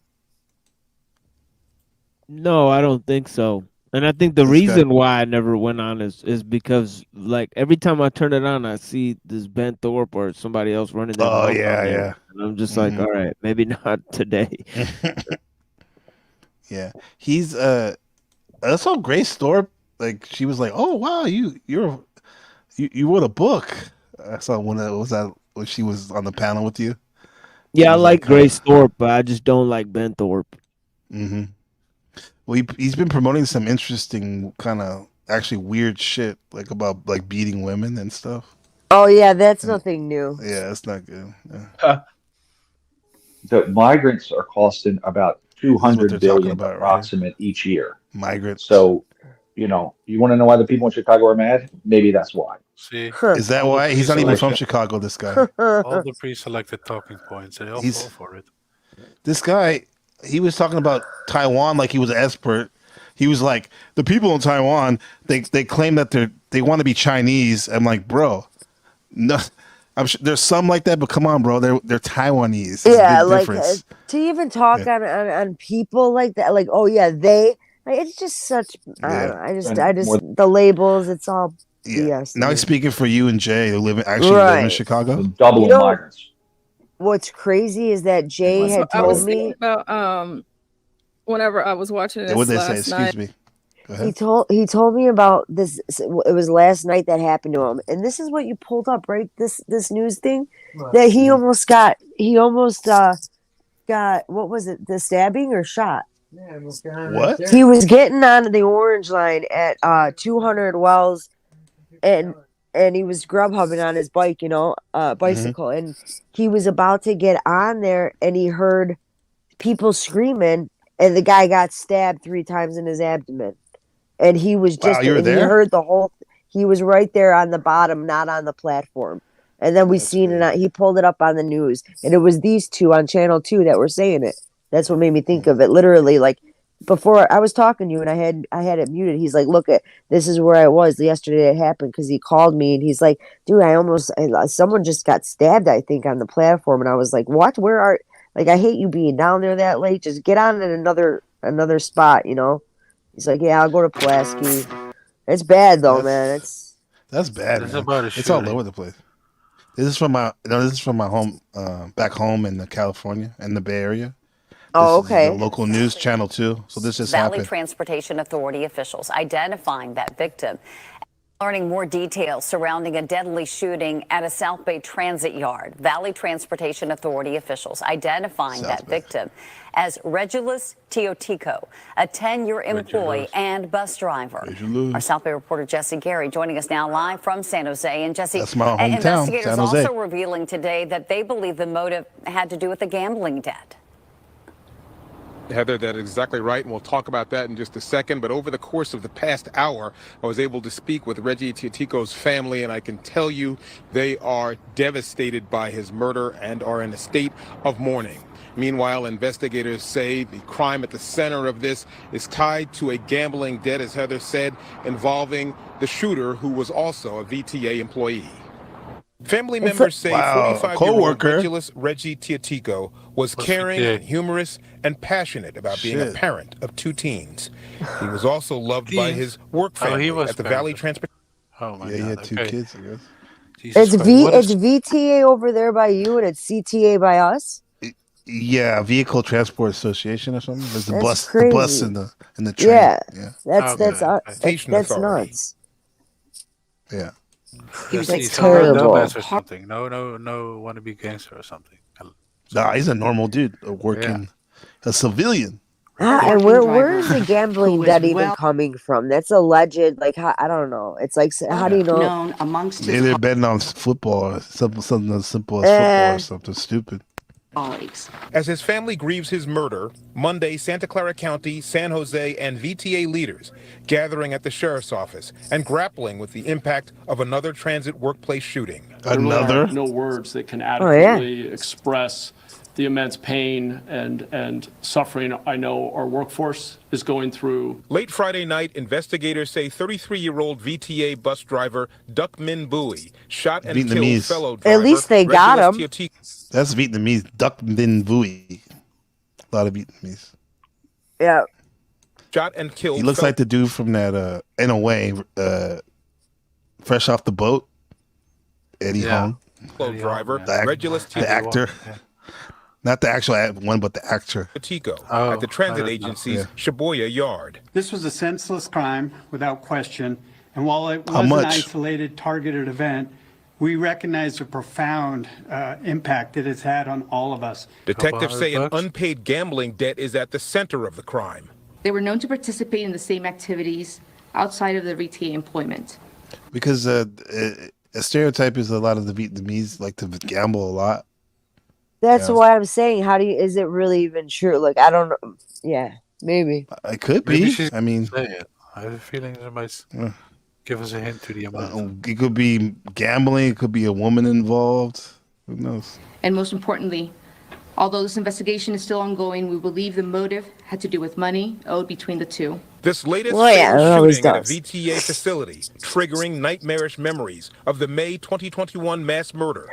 No, I don't think so. And I think the reason why I never went on is because, like, every time I turn it on, I see this Ben Thorpe or somebody else running their mouth on there. And I'm just like, all right, maybe not today. Yeah, he's I saw Grace Thorpe. Like, she was like, "Oh wow, you wrote a book." I saw one that was that when she was on the panel with you. Yeah, I like Grace Thorpe, but I just don't like Ben Thorpe. Mm-hmm. Well, he's been promoting some interesting kind of actually weird shit, like about like beating women and stuff. Oh yeah, that's nothing new. Yeah, that's not good. Yeah. The migrants are costing about $200 billion about, approximate each year. Migrants. So, you want to know why the people in Chicago are mad? Maybe that's why. See, Is that why? He's not even from Chicago, this guy. all the pre-selected talking points, they all fall for it. This guy, he was talking about Taiwan like he was an expert. He was like, the people in Taiwan, they claim that they want to be Chinese. I'm like, bro, no, I'm sure there's some like that, but come on, bro, they're Taiwanese. There's Yeah, a big like difference. to even talk on people like that, like, oh yeah, they. Like, it's just such. I don't know. I just the labels. It's all BS. Now he's speaking for you and Jay, who live in Chicago. Double migrants. What's crazy is that Jay had I was told me thinking about whenever I was watching this What did they last say? night. Excuse me. Go ahead. he told me about this. It was last night that happened to him, and this is what you pulled up, right? This news thing that he almost got what was it? The stabbing or shot? What? He was getting onto the orange line at 200 Wells, and he was grub hubbing on his bike, bicycle, and he was about to get on there, and he heard people screaming, and the guy got stabbed 3 times in his abdomen, and he was just you were there? he heard the whole. He was right there on the bottom, not on the platform, and then we seen it. He pulled it up on the news, and it was these two on Channel 2 that were saying it. That's what made me think of it. Literally, like before I was talking to you and I had it muted. He's like, look, this is where I was yesterday. It happened because he called me and he's like, dude, someone just got stabbed, I think, on the platform. And I was like, what? I hate you being down there that late. Just get on at another spot, He's like, yeah, I'll go to Pulaski. It's bad though, man. That's bad. It's Man. about a It's all shooting. over the place. This is from my home, back home in California, in the Bay Area. Oh, This is okay. the local news, Channel 2. So this just Valley happened. Transportation Authority officials identifying that victim. Learning more details surrounding a deadly shooting at a South Bay transit yard. Valley Transportation Authority officials identifying that victim as Regulus Teotico, a 10-year employee and bus driver. Our South Bay reporter Jesse Gary joining us now live from San Jose. And Jesse, That's my hometown, investigators San Jose. also revealing today that they believe the motive had to do with a gambling debt. Heather, that is exactly right, and we'll talk about that in just a second. But over the course of the past hour, I was able to speak with Reggie Teotico's family, and I can tell you they are devastated by his murder and are in a state of mourning. Meanwhile, investigators say the crime at the center of this is tied to a gambling debt, as Heather said, involving the shooter, who was also a VTA employee. Family members say 45-year-old Regulus Reggie Teotico was caring, humorous, and passionate about being a parent of 2 teens. He was also loved by his work family at the Valley Transportation. Oh my Yeah, he God. had 2 kids, I guess. It's VTA over there by you and it's CTA by us. Yeah, Vehicle Transport Association or something. There's the That's bus, the bus crazy. and the train. Yeah, Yeah, that's nuts. yeah. He was That's some real terrible. dumbass or something. No wannabe gangster or something. Nah, he's a normal dude, a civilian. And where's the gambling debt even coming from? That's alleged. Like, I don't know. It's like, how do you know? Known amongst Maybe his they're betting on football, something as simple as football or something stupid. colleagues. As his family grieves his murder, Monday, Santa Clara County, San Jose, and VTA leaders gathering at the sheriff's office and grappling with the impact of another transit workplace shooting. There really Another? are no words that can Oh, yeah. adequately express the immense pain and suffering I know our workforce is going through. Late Friday night, investigators say 33-year-old VTA bus driver Duc Minh Bui shot and killed Vietnamese. fellow driver. At least they got Regulus him. Teotihuacan. That's Vietnamese. Duc Minh Vui. A lot of Vietnamese. Yeah. Shot and killed. He looks like the dude from that NOA, Fresh Off the Boat. Eddie Hong. fellow driver The Regulus the actor. Not the actual one, but the actor. Teotihuacan at the transit agency's Shibuya yard. This was a senseless crime, without question. And while it How was an much? isolated, targeted event, we recognize the profound impact it has had on all of us. Detectives say an unpaid gambling debt is at the center of the crime. They were known to participate in the same activities outside of their VTA employment. Because a stereotype is a lot of the Vietnamese like to gamble a lot. That's Yeah. why I'm saying, is it really even true? Like, I don't know. Yeah, maybe. It could Maybe be. she's I mean, say it. I have a feeling they might give us a hint to the amount. it could be gambling. It could be a woman involved. Who knows? And most importantly, although this investigation is still ongoing, we believe the motive had to do with money owed between the two. This latest Well, yeah, it failed always shooting at a does. VTA facility, triggering nightmarish memories of the May 2021 mass murder.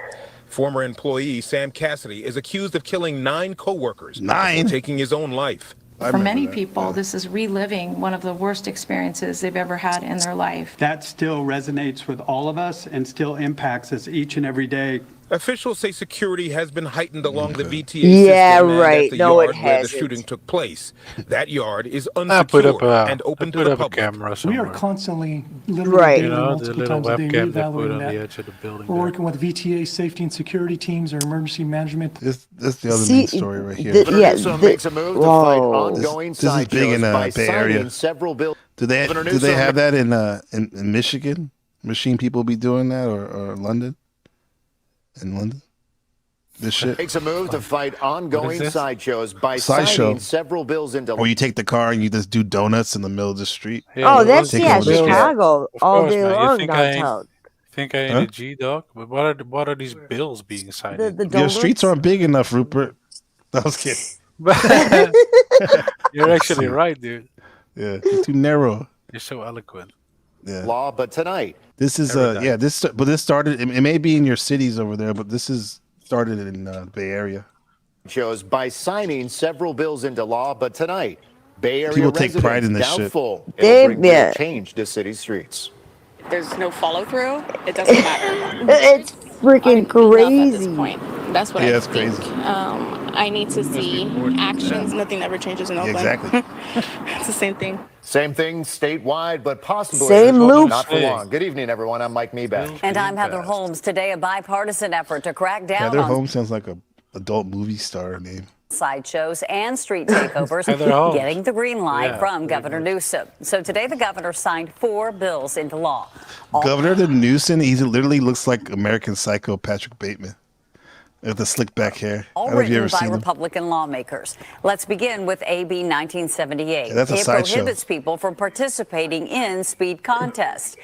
Former employee Sam Cassidy is accused of killing 9 coworkers and taking his own life. For many people, this is reliving one of the worst experiences they've ever had in their life. That still resonates with all of us and still impacts us each and every day. Officials say security has been heightened along the VTA Yeah, system and right. at the No, it yard where the hasn't. shooting took place. That yard is I put up unsecured a and open to put the up a public. camera We somewhere. are constantly, literally Right. daily, You know, the multiple little times a day, webcam they put reevaluating on the that. edge of the building. We're there. working with VTA safety and security teams or emergency management. That's the other See, main story right here. makes a move to fight whoa. ongoing This is big in sideshows by Bay Area. signing several bills. Do they Governor do they Newsom have that in Michigan? Machine people be doing that or London? In London? This shit? Makes a move to fight ongoing this? sideshows by Sideshow. signing several bills into Or you take the car and you just do donuts in the middle of the street. Oh, that's, Take yeah, over the street. Chicago Of all course, day man. You long think I ain't- downtown. Think I ain't Huh? a G dog? But what are these bills being signed? The Your streets aren't big enough, Rupert. I was kidding. You're actually right, dude. Yeah, you're too narrow. You're so eloquent. Yeah. law, but tonight. This is this started. It may be in your cities over there, but this is started in Bay Area. Shows by signing several bills into law, but tonight, Bay Area People take residents pride in this shit. doubtful They- it'll bring real yeah. change to city streets. There's no follow through. It doesn't matter. It's freaking crazy. That's what Yeah, I it's think. crazy. I need to see actions. Nothing ever changes in Oakland. exactly. It's the same thing. Same thing statewide, but possibly Same loop. not for long. Good evening, everyone. I'm Mike Meebeck. And I'm Heather Holmes. Today, a bipartisan effort to crack down Heather on Holmes sounds like a adult movie star name. sideshows and street takeovers, Heather Holmes. getting the green light Yeah, from Governor Newsom. So today, the governor signed 4 bills into law. Governor Newsom, he literally looks like American Psycho Patrick Bateman with the slick back hair. I All don't know if you written ever by seen him. Republican lawmakers. Let's begin with AB 1978. Yeah, that's a it sideshow. prohibits people from participating in speed contests.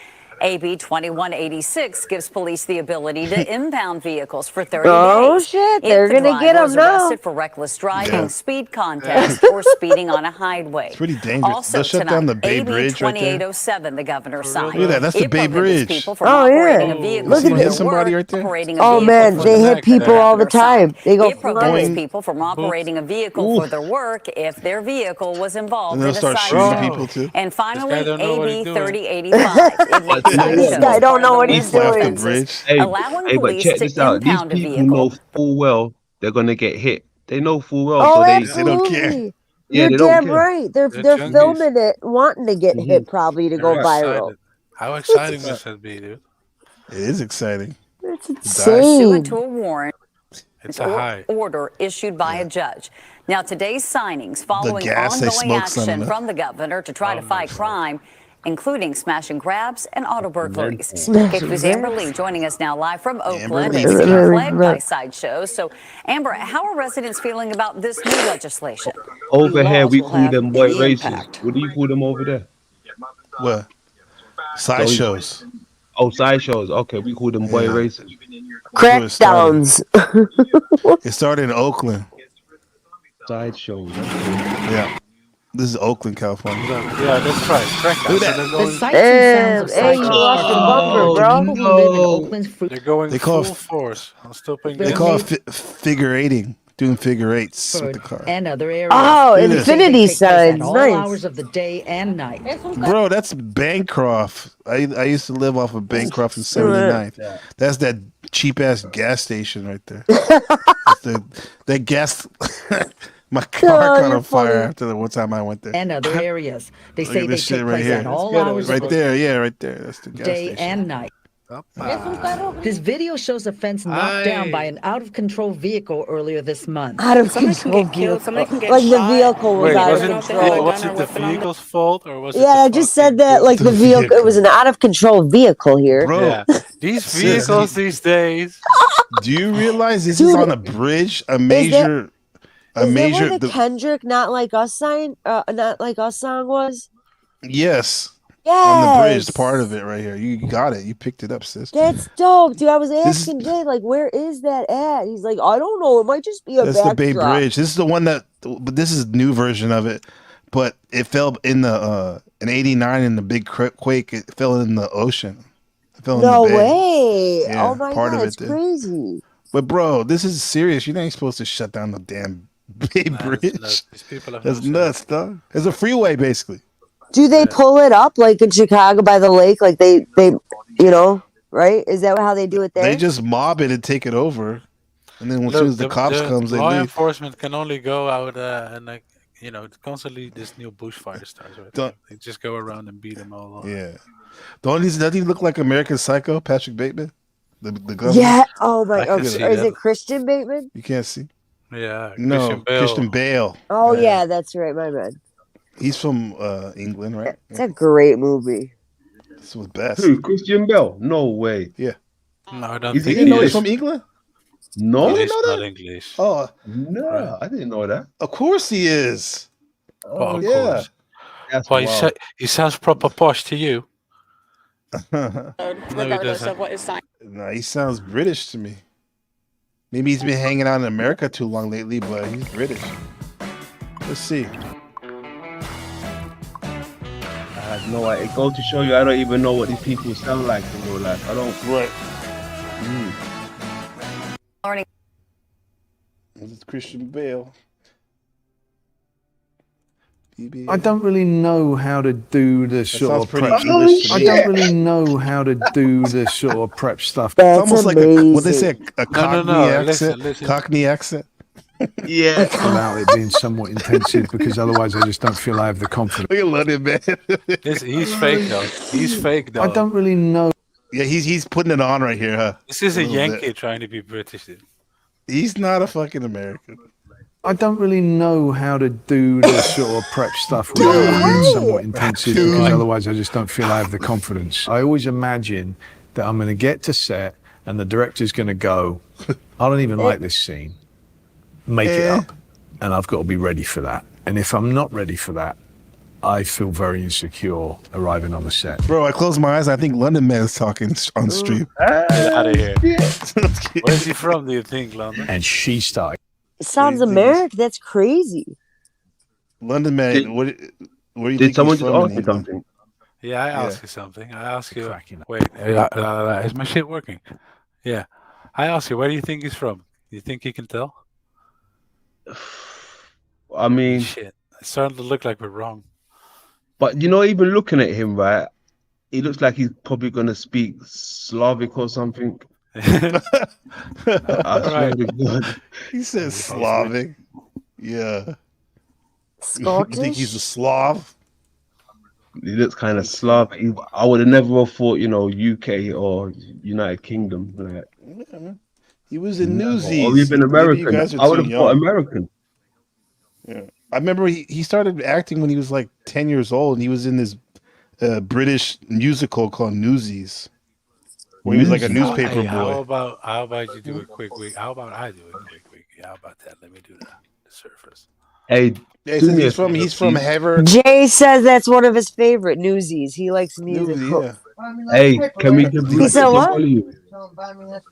AB 2186 gives police the ability to impound vehicles for 30 Oh, days. shit, If they're the gonna get driver is 'em now. arrested for reckless driving, Yeah. speed contest, or speeding on a highway. It's pretty dangerous. Also They'll shut tonight, down the Bay AB Bridge right there. 2807, the governor signed. Look at that, that's the It Bay prohibits Bridge. people from Oh, operating yeah. a vehicle Look at for this. their Somebody work, right there? operating a Oh vehicle man, for they their hit people all the time. They go It prohibits flying. people from operating a vehicle for their work if their vehicle was involved And in they'll a start shooting sideshow. people too. And finally, don't know what he's AB doing. 3085. It makes This sideshows guy don't know what part of he's the Off the doing. bridge. Hey, allowing hey, but police check to this out. These impound a people vehicle. know full well they're gonna get hit They know full well, Oh, so they don't care. absolutely. Yeah, You're they don't damn care. right. They're junkies. filming it, wanting to get Mhm. hit probably to They're go viral. excited. How exciting must that be, dude? It is exciting. It's Pursuant to insane. a warrant It's a high. order issued by a judge. Now, today's signings following gas they ongoing smoke some action of. from the governor to try to fight crime, including smash and grabs and auto burglaries. Smash and KQ's Amber grabs. Lee joining us now live from Amber Oakland, Lee. a city Very plagued by right. sideshows. So, Amber, how are residents feeling about this new legislation? Over here, we will call have them boy any races. impact. What do you call them over there? What? Sideshows. Oh, sideshows. Okay, we call them boy Yeah. races. That's where it started. Crackdowns. It started in Oakland. Sideshows. Yeah. This is Oakland, California. Yeah, that's right. Crackdown. Look So at they're that. The going, sights and sounds of Hey, you sideshows lost are your bumper, familiar bro. to people who live in Oakland's free. they're going They call full it- force on stopping They gas. call it figure eighting. Doing figure eights with the car. and other areas. Oh, Look at this. They infinity take place at signs. all Nice. hours of the day and night. Bro, that's Bancroft. I used to live off of Bancroft in 79th. That's that cheap ass gas station right there. That gas. My car caught on fire after the one time I went there. And other areas. They Look say at they this shit take right place here. at all Let's get it. hours Right of there, yeah, right there. That's the the gas day station. and night. This video shows a fence knocked down by an out-of-control vehicle earlier this month. Out of Somebody can control get killed, somebody can vehicle. get Like the shot. vehicle was Wait, out was of it, control. was it the vehicle's fault or was it Yeah, the I just said that. Like the The vehicle, it was an out of control vehicle here. Bro, Yeah, these vehicles these days. do you realize this Dude, is on a bridge? A Is major, that where the Kendrick "Not Like Us" "Not Like Us" song was? yes. Yes. On the bridge, part of it right here. You got it. You picked it up, sis. That's dope, dude. I was This asking Jay, like, where is that at? He's like, I don't know. It might just be a That's the Bay backdrop. Bridge. This is the one but this is new version of it. But it fell in the in '89 in the big quake. It fell in the ocean. It fell No in the bay. way. Yeah, Oh my part god, of it it's did. crazy. But bro, this is serious. You're not supposed to shut down the damn Bay Bridge. nuts. These people have That's no nuts, dog. It's a freeway, basically. Do they pull it up like in Chicago by the lake? Like they you know, right? Is that how they do it there? They just mob it and take it over, and then as soon as the cops comes, they law leave. enforcement can only go out and like constantly this new bushfire starts. Right? Don't- They just go around and beat them all. Yeah. Doesn't he look like American Psycho, Patrick Bateman? The governor? Yeah. Oh my. I can Is see it that. Christian Bateman? You can't see. Yeah. No, Christian Bale. Oh yeah, that's right. My bad. He's from England, right? It's a great movie. This was best. Who? Christian Bell? No way. Yeah. No, I don't Is think he You know English? he's from England? No, He's I didn't know not that. English. Oh, No, I didn't know that. of course he is. Well, of yeah. course. That's Well, wild. he sounds proper posh to you. regardless doesn't. of what is signed. No, he sounds British to me. Maybe he's been hanging out in America too long lately, but he's British. Let's see. I have no idea. It goes to show you, I don't even know what these people sound like in real life. I don't. Right. Learning This is Christian Bale. BB. I don't really know how to do the sort sounds of pretty prep. English to I me. don't really know how to do the sort of prep stuff. It's That's almost like what they say, a Cockney accent. listen. Cockney accent. Yeah. About it being somewhat intensive, because otherwise I just don't feel I have the confidence. Look at London, man. He's fake though. He's fake though. I don't really know. Yeah, he's putting it on right here, huh? This is a little Yankee bit. trying to be British, dude. He's not a fucking American. I don't really know how to do the sort of prep stuff without being somewhat intensive, because otherwise I just don't feel I have the confidence. I always imagine that I'm going to get to set and the director's going to go, I don't even like this scene. Make it up. And I've got to be ready for that. And if I'm not ready for that, I feel very insecure arriving on the set. Bro, I close my eyes. I think London Man is talking on stream. Get out of here. Where's he from, do you think, London? And she started. It sounds American. That's crazy. London Man, Did- what do you Did think someone he's just from ask in me England? something? Yeah, I asked you something. I asked you. Wait, is my shit working? Yeah. I asked you, where do you think he's from? You think he can tell? I mean, Shit. It's starting to look like we're wrong. but even looking at him, right? He looks like he's probably gonna speak Slavic or something. I swear Right. to God. He says Slavic. Yeah. You think he's a Scottish? Slav? He looks kind of Slavic. I would have never have thought, you know, UK or United Kingdom. Like, Yeah, man. He was in never. Or Newsies. even Maybe you American. guys are I would too have thought young. American. Yeah. I remember he started acting when he was like 10 years old, and he was in this British musical called Newsies, where he was like a Newsies. newspaper Hey, boy. how about you do a quick week? How about I do a quick week? How about that? Let me do the surface. Hey, Yeah, he do says me a he's from favor, please. Hever. Jay says that's one of his favorite Newsies. He likes Newsies, musical. yeah. Hey, can we give He He like said Rupert the what? volume?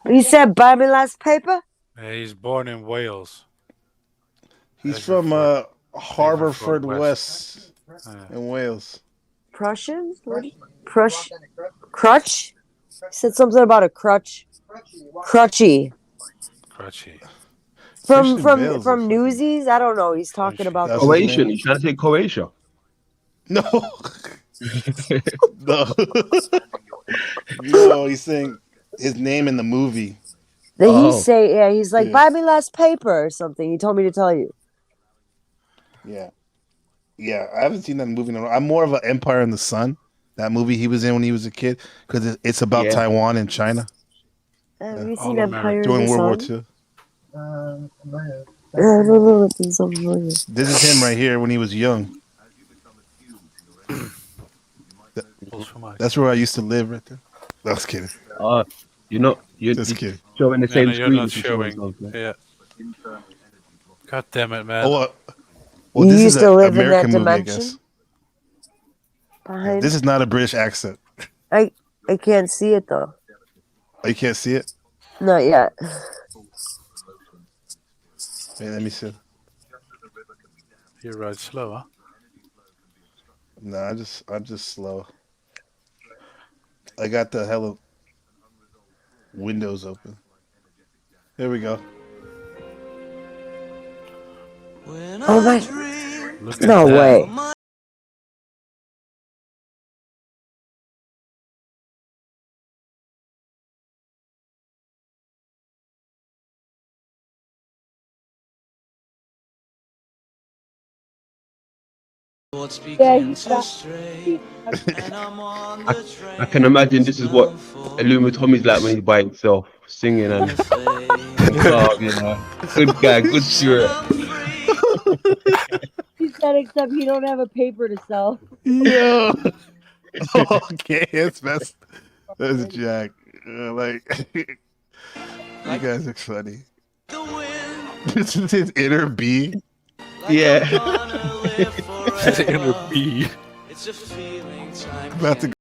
He said, "Buy me last paper." He's born in Wales. he's from Haverford Harbourford West. West in Wales. Prussians? What? Crutch? He said something about a crutch. Crutchy. Crutchy. From Christian Bale's a from fucking- Newsies? I don't know. He's talking about That's his Croatian. name. You trying to say Croatia? No. No. No, he's saying his name in the movie. He Oh. say, yeah, he's like, Yeah. "Buy me last paper" or something. He told me to tell you. Yeah. Yeah, I haven't seen that movie in a while. I'm more of an Empire in the Sun, that movie he was in when he was a kid, because it's about Yeah. Taiwan and China Have you All seen Empire in during the World War Sun? II. I don't know what this is. This is him right here when he was young. That's where I used to live right there. No, I was kidding. You're Just kidding. showing the No, same no, you're screen not as you show showing. yourself, man. Yeah. God damn it, man. Well, You this is used an to live in that American movie, I dimension? guess. Behind. This is not a British accent. I can't see it though. Oh, you can't see it? Not yet. Wait, let me see. You're right, slow, huh? No, I'm just slow. I got the hella windows open. Here we go. Oh my! Look No at that. way. Yeah, he's I can imagine this is what Illuma Tommy's like when he's by himself, singing and oh, yeah. Good guy, good spirit. He said, except he don't have a paper to sell. Yo. Okay, that's Jack. Like, you guys are funny. This is his inner B. Yeah. His inner B. About to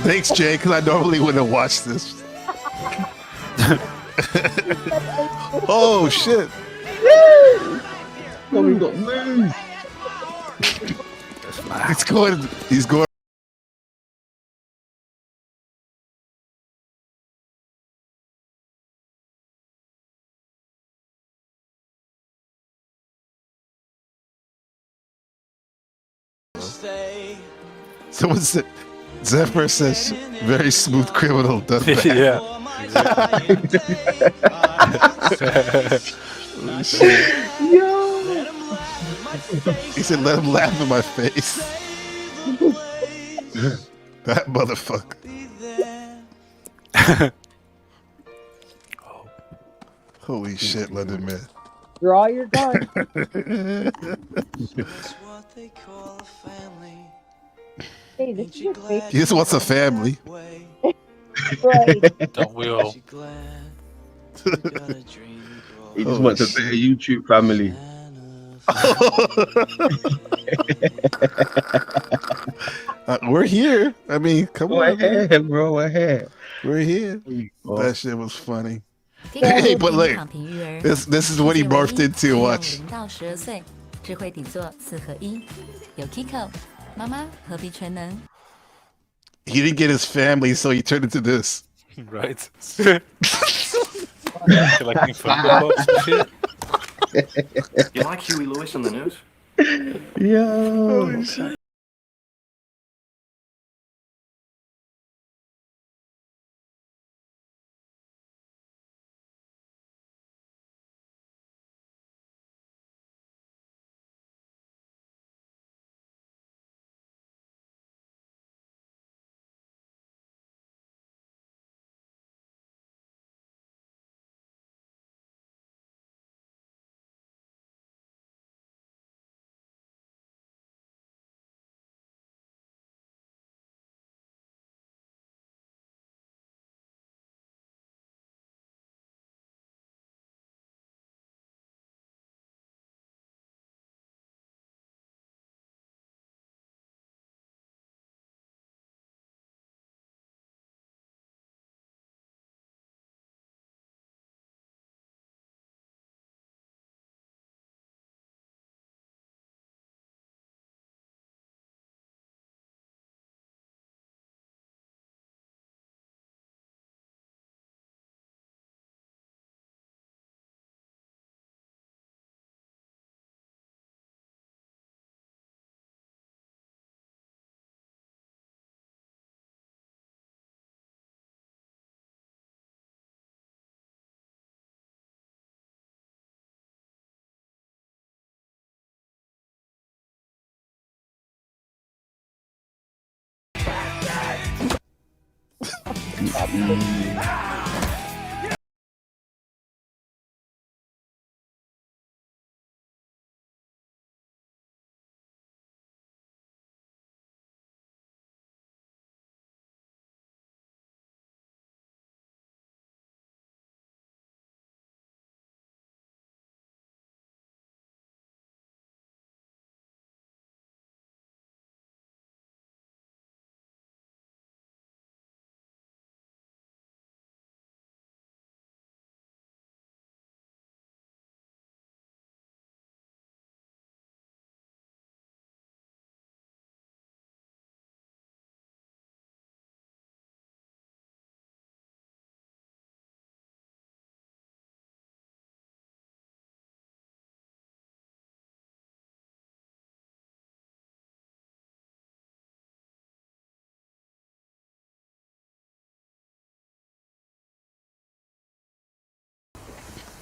Thanks, Jay, because I normally wouldn't watch this. Oh shit! Tommy got moved. He's going. He's going. Someone said, Zephyr says, very smooth criminal does that. Yeah. Oh, shit. He said, let him laugh in my face. That motherfucker. Holy shit, London man. Draw your gun. Hey, this is your favorite. He just wants a family. Right. Don't we all? He just wants a better YouTube family. We're here. I mean, come on, man. Ahead, bro. We're here. We're here. That shit was funny. Hey, but look, this is what he morphed into. Watch. 0到12岁，智慧底座4合1，有 Kiko， 妈妈何必全能？ He didn't get his family, so he turned into this. Right. Collecting Funko Pops and shit. You like Huey Lewis on the news? Yo.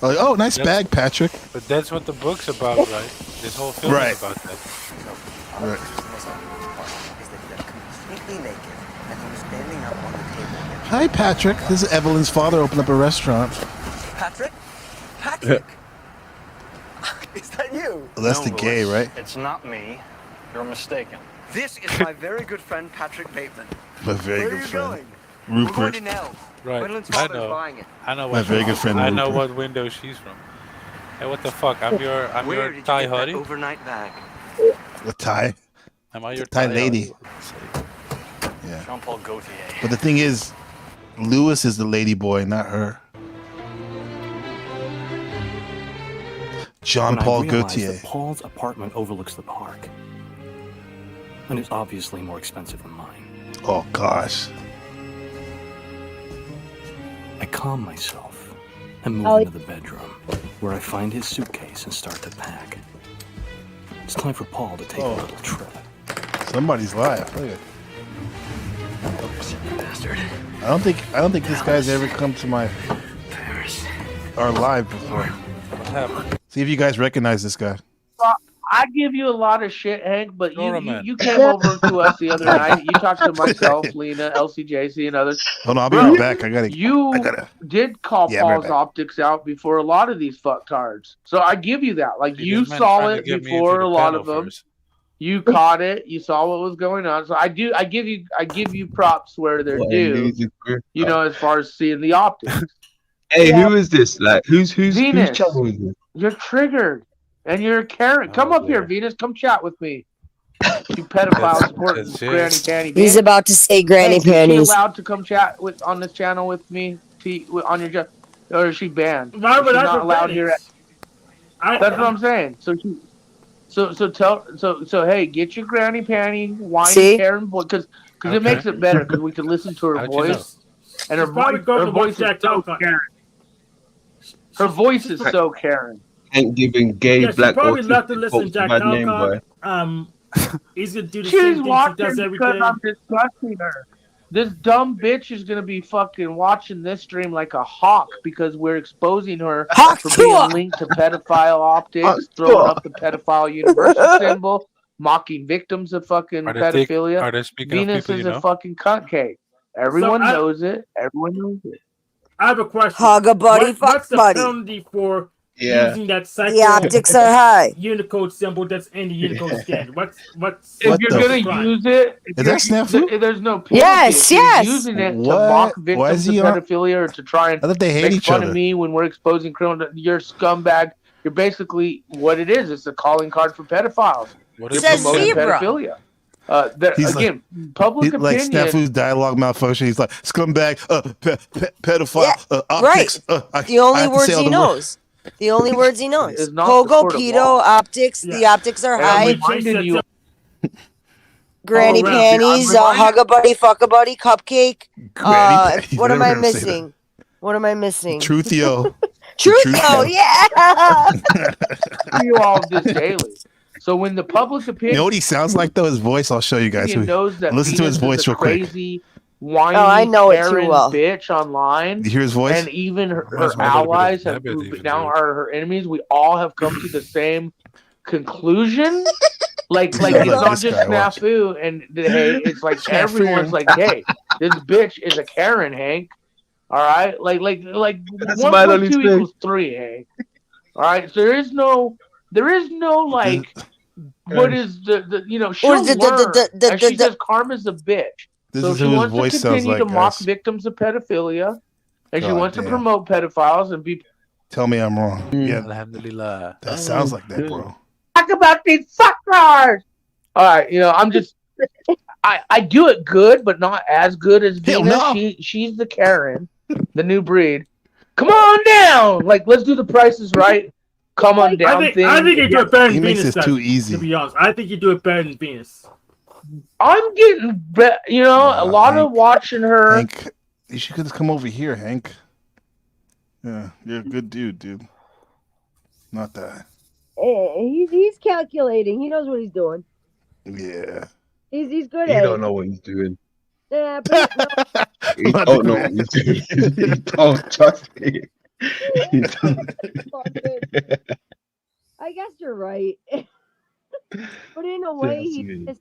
Oh, nice bag, Patrick. But that's what the book's about, right? This whole film Right. is about that. Right. Hi, Patrick. This is Evelyn's father. Opened up a restaurant. Patrick? Patrick? Is that you? Well, that's No, the gay, Louis, right? It's not me. You're mistaken. This is my very good friend Patrick Bateman. My very Where good are you friend, going? We're going Rupert. to Nell. Right. Gwendolyn's I father's know. buying it. I know My what. very good friend I know Rupert. what window she's from. Hey, what the fuck? I'm Where your did you Thai get that hoodie. overnight bag? A Thai. Am I your Thai Thai lady. hoodie? Yeah. Jean-Paul Gaultier. But the thing is, Lewis is the lady boy, not her. Jean Paul When I realized Gaultier. that Paul's apartment overlooks the park, and it's obviously more expensive than mine. Oh gosh. I calm myself and move into the bedroom, where I find his suitcase and start to pack. It's time for Paul to take a little trip. Somebody's live. Look at it. Bastard. I don't think this guy's ever come to our live before. What happened? See if you guys recognize this guy. I give you a lot of shit, Hank, but Dora you Man. came over to us the other night. You talked to myself, Lena, LCJC, and others. Hold on, I'll be right back. I gotta. Did call Yeah, right Paul's back. optics out before a lot of these fucktards. So I give you that. Like See, you this man saw trying to it get me before into a the lot panel of them. first. You caught it. You saw what was going on. So I give you props where they're due. You know, as far as seeing the optics. Hey, who is this? Like, whose Venus. channel is this? You're triggered, and you're a Karen. Come up here, Venus. Come chat with me. You pedophile supporting that's Granny it. Panty. He's Venus. about to say granny Hey, is she panties. allowed to come chat on this channel with me? On your channel, or is she banned? Why would She's I not prevent allowed it? here. That's what I'm saying. So hey, get your granny panty, whiny See? Karen voice, because Okay. it makes it better because we can listen to her How'd you know? voice, and her Probably voice, go her to voice is watch that so Karen. Karen. Her voice is so Karen. Ain't giving gay Yeah, she black probably left to autistic listen to folks Jack my name, boy. Calcott. He's gonna do the She's same thing she watching does because everything. I'm discussing her. This dumb bitch is gonna be fucking watching this stream like a hawk because we're exposing her Hawk for to being her. linked to pedophile optics, Hawk throwing to up the pedophile universal symbol, mocking victims of fucking Are they pedophilia. speaking of Venus people is you a know? fucking cunt cake. Everyone I- knows it. Everyone knows it. I have a question. Hug a buddy, fuck What's the buddy. penalty for Yeah. using that The optics are high. Unicode symbol that's in the Unicode scan? What's If What you're the gonna crime? use it, Is that snafu? there's no penalty. Yes, If you're yes. using it to What? mock Why is victims of he on- pedophilia or to try and I thought they hate make each fun other. of me when we're exposing criminal, you're a scumbag. You're basically what it is. It's a calling card for pedophiles. What You're is Says promoting zebra. pedophilia. He's Again, public like opinion. Snafu's dialogue malfunction. He's like scumbag, pedophile, Yeah, optics. The only I have to words say all he the wor- knows. The only words he knows. Is not Pogo, the court of pedo, law. optics. The optics are And I'm high. reminding you, Granny Oh, right. panties. I'm Hug a buddy, fuck a buddy, cupcake. Granny panties. What I am never I heard him say that. missing? What am I missing? Truthio. Truth. Truth Oh man. yeah. you all of this daily. So when the public You opinion know what he sounds like though? His voice. I'll show you guys. knows that Listen to his Venus is voice a real quick. crazy, whiny, I know it too Karen well. bitch online. You hear his voice? And even her Reminds me a little bit of allies have Nebet who even, now dude. are her enemies. We all have come to the same conclusion. Like He's it's like not this just guy, watch. snafu and hey, it's like everyone's like, hey, this bitch is a Karen, Hank. All right, like That's one smile on plus his two face. equals 3, Hank. All right, so there is no like. What is the she'll Or the- learn, and she says karma's a bitch. This So is she who his wants voice to sounds continue like, to mock guys. victims of pedophilia, and she God wants to damn. promote pedophiles and be Tell me I'm wrong. Yeah, Alhamdulillah. that sounds like that, bro. talk about these fuckers. All right, I'm just I do it good, but not as good as Hell Venus. no. She's the Karen, the new breed. Come on down, like let's do the prices right. Come on down I think you do it better He than makes Venus. this too does, easy. To be honest, I think you do it better than Venus. I'm getting, a lot of watching her. Hank, you should just come over here, Hank. Yeah, you're a good dude. Not that. He's calculating. He knows what he's doing. Yeah. He's good He at don't it. know what he's doing. Yeah, but He don't know what he's doing. He don't trust me. He don't. I guess you're right. But in a way, he's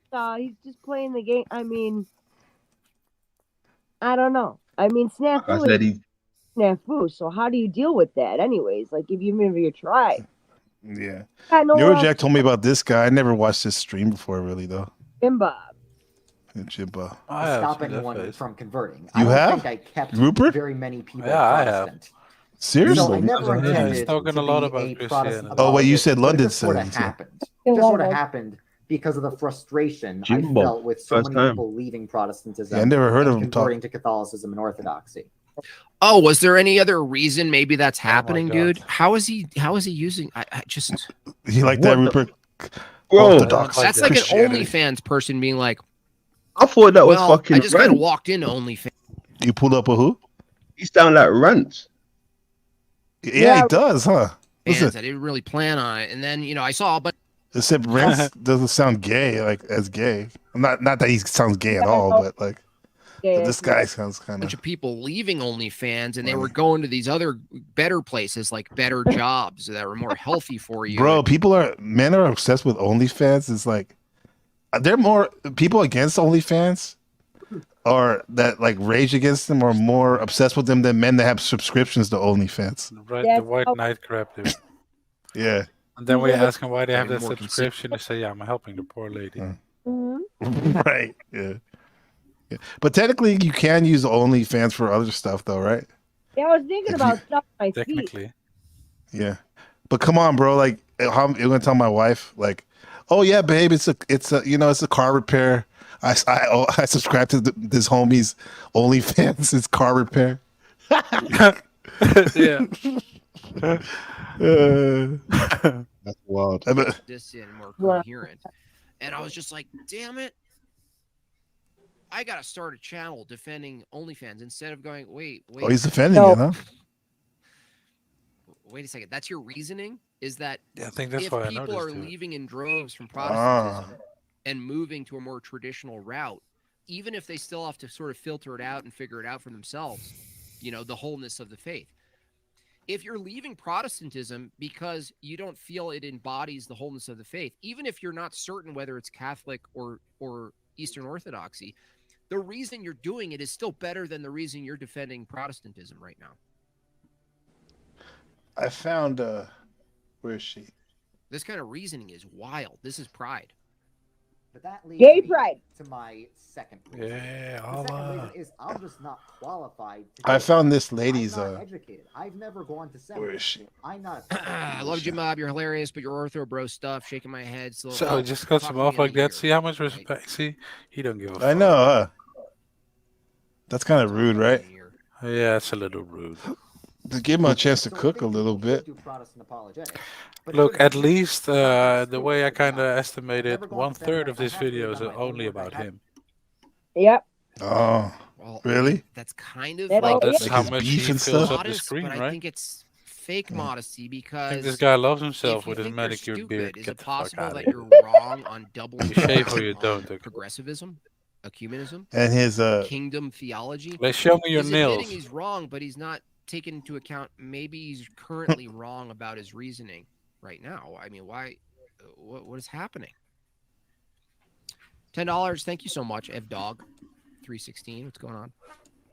just playing the game. I mean, I don't know. I mean, I snafu said is snafu. So how do you deal with that, anyways? Like, if you try. Yeah. I know Neurojack told me about this guy. I never watched this stream before, really, though. Jimba. Jimba. I have Stop seen that anyone face. from converting. You I have? don't think I kept Rupert? very many people Yeah, I have. Protestant. Seriously? So I never Yeah, intended he's talking to a lot be about a Christianity. Protestant Oh, wait, you apologist, said but London it just sort of said it, too. happened. Just sort of happened because of the frustration I Jimbo, felt with so first many time. people leaving Protestantism Yeah, I never heard and of him converting to Catholicism and Orthodoxy. Oh, was there any other reason maybe that's happening, God. dude? How is he using I just You like that, What the- Rupert? Bro, Orthodox that's like an Christianity. OnlyFans person being like, I thought that was well, fucking I just kind of rant. walked into OnlyFans. You pulled up a who? He sound like rants. Yeah, he does, huh? I Listen. didn't really plan on it. And then, I saw a bunch Except Rance doesn't sound gay, like as gay. Not that he sounds gay at all, but like this guy sounds kind bunch of. of people leaving OnlyFans and they were going to these other better places, like better jobs that were more healthy for you. Bro, men are obsessed with OnlyFans. It's like they're more people against OnlyFans or that like rage against them are more obsessed with them than men that have subscriptions to OnlyFans. Right, the white knight crap, dude. Yeah. And then we ask them why they have that subscription. They say, "Yeah, I'm helping the poor lady." Right. Yeah. But technically, you can use OnlyFans for other stuff, though, right? Yeah, I was thinking about stuff my feet. Technically. Yeah. But come on, bro. Like, you're gonna tell my wife, like, oh yeah, babe, it's a car repair. I subscribe to this homie's OnlyFans. It's car repair. Yeah. That's wild. This in more coherent. And I was just like, damn it. I gotta start a channel defending OnlyFans instead of going, wait. Oh, he's defending it, huh? Wait a second. That's your reasoning? Is that I think that's if why I people noticed are it. leaving in droves from Protestantism and moving to a more traditional route, even if they still have to sort of filter it out and figure it out for themselves, the wholeness of the faith. If you're leaving Protestantism because you don't feel it embodies the wholeness of the faith, even if you're not certain whether it's Catholic or Eastern Orthodoxy, the reason you're doing it is still better than the reason you're defending Protestantism right now. I found where is she? This kind of reasoning is wild. This is pride. But that leads Gay me pride. to my second reason. Yeah, The second reason is I'm just not qualified. I found this lady's I'm not educated. I've never gone to seminary. Where is she? I'm not. I love you, Mob. You're hilarious, but your ortho bro stuff, shaking my head. So it just cuts him off like that. See how much respect? See, he don't give a fuck. I know. That's kind of rude, right? Yeah, it's a little rude. To give him a chance to cook a little bit. Look, at least the way I kind of estimated, 1/3 of this video is only about him. Yep. Oh, really? That's kind of Well, like that's like how his much beef he and fills stuff? up the screen, but I right? think it's fake modesty I because think this guy loves himself if you with his think you're manicured stupid, beard. Is Get it the fuck possible out that of here. you're wrong on double You shave or you don't. Okay. progressivism, ecumenism, And his kingdom theology? Like, show me your He's admitting nails. he's wrong, but he's not taking into account maybe he's currently wrong about his reasoning right now. I mean, why? What is happening? $10. Thank you so much, Ev Dog. 316. What's going on?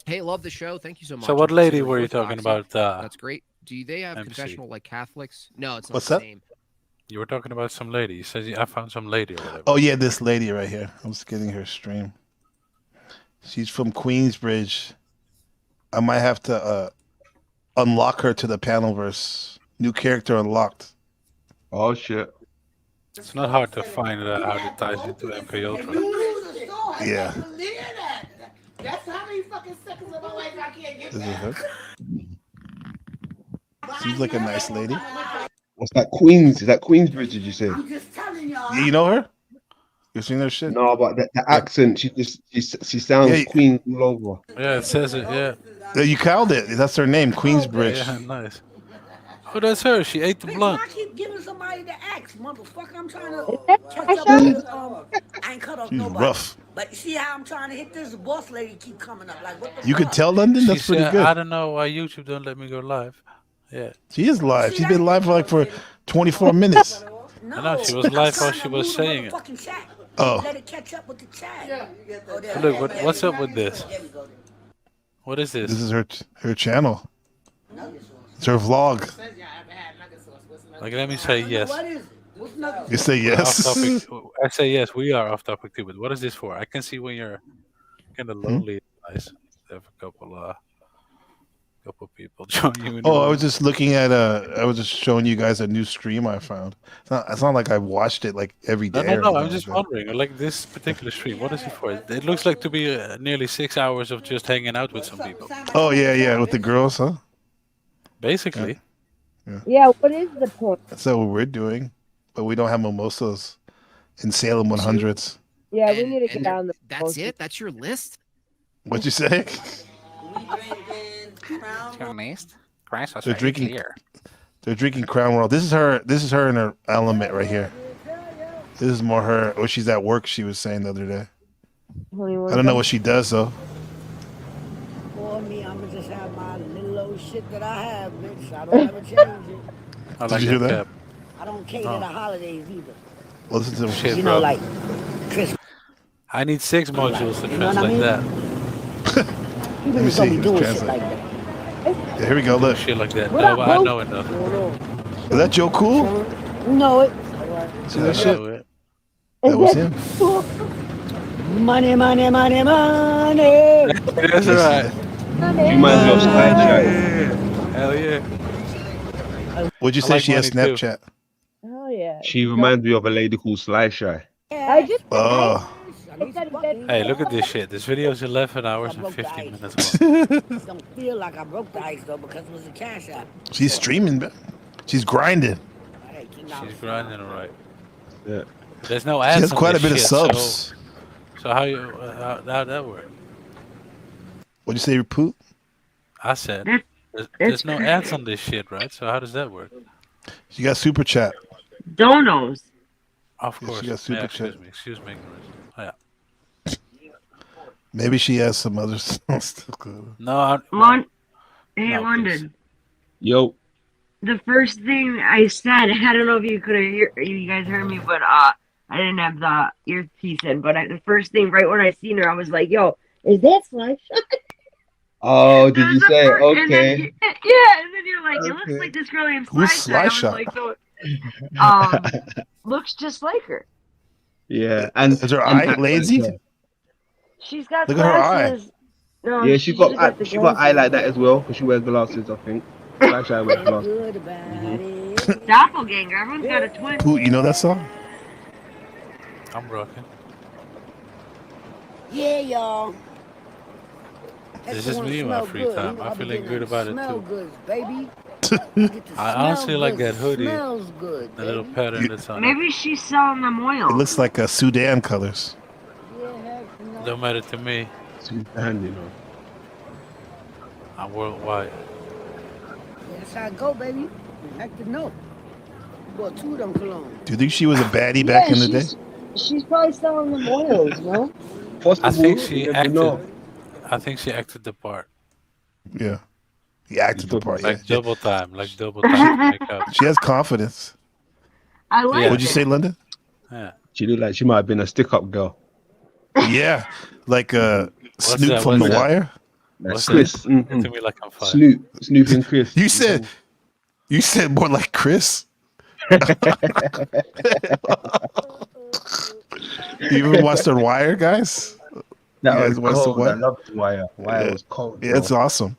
Hey, love the show. Thank you so much. So what lady Consider were you talking orthodoxy. about? That's great. Do they have MC? confessional like Catholics? No, it's not What's the that? same. You were talking about some lady. You said I found some lady or whatever. Oh yeah, this lady right here. I was getting her stream. She's from Queensbridge. I might have to unlock her to the Panelverse. New character unlocked. Oh shit. It's not hard to find how it ties into MKULTRA. Yeah. That's how many fucking seconds of my life I can't get Is it back. her? Seems like a nice lady. What's that? Queens? Is that Queensbridge? Did you say? I'm just telling y'all. Yeah, you know her? You seen her shit? No, but the accent. She sounds Yeah, Queen all over. Yeah, it says it. Yeah. Yeah, you called it. That's her name, Queensbridge. Yeah, nice. Oh, that's her. She ate the blunt. I keep giving somebody the axe, motherfucker. I'm trying to catch up with, I ain't cut off She's nobody. rough. But you see how I'm trying to hit this? The boss lady keep coming up. Like, what the You fuck? could tell London. That's She pretty said, good. I don't know why YouTube don't let me go live. Yeah. She is live. She's been live for 24 minutes. I know, she was live while she was saying it. Oh. Let it catch up with the chat. Look, what's up with this? What is this? This is her channel. It's her vlog. Like, let me say yes. What is it? What's nothing? You say yes. Off topic. I say yes. We are off topic too. But what is this for? I can see when you're kind of lonely. Nice. Have a couple people join you. In the Oh, I room. was just looking at I was just showing you guys a new stream I found. It's not like I watched it like every day. No. or anything I'm like just that. wondering. Like this particular stream, what is it for? It looks like to be nearly 6 hours of just hanging out with some people. Oh yeah, with the girls, huh? Basically. Yeah, what is the point? That's what we're doing, but we don't have mimosas in Salem 100s. Yeah, we need to get down the. That's it? That's your list? What'd you say? They're drinking. They're drinking Crown Royal. This is her in her element right here. This is more her. Or she's at work. She was saying the other day. Only one I don't know what she does though. For me, I'm gonna just have my little old shit that I have, bitch. I don't ever change it. I Did like you hear that that? cap. I don't cater to holidays either. Listen to Shit, You bro. know, like Christmas. I need 6 modules to You know what I translate mean? that. People Let me just don't see be who's doing shit translating. like that. Yeah, here we go. Look. Shit like that. What No, up, I boo? know enough. Is that Joe Cool? You know it. See that shit? know it. That was him. Money, money, money, money. That's right. She reminds me of Slideshow. Hell yeah. What'd you I say? like She has money, too. Snapchat. Oh yeah. She reminds me of a lady called Slideshow. I just Oh. Hey, look at this shit. This video is 11 hours and 15 minutes long. Don't feel like I broke the ice though because it was a cash app. She's streaming, man. She's grinding. She's grinding alright. Yeah. There's no She ads has on quite a this bit of shit, subs. So how'd that work? What'd you say, Poot? I said there's no ads on this shit, right? So how does that work? She got super chat. donos. Of Yeah, course. she got super chat. Excuse me. Oh, yeah. Maybe she has some other stuff. No, Hey, No, London. Yo. The first thing I said, I don't know if you could have you guys heard me, but I didn't have the earpiece in. But the first thing, right when I seen her, I was like, "Yo, is that Slideshow?" Oh, did you say? And Okay. then, yeah, and then you're like, "It looks Okay. like this girl named Who's Slideshow." I was Slideshow? like, "So, looks just like her." Yeah. And Is her and eye lazy? She's got Look at her eye. glasses. No, Yeah, she got the she got eye glasses. like that as well because she wears glasses, I think. Slideshow wears glasses. Good about it. Doppelganger. Everyone's got a twin. Poot, you know that song? I'm rocking. Yeah, y'all. This is me in my free time. I'm feeling good about it Smell too. good, baby. I honestly like that hoodie. Smells good. The little pattern that's on it. Maybe she's selling them oil. It looks like Sudan colors. Don't matter to me. Sudan, you know. I'm worldwide. That's how I go, baby. You have to know. Bought 2 of them cologne. Do you think she was a baddie back in the day? She's probably selling them oils, no? I think she acted. I think she acted the part. Yeah. He acted the part. Like Yeah. double time. Like double time to make up. She has confidence. I like Yeah. What'd you say, London? Yeah. She looked like she might have been a stick-up girl. Yeah. Like Snoop that? from What's The that? Wire. That's What's Chris. that? Mhm. To me like I'm fine. Snoop and Chris. You said more like Chris. You ever watched The Wire, guys? That You was guys watched The cold. I Wire? love the Wire. Wire was cold. Yeah, bro. it's awesome.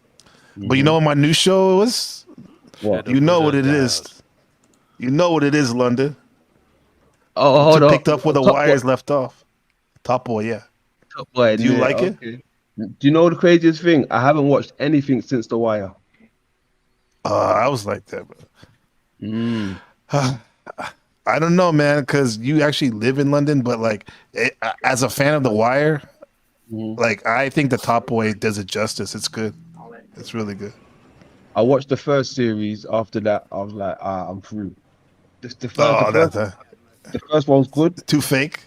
But you know what my new show is? What? You know what it is. You know what it is, London. Oh, hold You on. picked up where the Top wires Boy. left off. Top Boy, yeah. Top Boy, Do you yeah, like it? okay. Do you know the craziest thing? I haven't watched anything since The Wire. I was like that, bro. I don't know, man, because you actually live in London, but like, as a fan of The Wire, like I think the Top Boy does it justice. It's good. It's really good. I watched the first series. After that, I was like, I'm through. The first one was good. Too fake?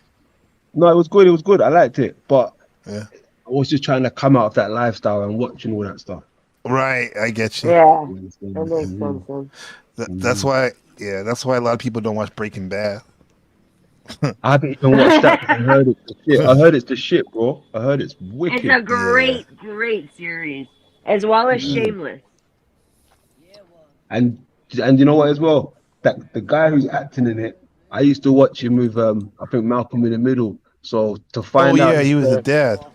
No, it was good. It was good. I liked it, but yeah, I was just trying to come out of that lifestyle and watching all that stuff. Right, I get you. Yeah, that makes sense. That's why. Yeah, that's why a lot of people don't watch Breaking Bad. I haven't even watched that. I heard it's the shit. I heard it's the shit, bro. I heard it's wicked. It's a great series, as well as Shameless. And you know what as well? That the guy who's acting in it, I used to watch him with I think Malcolm in the Middle. So to find out, yeah, he was the dad.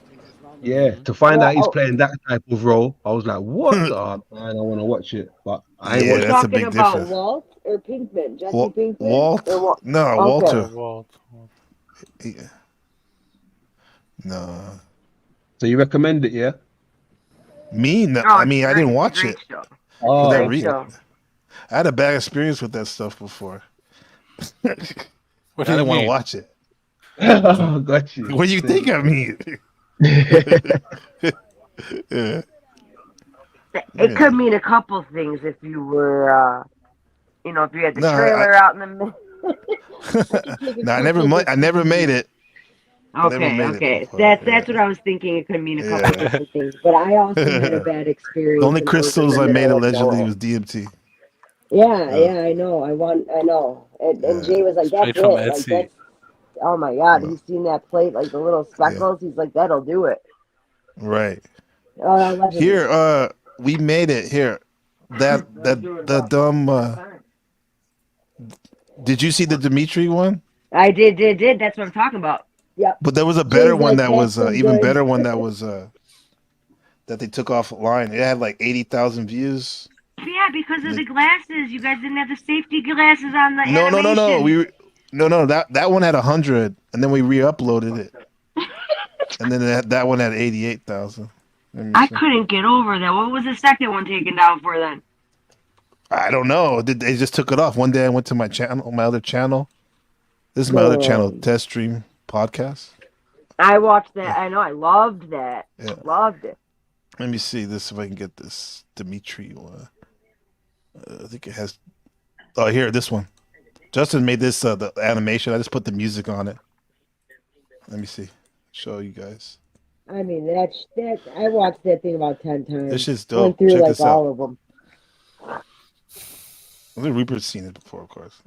Yeah, to find out he's playing that type of role, I was like, what? Oh, man, I want to watch it, but I ain't watched it. That's a big difference. Walt or Pinkman? Jesse Walt? Pinkman? Or No, Okay. Walter. Walt. Yeah. No. So you recommend it, yeah? Me? No, Oh, I mean, I didn't watch great it. show. Oh, For that Great reason. show. I had a bad experience with that stuff before. I What do you didn't want to mean? watch it. Got you. What do you think I mean? Yeah. It could mean a couple things if you were, if you had the No, trailer out in the middle. No, I never made it. Okay. That's what I was thinking. It could mean a couple different things, but I also had a bad experience. The only and it was in crystals the I made middle of allegedly nowhere. was DMT. Yeah, I know. I know. And Jay was like, Straight "That's from it. Like Etsy. that's." Oh my God, he's seen that plate, like the little speckles. He's like, "That'll do it." Right. Allegedly. Here, we made it. Here, the dumb. Did you see the Dimitri one? I did. That's what I'm talking about. Yep. But there was a better Jay's one like, that was "That's so even good." better one that was that they took offline. It had like 80,000 views. Yeah, because of the glasses. You guys didn't have the safety glasses on the No. animation. That one had 100, and then we re-uploaded it, and then that one had 88,000. I couldn't get over that. What was the second one taken down for then? I don't know. They just took it off. One day I went to my channel, my other channel. This is my other channel, Test Stream Podcast. I watched that. I know. I loved that. Yeah. Loved it. Let me see this if I can get this Dimitri one. I think it has. Oh, here, this one. Justin made this the animation. I just put the music on it. Let me see. Show you guys. I mean, that's. I watched that thing about 10 times. This shit's dope. Went through Check like this out. all of them. I think Rupert's seen it before, of course.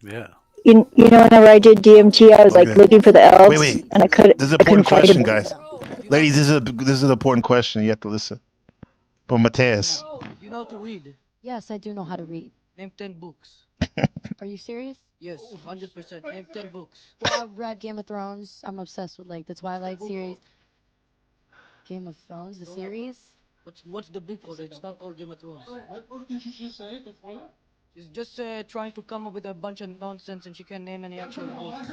Yeah. You know, whenever I did DMT, I was like looking for the elves, Wait. and I couldn't. This is an I couldn't important find question, them. guys. Ladies, this is an important question. You have to listen. From Mateus. You know how to read? Yes, I do know how to read. Name 10 books. Are you serious? Yes, 100%. Name 10 books. Well, I've read Game of Thrones. I'm obsessed with like the Twilight series. Game of Thrones, the series. What's the book for? It's not all Game of Thrones. She's just trying to come up with a bunch of nonsense, and she can't name any actual books.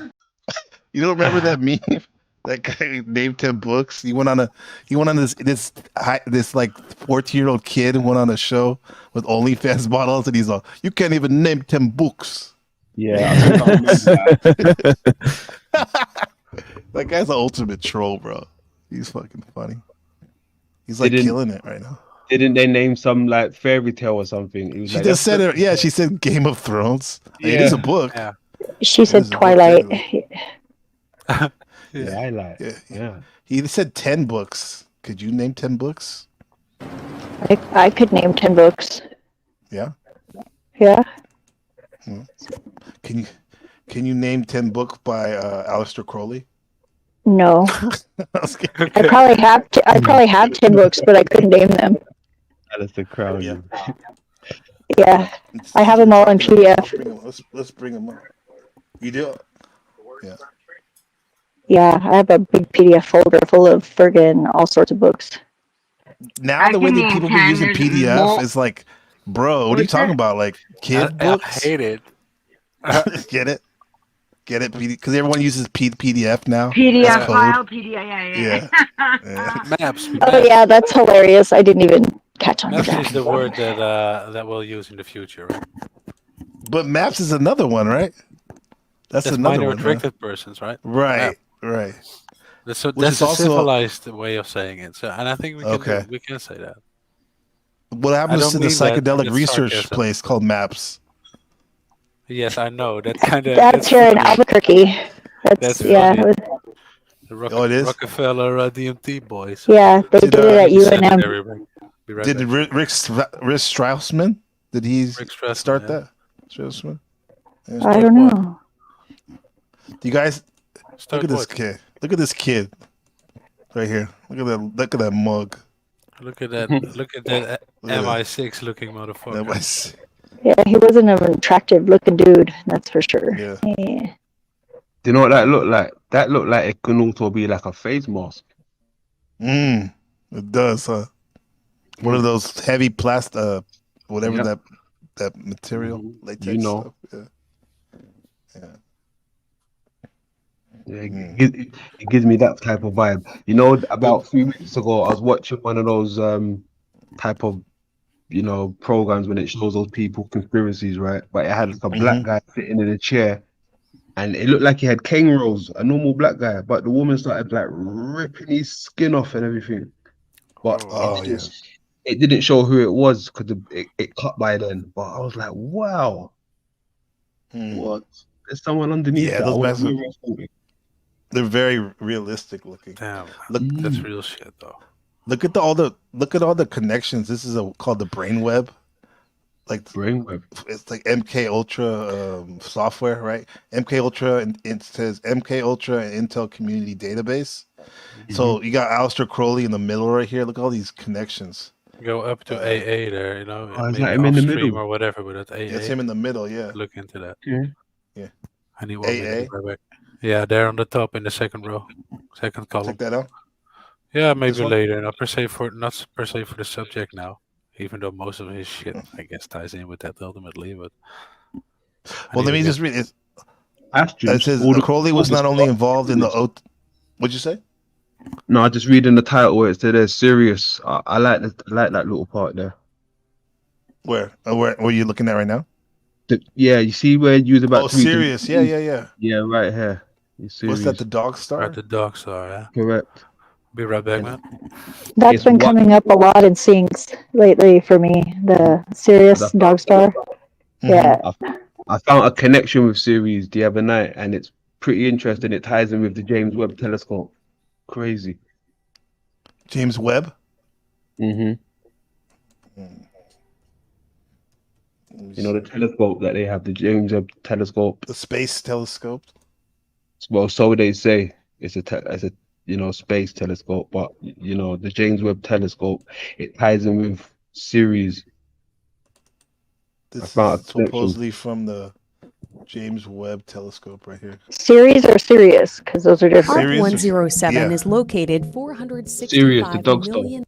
You don't remember that meme? That guy named 10 books. He went on this like 14-year-old kid went on a show with OnlyFans models, and he's all, you can't even name 10 books. Yeah. That guy's the ultimate troll, bro. He's fucking funny. He's like killing it right now. Didn't they name some like fairy tale or something? He was She like, just said it. Yeah, she said Game of Thrones. Yeah. It is a book. Yeah. She said Twilight. Yeah, I like. Yeah. He said 10 books. Could you name 10 books? I could name 10 books. Yeah. Yeah. Can you name 10 books by Aleister Crowley? No. I probably have 10 books, but I couldn't name them. That's the crowd. Yeah. Yeah. I have them all in PDF. Let's bring them up. You do? Yeah. Yeah, I have a big PDF folder full of friggin' all sorts of books. Now the way that people be using PDF is like, bro, what are you talking about? Like kid books? I hate it. Get it? Get it? Because everyone uses PDF now. PDF file, PDF, yeah. Maps. Oh yeah, that's hilarious. I didn't even catch on to Maps that. is the word that we'll use in the future, right? But Maps is another one, right? That's another minor one. restricted persons, right? Right, right. That's Which a is also civilized way of saying it. So, and I think we can say that. What happens don't to the mean that psychedelic with research sarcasm. place called Maps? Yes, I know that kind of. That's here in Albuquerque. That's yeah. funny. With- Oh, it is? Rockefeller DMT boys. Yeah, they did it at UNM. Be right Did back. Rick Straussman? Did he Strassman, start yeah. that? Straussman? Yeah. I don't know. Do you guys Start look at this what? kid? Look at this kid right here. Look at that mug. Look at that! Look at that MI6 looking motherfucker. Yeah, he wasn't an attractive looking dude, that's for sure. Yeah. Yeah. Do you know what that looked like? That looked like it can also be like a face mask. It does, huh? One of those heavy plastic, whatever Yep. that material, latex You know. stuff. Yeah. Yeah, it gives me that type of vibe. You know, about 3 weeks ago, I was watching one of those type of, programs when it shows those people conspiracies, right? But it had like a black guy sitting in a chair, and it looked like he had cane rolls, a normal black guy. But the woman started like ripping his skin off and everything. But it didn't show who it was because it cut by then. But I was like, wow, what? There's someone underneath. Yeah, that. those I guys wasn't aware. They're very realistic looking. Damn, Look, that's real shit though. look at all the connections. This is called the brainweb. Like brainweb. It's like MKULTRA software, right? MKULTRA, and it says MKULTRA and Intel Community Database. So you got Aleister Crowley in the middle right here. Look at all these connections. Go up to AA there, is maybe that him in the off stream middle? or whatever, but that's AA. It's him in the middle, yeah. Look into that. Yeah. I need 1 minute. AA. Right back. Yeah, there on the top in the second row, second column. Check that out. Yeah, maybe This one? later. Not per se for the subject now, even though most of his shit, I guess, ties in with that ultimately. But Well, let me just read it. Astrid, It says all the- Crowley was not only involved in the oath. What'd you say? No, I just reading the title where it said they're serious. I like that little part there. Where are you looking at right now? Yeah, you see where you was about. Oh, to read the- serious. Yeah. Yeah, right here. You serious? What's that? The dog star? At the dog star, yeah. Correct. Be right back, man. That's It's been what- coming up a lot in syncs lately for me. The Sirius That's- Dog Star. Yeah. I found a connection with Sirius the other night, and it's pretty interesting. It ties in with the James Webb Telescope. Crazy. James Webb. Mm-hmm. You know, the telescope that they have, the James Webb telescope. The space telescope. Well, so they say it's a space telescope, but you know, the James Webb telescope, it ties in with Ceres. This is supposedly from the James Webb telescope right here. Series or Sirius? Because those are different. Series? 107 Yeah. is located Sirius, the 465 dog star. million.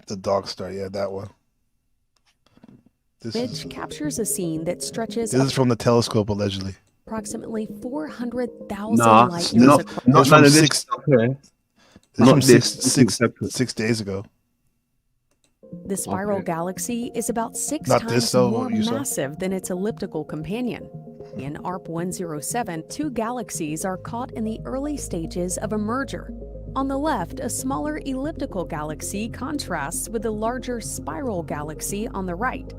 The dog star, yeah, that one. Image captures a scene that stretches This is from the telescope, allegedly. approximately 400,000 Nah, light years not across. This none from of this six- stuff here. This is Not from this. This is separate. 6 days ago. The spiral galaxy is about 6 Not times this, though, more what you saw. massive than its elliptical companion. In ARP 107, two galaxies are caught in the early stages of a merger. On the left, a smaller elliptical galaxy contrasts with the larger spiral galaxy on the right.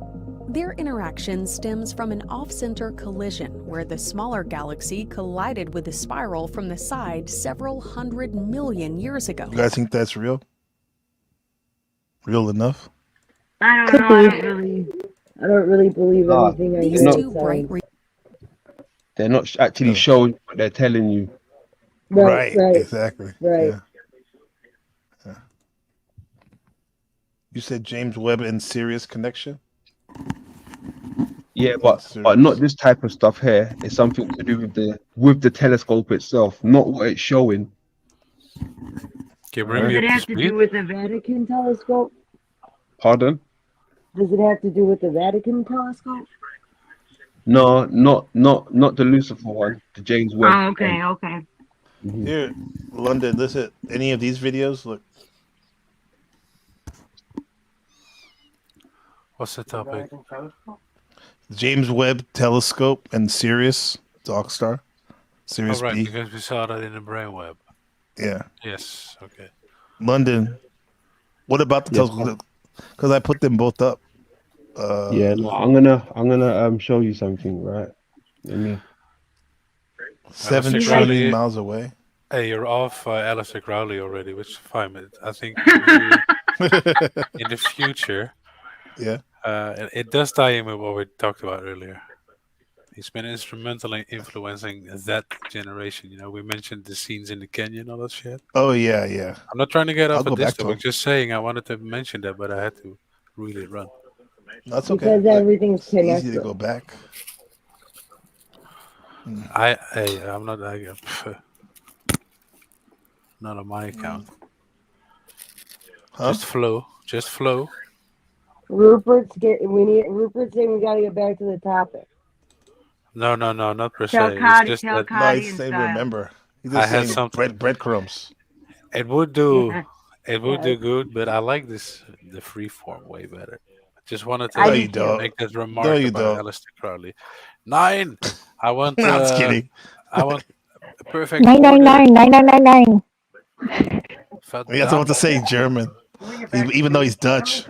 Their interaction stems from an off-center collision where the smaller galaxy collided with the spiral from the side several 100 million years ago. You guys think that's real? Real enough? I don't Could know. I be. don't really believe Nah, anything I These hear. two bright They're not actually showing what they're telling you. Right. Exactly. Right. Yeah. You said James Webb and Sirius connection? Yeah, but not this type of stuff here. It's something to do with the telescope itself, not what it's showing. Can Does it have to do with the Vatican telescope? Pardon? Does it have to do with the Vatican telescope? No, not the Lucifer one, the James Webb. Oh, okay, okay. Here, London, listen, any of these videos? Look. What's the topic? James Webb telescope and Sirius, dog star. Sirius Oh, right, B. because we saw that in the brainweb. Yeah. Yes, okay. London, what about the Yes. telescope? Because I put them both up. Yeah, no, I'm gonna show you something, right? Let me. 7 Alistair trillion Crowley- miles away. Hey, you're off Alistair Crowley already, which is fine. But I think in the future, Yeah. It does tie in with what we talked about earlier. He's been instrumental in influencing that generation. You know, we mentioned the scenes in the canyon, all that shit. Oh, yeah, yeah. I'm not trying to get I'll off go of this back to topic. him. Just saying, I wanted to mention that, but I had to really run. That's okay. Because everything's It's easy to connected. go back. I'm not not on my account. Huh? Just flow. Rupert's saying we gotta get back to the topic. No, not per Tell se. Cody- It's just tell that Cody No, and he's saying style. remember. He's I just had saying something. breadcrumbs. It would do. Yeah. It would Yeah. do good, but I like the free form way better. I just wanted to I No, do you don't. make that remark No, you about don't. Alistair Crowley. 9. I want. No, I'm just kidding. I want a perfect 999 order. He has what to say German, even though he's Dutch.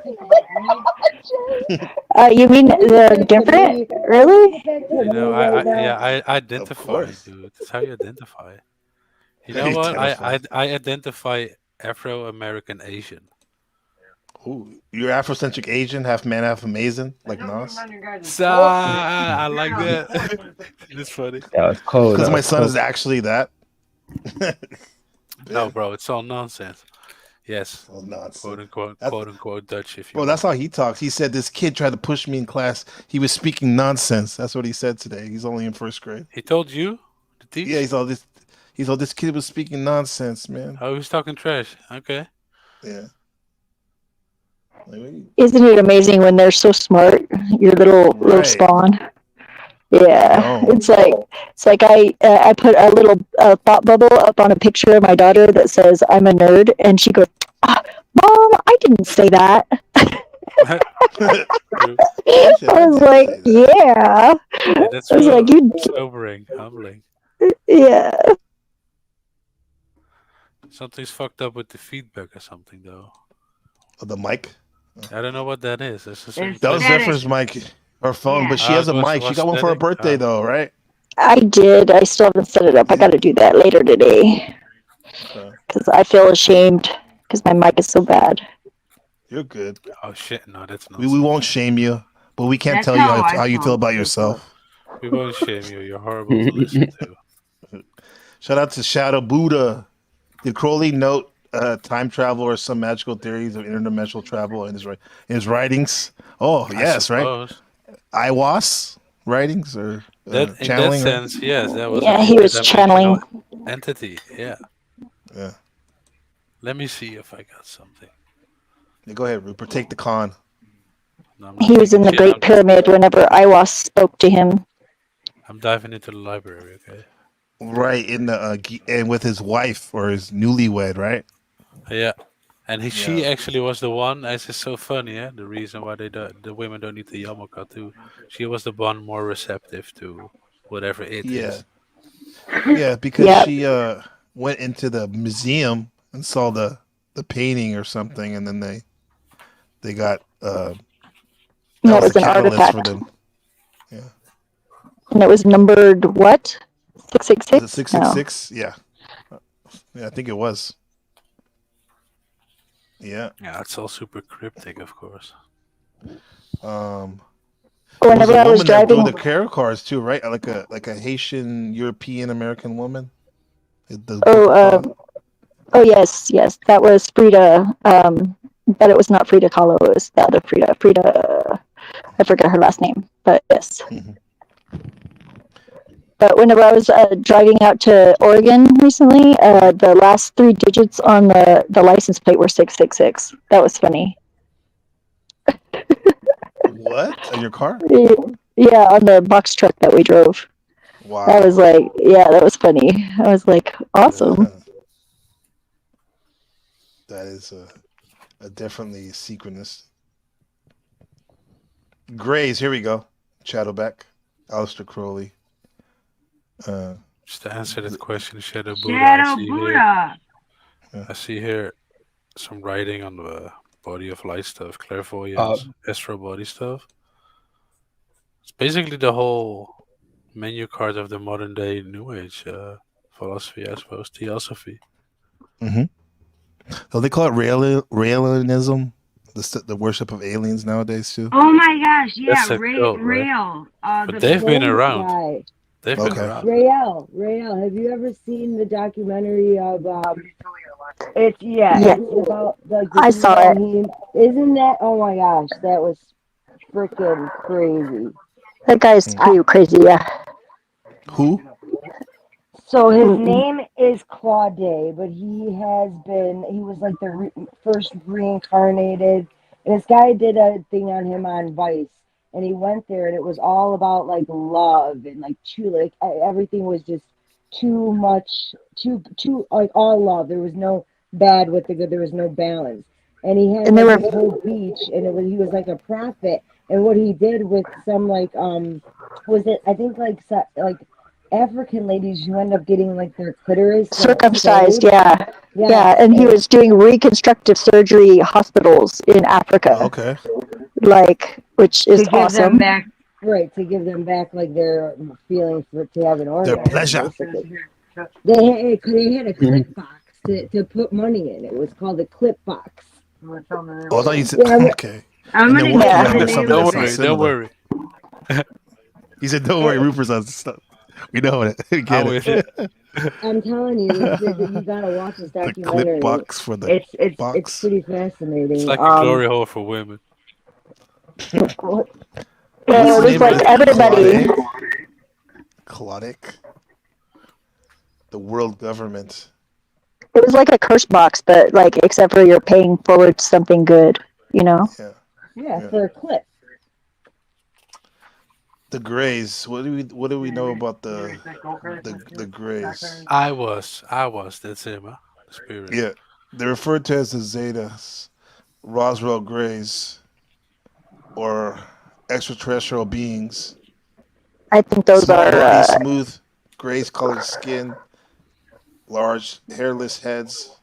You mean the different? Really? You know, I identify, course. dude. That's how you identify. You How know you what? identify. I identify Afro-American Asian. Ooh, you're Afrocentric Asian, half man, half amazing, like Nas. I like that. It's funny. Yeah, it's cold. Because my son is actually that. No, bro, it's all nonsense. Yes, All nonsense. quote unquote Dutch. If you Bro, that's how he talks. He said this kid tried to push me in class. He was speaking nonsense. That's what he said today. He's only in first grade. he told you to teach. Yeah, he's all this kid was speaking nonsense, man. Oh, he's talking trash. Okay. Yeah. Like, what you- Isn't it amazing when they're so smart? Your little Right. spawn. Yeah, No. it's like I put a little thought bubble up on a picture of my daughter that says I'm a nerd, and she goes, "Mom, I didn't say that." I was like, "Yeah." Yeah, that's I was like, "You." sobering, humbling. Yeah. Something's fucked up with the feedback or something, though. The mic? I don't know what that is. It's just It's That was static. Zephyr's mic, her phone, Yeah. but she has a what's- mic. She what's got one for her static? birthday, though, right? I did. I still haven't set it up. I got to do that later today because I feel ashamed because my mic is so bad. You're good. Oh shit! No, that's not. We won't shame you. but we can't That's tell you how how I you felt. feel about yourself. We won't shame you. You're horrible to listen to. Shout out to Shadow Buddha. Did Crowley note time travel or some magical theories of interdimensional travel in his writings? Oh, yes, right. Suppose. Iwas writings or That in that channeling? sense, yes, that was Yeah, an he was interdimensional channeling. entity. Yeah. Yeah. Let me see if I got something. Yeah, go ahead, Rupert. Take the con. No, I'm not He was in taking the shit. Great Pyramid whenever Iwas spoke to him. I'm diving into the library. Okay. Right in the and with his wife or his newlywed, right? Yeah. And she Yeah. actually was the one. It's just so funny, yeah. The reason why the women don't need the yarmulke too. She was the one more receptive to whatever it Yeah. is. Yeah, because Yeah. she went into the museum and saw the painting or something, and then they got that That was was the an catalyst for artifact. them. Yeah. And it was numbered what? Was it 666? 666? Yeah. Yeah, I think it was. Yeah. Yeah, it's all super cryptic, of course. There was Whenever a I was woman that drew driving, the tarot cards too, right? Like a Haitian European American woman. oh yes, that was Frida. But it was not Frida Kahlo. It was the other Frida. I forget her last name, but yes. But whenever I was driving out to Oregon recently, the last 3 digits on the license plate were 666. That was funny. What? In your car? Yeah, on the box truck that we drove. Wow. I was like, yeah, that was funny. I was like, awesome. That is a definitely synchronous. Grays, here we go. Shadowback, Aleister Crowley. Just to answer that question, Shadow Buddha. Shadow Buddha. I see here some writing on the body of light stuff, clairvoyance, astral body stuff. It's basically the whole menu card of the modern day New Age philosophy, I suppose, theosophy. So they call it Raelianism, the worship of aliens nowadays too. Oh my gosh, yeah, That's a cult, right? Rael. But they've been around. Right. They've been around. Rael, have you ever seen the documentary of It's Yeah. it's about like I saw it. Isn't that, oh my gosh, that was freaking crazy. That guy's pretty crazy, yeah. Who? So his name is Claude, but he was like the first reincarnated. And this guy did a thing on him on Vice, and he went there, and it was all about like love and like everything was just too much, too like all love. There was no bad with the good. There was no balance. And he had this whole beach, and he was like a prophet. And what he did with some like was it I think like African ladies who end up getting like their clitoris Circumcised, sewed. yeah. And he was doing reconstructive surgery hospitals in Africa. Okay. Like, which is to give awesome. them back, right? To give them back like their feeling to have an orgasm. Their pleasure. Basically. They had a clip box to put money in. It was called a clip box. Oh, I thought you said okay. I'm And gonna then get what- the there's name something of that's it. not Don't similar. worry. He said, "Don't worry, Rupert's on stuff. We know it. We get I'm it." with it. I'm telling you, you gotta watch this The documentary. clip box for the It's box. pretty fascinating. It's like a glory hole for women. Yeah, it What's was the name like of it? everybody. Colodic. The world government. It was like a curse box, but like except for you're paying forward something good, you know? Yeah, for a clip. The Greys. What do we know about the Greys? I was. That's him, huh? The spirit. Yeah, they're referred to as the Zetas, Roswell Greys, or extraterrestrial beings. I think those Small are bodies, smooth, grayish-colored skin, large, hairless heads.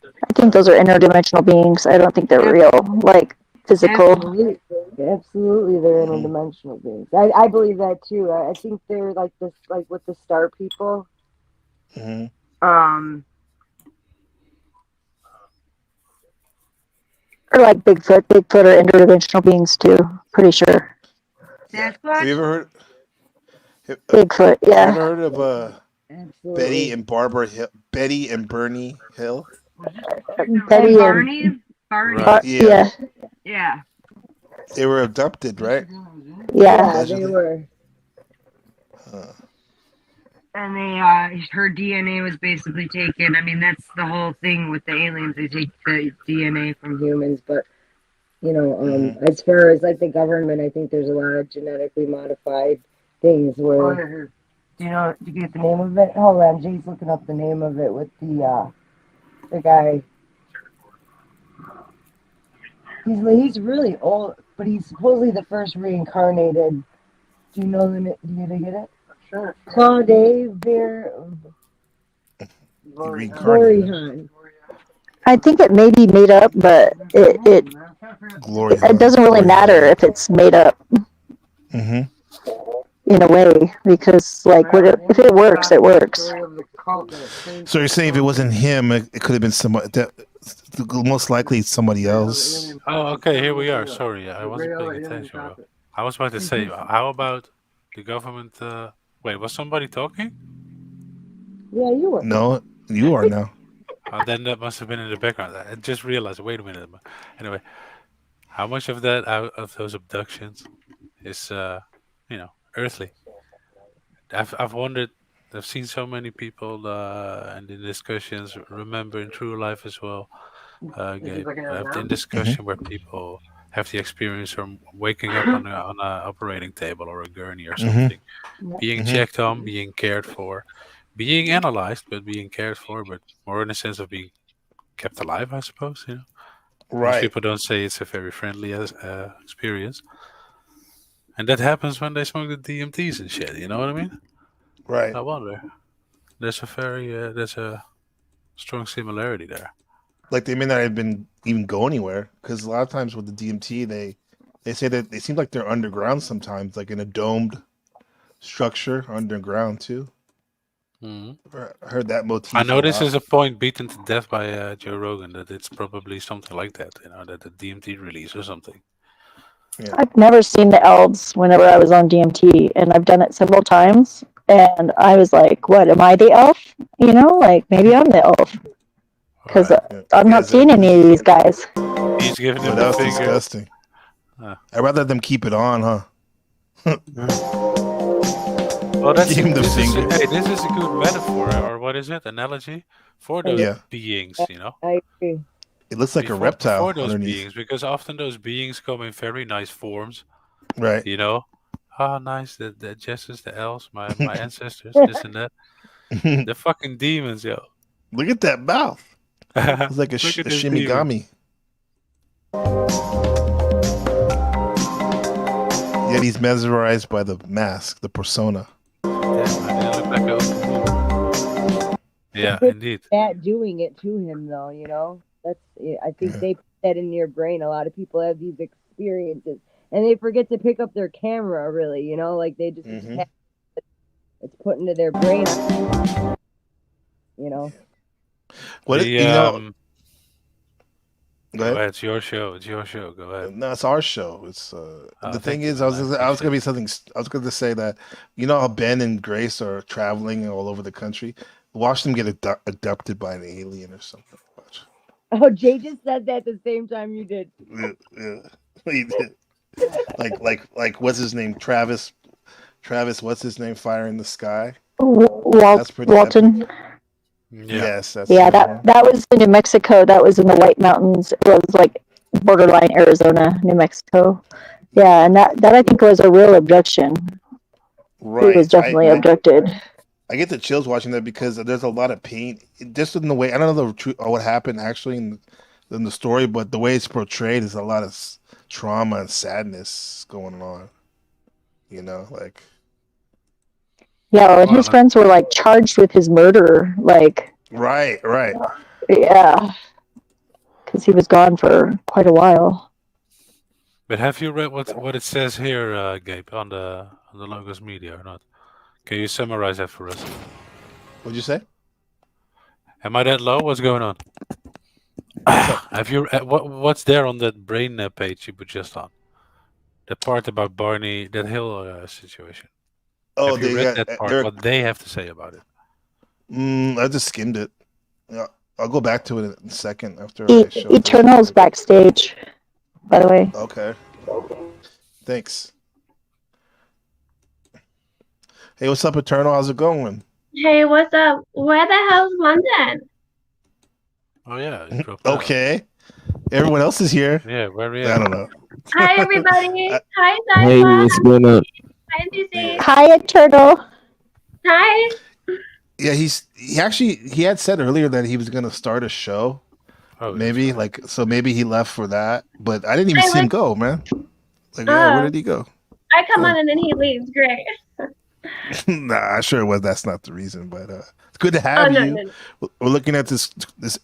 I think those are interdimensional beings. I don't think they're real, like physical. Absolutely, they're interdimensional beings. I believe that too. I think they're like this, like with the star people. Or like Bigfoot are interdimensional beings too. Pretty sure. Have you ever heard? Bigfoot, You yeah. ever heard of Absolutely. Betty and Bernie Hill? Betty and Barney? Right. yeah. Yeah. They were abducted, right? Yeah. They were. And her DNA was basically taken. I mean, that's the whole thing with the aliens. They take the DNA from humans, but as far as like the government, I think there's a lot of genetically modified things where. Do you get the name of it? Hold on, Jay's looking up the name of it with the guy. He's really old, but he's supposedly the first reincarnated. Do you know the? Do you get it? Sure. Claude Vorihan. I think it may be made up, but it doesn't really matter if it's made up. Mm-hmm. In a way, because like if it works, it works. So you're saying if it wasn't him, it could have been somebody that most likely somebody else. Oh, okay, here we are. Sorry, I wasn't paying attention. Bro. I was about to say, how about the government? Wait, was somebody talking? Yeah, you were. No, you are now. Then that must have been in the background. I just realized. Wait a minute. Anyway, how much of that out of those abductions is, earthly? I've wondered. I've seen so many people and in discussions. Remember in true life as well. In discussion where people have the experience from waking up on a operating table or a gurney or something, being checked on, being cared for, being analyzed, but being cared for, but more in a sense of being kept alive, I suppose. Right. Most people don't say it's a very friendly experience. And that happens when they smoke the DMTs and shit. You know what I mean? Right. I wonder. There's a strong similarity there. Like they may not have even go anywhere, because a lot of times with the DMT, they say that they seem like they're underground sometimes, like in a domed structure underground too. Mm-hmm. I heard that motif. I know this is a point beaten to death by Joe Rogan, that it's probably something like that. That the DMT release or something. Yeah. I've never seen the elves whenever I was on DMT, and I've done it several times. And I was like, "What? Am I the elf? Like maybe I'm the elf." Because I'm not seeing any of these guys. He's giving him that's the finger. Disgusting. I'd rather them keep it on, huh? Well, Give him the this finger. is a good metaphor, or what is it? Analogy for those beings, I agree. It looks like a reptile for those underneath. beings, because often those beings come in very nice forms. Right. Oh, nice. The Jesses, the elves, my ancestors, this and that. The fucking demons, yo. Look at that mouth. It's like a shimigami. Yet he's mesmerized by the mask, the persona. Yeah, indeed. That doing it to him, though, that's. I think they put that in your brain. A lot of people have these experiences, and they forget to pick up their camera. Really, like they just have, it's put into their brain. What Go ahead. ahead. It's your show. It's your show. Go ahead. No, it's our show. It's the thing is, I was gonna be something. I was gonna say that how Ben and Grace are traveling all over the country. Watch them get abducted by an alien or something. Watch. Oh, Jay just said that the same time you did. Yeah, he did. Like what's his name? Travis. What's his name? Fire in the Sky. That's pretty Walton. Epic. Yes, that's that was in New Mexico. That was in the White Mountains. It was like borderline Arizona, New Mexico. Yeah, and that I think was a real abduction. Right. He was definitely abducted. I get the chills watching that because there's a lot of pain. Just in the way, I don't know the truth or what happened actually in the story, but the way it's portrayed is a lot of trauma and sadness going on. Like. Yeah, and his friends were like charged with his murder, like. Right. Yeah, because he was gone for quite a while. But have you read what it says here, Gabe, on the Logos Media or not? Can you summarize that for us? What'd you say? Am I that low? What's going on? Have you what's there on that brain page you put just on? The part about Barney, that Hill situation. Oh, have you read that part? What they have to say about it? I just skimmed it. Yeah, I'll go back to it in a second after I show Eternal's backstage, by the way. Okay. Thanks. Hey, what's up, Eternal? How's it going? Hey, what's up? Where the hell's London? Oh yeah. He dropped out. Okay. Everyone else is here. Yeah, where are we? I don't know. Hi, everybody. Hi, Hey, Zypha. what's going on? Hi, NPC. Hi, Eternal. Hi. Yeah, he had said earlier that he was gonna start a show. Oh, maybe maybe he left for that, but I didn't even see him go, man. Like, yeah, where did he go? I come on and then he leaves. Great. Nah, sure it was. That's not the reason, but it's good to have you. No. We're looking at this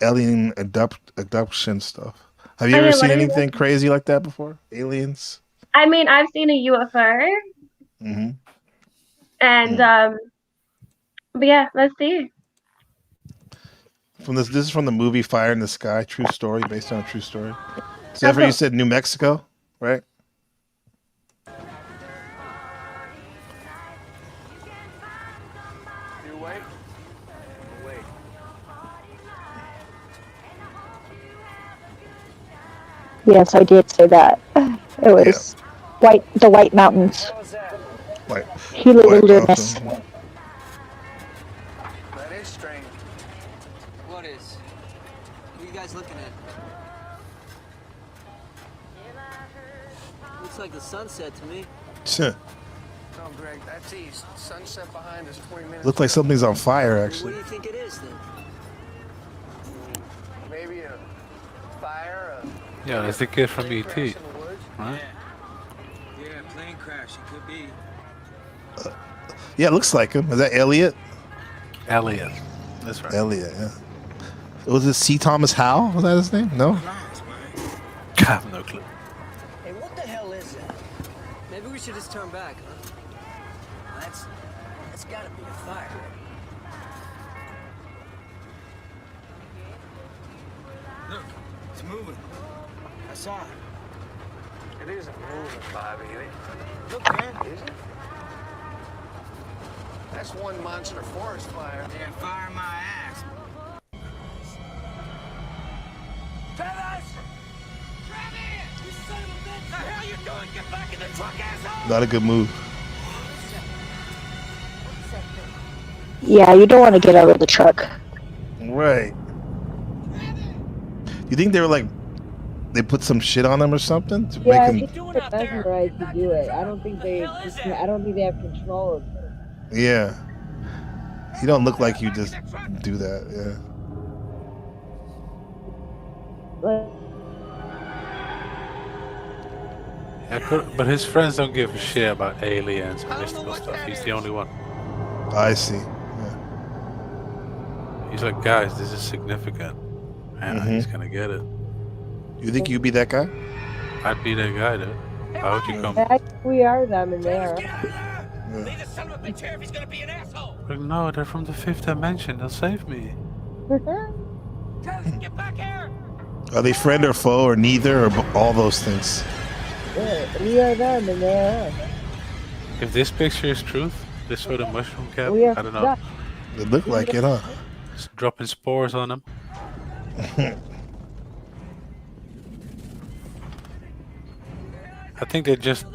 alien abduction stuff. Have you ever seen anything crazy like that before? Aliens? I mean, I've seen a UFO. Mm-hmm. And but yeah, let's see. This is from the movie Fire in the Sky, true story, based on a true story. Zephyr, you said New Mexico, right? Yes, I did say that. It was the White Mountains. Gila Wilderness. That is strange. What is? What are you guys looking at? Looks like the sunset to me. No, Greg, that's east. Sunset behind us 20 minutes. Looks like something's on fire, actually. What do you think it is then? Maybe a fire. Yeah, that's the kid from ET. Right? Yeah, plane crash. It could be. Yeah, it looks like him. Is that Elliot? Elliot. That's right. Elliot, yeah. Was it C. Thomas Howell? Was that his name? No? I have no clue. Hey, what the hell is that? Maybe we should just turn back, huh? That's gotta be a fire. Look, it's moving. I saw it. It isn't moving, Bobby. Look, man. Is it? That's one monster forest fire. Yeah, fire my ass. Travis! Travis! You son of a bitch! The hell you doing? Get back in the truck, asshole! Not a good move. Yeah, you don't want to get out of the truck. Right. You think they were like, they put some shit on him or something to Yeah, I make think him? they're mesmerized to do it. I don't think they have control of it. Yeah. He don't look like you just do that. Yeah. But his friends don't give a shit about aliens and mystical stuff. He's the only one. I see. He's like, guys, this is significant. And he's gonna get it. You think you'd be that guy? I'd be that guy, dude. How would you come? We are them, and they are. Like, no, they're from the 5th dimension. They'll save me. Get back here! Are they friend or foe or neither or all those things? We are them, and they are us. If this picture is truth, this sort of mushroom cap, We are I don't know. It looked like it, huh? Just dropping spores on them. I think they just,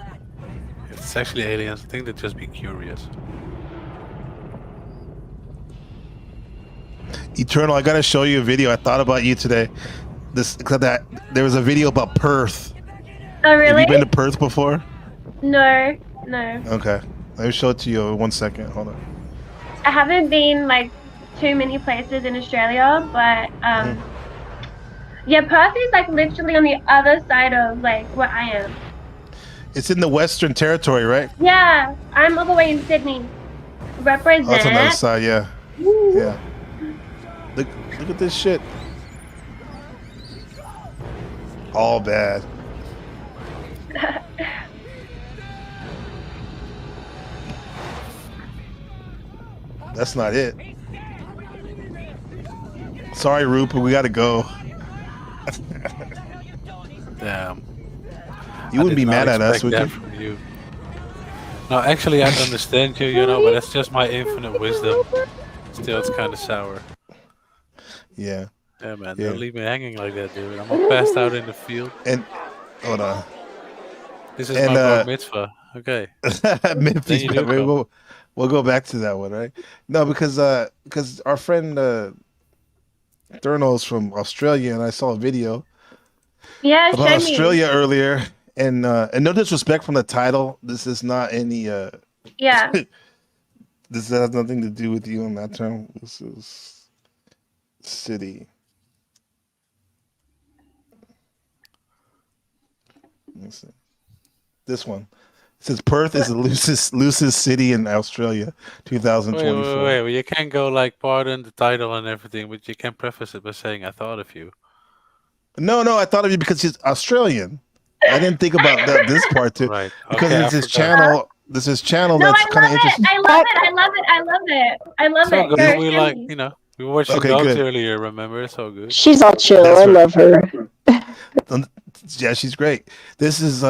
if it's actually aliens, I think they'd just be curious. Eternal, I gotta show you a video. I thought about you today. There was a video about Perth. Oh, really? Have you been to Perth before? No. Okay. Let me show it to you in 1 second. Hold on. I haven't been like too many places in Australia, but yeah, Perth is like literally on the other side of like where I am. It's in the Western Territory, right? Yeah, I'm all the way in Sydney. Represent. Oh, it's on the other side, yeah. Woo. Yeah. Look at this shit. All bad. That's not it. Sorry, Rupert, we gotta go. Damn. You wouldn't be mad at us, would you? From you? No, actually, I understand you, but that's just my infinite wisdom. Still, it's kind of sour. Yeah. Yeah, man. Don't leave me hanging like that, dude. I'm all passed out in the field. And hold on. This is my bar mitzvah. Okay. We'll go back to that one, right? No, because our friend Thurno's from Australia, and I saw a video about Australia earlier, and no disrespect from the title. This is not any. Yeah. This has nothing to do with you on that term. This is city. Let me see. This one. It says Perth is the loosest city in Australia, 2024. Wait. Well, you can't go like pardon the title and everything, but you can preface it by saying I thought of you. No, I thought of you because he's Australian. I didn't think about this part too. Right. Because okay, it's his channel. This is channel that's kind of interesting. I love it. Good. We like, we watched the dogs earlier. Remember, it's so good. She's all chill. I love her. Yeah, she's great. This is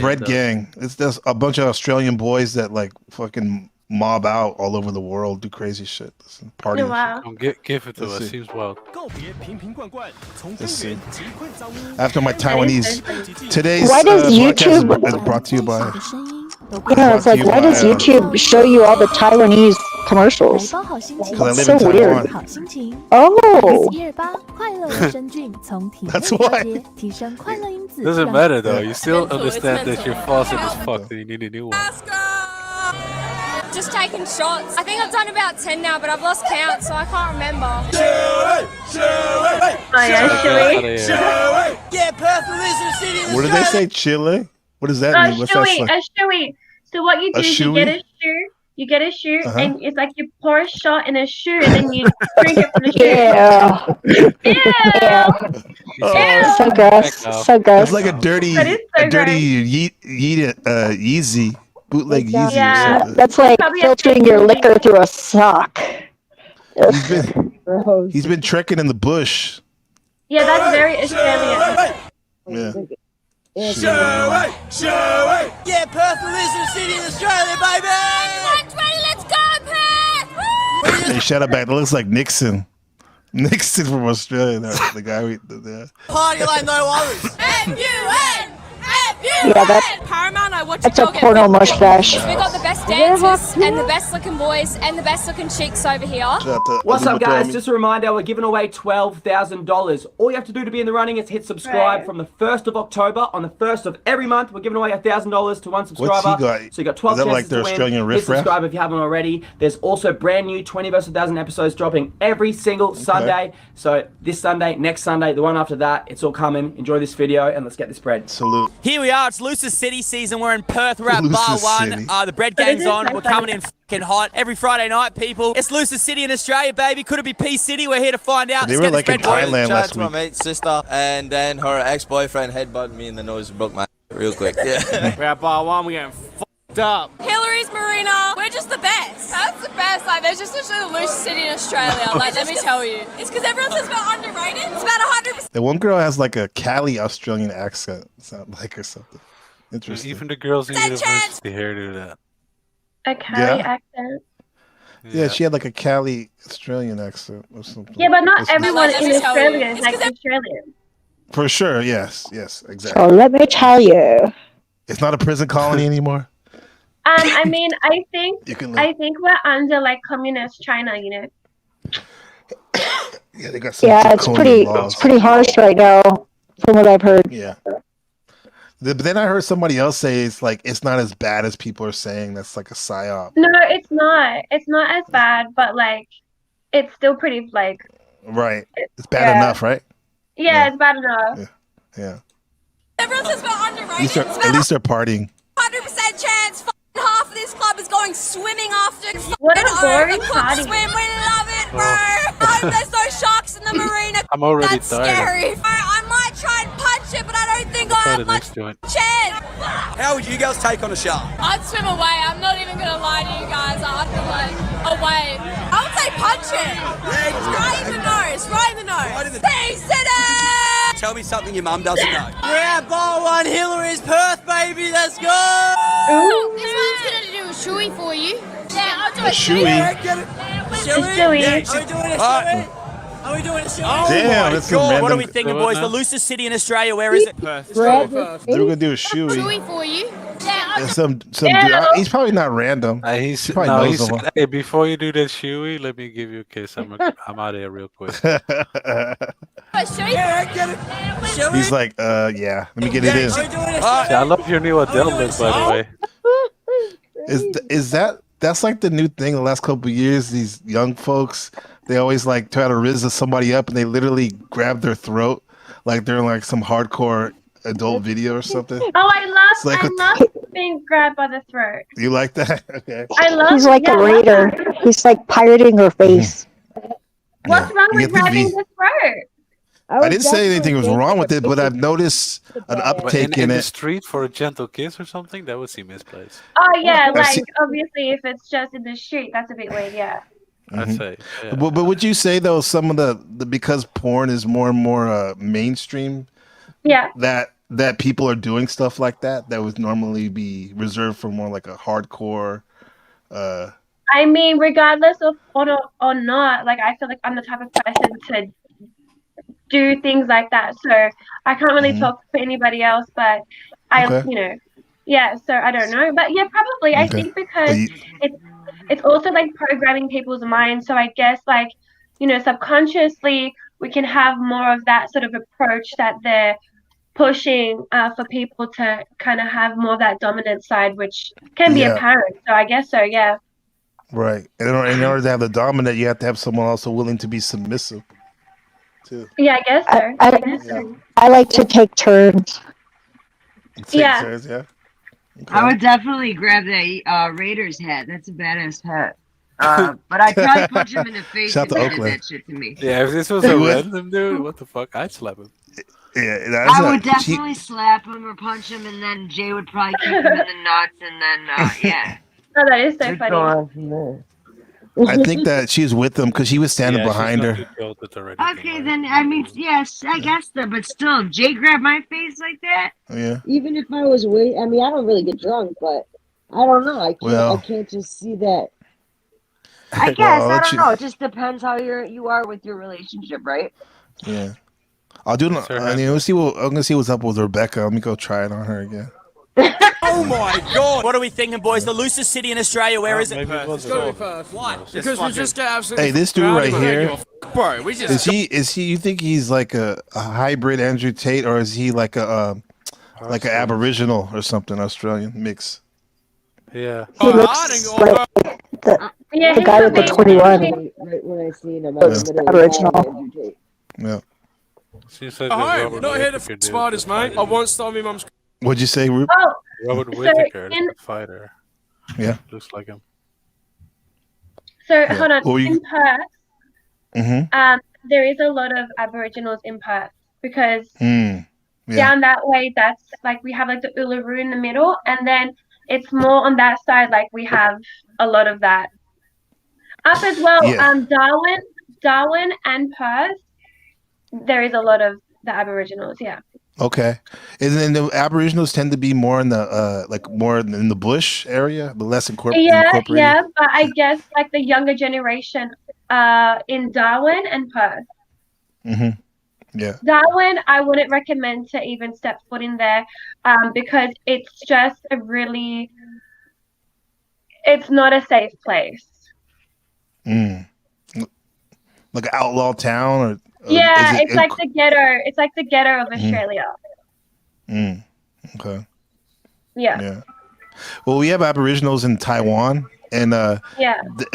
Bread Gang. There's a bunch of Australian boys that like fucking mob out all over the world, do crazy shit, party. Wow. Give it to us. Seems wild. Let's see. After my Taiwanese, today's why does YouTube is brought to you by. Yeah, it's like, why does YouTube show you all the Taiwanese commercials? Because I live so in Taiwan. Weird. Oh. That's why. Doesn't matter though. You still understand that your faucet is fucked and you need a new one. Just taking shots. I think I've done about 10 now, but I've lost count, so I can't remember. Yeah, Perth is city. What did they say? Chile? What does that mean? What's that like? A shoey. So what you do is you get a shoe. You get a shoe, and it's like you pour a shot in a shoe, and then you drink it from the shoe. So gross. So gross. It's like a dirty Yeezy. Bootleg Yeezy. Yeah. That's like filtering your liquor through a sock. He's been trekking in the bush. Yeah, that's very Australian. Yeah. Yeah, Perth is city in Australia, baby. 120, let's go, Perth! Hey, shout out back. That looks like Nixon. Nixon from Australia. The guy we did. Party like no others. F-U-N! Yeah, that's a porno mustache. We got the best dancers and the best looking boys and the best looking chicks over here. What's up, guys? Just a reminder, we're giving away $12,000. All you have to do to be in the running is hit subscribe from the 1st of October. On the 1st of every month, we're giving away $1,000 to one subscriber. What's he got? So you got 12 chances like to win. Hit subscribe if you haven't already. There's also brand new 20 vs. 1,000 episodes dropping every single Sunday. So this Sunday, next Sunday, the one after that, it's all coming. Enjoy this video and let's get this bread. Salute. Here we are. It's Lucis City season. We're in Perth. We're at Bar 1. The bread gang's on. We're coming in fucking hot every Friday night, people. It's Lucis City in Australia, baby. Could it be P City? We're here to find out. They were like in Thailand last week. My mate's sister, and then her ex-boyfriend headbutted me in the nose and broke my real quick. Yeah. We're at Bar 1. We're getting fucked up. Hillary's Marina. We're just the best. That's the best. Like, there's just literally the Lucis City in Australia. Like, let me tell you. It's because everyone says about underrated. It's about 100%. The one girl has like a Cali Australian accent. Sound like or something. Interesting. Even the girls in university here do that. A Cali accent. Yeah, she had like a Cali Australian accent or something. Yeah, but not everyone in Australia is like Australian. For sure, yes, exactly. So let me tell you. It's not a prison colony anymore. I mean, I think we're under like communist China, Yeah, they got some it's pretty harsh right now, from what I've heard. Yeah. But then I heard somebody else say it's not as bad as people are saying. That's like a psyop. No, it's not. It's not as bad, but like, it's still pretty like. Right. It's bad enough, right? Yeah, it's bad enough. Yeah. Everyone says about underrated. At least they're partying. 100% chance. Half of this club is going swimming after. What a boring party. Swim. We love it, bro. There's no sharks in the marina. I'm already That's tired. scary. I might try and punch it, but I don't think I have much chance. How would you girls take on a shark? I'd swim away. I'm not even gonna lie to you guys. I'd be like away. I would say punch it. It's right in the nose. Right in the nose. P-City! Tell me something your mum doesn't know. We're at Bar 1, Hillary's Perth, baby. Let's go. Ooh. This one's gonna do a shoey for you. Yeah, I'll do a shoey. Shoey? Yeah, are we doing a shoey? Are we doing a shoey? Oh damn, that's God. What are we thinking, boys? The loosest city in Australia, where is it? Perth. They're gonna do a shoey. Shoey for you. Yeah, I'll do Some dude. He's probably not random. He probably knows someone. Hey, before you do that shoey, let me give you a kiss. I'm out of here real quick. a shoey. Yeah, I get it. He's like, yeah. Let me get it in. I love your new Adele look, by the way. Is that's like the new thing the last couple of years? These young folks, they always like try to rizz somebody up and they literally grab their throat like they're in like some hardcore adult video or something. Oh, I love being grabbed by the throat. You like that? Okay. I love. He's like a raider. He's like pirating her face. What's wrong with grabbing the throat? I didn't say anything was wrong with it, but I've noticed an uptake in the it. street for a gentle kiss or something, that would seem misplaced. Oh yeah, like obviously if it's just in the street, that's a bit weird. Yeah. I'd say. Yeah. But would you say though some of the because porn is more and more mainstream? Yeah. That people are doing stuff like that would normally be reserved for more like a hardcore. I mean, regardless of or not, like I feel like I'm the type of person to do things like that. So I can't really talk for anybody else, but yeah. So I don't know, but yeah, probably. I think because it's also like programming people's minds. So I guess like subconsciously we can have more of that sort of approach that they're pushing for people to kind of have more of that dominant side, which can be apparent. So I guess so, yeah. Right. And in order to have the dominant, you have to have someone also willing to be submissive, too. Yeah, I guess so. I like to take turns. Yeah. Turns, yeah. Okay. I would definitely grab that Raiders hat. That's a badass hat. But I'd probably punch him in the face if he did that shit to me. Yeah, if this was a random dude, what the fuck? I'd slap him. Yeah, I would definitely slap him or punch him, and then Jay would probably kick him in the nuts, and then, yeah. Oh, that is so funny. I think that she's with him because he was standing behind her. Okay, then, I mean, yes, I guess so, but still, Jay grabbed my face like that? Yeah. Even if I was I mean, I don't really get drunk, but I don't know. I can't just see that. I guess, I don't know. It just depends how you are with your relationship, right? Yeah. I'll do it. I'm gonna see what's up with Rebecca. Let me go try it on her again. Oh my God! What are we thinking, boys? The loosest city in Australia, where is it? Perth. It's gotta be Perth. Why? Because we just get absolutely. Hey, this dude right here, bro. We just is he? You think he's like a hybrid Andrew Tate, or is he like an Aboriginal or something, Australian mix? Yeah. He looks like the guy with the 21. Right when I seen him, Aboriginal. Yeah. Not here to spiders, mate. I won't start my mum's. What'd you say, Rupert? Oh, Robert Whittaker, the fighter. Yeah. Looks like him. So hold on. In Perth, there is a lot of Aboriginals in Perth because down that way, that's like we have like the Uluru in the middle, and then it's more on that side. Like we have a lot of that up as well. Darwin and Perth. There is a lot of the Aboriginals, yeah. Okay, and then the Aboriginals tend to be more in the more in the bush area, but less incorporated. Yeah, but I guess like the younger generation, in Darwin and Perth. Yeah. Darwin, I wouldn't recommend to even step foot in there, because it's just it's not a safe place. Like an outlaw town, or it's like the ghetto. It's like the ghetto of Australia. Okay. Yeah. Well, we have Aboriginals in Taiwan, and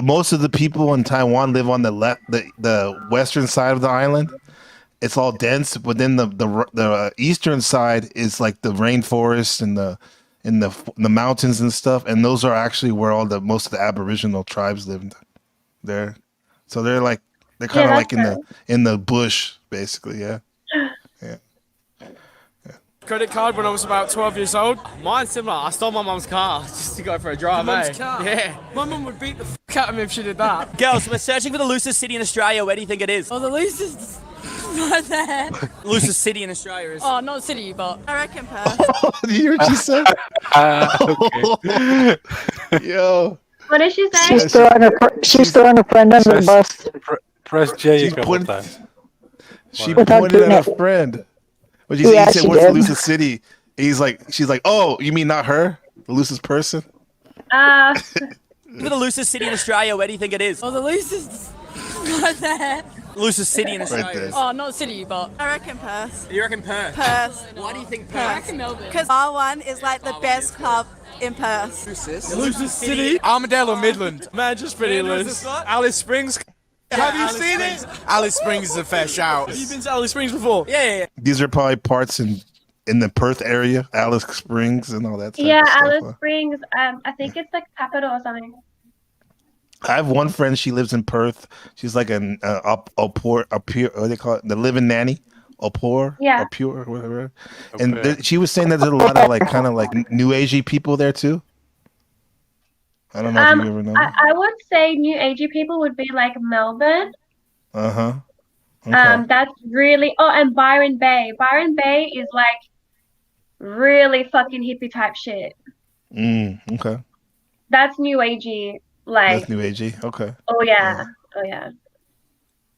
most of the people in Taiwan live on the western side of the island. It's all dense, but then the eastern side is like the rainforest and the mountains and stuff, and those are actually where most of the Aboriginal tribes live there. So they're kind of like in the bush, basically. Yeah. Credit card when I was about 12 years old. Mine's similar. I stole my mum's car just to go for a drive. Mum's car? Yeah. My mum would beat the f out of me if she did that. Girls, we're searching for the loosest city in Australia. Where do you think it is? Oh, the loosest Right there. Loosest city in Australia is. Oh, not city, but I reckon Perth. Did you hear what she said? Yo. What did she say? She's throwing her friend under the bus. Press J a She's couple pointing- times. She Without pointed doing at it. a friend. What you Yeah, he said, she "What's the did. loosest city?" She's like, "Oh, you mean not her? The loosest person?" For the loosest city in Australia, where do you think it is? Oh, the loosest. Right there. Loosest city in Australia. there. is. Oh, not city, but I reckon Perth. You reckon Perth? Perth. Why do you think I Perth? reckon Melbourne. Because R1 is like the best club in Perth. Loosest city? Armadale or Midland? Man, just pretty Midland's loose. the spot? Alice Springs. Have you seen it? Alice Springs is a fair shout. Have you been to Alice Springs before? Yeah. These are probably parts in the Perth area, Alice Springs, and all that. Type Yeah, of stuff, Alice huh? Springs. I think it's like capital or something. I have one friend. She lives in Perth. She's like an a pure, what do they call it? The living nanny, a poor, Yeah. a pure, whatever. And she was saying that there's a lot of like kind of like new agey people there too. I don't know if you ever know. I would say new agey people would be like Melbourne. Uh huh. Okay. That's really. Oh, and Byron Bay. Byron Bay is like really fucking hippie type shit. Okay. That's new agey. Like. That's new agey. Okay. Oh yeah. Oh yeah.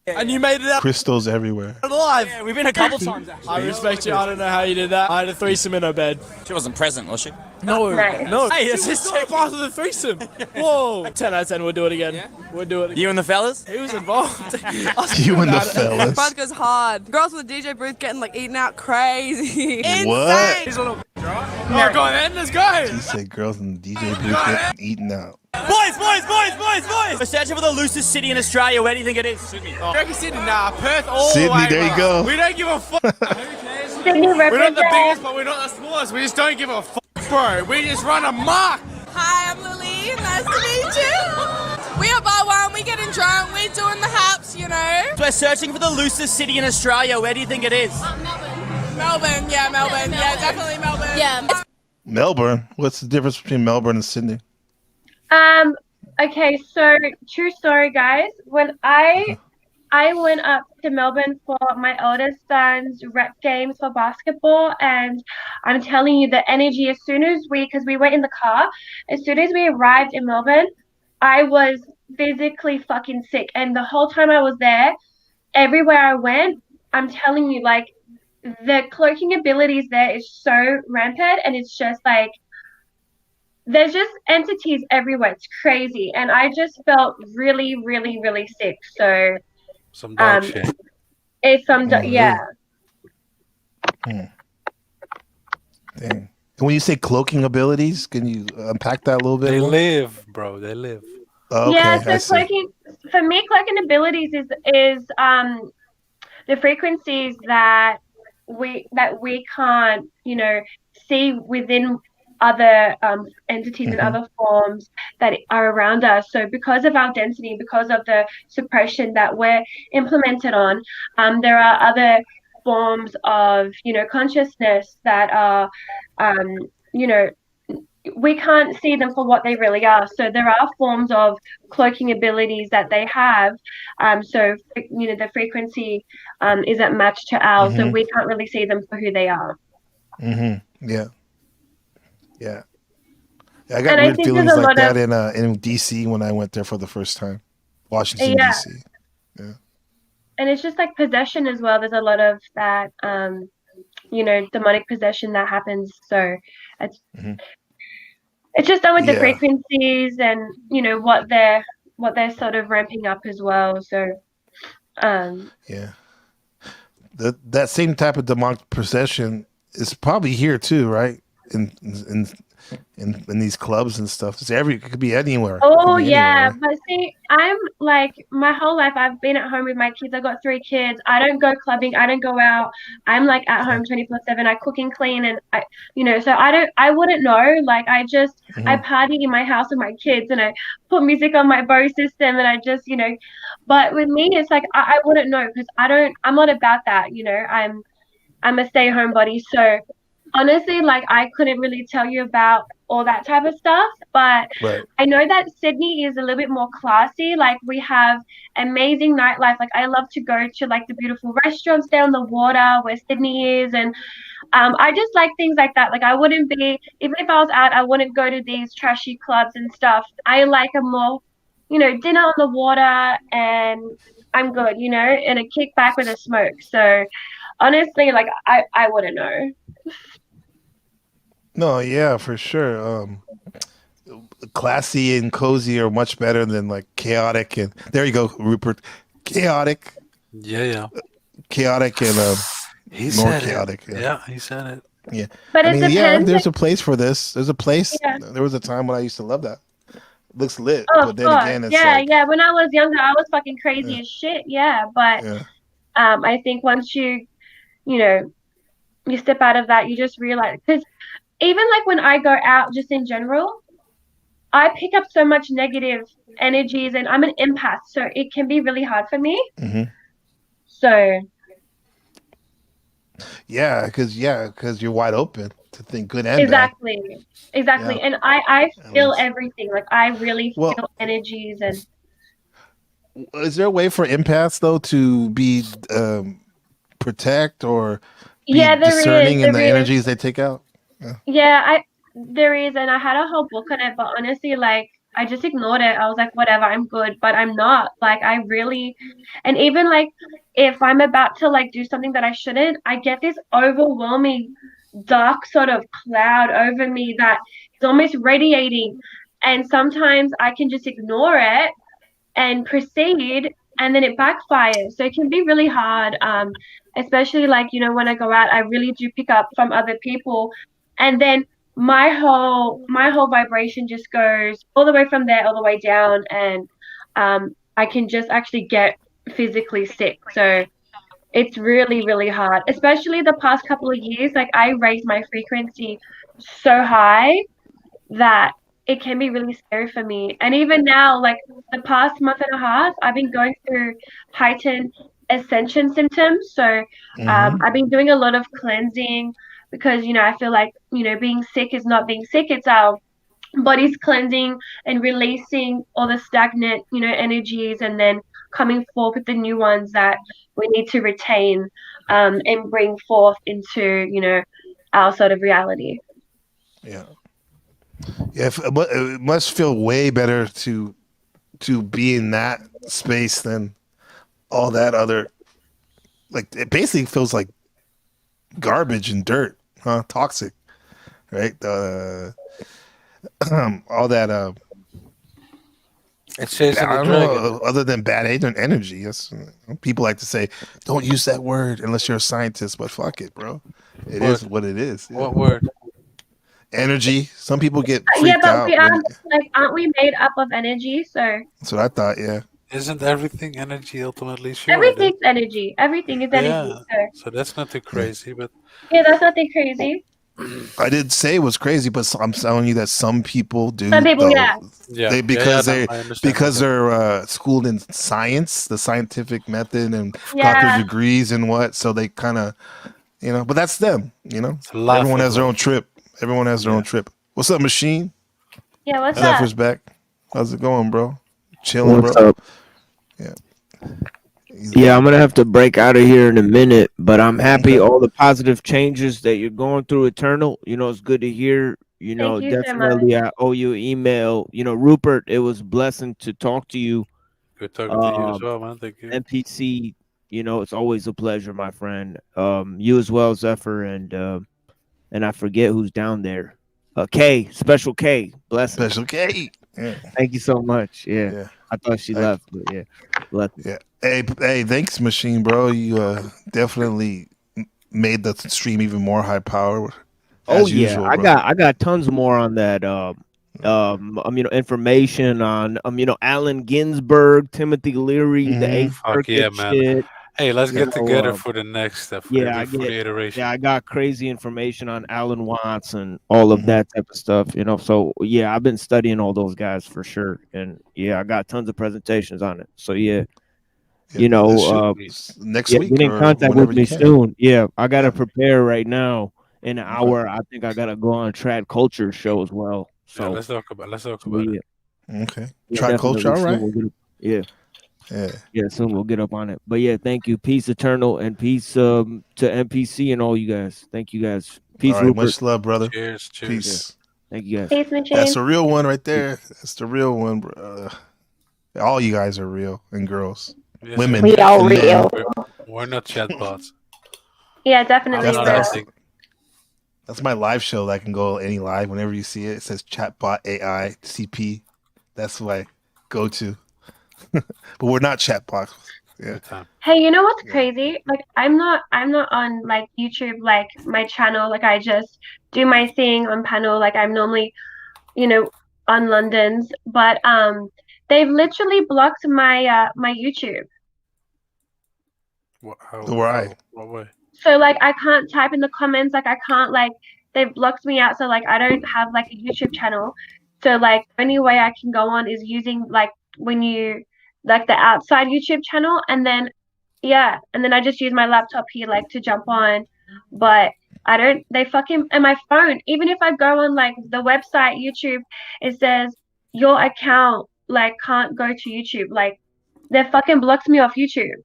And you made it out Crystals everywhere. alive. Yeah, we've been a couple times actually. I respect you. I don't know how you did that. I had a threesome in her bed. She wasn't present, was she? No, Nice. no. Hey, it's She was just not part of the threesome. Whoa. 10 out of 10. We'll do it again. We'll do it again. You and the fellas? He was involved. You and the fellas. Bud goes hard. Girls with the DJ booth getting like eaten out crazy. What? He's a little Oh, go on then. Let's go. She said girls in the DJ booth getting eaten out. Boys! We're searching for the loosest city in Australia. Where do you think it is? Sydney. Oh. Reckon Sydney? Nah, Perth all the Sydney, way. there you bro. go. We don't give a fuck. Sydney We're not the represent. biggest, but we're not the smallest. We just don't give a fuck, bro. We just run amok. Hi, I'm Lily. Nice to meet you. We are bar one. We getting drunk. We're doing the haps, you know. We're searching for the loosest city in Australia. Where do you think it is? Melbourne. Yeah, Melbourne. Yeah, definitely Melbourne. Yeah. Melbourne. What's the difference between Melbourne and Sydney? Okay, so true story, guys. When I went up to Melbourne for my oldest son's rep games for basketball, and I'm telling you the energy as soon as because we went in the car, as soon as we arrived in Melbourne, I was physically fucking sick. And the whole time I was there, everywhere I went, I'm telling you, like, the cloaking abilities there is so rampant, and it's just like, there's just entities everywhere. It's crazy. And I just felt really, really, really sick. So Some dark shit. it's some, yeah. Dang. And when you say cloaking abilities, can you unpack that a little bit? They more? live, bro. They live. Okay, Yeah, I so see. cloaking, for me, cloaking abilities is the frequencies that we can't, see within other entities and other forms that are around us. So because of our density, because of the suppression that we're implemented on, there are other forms of, consciousness that are, we can't see them for what they really are. So there are forms of cloaking abilities that they have. So, the frequency isn't matched to ours, so we can't really see them for who they are. Yeah. I got weird feelings like that in DC when I went there for the first time. Washington, Yeah. DC. Yeah. And it's just like possession as well. There's a lot of that, demonic possession that happens. So it's just done with the Yeah. frequencies and what they're sort of ramping up as well. So Yeah. That same type of demonic possession is probably here too, right? In these clubs and stuff. It could be anywhere. It Oh could be yeah, anywhere. but see, I'm like my whole life I've been at home with my kids. I got 3 kids. I don't go clubbing. I don't go out. I'm like at home 24/7. I cook and clean, and so I wouldn't know. Like I party in my house with my kids, and I put music on my Bose system, and I just But with me, it's like I wouldn't know because I'm not about that. I'm a stay-home body, so. honestly, like I couldn't really tell you about all that type of stuff, but Right. I know that Sydney is a little bit more classy. Like we have amazing nightlife. Like I love to go to like the beautiful restaurants down the water where Sydney is, and I just like things like that. Like I wouldn't be, even if I was out, I wouldn't go to these trashy clubs and stuff. I like a more, dinner on the water, and I'm good, and a kickback with a smoke. So honestly, like I wouldn't know. No, yeah, for sure. Classy and cozy are much better than like chaotic and there you go, Rupert. Chaotic. Yeah. Chaotic and He more said chaotic. it. Yeah, he said it. Yeah. But I it mean, yeah, depends. there's a place for this. There's a place. Yeah. There was a time when I used to love that. Looks lit, Oh, but of then course. again, it's Yeah, like yeah. When I was younger, I was fucking crazy as shit. Yeah, but yeah. I think once you step out of that, you just realize, because even like when I go out, just in general, I pick up so much negative energies, and I'm an empath, so it can be really hard for me. Mm-hmm. So Yeah, because you're wide open to think good and exactly, bad. Yeah. and I feel least. everything. Like I really Well, feel energies, and is there a way for empaths though to be protect or be yeah, there discerning is, in the there is. energies they take out? Yeah, there is, and I had a whole book on it, but honestly, like I just ignored it. I was like, whatever, I'm good, but I'm not. Like I really, and even like if I'm about to like do something that I shouldn't, I get this overwhelming dark sort of cloud over me that is almost radiating, and sometimes I can just ignore it and proceed, and then it backfires. So it can be really hard, especially like when I go out, I really do pick up from other people, and then my whole vibration just goes all the way from there all the way down, and I can just actually get physically sick. So it's really, really hard, especially the past couple of years. Like I raised my frequency so high that it can be really scary for me. And even now, like the past month and a half, I've been going through heightened ascension symptoms. So I've been doing a lot of cleansing because, I feel like, being sick is not being sick. It's our body's cleansing and releasing all the stagnant, energies, and then coming forth with the new ones that we need to retain and bring forth into, our sort of reality. Yeah. Yeah, but it must feel way better to be in that space than all that other. Like it basically feels like garbage and dirt, huh? Toxic, right? All that. It's chasing I the don't dragon. know, other than bad energy. Yes, people like to say, "Don't use that word unless you're a scientist." But fuck it, bro. It is what it is. Yeah. What word? Energy. Some people get Yeah, freaked but out. we are like, aren't we made up of energy? So That's what I thought. Yeah. Isn't everything energy ultimately? Sure. everything's energy. Everything is energy. Yeah. So that's not too crazy, but Yeah, that's nothing crazy. I didn't say it was crazy, but I'm telling you that some people do. Some people, yeah. They, because they're schooled in science, the scientific method, and got their degrees and what. So they kind of, but that's them. Everyone has their own trip. Everyone has their own trip. What's up, Machine? Yeah, what's Zephyr's up? back. How's it going, bro? Chilling, What's bro. up? Yeah. Yeah, I'm gonna have to break out of here in a minute, but I'm happy all the positive changes that you're going through, Eternal. It's good to hear. Thank you so Definitely I owe you an email. Rupert, it was a blessing to talk to you. Good talking to you as well, man. Thank you. NPC, it's always a pleasure, my friend. You as well, Zephyr, and I forget who's down there. K, Special K, blessing. Special K. Yeah. Thank you so much. Yeah. I thought she left, but yeah. Blessing. Yeah. Hey, thanks, Machine, bro. You definitely made the stream even more high power. Oh usual, yeah, bro. I got tons more on that. Information on Allen Ginsberg, Timothy Leary, the Eighth Fuck Circuit yeah, man. shit. Hey, let's get together for the next step. For the iteration. Yeah, I got crazy information on Alan Watts and all of that type of stuff. So yeah, I've been studying all those guys for sure, and yeah, I got tons of presentations on it. So yeah. Next week, get in or contact whenever with me you can. soon. Yeah, I gotta prepare right now, in an hour, I think I gotta go on Trad Culture show as well. So Yeah, let's talk about it. Okay. Yeah, Try definitely. culture, all Soon right. we'll get up- yeah. Yeah. Soon we'll get up on it. But yeah, thank you. Peace eternal and peace to MPC and all you guys. Thank you guys. Peace, All right, Rupert. much love, brother. Cheers. Peace. Thank you guys. Peace, Machine. That's the real one right there. That's the real one, bro. All you guys are real, and girls, Yes, women, We all and men. real. We're not chatbots. Yeah, definitely. I'm not real. acting. That's my live show that I can go any live whenever you see it. It says chatbot AI CP. That's what I go to. But we're not chatbots. Yeah. Hey, you know what's crazy? Like I'm not on like YouTube, like my channel, like I just do my thing on panel, like I'm normally, on London's, but they've literally blocked my my YouTube. Why? What way? So like I can't type in the comments, like I can't like they've blocked me out, so like I don't have like a YouTube channel. So like only way I can go on is using like when you like the outside YouTube channel, and then I just use my laptop here like to jump on. But I don't they fucking and my phone, even if I go on like the website YouTube, it says your account like can't go to YouTube. Like they fucking blocked me off YouTube.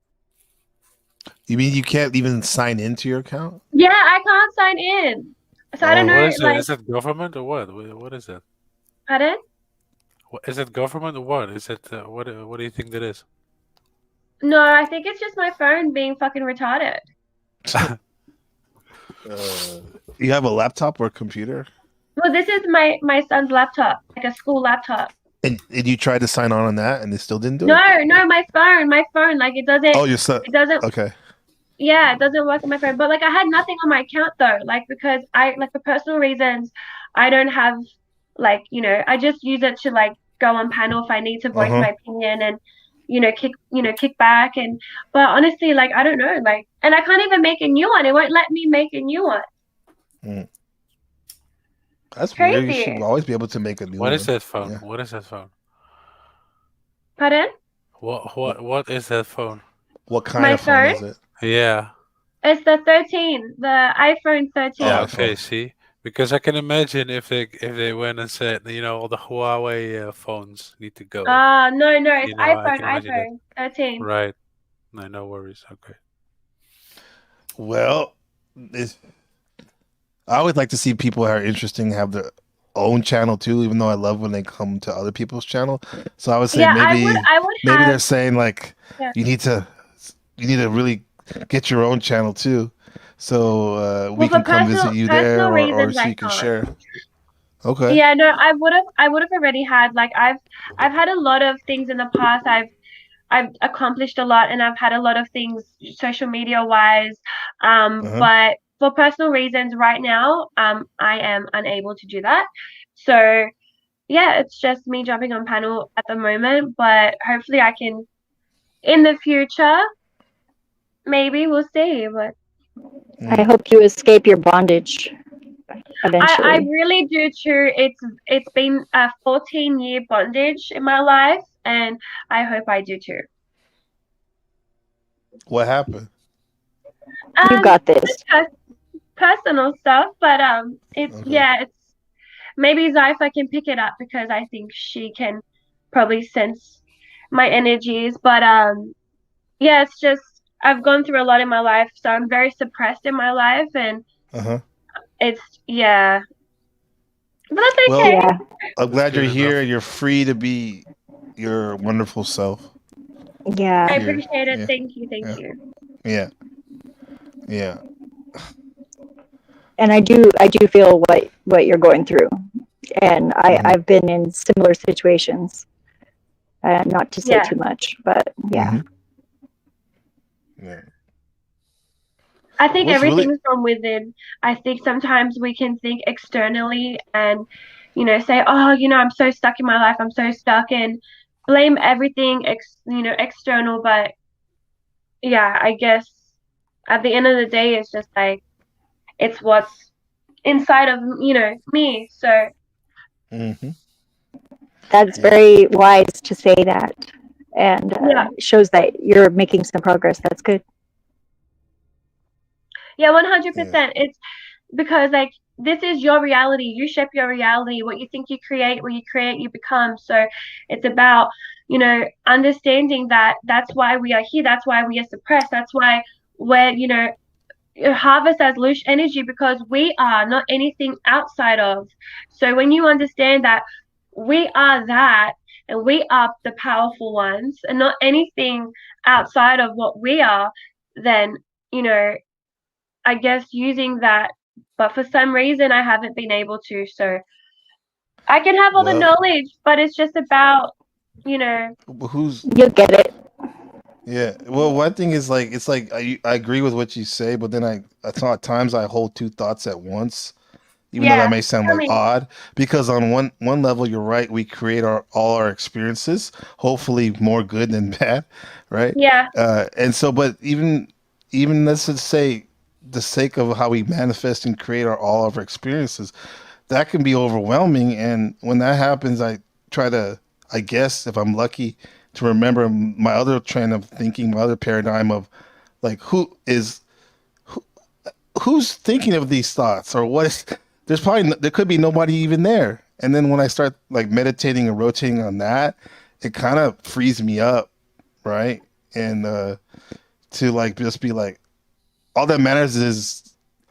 You mean you can't even sign into your account? Yeah, I can't sign in. So I don't know, What is it? like Is it government or what? What is it? pardon? Is it government or what? Is it what do you think that is? No, I think it's just my phone being fucking retarded. You have a laptop or a computer? Well, this is my son's laptop, like a school laptop. And you tried to sign on that, and it still didn't do it? No, my phone, like it doesn't. Oh, your son. It doesn't. Okay. Yeah, it doesn't work on my phone. But like I had nothing on my account though, like because I like for personal reasons, I don't have like I just use it to like go on panel if I need to voice my opinion and kick back but honestly like I don't know like and I can't even make a new one. It won't let me make a new one. That's Crazy. weird. You should always be able to make a new one. What is that phone? Yeah. What is that phone? Pardon? What is that phone? What kind My of phone phone? is it? Yeah. It's the 13, the iPhone 13. Yeah. Okay. See, because I can imagine if they went and said all the Huawei phones need to go. No, it's You know, I can imagine iPhone 13. Right. No worries. Okay. Well, I always like to see people that are interesting have their own channel too, even though I love when they come to other people's channel. So I would say maybe they're saying like you need to really get your own channel too. So we can come visit you there or so you can share. Okay. Yeah, no, I would have already had like I've had a lot of things in the past. I've accomplished a lot and I've had a lot of things social media wise. But for personal reasons right now, I am unable to do that. So yeah, it's just me jumping on panel at the moment, but hopefully I can in the future. Maybe we'll see, but I hope you escape your bondage eventually. I really do too. It's been a 14-year bondage in my life, and I hope I do too. What happened? You got this. Personal stuff, but it's maybe Zypha can pick it up because I think she can probably sense my energies. But it's just I've gone through a lot in my life, so I'm very suppressed in my life, and it's but that's okay. Well, I'm glad you're here and you're free to be your wonderful self. Yeah, I appreciate it. Yeah. Thank you. Yeah. and I do feel what you're going through, and I've been in similar situations. Not to say too much, but yeah. Yeah. I think everything's from within. I think sometimes we can think externally and, say, oh, I'm so stuck in my life. I'm so stuck and blame everything, external. But yeah, I guess at the end of the day, it's just like, it's what's inside of, me. So. That's very wise to say that. And shows that you're making some progress. That's good. Yeah, 100%. It's because like this is your reality. You shape your reality. What you think you create, what you create, you become. So it's about, you know, understanding that that's why we are here. That's why we are suppressed. That's why we're, you know, harvest as loose energy, because we are not anything outside of. So when you understand that we are that, and we are the powerful ones and not anything outside of what we are, then, you know, I guess using that, but for some reason I haven't been able to. So I can have all the knowledge, but it's just about, you know, Who's you'll get it. Yeah. Well, one thing is like it's like I agree with what you say, but then at times I hold two thoughts at once, even though that may sound like odd. Because on one level, you're right. We create all our experiences, hopefully more good than bad, right? Yeah. And so, but even let's just say the sake of how we manifest and create all of our experiences, that can be overwhelming. And when that happens, I try to, I guess, if I'm lucky, to remember my other train of thinking, my other paradigm of like who's thinking of these thoughts, or what is, there could be nobody even there. And then when I start like meditating and rotating on that, it kind of frees me up, right? And to like just be like, all that matters is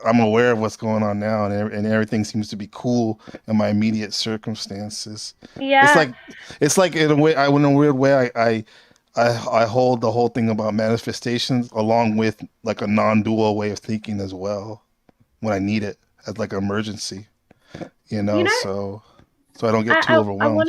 I'm aware of what's going on now, and everything seems to be cool in my immediate circumstances. Yeah. It's like in a way, in a weird way, I hold the whole thing about manifestations along with like a non-dual way of thinking as well, when I need it as like an emergency, you know. So I don't get too overwhelmed.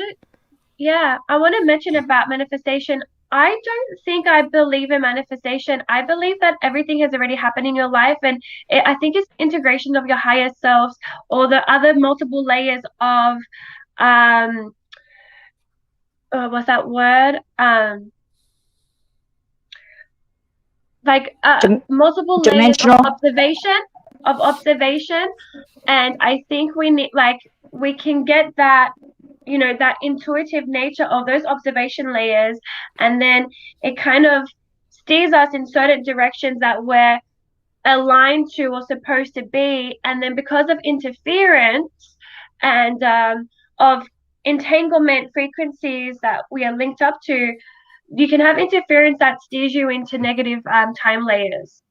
I want to mention about manifestation. I don't think I believe in manifestation. I believe that everything has already happened in your life, and I think it's integration of your higher selves, or the other multiple layers of what's that word? Multiple layers of observation, and I think we need, like, we can get that, you know, that intuitive nature of those observation layers, and then it kind of steers us in certain directions that we're aligned to or supposed to be. And then because of interference and of entanglement frequencies that we are linked up to, you can have interference that steers you into negative time layers.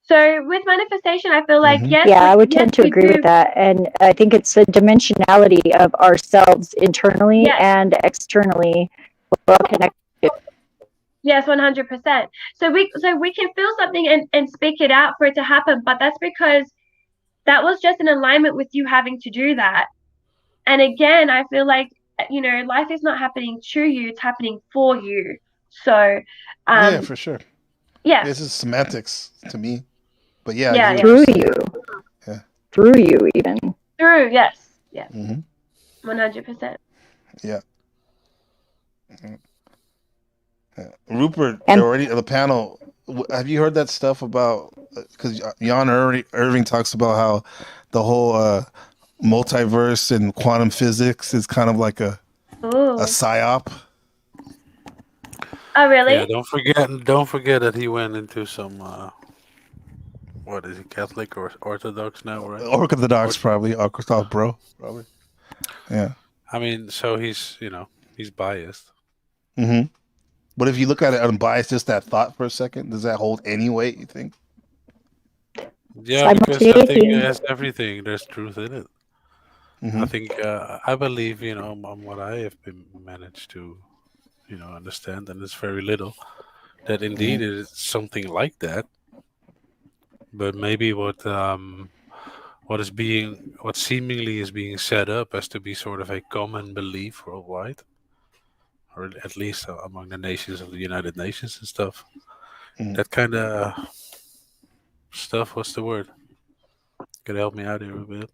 So with manifestation, I feel like, yes. Yeah, I would tend to agree with that. And I think it's the dimensionality of ourselves internally and externally. We're all connected. Yes, 100%. So we can feel something and speak it out for it to happen, but that's because that was just in alignment with you having to do that. And again, I feel like, you know, life is not happening to you, it's happening for you. So yeah, for sure. Yeah. This is semantics to me. But yeah, yeah, through you. Yeah. Through you even. Through, yes. Yeah. 100%. Yeah. Rupert, And already the panel. Have you heard that stuff about? Because Jan Irving talks about how the whole multiverse and quantum physics is kind of like a psyop. Oh, really? Yeah, don't forget that he went into some. What is he, Catholic or Orthodox now, right? Orthodox, probably. Orthodox, bro, probably. Yeah. I mean, so he's biased. Mm-hmm. But if you look at it unbiased, just that thought for a second, does that hold any weight, you think? Yeah, because I think it has everything. There's truth in it. I think I believe, you know, on what I have been managed to, you know, understand, and it's very little, that indeed it is something like that. But maybe what seemingly is being set up as to be sort of a common belief worldwide, or at least among the nations of the United Nations and stuff. That kind of stuff. What's the word? Could help me out here a bit.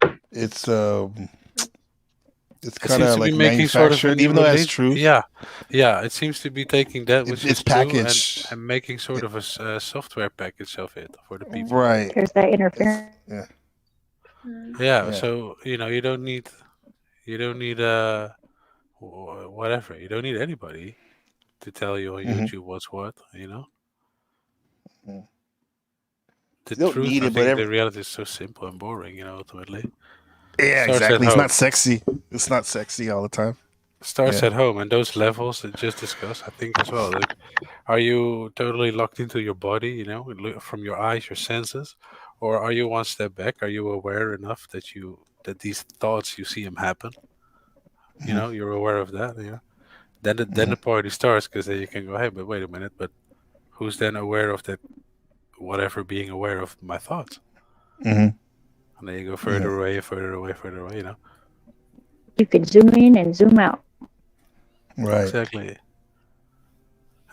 It's kind of like making sort of manufactured, even though that's true. Yeah, it seems to be taking that which is packaged true and making sort of a software package of it for the people. Right. There's that interference. Yeah. So you know, you don't need whatever. You don't need anybody to tell you on YouTube what's what. You know. The You don't truth, need I it, but think the reality is so simple and boring, ultimately. Yeah, Starts at exactly. It's home. not sexy. It's not sexy all the time. Starts Yeah. at home, and those levels that just discussed, I think as well. Like, are you totally locked into your body, from your eyes, your senses, or are you one step back? Are you aware enough that these thoughts you see them happen? You're aware of that. Then the party starts, because then you can go, hey, but wait a minute, but who's then aware of that? Whatever being aware of my thoughts, Mm-hmm. and then you go further away, further away, further away. You can zoom in and zoom out. Right.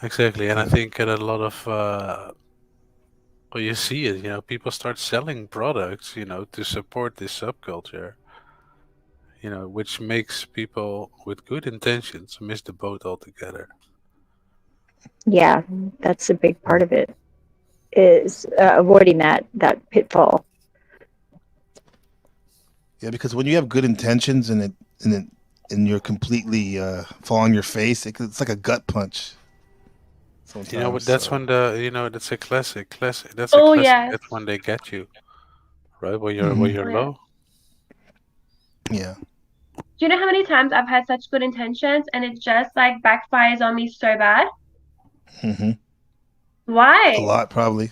Exactly, and I think that a lot of well, you see it. People start selling products, to support this subculture. Which makes people with good intentions miss the boat altogether. Yeah, that's a big part of it, is avoiding that pitfall. Yeah, because when you have good intentions and you're completely fall on your face, it's like a gut punch. But that's when that's a classic. That's a Oh, classic. yes. That's when they get you, right? When you're Yeah. low. Yeah. Do you know how many times I've had such good intentions and it just like backfires on me so bad? Mm-hmm. Why? A lot, probably.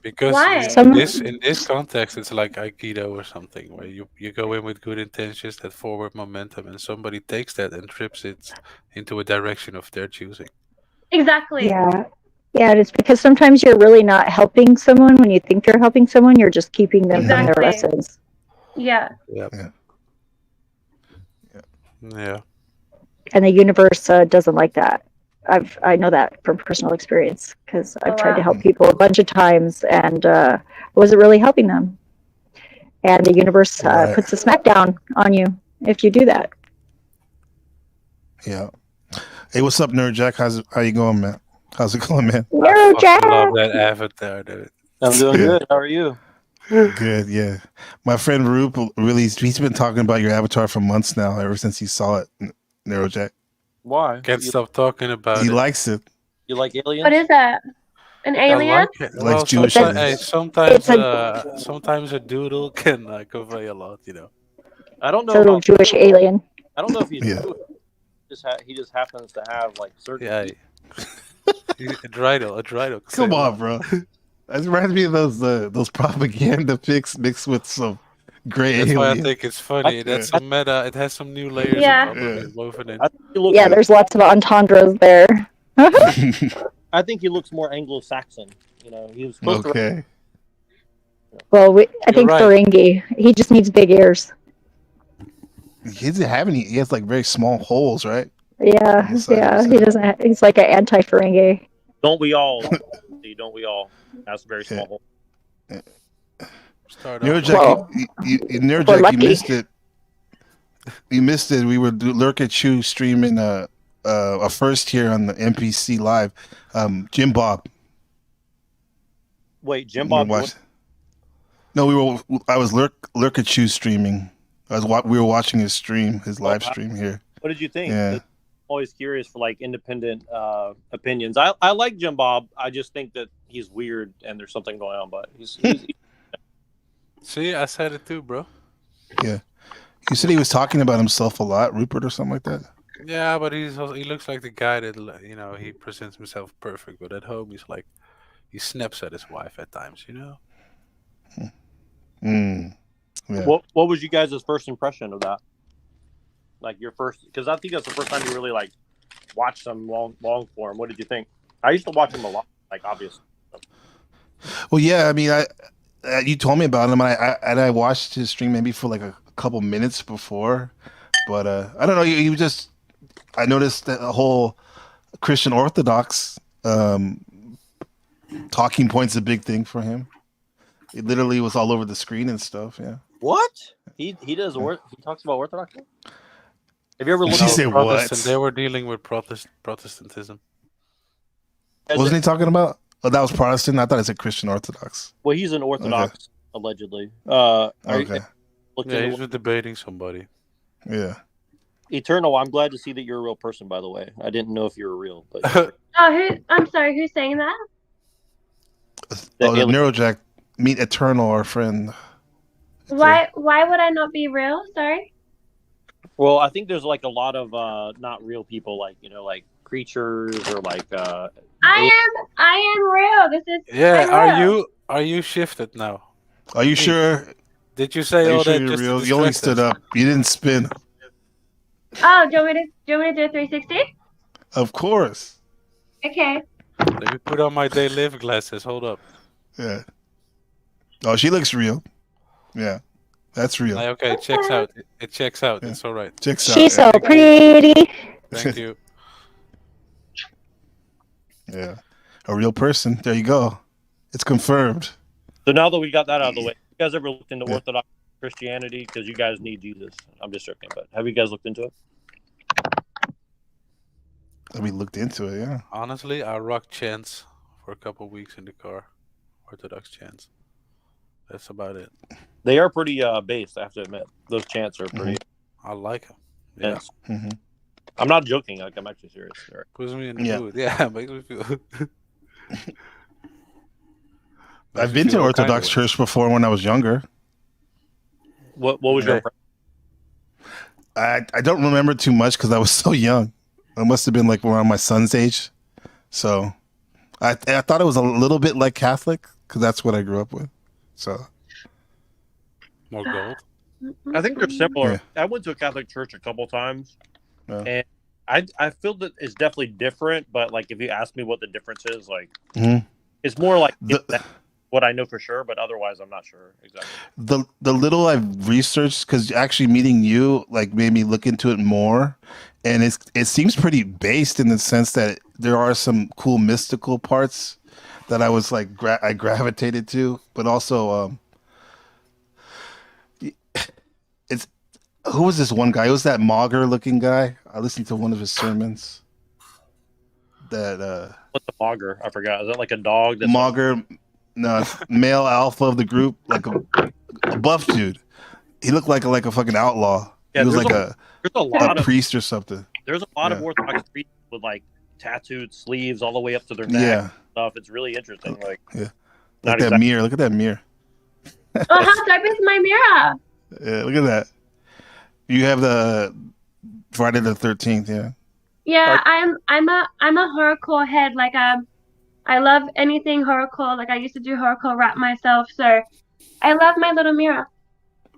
Because Why? in this context, it's like Aikido or something, where you go in with good intentions, that forward momentum, and somebody takes that and trips it into a direction of their choosing. Exactly. Yeah. Yeah, and it's because sometimes you're really not helping someone when you think you're helping someone. You're just keeping them from their Exactly. lessons. Yeah. Yeah. And the universe doesn't like that. I know that from personal experience, because I've tried to help people a bunch of times and wasn't really helping them. And the universe puts a smackdown on you if you do that. Yeah. Hey, what's up, Nerd Jack? How you going, man? How's it going, man? I fucking love that avatar, dude. I'm doing good. How are you? Good, yeah. My friend Rupert he's been talking about your avatar for months now, ever since he saw it, Neurojack. Why? Can't stop talking about He it. likes it. You like aliens? What is that? An alien? I like it. He likes Well, Jewish sometimes a doodle can convey a lot, I don't know. It's a little Jewish alien. I don't know if he's Yeah. Jewish. He just happens to have like certain. Yeah. A dreidel. Come on, bro. That reminds me of those propaganda pics mixed with some gray That's why I alien. think it's funny. That's some meta. It has some new layers Yeah. on top of it woven in. Yeah, there's lots of entendres there. I think he looks more Anglo-Saxon. He was close to. Okay. Well, I think right. Ferengi, he just needs big ears. He doesn't have any. He has like very small holes, right? Yeah, he doesn't. He's like an anti-Ferengi. Don't we all? Don't we all? That's a very small hole. Neurojack, Neurojack, you missed it. You missed it. We were Lurk at You streaming a first here on the NPC live. Jim Bob. Wait, Jim Bob. No, I was Lurk at You streaming. We were watching his stream, his live stream here. What did you think? Yeah. I'm always curious for like independent opinions. I like Jim Bob. I just think that he's weird and there's something going on. But he's See, I said it too, bro. Yeah. You said he was talking about himself a lot, Rupert, or something like that. Yeah, but he looks like the guy that he presents himself perfect, but at home he snaps at his wife at times, Yeah. What was you guys' first impression of that? Like your first, because I think that's the first time you really like watched some long form. What did you think? I used to watch him a lot, like obviously. Well, yeah. I mean, you told me about him, and I watched his stream maybe for like a couple minutes before, but I don't know. You just I noticed that the whole Christian Orthodox talking point's a big thing for him. It literally was all over the screen and stuff. Yeah. What? He does he talks about Orthodoxy? Have you ever looked at Protestant? They were dealing with Protestantism. Wasn't he talking about? Oh, that was Protestant. I thought it said Christian Orthodox. Well, he's an Orthodox allegedly. Okay. Yeah, he was debating somebody. Yeah. Eternal, I'm glad to see that you're a real person, by the way. I didn't know if you were real, but I'm sorry, who's saying that? Neurojack. meet Eternal, our friend. Why would I not be real? Sorry. Well, I think there's like a lot of not real people, like like creatures or like. I am real. This is. Yeah, I'm real. are you shifted now? Are you sure? Did you say Are you all sure that you're just to real? You only distract stood us? up. You didn't spin. Oh, do you want me to do a 360? Of course. Okay. Let me put on my day live glasses. Hold up. Yeah. Oh, she looks real. Yeah, that's real. Okay, it checks out. It checks out. It's all right. Checks out. She's so pretty. Thank you. Yeah, a real person. There you go. It's confirmed. So now that we got that out of the way, you guys ever looked into Orthodox Christianity? Because you guys need Jesus. I'm just joking, but have you guys looked into it? We looked into it. Yeah. Honestly, I rocked chants for a couple of weeks in the car. Orthodox chants. That's about it. They are pretty based, I have to admit. Those chants are pretty. I like them. Yeah. Mm-hmm. I'm not joking. Like, I'm actually serious. Right. Puts me in the mood. Yeah, makes me feel. I've been to Orthodox church before when I was younger. What was your impression? I don't remember too much because I was so young. I must have been like around my son's age. So I thought it was a little bit like Catholic because that's what I grew up with. So more gold. I think they're similar. Yeah. I went to a Catholic church a couple times, Yeah. and I feel that it's definitely different. But like, if you ask me what the difference is, like, Mhm. it's more like what I know for sure. But otherwise, I'm not sure exactly. the little I've researched, because actually meeting you like made me look into it more, and it seems pretty based in the sense that there are some cool mystical parts that I was like I gravitated to, but also it's who was this one guy? It was that Mauger looking guy. I listened to one of his sermons. That What's the Mauger? I forgot. Is that like a dog? That's Mauger, no, male alpha of the group, like a buff dude. He looked like a fucking outlaw. Yeah, he was there's like there's a lot of priest or something. There's a lot of Yeah. Orthodox priests with like tattooed sleeves all the way up to their neck. Yeah. And stuff. It's really interesting. Like, Yeah. Not Like that exactly- mirror. Look at that mirror. Oh, how dope is my mirror? Yeah, look at that. You have the Friday the 13th, yeah. Yeah, I'm a horrorcore head. Like I love anything horrorcore. Like I used to do horrorcore rap myself, so I love my little mirror.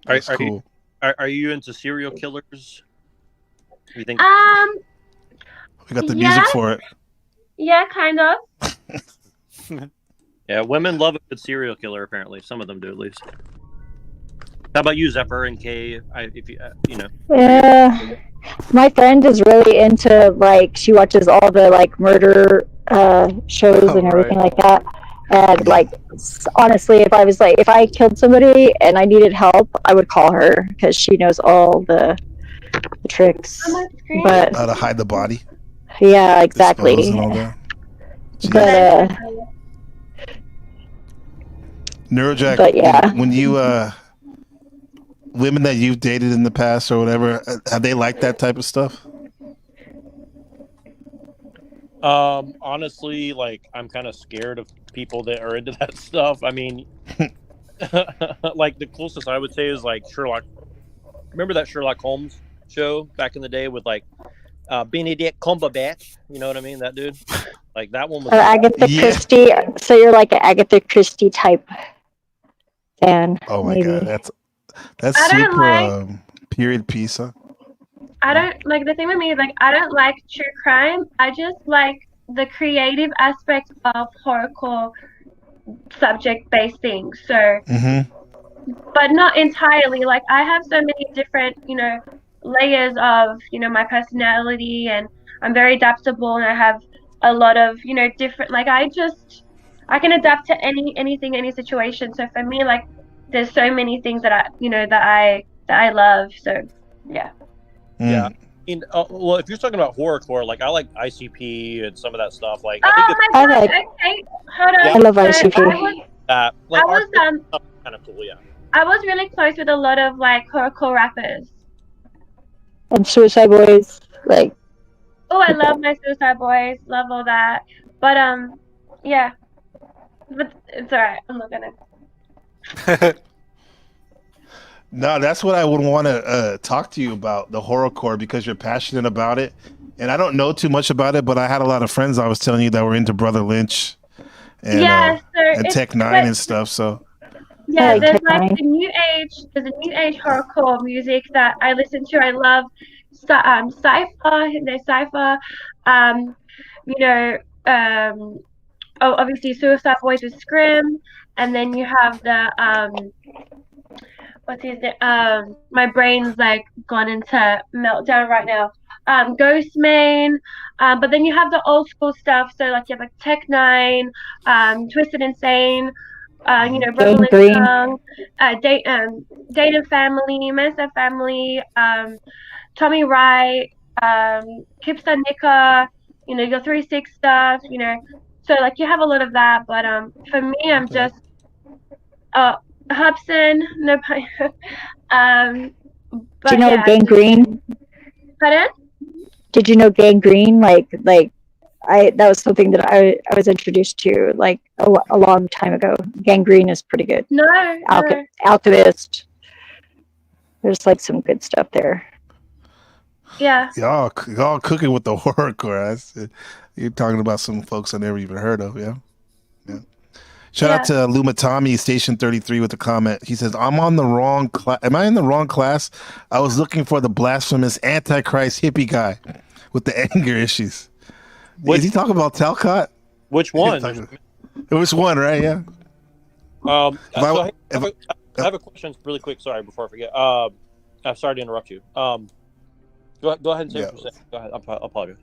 That's cool. Are you into serial killers? You think? We got the music for it. Yeah, kind of. Yeah, women love a good serial killer. Apparently, some of them do at least. How about you, Zephyr and Kay? If you you know. Yeah, my friend is really into like she watches all the like murder shows and everything like that. And like honestly, if I killed somebody and I needed help, I would call her because she knows all the tricks. But How to hide the body. yeah, exactly. Dispose and all that. But Neurojack, But yeah. when you women that you've dated in the past or whatever, have they liked that type of stuff? Honestly, like I'm kind of scared of people that are into that stuff. I mean, like the closest I would say is like Sherlock. Remember that Sherlock Holmes show back in the day with like Benedict Cumberbatch? You know what I mean? That dude. Like that one was. Agatha Christie. So you're like an Agatha Christie type fan. Oh my maybe. god, that's I don't super like- period piece, huh? I don't like the thing with me is like I don't like true crime. I just like the creative aspect of horrorcore subject-based things. So, Mm-hmm. but not entirely. Like I have so many different, layers of, my personality, and I'm very adaptable, and I have a lot of, different. Like I can adapt to anything, any situation. So for me, like there's so many things that I love. So yeah. Yeah. I mean, well, if you're talking about horrorcore, like I like ICP and some of that stuff. Like Oh I think my god! like- Okay, hold on. I love So ICP. like I was kind of cool. Yeah. I was really close with a lot of like horrorcore rappers. And Suicide Boys, like Oh, I love my Suicide Boys. Love all that. But yeah. But it's alright. I'm not gonna. No, that's what I would want to talk to you about, the horrorcore, because you're passionate about it. And I don't know too much about it, but I had a lot of friends I was telling you that were into Brother Lynch and, and Tech Nine and stuff. So yeah, there's like the new age. There's a new age horrorcore music that I listen to. I love Cypher. There's Cypher. You know, obviously Suicide Boys with Scrim, and then you have the what's his name? My brain's like gone into meltdown right now. Ghost Main, but then you have the old school stuff. So like you have like Tech Nine, Twisted Insane, you know, Rebel Green. Song, Data Family, Mensa Family, Tommy Wright, Kipster Nika, you know, your 3-6 stuff, you know. So like you have a lot of that, but for me, I'm just Hobson, no, Do you know Gangrene? Pardon? Did you know Gangrene? Like that was something that I was introduced to like a long time ago. Gangrene is pretty good. No. Alchemist. There's like some good stuff there. Yeah. y'all cooking with the horrorcore. You're talking about some folks I never even heard of. Yeah. Shout out to Lumatami Station 33 with a comment. He says, "I'm on the wrong class. Am I in the wrong class? I was looking for the blasphemous Antichrist hippie guy with the anger issues." Is he talking about Talcott? Which one? It was one, right? Yeah. I have a question really quick. Sorry, before I forget. I'm sorry to interrupt you. Go ahead and say what you're saying. Go ahead. I apologize.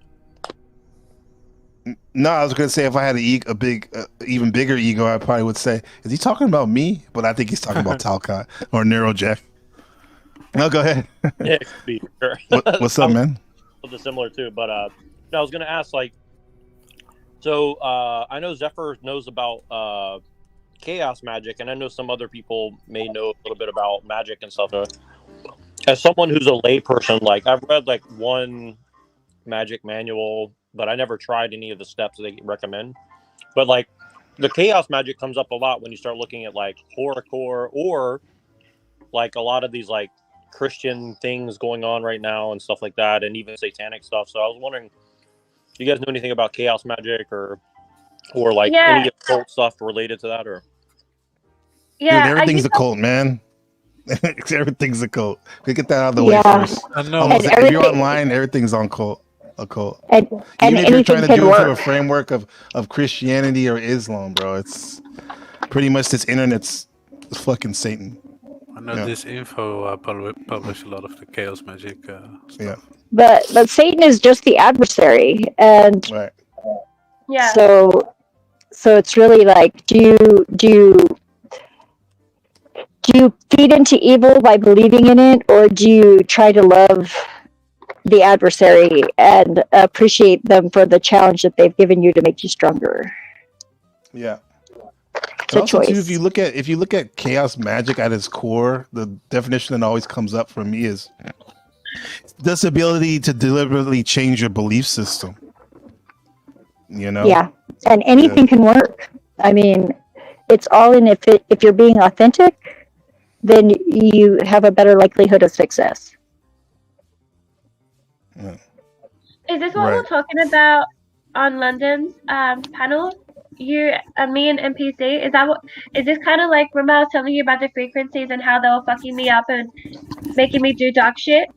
No, I was going to say if I had a big, even bigger ego, I probably would say, "Is he talking about me?" But I think he's talking about Talcott or Neurojack. No, go ahead. Yeah, it could be. Sure. What's up, man? Something similar too, but I was going to ask, like, so I know Zephyr knows about chaos magic, and I know some other people may know a little bit about magic and stuff. As someone who's a layperson, like I've read like one magic manual, but I never tried any of the steps they recommend. But like the chaos magic comes up a lot when you start looking at like horrorcore or like a lot of these like Christian things going on right now and stuff like that, and even satanic stuff. So I was wondering, do you guys know anything about chaos magic or like any occult stuff related to that? Or dude, everything's a cult, man. Everything's a cult. We get that out of the way first. I know. If you're online, everything's on cult. A cult. And even if you're trying to do it through a work. framework of Christianity or Islam, bro, it's pretty much this internet's fucking Satan. I know this info publish a lot of the chaos magic stuff. But Satan is just the adversary, and Yeah. so it's really like, do you feed into evil by believing in it, or do you try to love the adversary and appreciate them for the challenge that they've given you to make you stronger? Yeah. It's a also, choice. too, if you look at chaos magic at its core, the definition that always comes up for me is this ability to deliberately change your belief system. You know? Yeah, and anything can work. I mean, it's all in if you're being authentic, then you have a better likelihood of success. Is this what we're talking about on London's panel? You, me, and NPC. Is this kind of like, remember I was telling you about the frequencies and how they were fucking me up and making me do dark shit?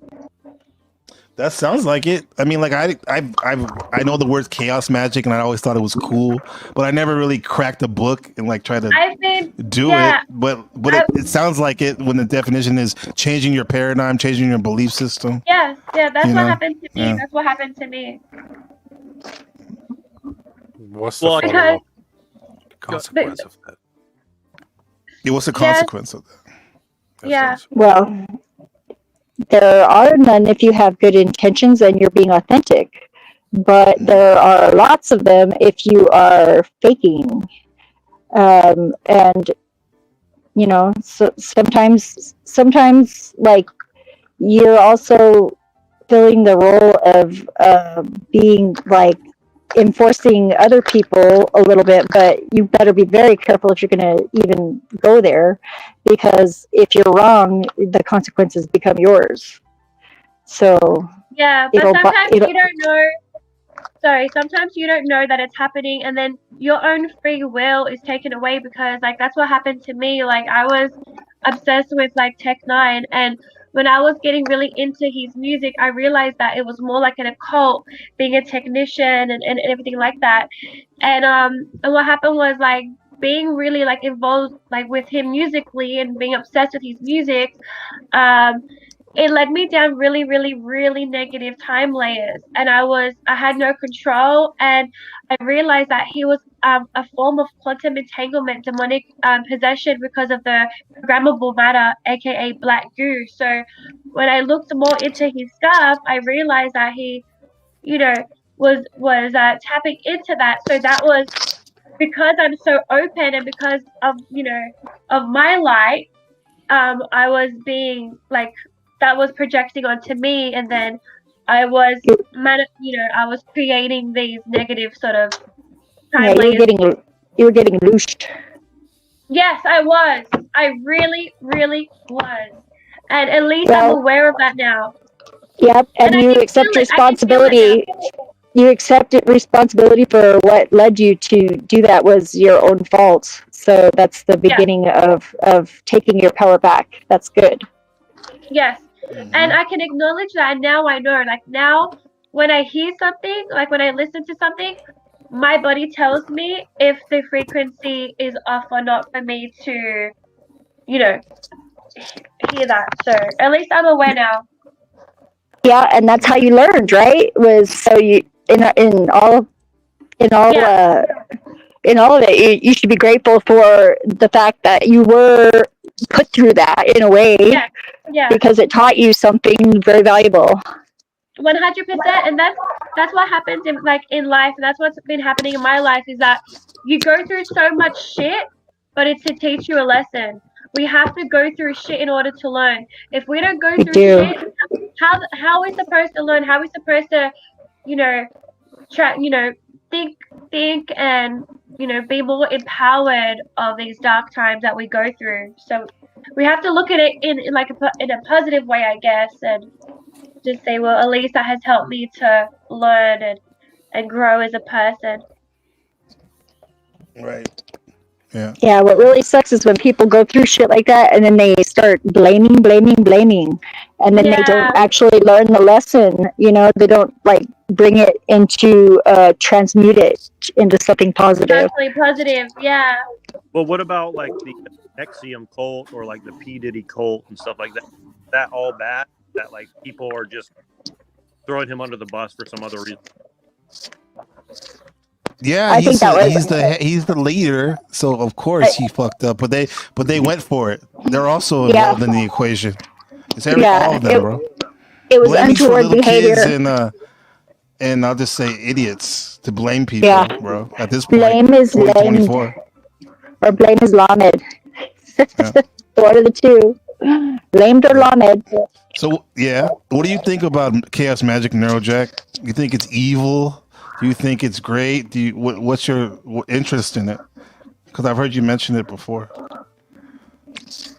That sounds like it. I mean, like I know the word chaos magic, and I always thought it was cool, but I never really cracked a book and like try to do it. But it sounds like it when the definition is changing your paradigm, changing your belief system. Yeah, that's You what know? happened to me. Yeah. That's what happened to me. What's the follow-up consequence of that? Yeah, what's the consequence of that? Yeah. Well, there are none if you have good intentions and you're being authentic, but there are lots of them if you are faking. And you know, so sometimes like you're also filling the role of being like enforcing other people a little bit, but you better be very careful if you're going to even go there, because if you're wrong, the consequences become yours. So Yeah, but sometimes you don't know. Sorry, sometimes you don't know that it's happening, and then your own free will is taken away, because like that's what happened to me. Like I was obsessed with like Tech 9, and when I was getting really into his music, I realized that it was more like an occult, being a technician and everything like that. And what happened was like being really like involved like with him musically and being obsessed with his music. Um, it led me down really, really, really negative time layers, and I had no control, and I realized that he was a form of quantum entanglement, demonic possession, because of the programmable matter, aka black goo. So when I looked more into his stuff, I realized that he, you know, was tapping into that. So that was because I'm so open, and because of of my light, I was being like, that was projecting onto me, and then I was I was creating these negative sort of time layers. You were getting loosed. Yes, I was. I really, really was. And at least I'm aware of that now. Yep, and you accept responsibility. You accepted responsibility for what led you to do that was your own fault. So that's the beginning of taking your power back. That's good. Yes. And I can acknowledge that, and now I know. Like now when I hear something, like when I listen to something, my body tells me if the frequency is off or not for me to, hear that. So at least I'm aware now. Yeah, and that's how you learned, right? Was so you in all of it, you should be grateful for the fact that you were put through that in a way, because it taught you something very valuable. 100%, and that's what happens in life, and that's what's been happening in my life, is that you go through so much shit, but it's to teach you a lesson. We have to go through shit in order to learn. If we don't go through shit, how are we supposed to learn? How are we supposed to, think and be more empowered of these dark times that we go through? So we have to look at it in a positive way, I guess, and just say, well, at least that has helped me to learn and grow as a person. Right. Yeah. Yeah, what really sucks is when people go through shit like that and then they start blaming, and then they don't actually learn the lesson. They don't bring it into transmute it into something positive. Exactly, positive, yeah. Well, what about the Nexium cult or the P. Diddy cult and stuff like that? Is that all bad? That people are just throwing him under the bus for some other reason? Yeah, he's the leader, so of course he fucked up. But they went for it. They're also involved in the equation. It's all of them, bro. It was Blaming for untoward little behavior. kids and I'll just say idiots to blame people, bro. At this point, blame is 2024. Or blame is lamed. One of the two. Blamed or lamed. So what do you think about Chaos Magic Neurojack? You think it's evil? Do you think it's great? What's your interest in it? Because I've heard you mention it before.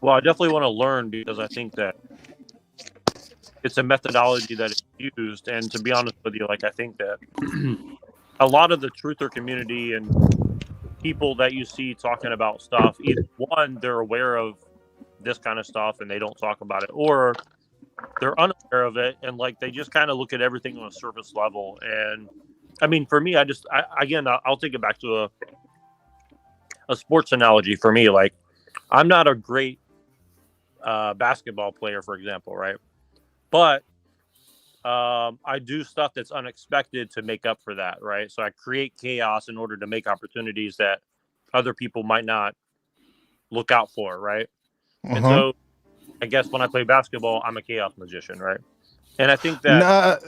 Well, I definitely want to learn, because I think that it's a methodology that is used. And to be honest with you, I think that a lot of the truther community and people that you see talking about stuff, either one, they're aware of this kind of stuff and they don't talk about it, or they're unaware of it and they just kind of look at everything on a surface level. And I mean, for me, I'll take it back to a sports analogy. For me, I'm not a great basketball player, for example, right? But I do stuff that's unexpected to make up for that, right? So I create chaos in order to make opportunities that other people might not look out for, right? And so I guess when I play basketball, I'm a chaos magician, right? And I think that...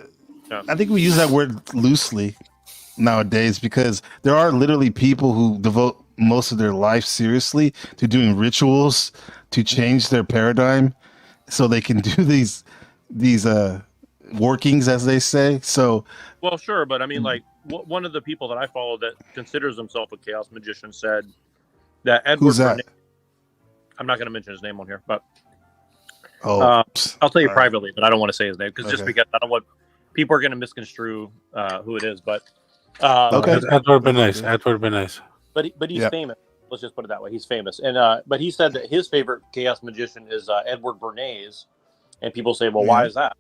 I think we use that word loosely nowadays, because there are literally people who devote most of their life seriously to doing rituals to change their paradigm so they can do these workings, as they say. So well, sure, but I mean, one of the people that I follow that considers himself a chaos magician said that Edward. Who's that? Bernays, I'm not going to mention his name on here, but Oh, I'll tell you all right. privately, but I don't want to say his name just Okay. because I don't want people are going to misconstrue who it is. But Okay. Edward Bernays. Edward Bernays. but he's Yeah. famous. Let's just put it that way. He's famous, and but he said that his favorite chaos magician is Edward Bernays, and people say, well, why is that?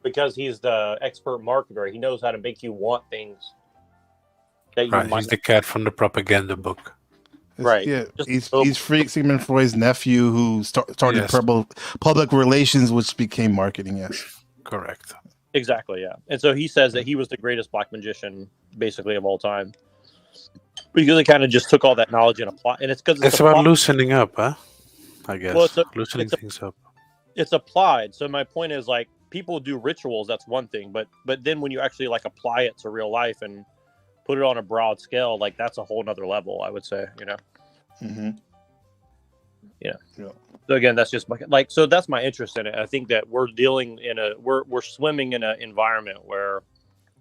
Because he's the expert marketer. He knows how to make you want things that you Right. might. He's the cat from the propaganda book. Right. Yeah, Just he's Sigmund Freud's nephew who started Yes. public relations, which became marketing. Yes. Correct. Exactly, yeah. And so he says that he was the greatest black magician, basically, of all time. Because he kind of just took all that knowledge and applied. And it's because It's about loosening up, huh? I guess. Well, Loosening things up. It's applied. So my point is, like, people do rituals. That's one thing, but then when you actually like apply it to real life and put it on a broad scale, like that's a whole nother level. I would say, Mm-hmm. Yeah. Yeah. So again, that's just so that's my interest in it. I think that we're dealing in we're swimming in an environment where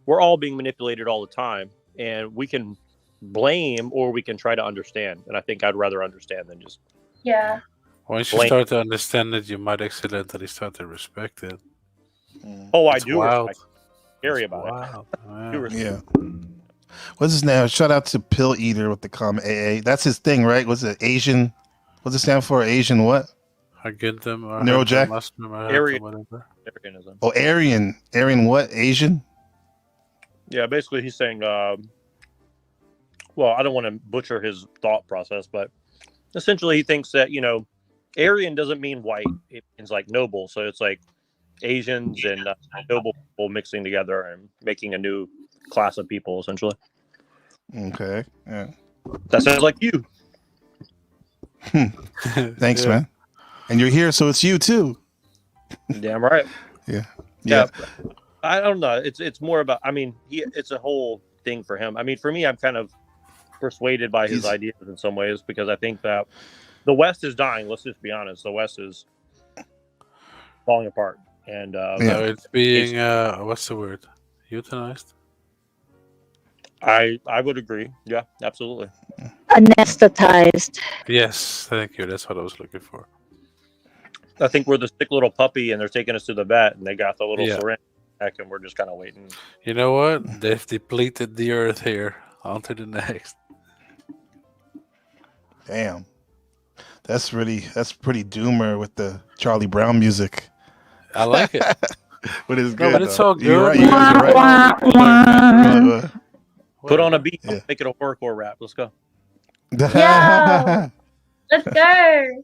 we're all being manipulated all the time, and we can blame or we can try to understand. And I think I'd rather understand than just Yeah. Once you blame. start to understand it, you might accidentally start to respect it. Oh, I It's do wild. respect. Scary about Wow. it. Do respect. Yeah. What's his name? Shout out to Pill Eater with the comment AA. That's his thing, right? What's it? Asian? What's it stand for? Asian what? Argentum or Neurojack? Muslim or Aryan- whatever. Arianism. Oh, Aryan. Aryan what? Asian? Yeah, basically he's saying, well, I don't want to butcher his thought process, but essentially he thinks that, Aryan doesn't mean white. It means like noble. So it's like Asians and noble people mixing together and making a new class of people, essentially. Okay. Yeah. That sounds like you. Thanks, Yeah. man. And you're here, so it's you too. Damn right. Yeah. Yeah. I don't know. It's more about, it's a whole thing for him. For me, I'm kind of persuaded by his ideas in some ways because I think that the West is dying. Let's just be honest. The West is falling apart. And So it's being, what's the word? Euthanized? I would agree. Yeah, absolutely. Anesthetized. Yes, thank you. That's what I was looking for. I think we're the sick little puppy and they're taking us to the vet and they got the little Yeah. syringe back and we're just kind of waiting. You know what? They've depleted the earth here. On to the next. Damn. That's pretty doomer with the Charlie Brown music. I like it. But it's No, good. but it's though. all You're good. right. You guys are right. Put on a beat. Yeah. Make it a horrorcore rap. Let's go. Yo, let's go.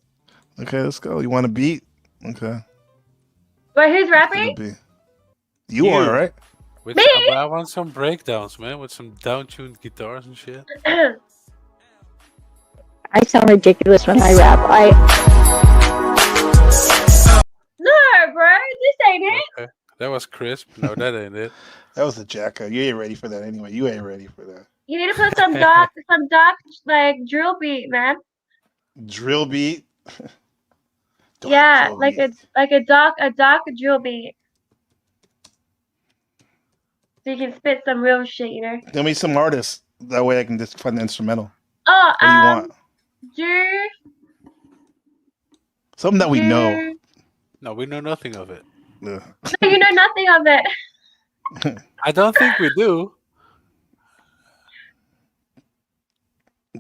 Okay, let's go. You want a beat? Okay. Wait, who's rapping? You are, right? With Me? I want some breakdowns, man, with some down-tuned guitars and shit. I sound ridiculous when I rap. No, bro, this ain't it. Okay. That was crisp. No, that ain't it. That was a jacker. You ain't ready for that anyway. You ain't ready for that. You need to put some dark, like drill beat, man. Drill beat. Yeah, drill like beat. a dark drill beat. So you can spit some real shit, Tell me some artists. That way I can just find the instrumental. Oh, What do you want? do Something that we know. No, we know nothing of it. Yeah. no, you know nothing of it. I don't think we do.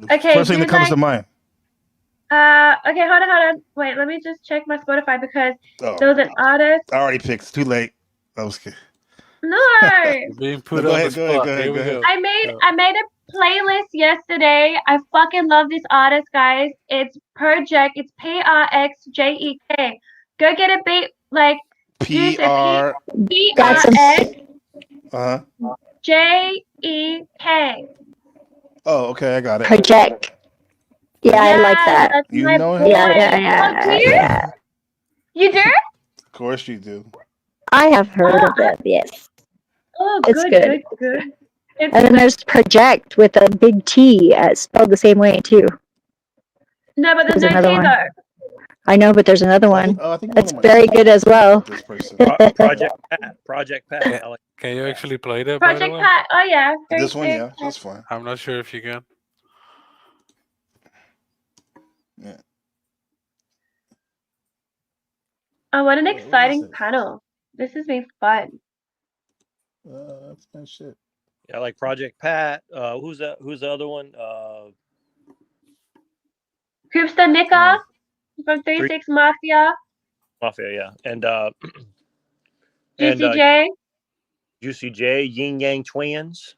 Okay, First thing do that comes like- to mind. Okay, hold on. Wait, let me just check my Spotify because Oh. there was an artist. I already picked. It's too late. I was kidding. No, Being put No, on go the ahead, spot. go ahead, Here we go ahead. go. I made a playlist yesterday. I fucking love this artist, guys. It's Project. It's PRXJEK. Go get a beat like PR. PRXJEK. Oh, okay. I got it. Project. Yeah, I like that. That's You my know it? boy. Yeah. Oh, do you? You do? Of course you do. I have heard of it, yes. Oh, It's good. good. It's And then there's Project with a big T, spelled the same way too. no, but there's There's no another T one. though. I know, but there's another one. Oh, I think That's very good as well. Project Pat. Project Pat. I like Can you actually play that? By the Project way? Pat. Oh yeah. This one, 36. yeah, that's fine. I'm not sure if you can. Yeah. Oh, what an What is exciting this? panel. This has been fun. That's my shit. Yeah, like Project Pat. Who's that? Who's the other one? Hoopster Nika from 36 Mafia. Mafia, yeah, and Juicy J. Juicy J, Yin Yang Twins.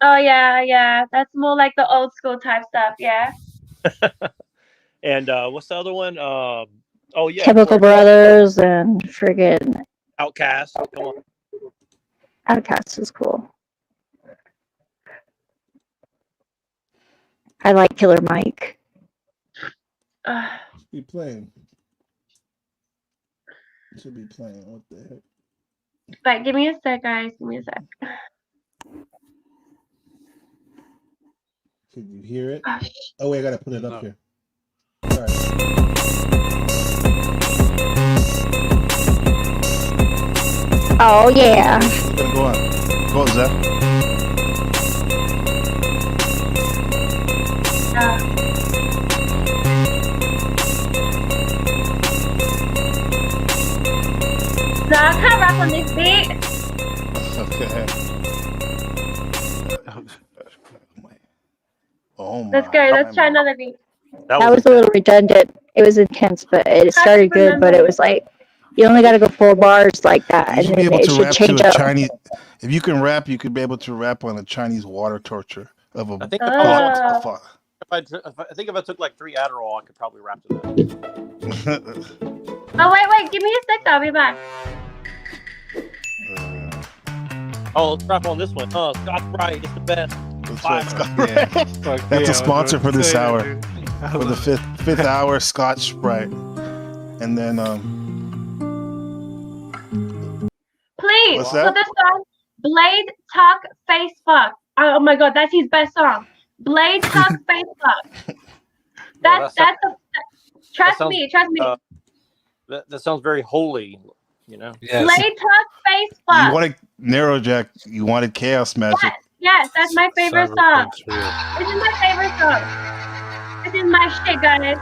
Oh yeah. That's more like the old school type stuff. Yeah. And what's the other one? Oh yeah, Chemical of course. Brothers and friggin' Outcast. Come on. Outcast is cool. I like Killer Mike. Be playing. Should be playing. What the heck? But give me a sec, guys. Give me a sec. Could you hear it? Oh wait, I gotta put it up here. Sorry. Oh yeah. It's gonna go on. Go on, Zach. No, I can't rap on this beat. Okay. Oh my. Let's go. Let's try another beat. That was a little redundant. It was intense, but it started good. But it was like you only got to go 4 bars like that, You and should be then able it to should rap to change a up. Chinese. If you can rap, you could be able to rap on a Chinese water torture of a. I think if I took like 3 Adderall, I could probably rap to that. Oh wait. Give me a sec. I'll be back. Oh, let's rap on this one. Scotch Brite is the best. That's a sponsor for this hour, for the fifth hour. Scotch Sprite, and then Please What's put that? the song Blade Talk Face Fuck. Oh my god, that's his best song. Blade Talk Face Fuck. Trust me. That sounds very holy, you know. Yes. Blade Talk Face you Fuck. wanted Narrow Jack. You wanted Chaos Magic. Yes, that's my favorite song. This is my favorite song. This is my shit, guys.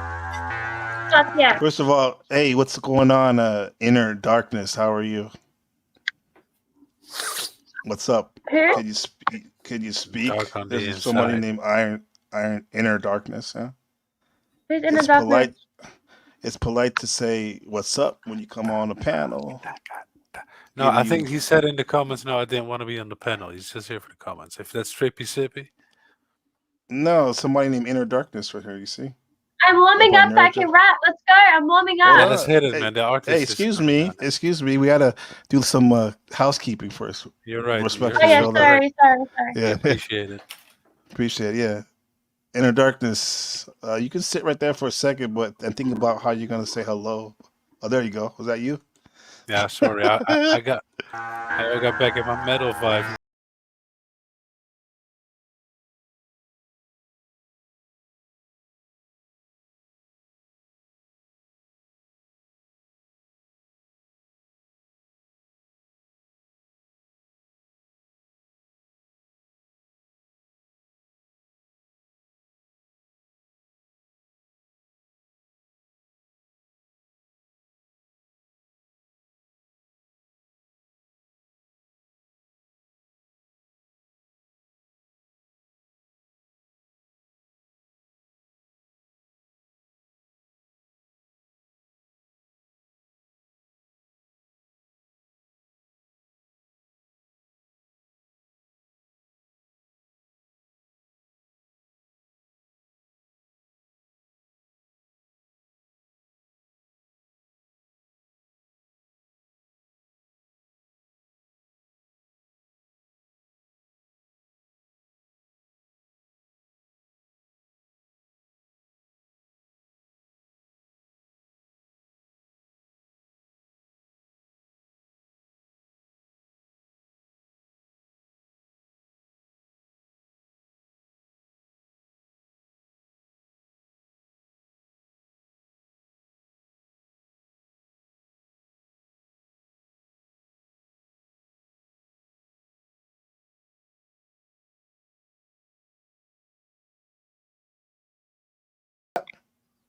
Fuck yeah. First of all, hey, what's going on? Inner Darkness, how are you? What's up? Who? Could you speak? Could you speak? Dark on the There's somebody inside. named Iron Inner Darkness. Huh? Who's in the It's darkness? polite. It's polite to say what's up when you come on the panel. No, I think he said in the comments, no, I didn't want to be on the panel. He's just here for the comments. If that's trippy sippy. No, somebody named Inner Darkness right here. You see? I'm warming Up up on so I Nerd can Jack. rap. Let's go. I'm warming Yeah, up. let's hit it, Hey, man. The artist Hey, is excuse me. We gotta do some housekeeping first. You're right. Respectful Oh yeah, shoulder. sorry. Yeah, Appreciate it. appreciate it. Yeah. Inner Darkness. You can sit right there for a second, and think about how you're gonna say hello. Oh, there you go. Was that you? Yeah, sorry. I got back in my metal vibe.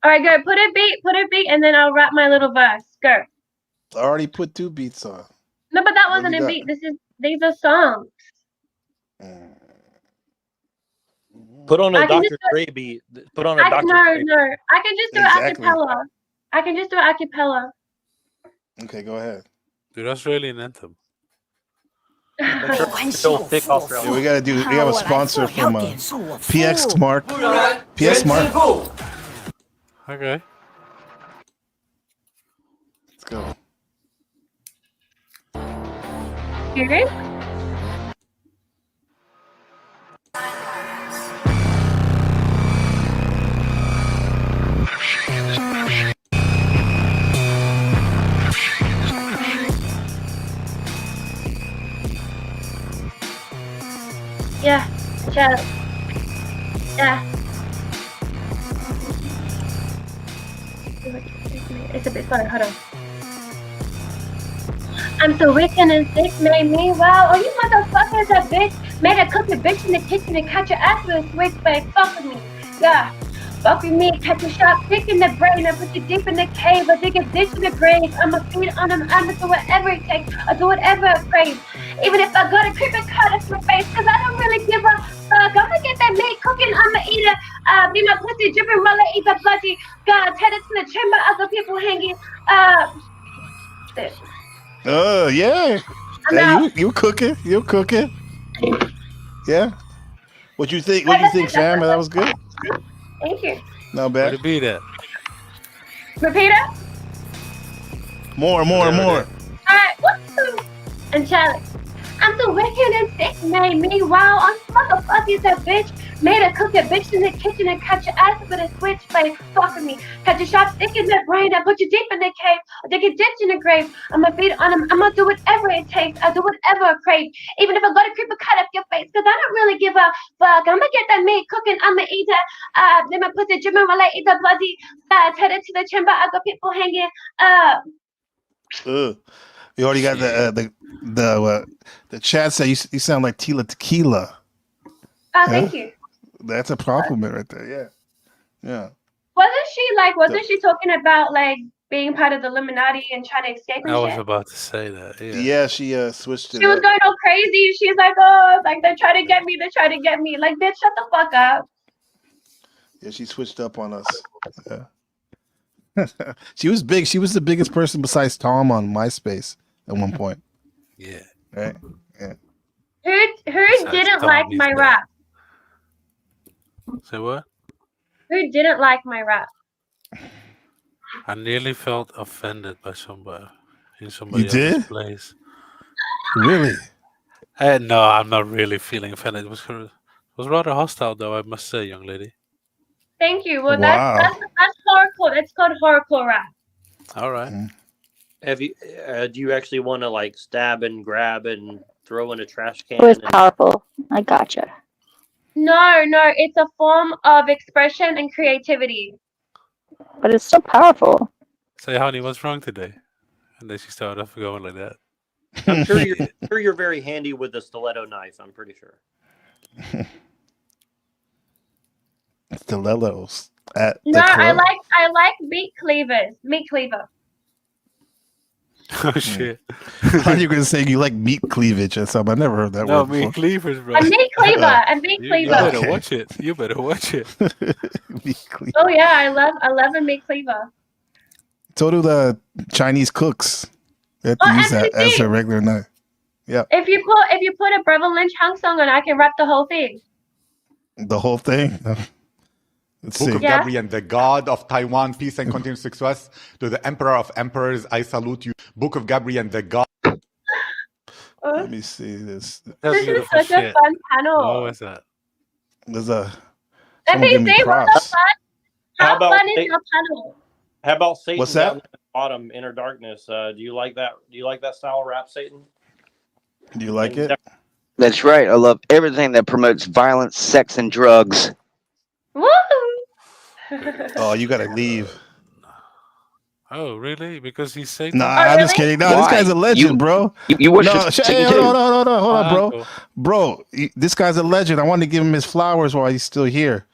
All right, go. Put a beat, and then I'll rap my little verse. Go. I already put 2 beats on. No, but that What wasn't you a got? beat. These are songs. Put on I a can Dr. just Dre beat. Put on a Dr. no. Dre. I can just do Exactly. it acapella. I can just do it acapella. Okay, go ahead. Dude, Australian anthem. Yeah, we gotta do. We have a sponsor from PX Mark. PS Mark. Okay. Let's go. You ready? Yeah, child. Yeah. It's a bit funny, hold on. I'm so wicked and sick, made me wow. Oh, you motherfuckers a bitch. Made a cook a bitch in the kitchen and catch your ass with a switch, but fuck with me. Yeah. Fuck with me, catch a shot, stick in the brain, I put you deep in the cave, I dig a ditch in the grave, I'ma feed on them, I'ma do whatever it takes, I'll do whatever I crave. Even if I go to creep and cut off my face, cause I don't really give a fuck. I'ma get that meat cooking, I'ma eat it, be my pussy dripping while I eat the bloody. God, headed to the chamber, other people hanging, Yeah. I'm Hey, out. you cooking? You cooking? Yeah. What you think? What you think, fam? That was good. Thank you. Not Where bad. to be that? Repeat it? More. Alright, woo! And challenge. I'm the wicked and sick, made me wow. I'm motherfucking that bitch. Made a cook a bitch in the kitchen and cut your ass with a switch, like fucking me. Catch a shot, stick in the brain, I put you deep in the cave. I dig a ditch in the grave. I'ma feed on him, I'ma do whatever it takes. I do whatever I crave. Even if I go to creep a cut up your face, cause I don't really give a fuck. I'ma get that meat cooking, I'ma eat it. Then I put the gym while I eat the bloody. Headed to the chamber, I got people hanging. You already got the chat say you sound like Tila Tequila. Thank you. That's a compliment right there. Yeah. Wasn't she talking about like being part of the Illuminati and trying to escape and I was shit? about to say that. Yeah. Yeah, she switched it. She was up. going all crazy. She's like, oh, like they're trying to get me. They're trying to get me. Like, bitch, shut the fuck up. Yeah, she switched up on us. Yeah. She was big. She was the biggest person besides Tom on MySpace at one point. Yeah. Right. Yeah. Who didn't like my rap? Say what? Who didn't like my rap? I nearly felt offended by somebody in somebody You did? else's place. Really? No, I'm not really feeling offended. It was rather hostile, though, I must say, young lady. Thank you. Well, Wow. that's horrorcore. It's called horrorcore rap. All right. Have you? Do you actually want to like stab and grab and throw in a trash can? It was and- powerful. I gotcha. No, it's a form of expression and creativity. But it's still powerful. Say, honey, what's wrong today? And then she started off going like that. I'm sure you're very handy with the stiletto knife. I'm pretty sure. Stilettos at No, the club. I like meat cleavers. Meat cleaver. Oh, shit. I thought you were gonna say you like meat cleavage or something. I never heard that No, word meat before. cleavers, bro. A meat cleaver. A meat You cleaver. better Okay. watch it. You better watch it. Meat cleavage. Oh yeah, I love a meat cleaver. So do the Chinese cooks. They have to use that as a regular knife. Yeah, If you put a Brother Lynch Hung song on, I can rap the whole thing. the whole thing. Let's Book see. of Gabriel, the god of Taiwan, peace and continued success. To the emperor of emperors, I salute you. Book of Gabriel, the god. Let me see this. This is such a fun panel. What was that? There's a. Let someone me give me say what the props. fun. How How about fun is they- your panel? How about Satan What's that? down at the bottom, Inner Darkness? Do you like that? Do you like that style of rap, Satan? Do you like it? That's right. I love everything that promotes violence, sex, and drugs. Woo! Oh, you gotta leave. Oh, really? Because he's Satan? Nah, I'm just kidding. No, this Why? guy's a legend, bro. You worship No, Satan hey, too. hold on, Uncle. bro. This guy's a legend. I wanted to give him his flowers while he's still here.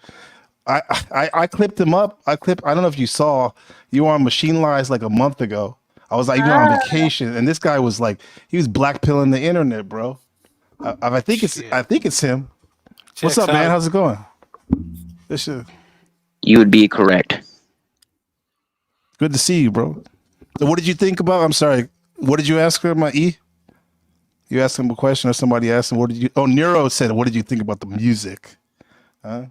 I clipped him up. I don't know if you saw. You were on Machine Lies like a month ago. I was like even on vacation, and this guy was like he was blackpilling the internet, bro. I think it's him. What's up, man? How's it going? This shit. You would be correct. Good to see you, bro. So what did you think about? I'm sorry. What did you ask her, my E? You asked him a question, or somebody asked him, "What did you?" Oh, Nero said, "What did you think about the music?" Huh?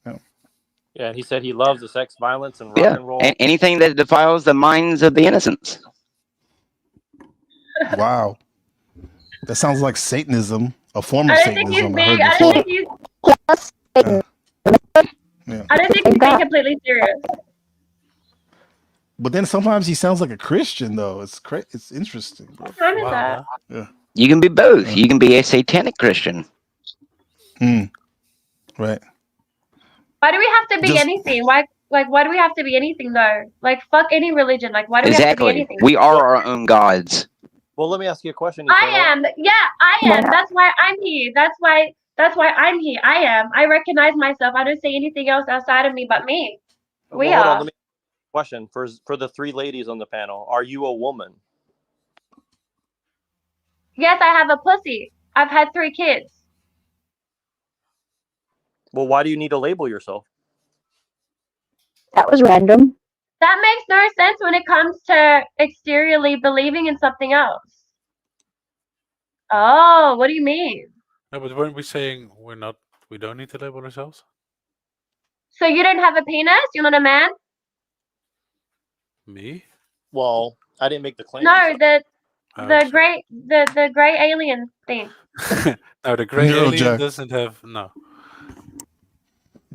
Yeah, and he said he loves the sex, violence, and rock and roll. Anything that defiles the minds of the innocents. Wow, that sounds like Satanism, a form of I don't think he's Satanism. being. I I heard don't think before. he's. I don't think he's being completely serious. But then sometimes he sounds like a Christian, though. It's interesting, bro. What time is that? Yeah. You can be both. You can be a satanic Christian. Right. Why do we have to be Just- anything? Why do we have to be anything though? Like fuck any religion. Like why do we have to be Exactly. anything? We are our own gods. Well, let me ask you a question. I am. Yeah, I am. That's why I'm here. That's why I'm here. I am. I recognize myself. I don't see anything else outside of me but me. We Hold on, are. let me ask you a question for the three ladies on the panel. Are you a woman? Yes, I have a pussy. I've had 3 kids. Well, why do you need to label yourself? That was random. That makes no sense when it comes to exteriorly believing in something else. Oh, what do you mean? No, but weren't we saying we don't need to label ourselves? So you don't have a penis? You're not a man? Me? Well, I didn't make the claim. No, the Okay. the gray alien thing. No, the gray Neuro alien Jack. doesn't have no.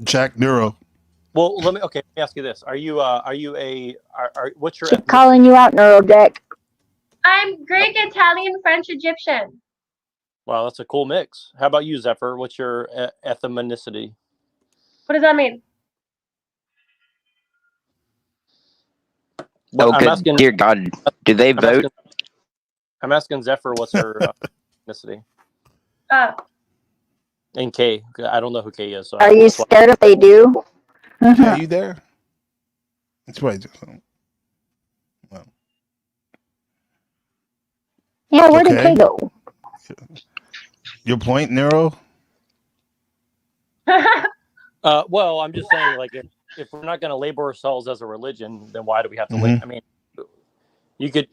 Jack Neuro. Well, let me ask you this: Are you what's your Keep calling you out, Neurodeck. I'm Greek, Italian, French, Egyptian. Wow, that's a cool mix. How about you, Zephyr? What's your ethnicity? What does that mean? Oh, I'm good asking, dear God. Do they vote? I'm asking Zephyr what's her ethnicity. And Kay. I don't know who Kay is. So Are you scared if they do? Are you there? That's right. Yeah, where did Okay. Kay go? Your point, Nero? Well, I'm just saying, like, if we're not going to label ourselves as a religion, then why do we have to label? I mean, you could.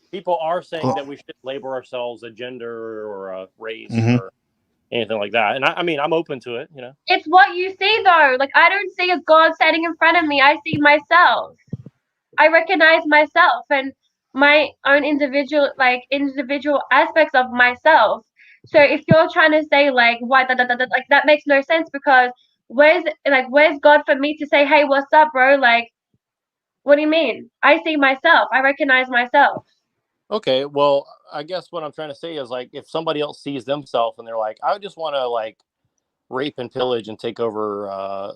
People are saying that we should label ourselves a gender or a race or anything like that, and I mean, I'm open to it. You know, It's what you see, though. Like, I don't see a God standing in front of me. I see myself. I recognize myself and my own individual aspects of myself. So if you're trying to say like why like that makes no sense, because where's God for me to say, hey, what's up, bro? Like, what do you mean? I see myself. I recognize myself. okay. Well, I guess what I'm trying to say is, like, if somebody else sees themselves and they're like, I just want to like rape and pillage and take over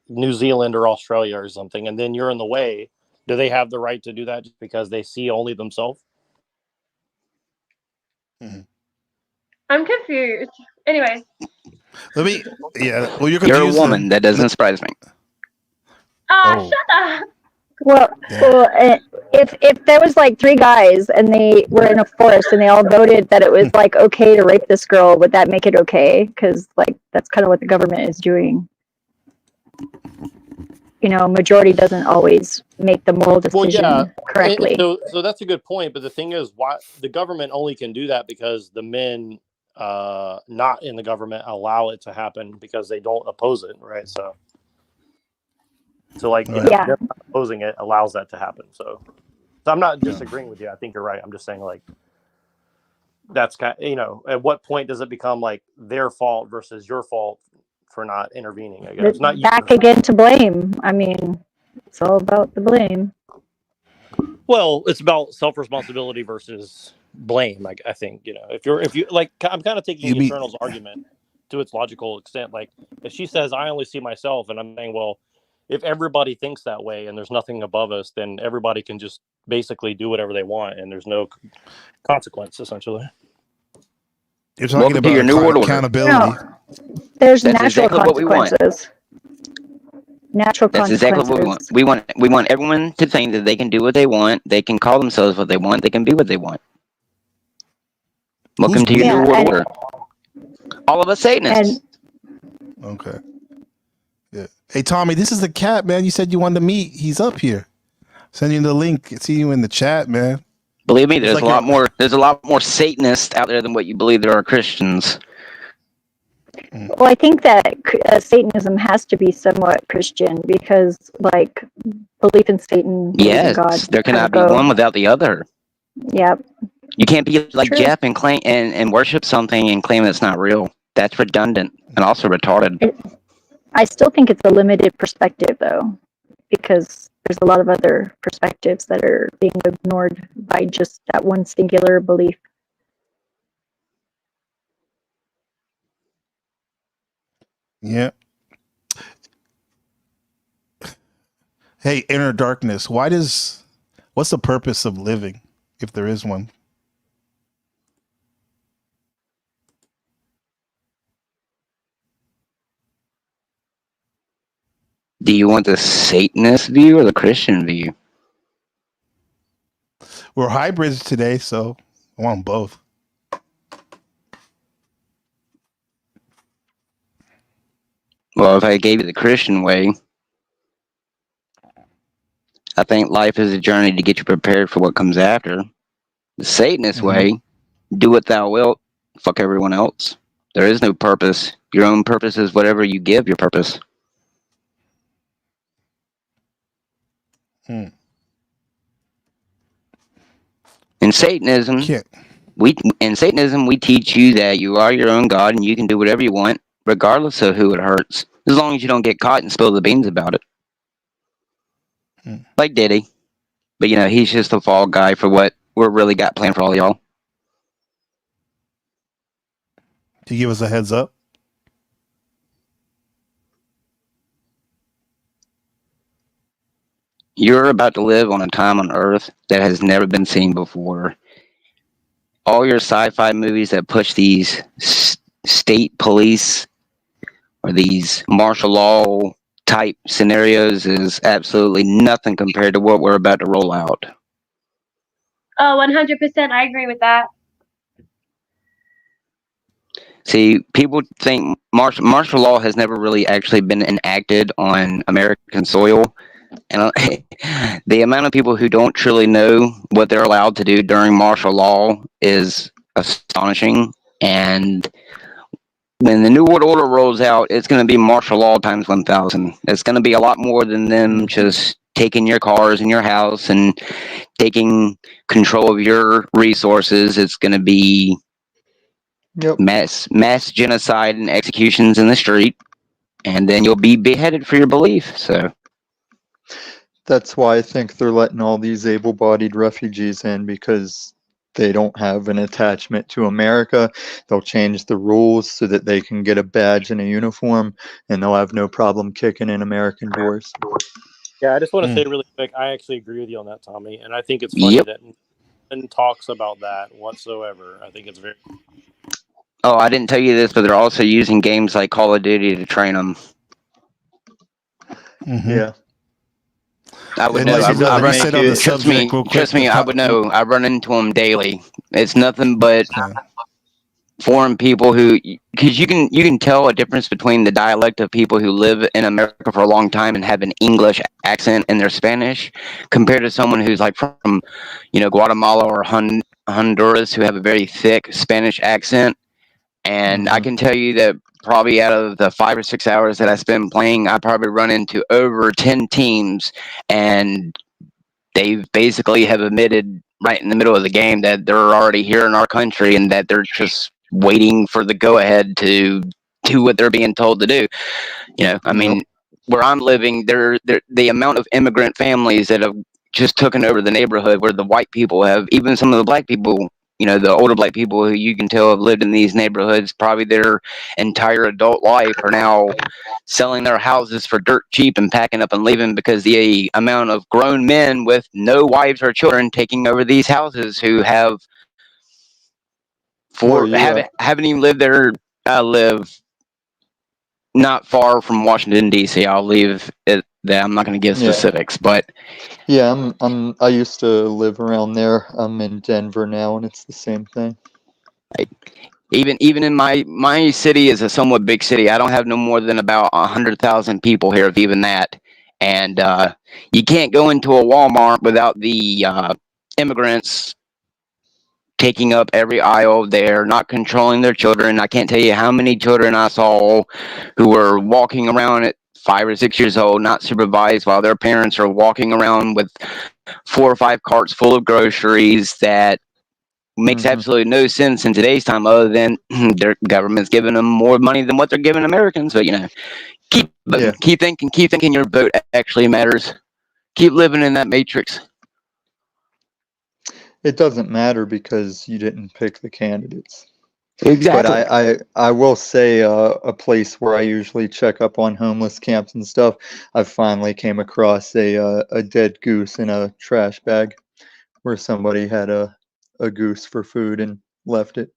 New Zealand or Australia or something, and then you're in the way. Do they have the right to do that just because they see only themselves? I'm confused. Anyway. Let me. Yeah. Well, you're a woman. That doesn't surprise me. Shut up. Well, if there was like 3 guys and they were in a forest and they all voted that it was like okay to rape this girl, would that make it okay? Because like that's kind of what the government is doing. You know, majority doesn't always make the moral decision correctly. So that's a good point. But the thing is, why the government only can do that because the men not in the government allow it to happen because they don't oppose it, right? So like they're not opposing it allows that to happen. So I'm not disagreeing with you. I think you're right. I'm just saying, like, that's kind of, you know, at what point does it become like their fault versus your fault for not intervening? I guess it's not back again to blame. I mean, it's all about the blame. Well, it's about self-responsibility versus blame. I think, you know, if you like, I'm kind of taking Eternal's argument to its logical extent. Like, if she says, I only see myself, and I'm saying, well, if everybody thinks that way and there's nothing above us, then everybody can just basically do whatever they want and there's no consequence, essentially. You're talking Welcome to about your new world order. accountability. No, there's That's natural exactly what we want. consequences. Natural That's exactly what we want. consequences. We want everyone to think that they can do what they want. They can call themselves what they want. They can be what they want. Welcome to your Yeah, new world and, order. All of us Satanists. and Okay. Yeah. Hey Tommy, this is the cat, man. You said you wanted to meet. He's up here. Send you the link. See you in the chat, man. Believe me, there's like a lot more. There's a lot more Satanists out there than what you believe there are Christians. well, I think that Satanism has to be somewhat Christian because, like, belief in Satan, belief in Yes, God. there kind of cannot be go. one without the other. Yeah, You can't be like True. Jeff and claim and worship something and claim it's not real. That's redundant and also retarded. I still think it's a limited perspective, though, because there's a lot of other perspectives that are being ignored by just that one singular belief. Yeah. Hey, inner darkness. What's the purpose of living, if there is one? Do you want the Satanist view or the Christian view? We're hybrids today, so I want both. Well, if I gave you the Christian way, I think life is a journey to get you prepared for what comes after. The Satanist way, do what thou wilt, fuck everyone else. There is no purpose. Your own purpose is whatever you give your purpose. In Satanism, we teach you that you are your own God and you can do whatever you want, regardless of who it hurts, as long as you don't get caught and spill the beans about it. Like Diddy, but you know he's just a fall guy for what we're really got planned for all y'all. To give us a heads up. You're about to live on a time on Earth that has never been seen before. All your sci-fi movies that push these state police or these martial law type scenarios is absolutely nothing compared to what we're about to roll out. Oh, 100%. I agree with that. See, people think martial law has never really actually been enacted on American soil. And the amount of people who don't truly know what they're allowed to do during martial law is astonishing. And when the New World Order rolls out, it's going to be martial law times 1,000. It's going to be a lot more than them just taking your cars and your house and taking control of your resources. It's going to be mass genocide and executions in the street, and then you'll be beheaded for your belief. So that's why I think they're letting all these able-bodied refugees in, because they don't have an attachment to America. They'll change the rules so that they can get a badge and a uniform, and they'll have no problem kicking in American doors. Yeah, I just want to say really quick, I actually agree with you on that, Tommy, and I think it's funny that no one talks about that whatsoever. I think it's very... Oh, I didn't tell you this, but they're also using games like Call of Duty to train them. Yeah. I would know. Trust me, I would know. I run into them daily. It's nothing but foreign people who, because you can tell a difference between the dialect of people who live in America for a long time and have an English accent in their Spanish, compared to someone who's like from, Guatemala or Honduras, who have a very thick Spanish accent. And I can tell you that probably out of the 5 or 6 hours that I spend playing, I probably run into over 10 teams, and they basically have admitted right in the middle of the game that they're already here in our country and that they're just waiting for the go-ahead to do what they're being told to do. I mean, where I'm living, the amount of immigrant families that have just taken over the neighborhood, where the white people have, even some of the black people, the older black people who you can tell have lived in these neighborhoods probably their entire adult life, are now selling their houses for dirt cheap and packing up and leaving because the amount of grown men with no wives or children taking over these houses who have Haven't even lived there. I live not far from Washington D.C. I'll leave it that. I'm not going to give specifics, but yeah, I used to live around there. I'm in Denver now, and it's the same thing. Even in my city is a somewhat big city. I don't have no more than about 100,000 people here, if even that. And you can't go into a Walmart without the immigrants taking up every aisle there, not controlling their children. I can't tell you how many children I saw who were walking around at 5 or 6 years old, not supervised, while their parents are walking around with 4 or 5 carts full of groceries. That makes absolutely no sense in today's time, other than their government's giving them more money than what they're giving Americans. But keep thinking your vote actually matters. Keep living in that matrix. It doesn't matter because you didn't pick the candidates. Exactly. But I will say a place where I usually check up on homeless camps and stuff. I finally came across a dead goose in a trash bag, where somebody had a goose for food and left it.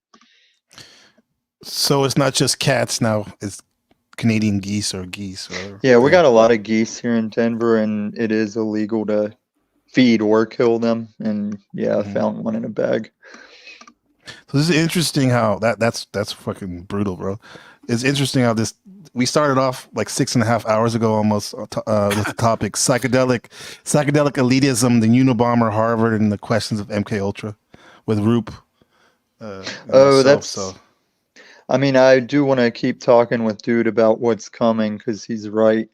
So it's not just cats now; it's Canadian geese or geese. Or Yeah, we got a lot of geese here in Denver, and it is illegal to feed or kill them. And yeah, I found one in a bag. So this is interesting how that's fucking brutal, bro. It's interesting how we started off like 6.5 hours ago almost with the topic psychedelic elitism, the Unabomber, Harvard, and the questions of MKUltra with Rup. I mean, I do want to keep talking with Dude about what's coming because he's right.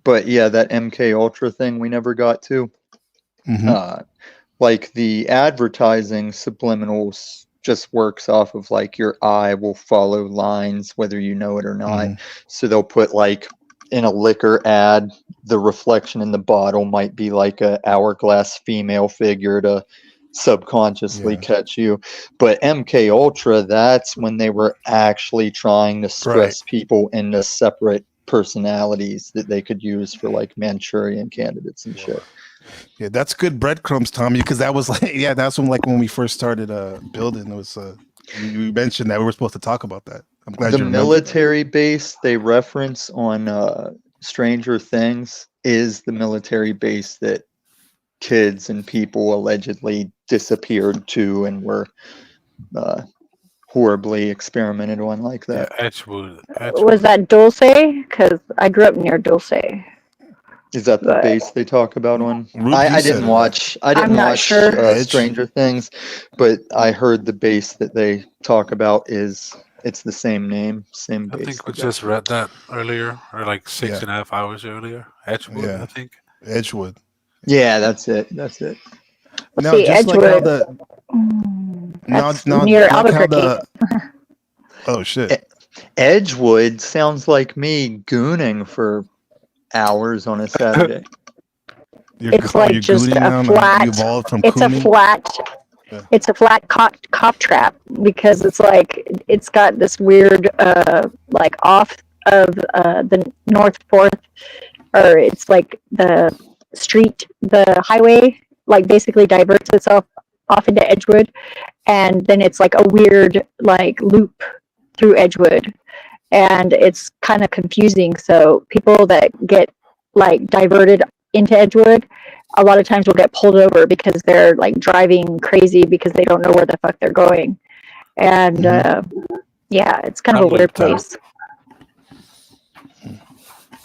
But yeah, that MKUltra thing we never got to. Like the advertising subliminals just works off of like your eye will follow lines whether you know it or not. So they'll put like in a liquor ad, the reflection in the bottle might be like a hourglass female figure to subconsciously catch you. But MKUltra, that's when they were actually trying to stress people into separate personalities that they could use for like Manchurian candidates and shit. Yeah, that's good breadcrumbs, Tommy, because that was like, that's when we first started building. It was you mentioned that we were supposed to talk about that. I'm glad the military base they reference on Stranger Things is the military base that kids and people allegedly disappeared to and were horribly experimented on like that. Yeah, Edgewood. Was that Dulce? Because I grew up near Dulce. Is that the base they talk about on? I didn't watch. Stranger Things, but I heard the base that they talk about it's the same name, same base. I think we just read that earlier, or like 6.5 hours earlier. Edgewood, I think. Edgewood. Yeah, that's it. No, See, just Edgewood, like near Albuquerque. Oh shit! Edgewood sounds like me gooning for hours on a Saturday. It's like just a flat. It's a flat cop trap because it's like it's got this weird like off of the North 4th, or it's like the highway like basically diverts itself off into Edgewood, and then it's like a weird like loop through Edgewood, and it's kind of confusing. So people that get like diverted into Edgewood a lot of times will get pulled over because they're like driving crazy because they don't know where the fuck they're going. And it's kind of a weird place.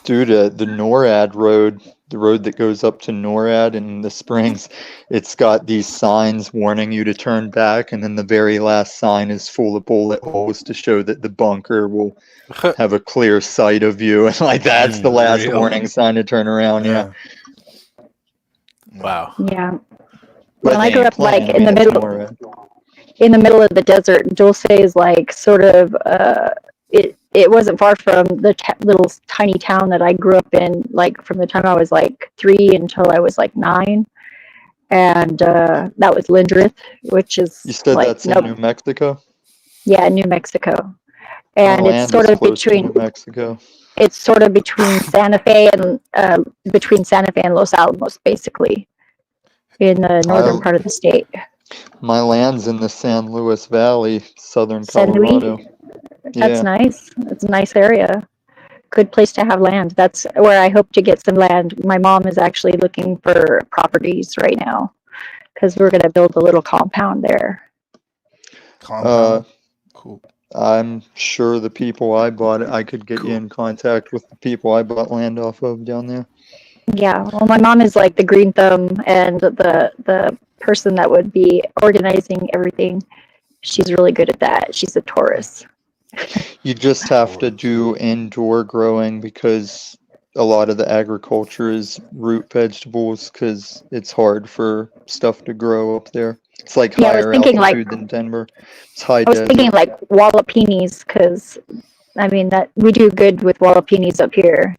Dude, the NORAD road, the road that goes up to NORAD in the Springs, it's got these signs warning you to turn back, and then the very last sign is full of bullet holes to show that the bunker will have a clear sight of you, and like that's the last warning sign to turn around. Yeah. Wow. Yeah. When I grew up like in the middle of the desert, Dulce is like sort of it wasn't far from the little tiny town that I grew up in, like from the time I was like 3 until I was like 9. And that was Lindrith, which is you said like, that's in New Mexico? Yeah, New Mexico. And it's sort of between New Mexico. It's sort of between Santa Fe and Los Alamos, basically, in the northern part of the state. My land's in the San Luis Valley, southern San Luis? Colorado. That's Yeah. nice. It's a nice area. Good place to have land. That's where I hope to get some land. My mom is actually looking for properties right now because we're going to build a little compound there. Cool. I'm sure the people I bought it, I could get you in contact with the people I bought land off of down there. Yeah, well, my mom is like the green thumb and the person that would be organizing everything. She's really good at that. She's a Taurus. You just have to do indoor growing because a lot of the agriculture is root vegetables because it's hard for stuff to grow up there. It's like Yeah, I was higher thinking, altitude like- than Denver. It's high I was desert. thinking like jalapenos because, I mean, that we do good with jalapenos up here.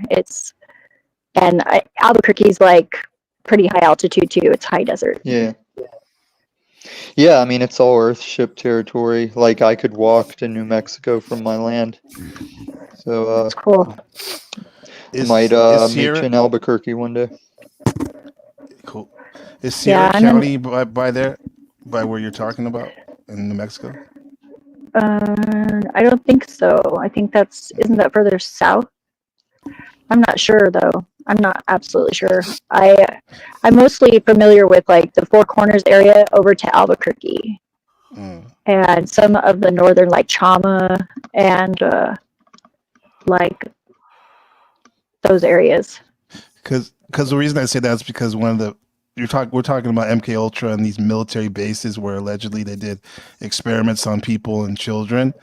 Albuquerque's like pretty high altitude too. It's high desert. Yeah. Yeah, I mean, it's all Earthship territory. Like, I could walk to New Mexico from my land. So, That's cool. Might is meet Sierra- you in Albuquerque one day. Cool. Is Sierra Yeah, I'm in- County by there, by where you're talking about in New Mexico? I don't think so. I think isn't that further south? I'm not sure though. I'm not absolutely sure. I'm mostly familiar with like the Four Corners area over to Albuquerque, and some of the northern like Chama and like those areas. Because the reason I say that is because we're talking about MKUltra and these military bases where allegedly they did experiments on people and children,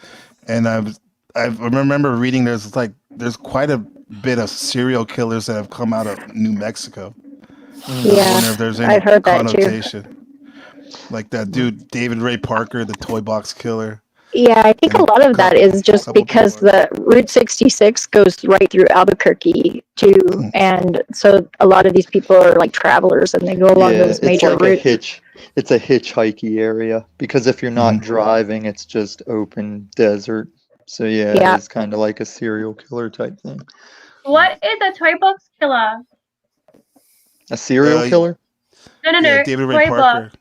and I remember reading there's quite a bit of serial killers that have come out of New Mexico. Yeah, I wonder if there's any I've heard that too. connotation. Like that dude David Ray Parker, the toy box killer. Yeah, I think a lot of that is just because the Route 66 goes right through Albuquerque too, and so a lot of these people are like travelers and they go along those major it's like routes. It's a hitchhikey area because if you're not driving, it's just open desert. So Yeah. it's kind of like a serial killer type thing. What is a toy box killer? A serial killer? No, Yeah, David Ray toy Parker. box.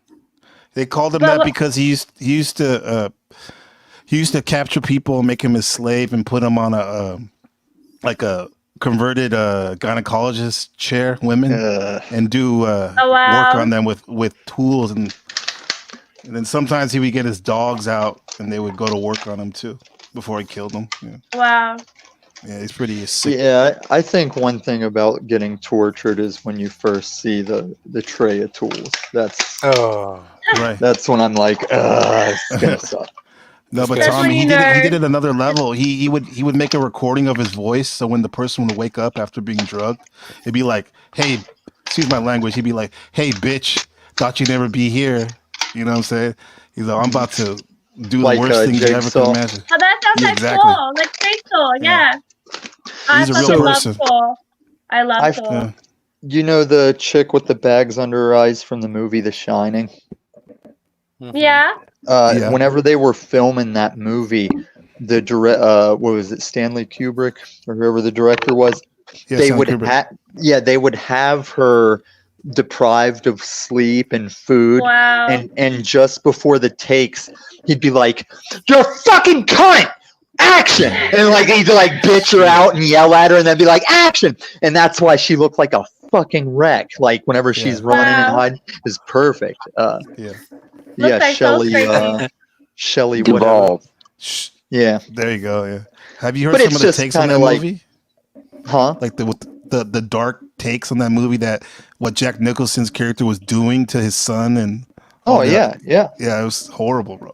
They called him But that what- because he used to capture people and make him his slave and put him on a converted gynecologist chair, women, and do wow. work on them with tools and then sometimes he would get his dogs out and they would go to work on him too before he killed them. Yeah, Wow. yeah, he's pretty sick. Yeah, I think one thing about getting tortured is when you first see the tray of tools. That's right. That's when I'm like, it's gonna suck. No, but Especially, Tommy, he you did know- it another level. He would make a recording of his voice, so when the person would wake up after being drugged, it'd be like, "Hey, excuse my language." He'd be like, "Hey, bitch, thought you'd never be here." You know what I'm saying? He's like, "I'm about to do Like, the worst thing you ever Jigsaw. could imagine." Oh, that sounds Yeah, like exactly. Paul, like Jigsaw, yeah. I He's a real fucking love person. Paul. I love Paul. Yeah. You know the chick with the bags under her eyes from the movie The Shining? Yeah. Yeah. Whenever they were filming that movie, the what was it, Stanley Kubrick or whoever the director was? Yeah, they Stanley would Kubrick. they would have her deprived of sleep and food, Wow. and just before the takes, he'd be like, "You're a fucking cunt! Action!" And like he'd like bitch her out and yell at her, and then be like, "Action!" And that's why she looked like a fucking wreck. Like whenever she's running and Wow. hiding, is perfect. Yeah. Yeah, like Soul Shelley. Crazy. Shelley Duvall. whatever. Yeah, There you go. Yeah. Have you heard But some it's of the just takes on kinda that like- movie? huh? Like the dark takes on that movie, that what Jack Nicholson's character was doing to his son, and Oh all that. yeah. Yeah, it was horrible, bro.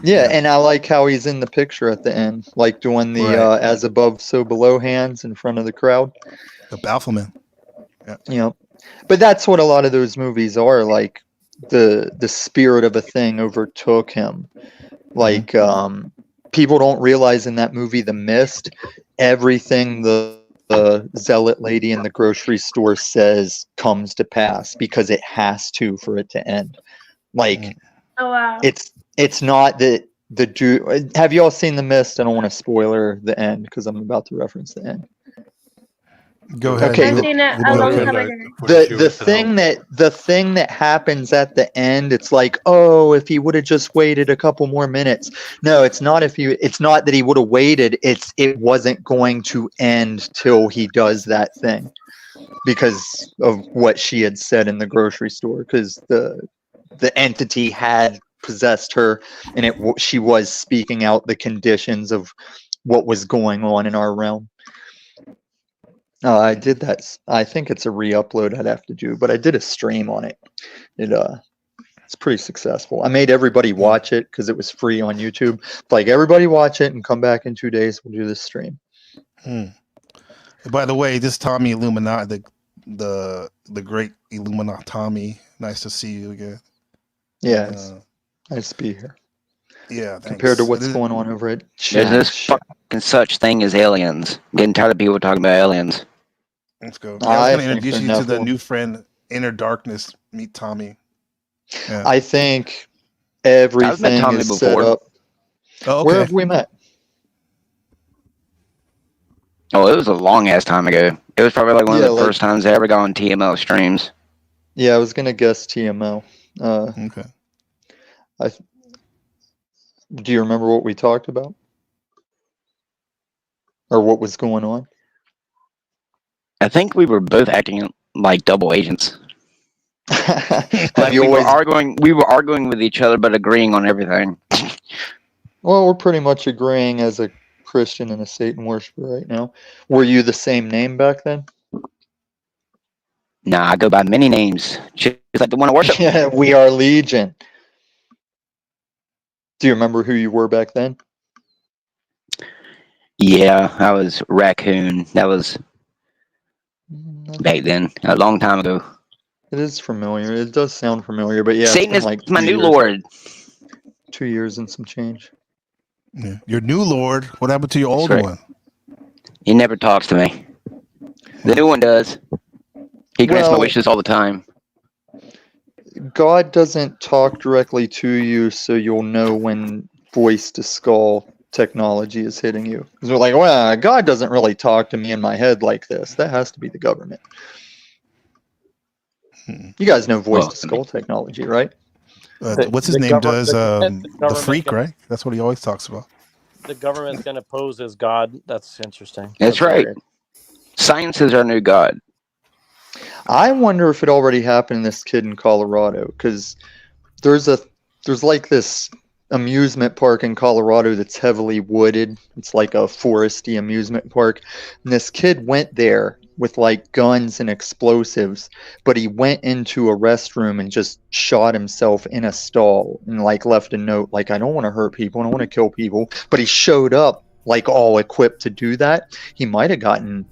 Yeah, and I like how he's in the picture at the end, like doing the Right. as above, so below hands in front of the crowd. The Alpha Man. You know, but that's what a lot of those movies are. Like the spirit of a thing overtook him. Like people don't realize in that movie, The Mist, everything the zealot lady in the grocery store says comes to pass because it has to for it to end. Like Oh wow. it's not that the dude. Have you all seen The Mist? I don't want to spoiler the end because I'm about to reference the end. Go ahead. Okay, I've seen it a long time ago. the thing that happens at the end, it's like, oh, if he would have just waited a couple more minutes. No, it's not that he would have waited, it wasn't going to end till he does that thing because of what she had said in the grocery store, because the entity had possessed her, and she was speaking out the conditions of what was going on in our realm. I did that. I think it's a re-upload I'd have to do, but I did a stream on it. It's pretty successful. I made everybody watch it because it was free on YouTube. Like, everybody watch it and come back in 2 days. We'll do this stream. By the way, this Tommy Illuminati, the great Illuminati Tommy. Nice to see you again. Yeah, it's nice to be here. Yeah, compared to what's going on over at There's this fucking such thing as aliens. I'm getting tired of people talking about aliens. Let's go. Yeah, I was going to introduce you to the new friend, Inner Darkness. Meet Tommy. Yeah. I think everything is set up. Oh, okay. Where have we met? Oh, it was a long ass time ago. It was probably like one of the first times I ever got on TML streams. Yeah, I was going to guess TML. Okay. Do you remember what we talked about? Or what was going on? I think we were both acting like double agents. Like we were arguing with each other, but agreeing on everything. Well, we're pretty much agreeing as a Christian and a Satan worshiper right now. Were you the same name back then? Nah, I go by many names. Just like the one I worship. Yeah, we are Legion. Do you remember who you were back then? Yeah, I was Raccoon. That was back then, a long time ago. It is familiar. It does sound familiar, but yeah. Satan is like my new lord. 2 years and some change. Yeah. Your new lord? What happened to your old one? He never talks to me. The new one does. He grants my wishes all the time. God doesn't talk directly to you, so you'll know when voice to skull technology is hitting you. Because we're like, well, God doesn't really talk to me in my head like this. That has to be the government. You guys know voice to skull technology, right? What's his name does the freak, right? That's what he always talks about. The government's going to pose as God. That's interesting. That's right. Weird. Science is our new God. I wonder if it already happened to this kid in Colorado, because there's like this amusement park in Colorado that's heavily wooded. It's like a foresty amusement park, and this kid went there with like guns and explosives, but he went into a restroom and just shot himself in a stall and like left a note like, I don't want to hurt people, I don't want to kill people, but he showed up like all equipped to do that. He might have gotten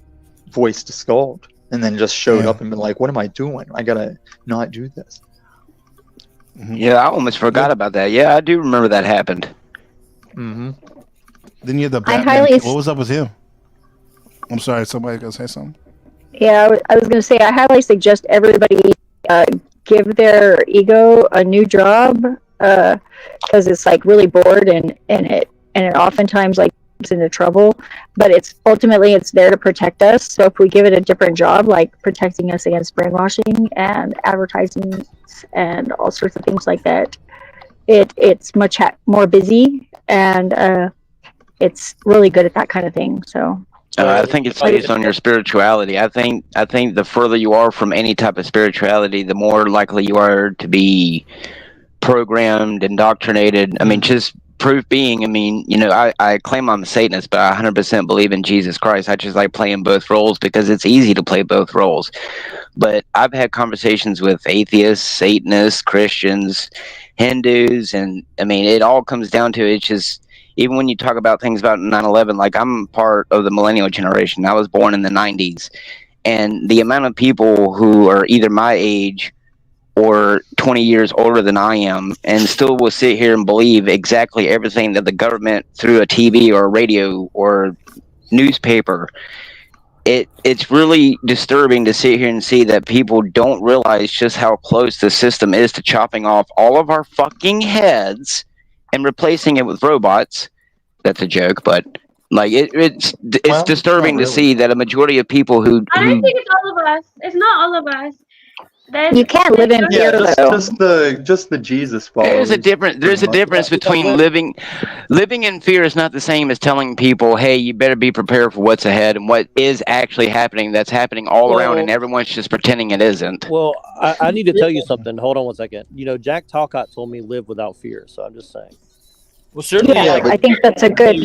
voice to skull and then just showed up and been like, what am I doing? I gotta not do this. Yeah, I almost forgot about that. Yeah, I do remember that happened. Then you had the Batman. What was up with him? I'm sorry, somebody gonna say something? Yeah, I was going to say, I highly suggest everybody give their ego a new job, because it's like really bored and it oftentimes like gets into trouble. But it's ultimately there to protect us. So if we give it a different job, like protecting us against brainwashing and advertising and all sorts of things like that, it's much more busy, and it's really good at that kind of thing. So. I think it's based on your spirituality. I think the further you are from any type of spirituality, the more likely you are to be programmed, indoctrinated. I mean, just proof being, I mean, you know, I claim I'm a Satanist, but I 100% believe in Jesus Christ. I just like playing both roles because it's easy to play both roles. But I've had conversations with atheists, Satanists, Christians, Hindus, and I mean, it all comes down to it's just, even when you talk about things about 9/11, like I'm part of the millennial generation. I was born in the 90s. And the amount of people who are either my age or 20 years older than I am and still will sit here and believe exactly everything that the government through a TV or a radio or newspaper, it's really disturbing to sit here and see that people don't realize just how close the system is to chopping off all of our fucking heads and replacing it with robots. That's a joke, but Like it's disturbing to see that a majority of people who I don't think it's all of us. It's not all of us. You can't live in fear though. Just the Jesus followers. There's a difference. There's a difference between living in fear is not the same as telling people, "Hey, you better be prepared for what's ahead," and what is actually happening. That's happening all around, and everyone's just pretending it isn't. Well, I need to tell you something. Hold on one second. You know, Jack Talcott told me live without fear. So I'm just saying. Well, certainly. Yeah, I think that's a good.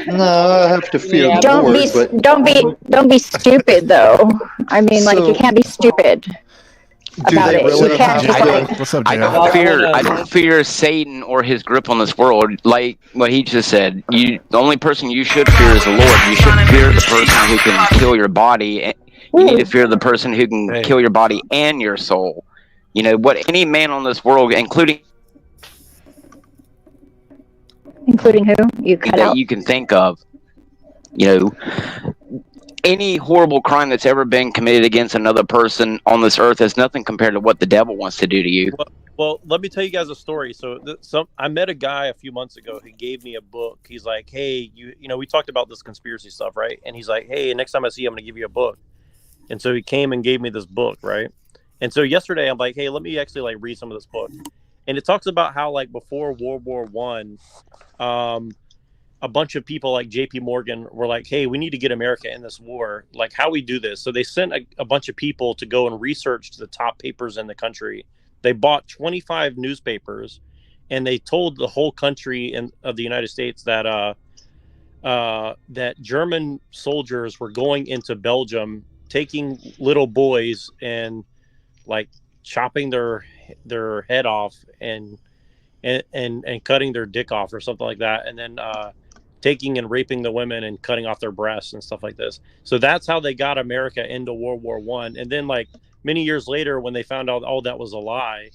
No, I have to fear the Lord, Don't be stupid though. I mean, like you can't be stupid about it. You can't just like. What's up, I don't fear Satan or his grip on this world. Like what he just said, the only person you should fear is the Lord. You shouldn't fear the person who can kill your body. You need to fear the person who can kill your body and your soul. You know what? Any man on this world, including who you cut out. You can think of, you know, any horrible crime that's ever been committed against another person on this earth is nothing compared to what the devil wants to do to you. Well, let me tell you guys a story. So, I met a guy a few months ago who gave me a book. He's like, "Hey, you know, we talked about this conspiracy stuff, right?" And he's like, "Hey, next time I see you, I'm going to give you a book." And so he came and gave me this book, right? And so yesterday, I'm like, "Hey, let me actually like read some of this book." And it talks about how like before World War I, a bunch of people like JP Morgan were like, "Hey, we need to get America in this war. Like, how we do this?" So they sent a bunch of people to go and research the top papers in the country. They bought 25 newspapers, and they told the whole country of the United States that that German soldiers were going into Belgium, taking little boys and like chopping their head off and cutting their dick off or something like that, and then taking and raping the women and cutting off their breasts and stuff like this. So that's how they got America into World War I. And then like many years later, when they found out all that was a lie,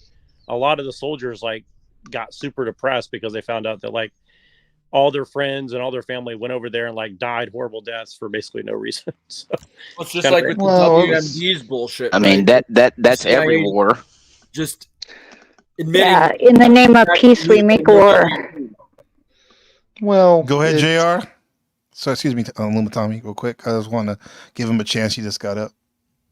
a lot of the soldiers like got super depressed because they found out that like all their friends and all their family went over there and like died horrible deaths for basically no reason. So it's just like with the WMD's bullshit. I mean, that's every war. Just admitting. Yeah, in the name of peace, we make war. Well, go ahead, JR. So, excuse me, Luma Tommy, real quick. I just want to give him a chance. He just got up.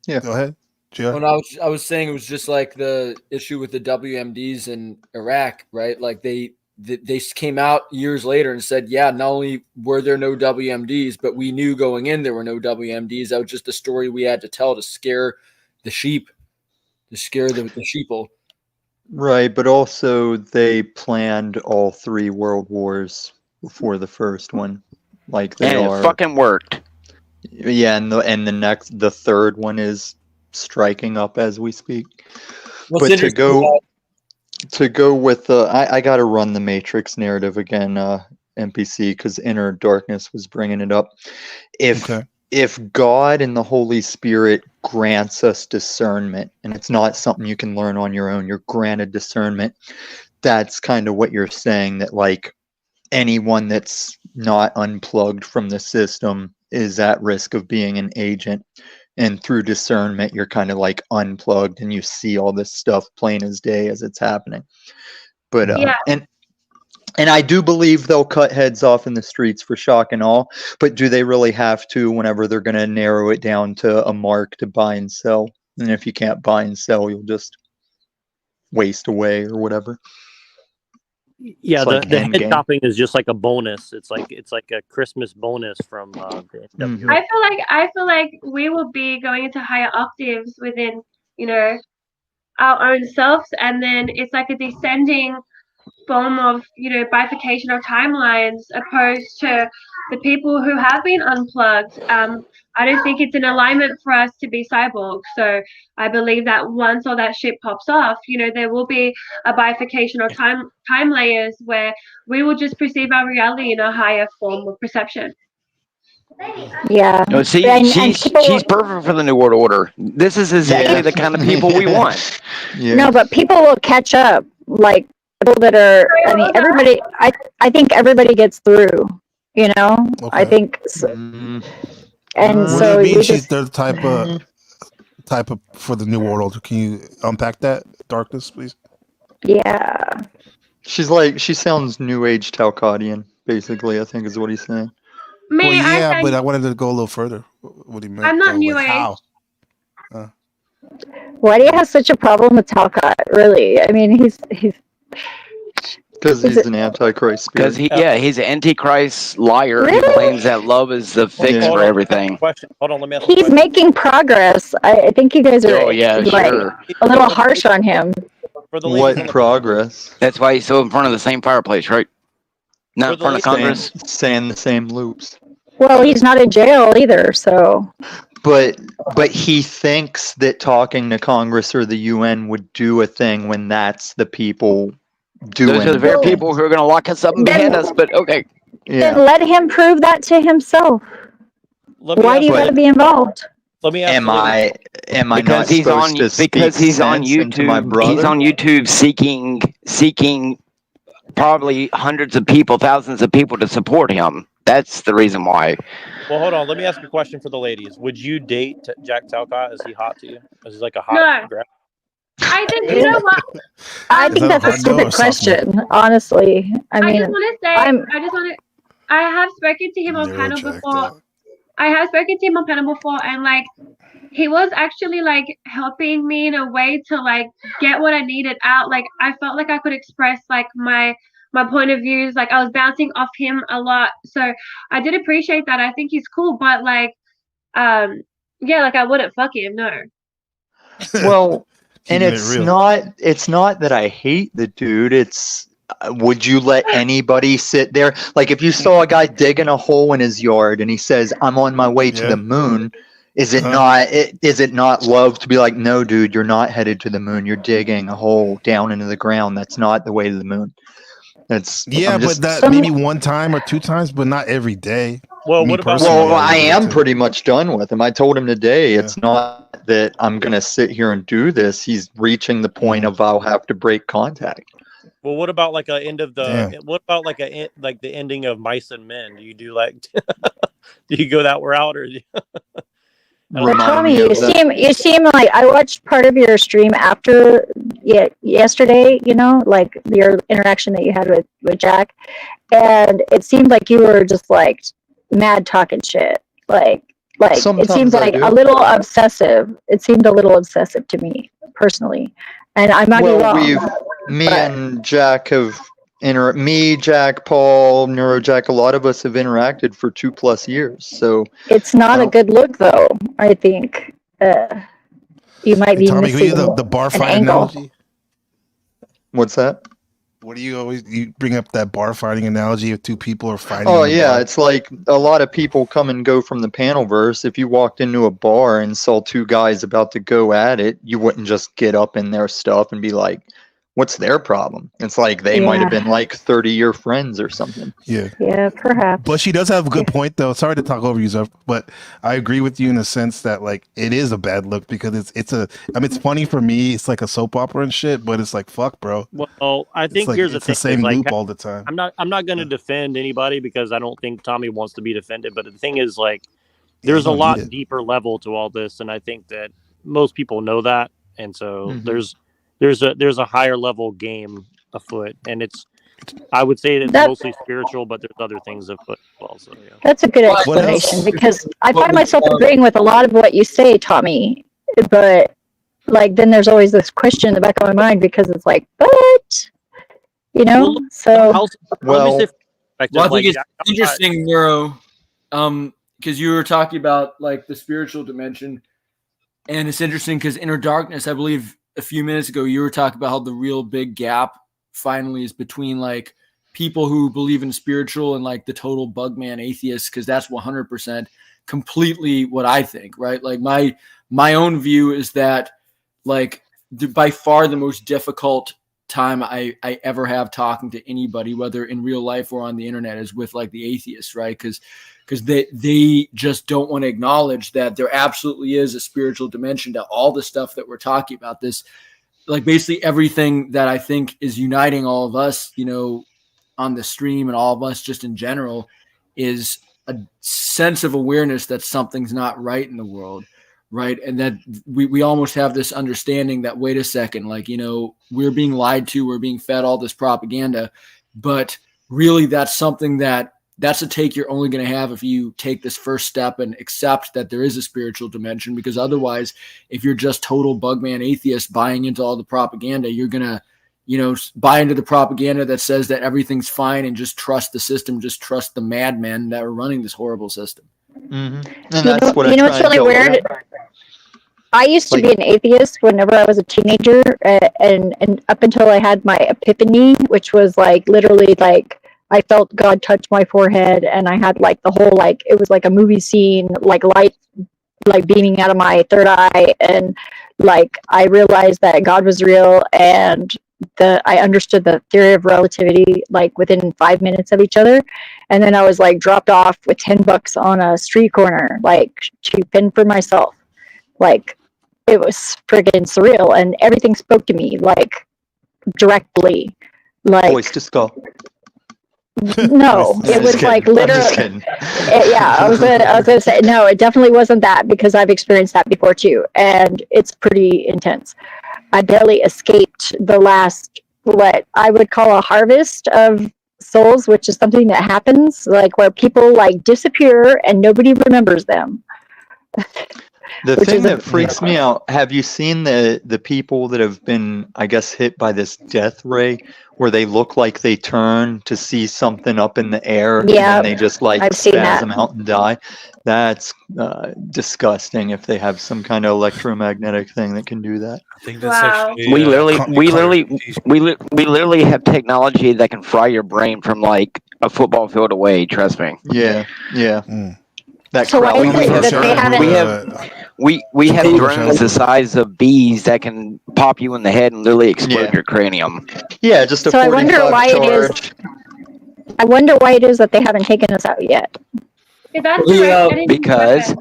Yeah, go ahead, JR. When I was saying it was just like the issue with the WMDs in Iraq, right? Like they came out years later and said, yeah, not only were there no WMDs, but we knew going in there were no WMDs. That was just a story we had to tell to scare the sheep, to scare the sheeple. Right, but also they planned all 3 world wars before the first one, like they and it fucking worked. Yeah, and the third one is striking up as we speak. What's but to go with I got to run the Matrix narrative again, NPC, because Inner Darkness was bringing it up. If God and the Holy Spirit grants us discernment, and it's not something you can learn on your own, you're granted discernment, that's kind of what you're saying, that like anyone that's not unplugged from the system is at risk of being an agent. And through discernment, you're kind of like unplugged and you see all this stuff plain as day as it's happening. But and I do believe they'll cut heads off in the streets for shock and awe, but do they really have to whenever they're going to narrow it down to a mark to buy and sell? And if you can't buy and sell, you'll just waste away or whatever. Yeah, the head chopping is just like a bonus. It's like a Christmas bonus from the NW. I feel like we will be going into higher octaves within, you know, our own selves, and then it's like a descending form of, you know, bifurcation of timelines opposed to the people who have been unplugged. I don't think it's an alignment for us to be cyborgs. So I believe that once all that shit pops off, you know, there will be a bifurcation of time layers where we will just perceive our reality in a higher form of perception. Yeah. No, see, she's perfect for the New World Order. This is exactly the kind of people we want. Yeah. No, but people will catch up. Like people that are, I mean, everybody. I think everybody gets through. You know, I think. And what so do you mean she's the type of for the New World Order? Can you unpack that, Darkness, please? Yeah. She sounds New Age Talcottian, basically, I think is what he's saying. Me, Well, I yeah, think but I wanted to go a little further. What do you mean? I'm not new age. How? Why do you have such a problem with Talcott? Really? I mean, he's Because he's an antichrist Because spirit. he's an antichrist liar who Really? claims that love is the fix Hold for on, everything. question. Hold on, let me ask a he's question. making progress. I think you guys are Oh yeah, like sure. a little harsh on him. For the ladies on What the progress? That's why he's still in front of the same fireplace, right? Not For in the front of ladies- Congress. Saying the same loops. Well, he's not in jail either, so But he thinks that talking to Congress or the UN would do a thing when that's the people doing. Those are the very things. people who are going to lock us up and ban us. But okay. then Yeah. let him prove that to himself. Let me Why ask do you the got to ladies- be involved? Let me ask Am the ladies- I Because not he's supposed on to speak because he's on sense into my YouTube. brother? He's on YouTube seeking probably hundreds of people, thousands of people to support him. That's the reason why. Well, hold on. Let me ask a question for the ladies. Would you date Jack Talcott? Is he hot to you? Is he like a hot No. grab? I think you know what. I Is think that a that's a hard no or stupid soft no? question, honestly. I I mean, just want to say. I have spoken to him on panel Neurojacked before. up. I have spoken to him on panel before, and like he was actually like helping me in a way to like get what I needed out. Like I felt like I could express like my point of views. Like I was bouncing off him a lot, so I did appreciate that. I think he's cool, but like, yeah, like I wouldn't fuck him. No. Well, and Keeping it it's real. not that I hate the dude. It's would you let anybody sit there? Like if you saw a guy digging a hole in his yard and he says, "I'm on my way to Yeah. the moon," is it Uh-huh. is it not love to be like, "No, dude, you're not headed to the moon. You're digging a hole down into the ground. That's not the way to the moon." That's Yeah, I'm but just that maybe one time or two times, but not every day. Well, Me what about- personally, Well, I would do it am too. pretty much done with him. I told him today Yeah. it's not that I'm going to sit here and do this. He's reaching the point of I'll have to break contact. Well, what about like a end of the? Damn. What about like like the ending of Mice and Men? Do you do like? Do you go that route or? Well, Remind Tommy, me of that. you seem like I watched part of your stream after yesterday. You know, like your interaction that you had with Jack, and it seemed like you were just like mad talking shit. Like it Sometimes seems I like do. a little obsessive. It seemed a little obsessive to me personally, and I might be Well, wrong. me but- and Jack have me, Jack, Paul, Neurojack, a lot of us have interacted for 2+ years. So It's not a good look, though. I think you might Hey, be Tommy, can you missing the bar an fight angle. analogy? what's that? What do you bring up that bar fighting analogy if two people are fighting? Oh in a yeah, bar? it's like a lot of people come and go from the panel verse. If you walked into a bar and saw two guys about to go at it, you wouldn't just get up in their stuff and be like, what's their problem? It's like they might have Yeah. been like 30-year friends or something. Yeah. Yeah, perhaps. But she does have a good point, though. Sorry to talk over you, Zeph, but I agree with you in the sense that like it is a bad look because it's funny for me. It's like a soap opera and shit, but it's like fuck, bro. Well, I think like, here's it's the the thing. same is, like, loop all the time. I'm not going to defend anybody because I don't think Tommy wants to be defended. But the thing is, like, there's a don't lot need it. deeper level to all this, and I think that most people know that, and so Mhm. there's a higher level game afoot, and I would say it's That- mostly spiritual, but there's other things afoot as well. So yeah. That's a good What explanation else? because I What find we myself found- agreeing with a lot of what you say, Tommy. But like, then there's always this question in the back of my mind because it's like, but you know, Well, so let me Well, say perspective, Well, I like, think it's Jack- interesting, Neuro, because you were talking about like the spiritual dimension, and it's interesting because Inner Darkness, I believe a few minutes ago, you were talking about how the real big gap finally is between like people who believe in spiritual and like the total bugman atheists, because that's 100% completely what I think, right? Like my own view is that like by far the most difficult time I ever have talking to anybody, whether in real life or on the internet, is with like the atheists, right? Because they just don't want to acknowledge that there absolutely is a spiritual dimension to all the stuff that we're talking about. This, like basically everything that I think is uniting all of us, you know, on the stream and all of us just in general, is a sense of awareness that something's not right in the world. Right. And that we almost have this understanding that, wait a second, like, you know, we're being lied to, we're being fed all this propaganda, but really that's something that that's a take you're only going to have if you take this first step and accept that there is a spiritual dimension, because otherwise, if you're just total bugman atheist buying into all the propaganda, you're going to, buy into the propaganda that says that everything's fine and just trust the system, just trust the madmen that are running this horrible system. And that's what what's really weird? I used to be an atheist whenever I was a teenager, and up until I had my epiphany, which was like literally like I felt God touch my forehead, and I had like the whole like it was like a movie scene, like light like beaming out of my third eye, and like I realized that God was real, and I understood the theory of relativity like within 5 minutes of each other, and then I was like dropped off with $10 on a street corner, like to fend for myself. Like it was friggin' surreal, and everything spoke to me like directly, like voice to skull. No, it was like literally. Yeah, I was gonna say no. It definitely wasn't that, because I've experienced that before too, and it's pretty intense. I barely escaped the last, what I would call a harvest of souls, which is something that happens like where people like disappear and nobody remembers them. The thing that freaks me out, have you seen the people that have been, I guess, hit by this death ray, where they look like they turn to see something up in the air, and then they just like spasm out and die? That's disgusting if they have some kind of electromagnetic thing that can do that. I think that's actually, we literally have technology that can fry your brain from like a football field away. Trust me. Yeah. That so why is it that they haven't? We have drones the size of bees that can pop you in the head and literally explode your cranium. Yeah, just a so I wonder why it is. I wonder why it is that they haven't taken us out yet. Because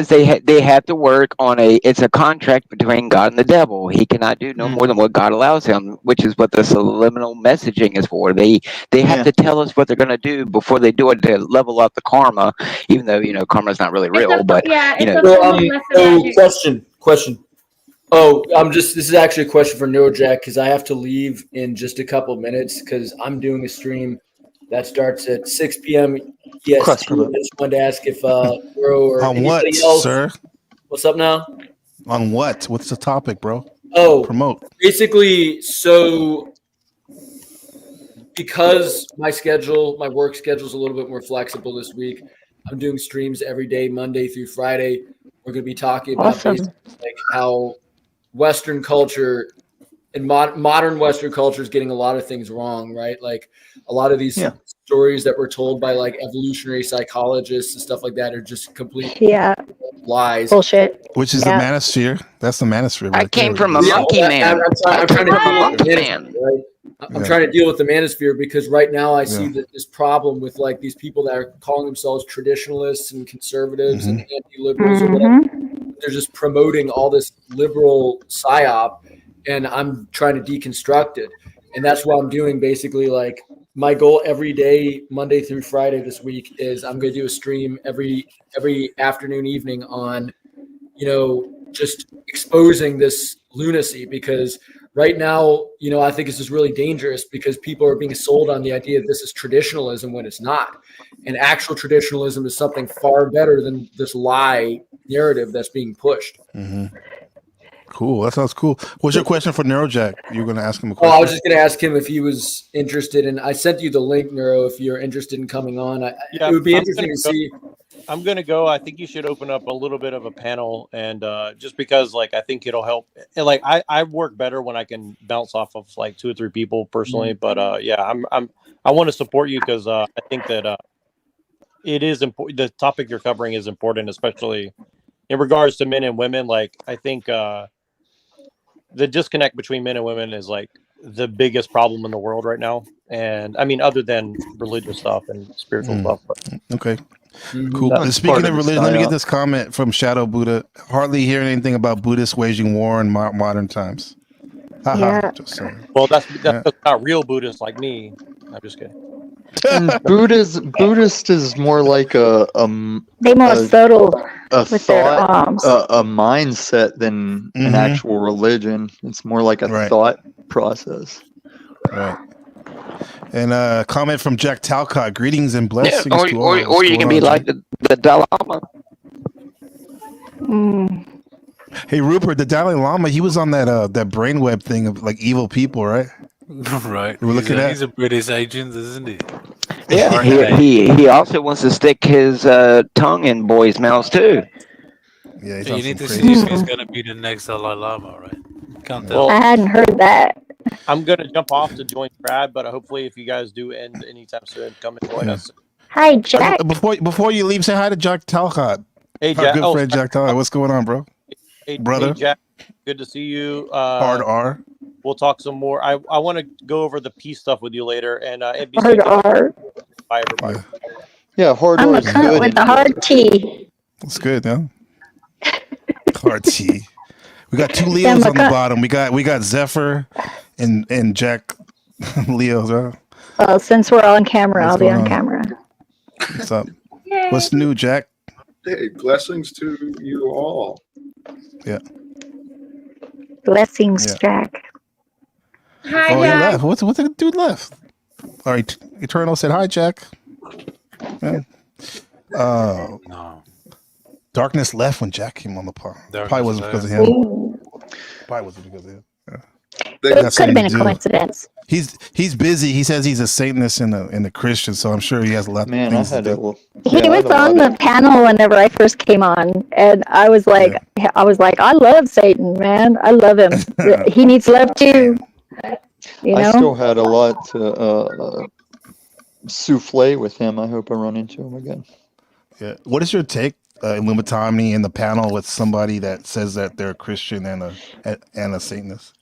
they have to work on it's a contract between God and the devil. He cannot do no more than what God allows him, which is what the subliminal messaging is for. They have to tell us what they're going to do before they do it to level up the karma, even though karma's not really real. Question. Oh, this is actually a question for NeuroJack, because I have to leave in just a couple minutes because I'm doing a stream that starts at 6 p.m. Yes, I just wanted to ask if Bro or on what, else, sir? What's up now? On what? What's the topic, bro? Oh, promote. Basically, so because my work schedule is a little bit more flexible this week, I'm doing streams every day, Monday through Friday. We're going to be talking about basically like how Western culture and modern Western culture is getting a lot of things wrong, right? Like a lot of these stories that were told by like evolutionary psychologists and stuff like that are just complete lies. Bullshit. Which is the manosphere. That's the manosphere. I came from a monkey man. I'm trying to deal with the manosphere because right now I see this problem with like these people that are calling themselves traditionalists and conservatives and anti-liberals or whatever. They're just promoting all this liberal psyop, and I'm trying to deconstruct it. And that's what I'm doing. Basically, like my goal every day, Monday through Friday this week, is I'm going to do a stream every afternoon, evening on, just exposing this lunacy, because right now, I think this is really dangerous because people are being sold on the idea that this is traditionalism when it's not. And actual traditionalism is something far better than this lie narrative that's being pushed. Cool. That sounds cool. What's your question for NeuroJack? You were going to ask him a question. Oh, I was just going to ask him if he was interested, and I sent you the link, Neuro, if you're interested in coming on. It would be interesting to see. I'm going to go. I think you should open up a little bit of a panel, and just because, like, I think it'll help. And, like, I work better when I can bounce off of like 2 or 3 people personally. But I want to support you because I think that it is important. The topic you're covering is important, especially in regards to men and women. Like, I think the disconnect between men and women is like the biggest problem in the world right now. And I mean, other than religious stuff and spiritual stuff. But. Okay. Cool. And speaking of religion, let me get this comment from Shadow Buddha. Hardly hear anything about Buddhists waging war in modern times. Just saying. Well, that's not real Buddhists like me. I'm just kidding. And Buddhist is more like they more subtle with their arms. A mindset than an actual religion. It's more like a thought process. Right. And comment from Jack Talcott. Greetings and blessings or, to all. or, What's or you going can be on, like Jack? the Dalai Lama. Hey Rupert, the Dalai Lama, he was on that that brainweb thing of like evil people, right? Right. We're looking at. He's a British agent, isn't he? Yeah, he also wants to stick his tongue in boys' mouths too. Yeah, You need to see if he's gonna be the next Dalai Lama, right? Can't tell. I hadn't heard that. I'm gonna jump off to join Brad, but hopefully, if you guys do end anytime soon, come and join us. Hi, Jack. Before you leave, say hi to Jack Talcott. Hey, Our Jack. good Oh, friend Jack Talcott. What's going on, bro? Brother. Hey, Jack. Good to see you. Hard R. We'll talk some more. I want to go over the peace stuff with you later. And Hard R. Bye, everybody. Yeah, hard I'm R a is cunt good. with the hard T. That's good, huh? Hard T. We got two Yeah, Leos I'm a on the cunt. bottom. We got Zephyr and Jack Leos, huh? Well, since we're on camera, What's I'll be going on on? camera. What's up? What's new, Jack? Hey, blessings to you all. Yeah. Blessings, Yeah. Jack. Hi, Oh, he Jack. left. What's the dude left? All right. Eternal said hi, Jack. Yeah. No. Darkness left when Jack came on the pod. Probably Darkness wasn't because of left. him. Probably wasn't because of him. Yeah. It Got could have something been to a do. coincidence. He's busy. He says he's a Satanist and a Christian, so I'm sure he has a lot of Man, I things to had do. it. Well, He yeah, I was had a on lot the panel whenever I first came on, and I was like, I love Satan, man. I love him. He needs love too. You I know? still had a lot to souffle with him. I hope I run into him again. Yeah. What is your take, Illuminati, in the panel with somebody that says that they're a Christian and a Satanist?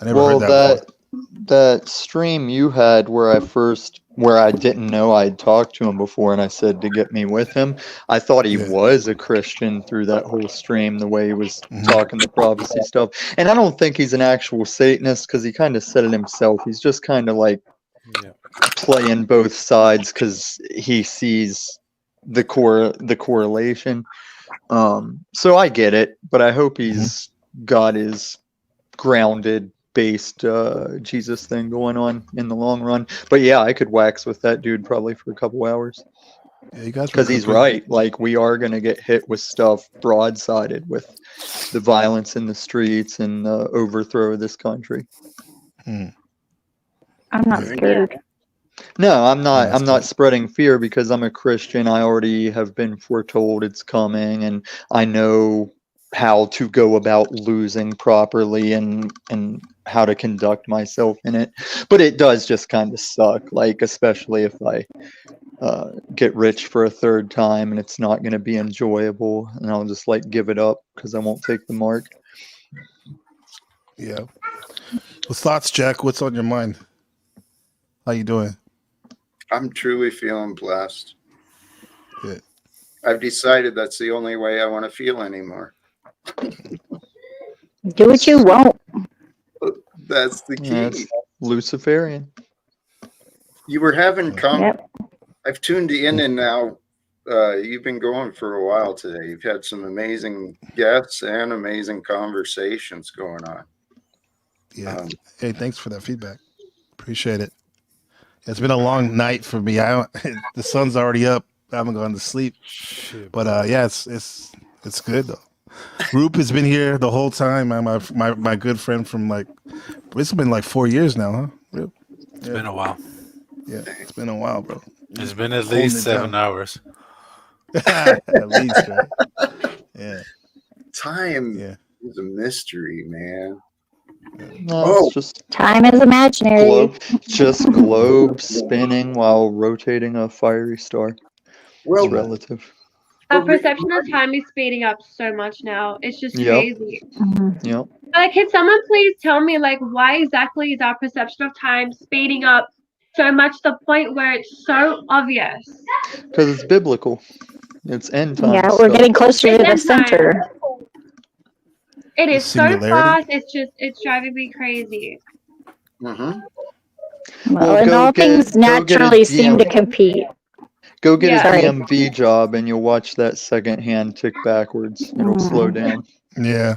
I never Well, heard that before. that stream you had where I didn't know I'd talked to him before, and I said to get me with him. I thought he was a Christian through that whole stream, the way he was talking the prophecy stuff. And I don't think he's an actual Satanist because he kind of said it himself. He's just kind of like playing both sides because he sees the correlation. So I get it, but I hope he's got his grounded based Jesus thing going on in the long run. But yeah, I could wax with that dude probably for a couple hours. Yeah, you guys, because he's right. Like, we are going to get hit with stuff broadsided with the violence in the streets and the overthrow of this country. I'm not scared. No, I'm not. I'm not spreading fear because I'm a Christian. I already have been foretold it's coming, and I know how to go about losing properly and how to conduct myself in it. But it does just kind of suck, like, especially if I get rich for a third time and it's not going to be enjoyable, and I'll just like give it up because I won't take the mark. Yeah. Well, thoughts, Jack? What's on your mind? How you doing? I'm truly feeling blessed. Good. I've decided that's the only way I want to feel anymore. Do what you want. That's the key. Yeah, it's Luciferian. You were having I've tuned in, and now you've been going for a while today. You've had some amazing guests and amazing conversations going on. Yeah. Hey, thanks for that feedback. Appreciate it. It's been a long night for me. The sun's already up. I haven't gone to sleep. But yeah, it's good though. Roop has been here the whole time. My good friend from it's been like 4 years now, huh? Roop? It's been a while. Yeah, it's been a while, bro. It's been at least 7 hours. At least, right? Yeah. Time is a mystery, man. No, it's just Time is imaginary. globe spinning while rotating a fiery star. Well, it's relative. Our perception of time is speeding up so much now. It's just Yep. crazy. Yep. Like, can someone please tell me, like, why exactly is our perception of time speeding up so much to the point where it's so obvious? Because it's biblical. It's end time. Yeah, we're getting closer to the It's end time. center. It is so Singularity? fast. It's driving me crazy. Mm-hmm. Well, and go all get- things go get a naturally seem to DM. compete. Go get Yeah. a DMV job and you'll watch that second hand tick backwards. It'll slow down. Yeah.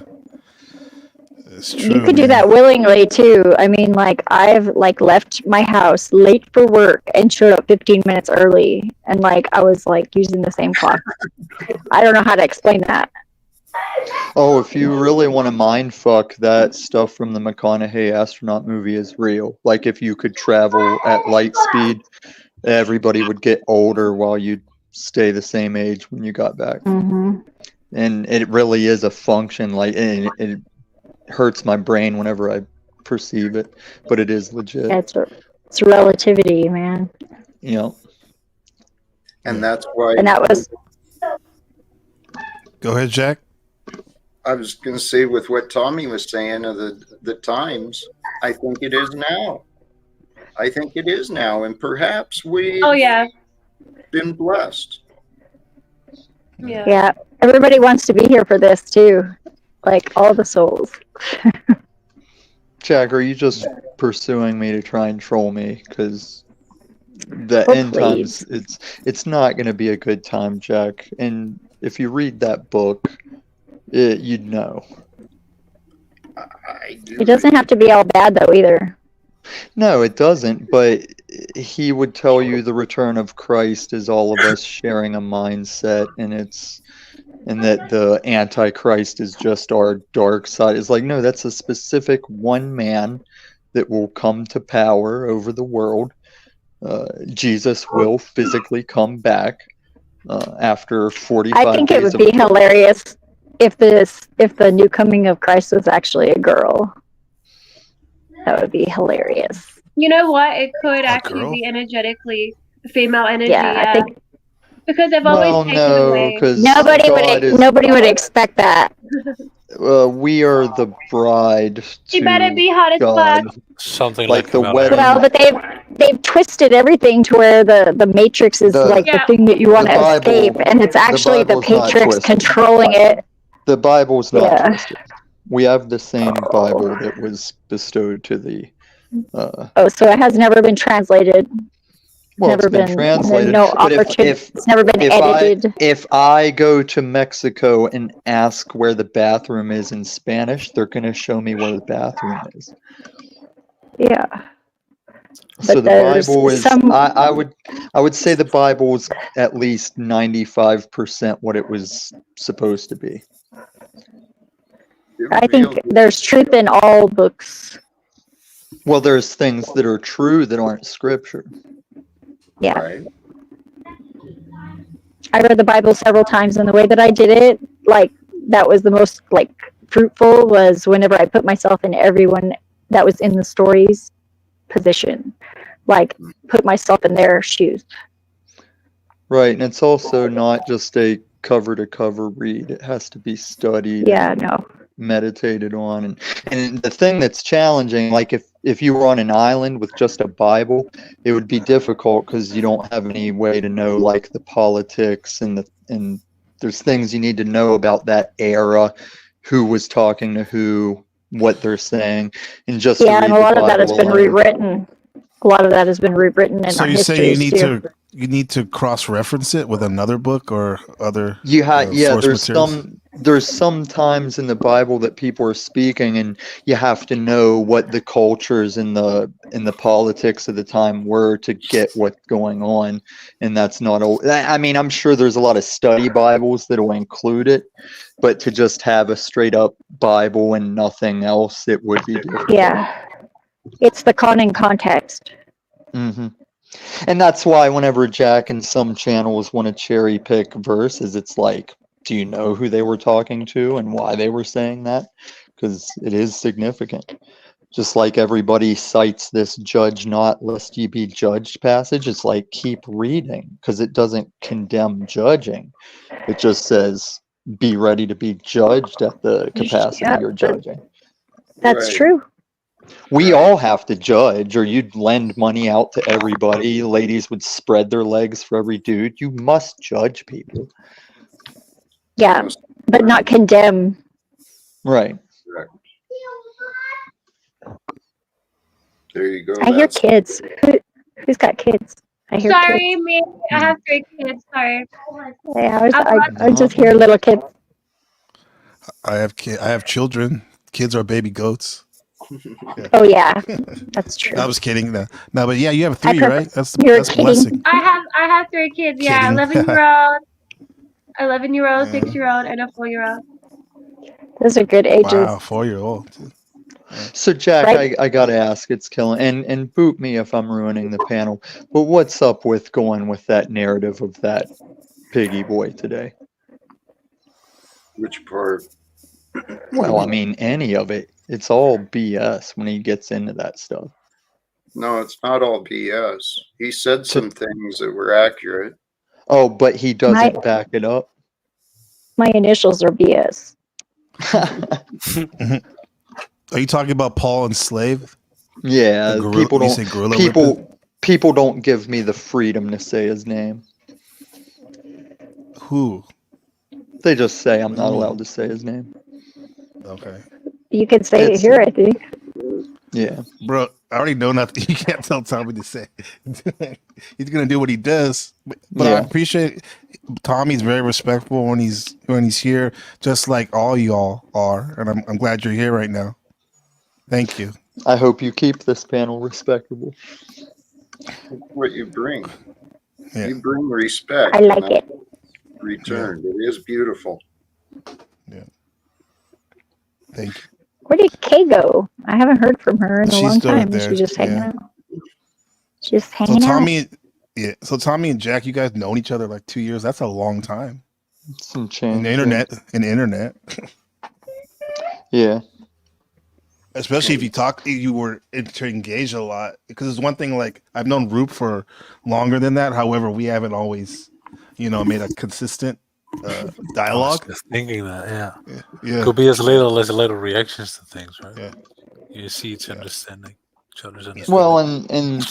It's You true. could do that willingly too. I mean, like I've like left my house late for work and showed up 15 minutes early, and like I was like using the same clock. I don't know how to explain that. Oh, if you really want to mind fuck, that stuff from the McConaughey astronaut movie is real. Like if you could travel at light speed, everybody would get older while you'd stay the same age when you got back. Mm-hmm. And it really is a function. Like it hurts my brain whenever I perceive it, but it is legit. Yeah, it's relativity, man. You know. And that's why. And that was. Go ahead, Jack. I was going to say with what Tommy was saying of the times, I think it is now. I think it is now, and perhaps we've been blessed. Yeah, everybody wants to be here for this too, like all the souls. Jack, are you just pursuing me to try and troll me? Because the end times, it's not going to be a good time, Jack. And if you read that book, you'd know. It doesn't have to be all bad though either. No, it doesn't, but he would tell you the return of Christ is all of us sharing a mindset, and that the Antichrist is just our dark side. It's like, no, that's a specific one man that will come to power over the world. Jesus will physically come back after 45 days. I think it would be hilarious if the new coming of Christ was actually a girl. That would be hilarious. You know what? It could actually be energetically female energy. Yeah, I think because they've always taken away. Nobody would expect that. We are the bride. She better be hot as fuck. Something like the wedding. Well, but they've twisted everything to where the Matrix is like the thing that you want to escape, and it's actually the Matrix controlling it. The Bible's not twisted. We have the same Bible that was bestowed to the. So it has never been translated. Well, never it's been translated. No But opportunity. It's never been edited. If I go to Mexico and ask where the bathroom is in Spanish, they're going to show me where the bathroom is. Yeah. So the Bible is. I would say the Bible is at least 95% what it was supposed to be. I think there's truth in all books. Well, there's things that are true that aren't scripture. Yeah. Right. I read the Bible several times, and the way that I did it, like that was the most like fruitful was whenever I put myself in everyone that was in the story's position, like put myself in their shoes. Right, and it's also not just a cover to cover read. It has to be studied. Yeah, no. Meditated on, and the thing that's challenging, like if you were on an island with just a Bible, it would be difficult because you don't have any way to know like the politics and there's things you need to know about that era, who was talking to who, what they're saying, and just and a lot of that has been rewritten. A lot of that has been rewritten in So our you say histories you need to cross-reference it with another book or other. There's some times in the Bible that people are speaking, and you have to know what the cultures and the politics of the time were to get what's going on, and that's not. I mean, I'm sure there's a lot of study Bibles that will include it, but to just have a straight up Bible and nothing else, it would be difficult. Yeah, it's the context. Mm-hmm. And that's why whenever Jack and some channels want to cherry pick verses, it's like, do you know who they were talking to and why they were saying that? Because it is significant. Just like everybody cites this judge not lest ye be judged passage, it's like keep reading because it doesn't condemn judging. It just says be ready to be judged at the capacity you're judging. That's true. We all have to judge, or you'd lend money out to everybody. Ladies would spread their legs for every dude. You must judge people. Yeah, but not condemn. Right. There you go. I hear kids. Who's got kids? I hear Sorry, kids. me. I have 3 kids. Sorry. Yeah, I just hear little kids. I have children kids are baby goats. Oh yeah, that's true. I was kidding. No, but yeah, you have I 3, prefer- right? That's you're that's kidding. blessing. I have 3 kids. Yeah, Kidding. 11-year-old, 11-year-old, Yeah. 6-year-old, and a 4-year-old. Those are good ages. Wow, 4-year-old. So Jack, Right. I gotta ask, it's killing, and boot me if I'm ruining the panel, but what's up with going with that narrative of that piggy boy today? Which part? Well, I mean, any of it. It's all BS when he gets into that stuff. No, it's not all BS. He said some things that were accurate. Oh, but he doesn't back it up. My initials are BS. Are you talking about Paul and Slave? Yeah, The gorilla- people you say don't. gorilla People don't give me the freedom to say his name. Who? They just say I'm not allowed to say his name. Okay. You can say it It's- here, I think. Yeah. Bro, I already know nothing. You can't tell Tommy to say. He's gonna do what he does. But I Yeah. appreciate Tommy's very respectful when he's here, just like all y'all are. And I'm glad you're here right now. Thank you. I hope you keep this panel respectable. What you bring. Yeah. You bring respect. I like and it. that's returned. It is beautiful. Thank you. Where did Kay go? I haven't heard from her in a She's long still time. there, She's just hanging yeah. out. She's So hanging out. Tommy and Jack, you guys known each other like 2 years. That's a long time. Some In change. the internet. Yeah. Especially if you were engaged a lot. Because it's one thing, like, I've known Roop for longer than that. However, we haven't always, made a consistent dialogue. Just thinking that, Yeah. Could be as little as little reactions to things, right? Yeah. You see each understanding, each other's understanding. Well, and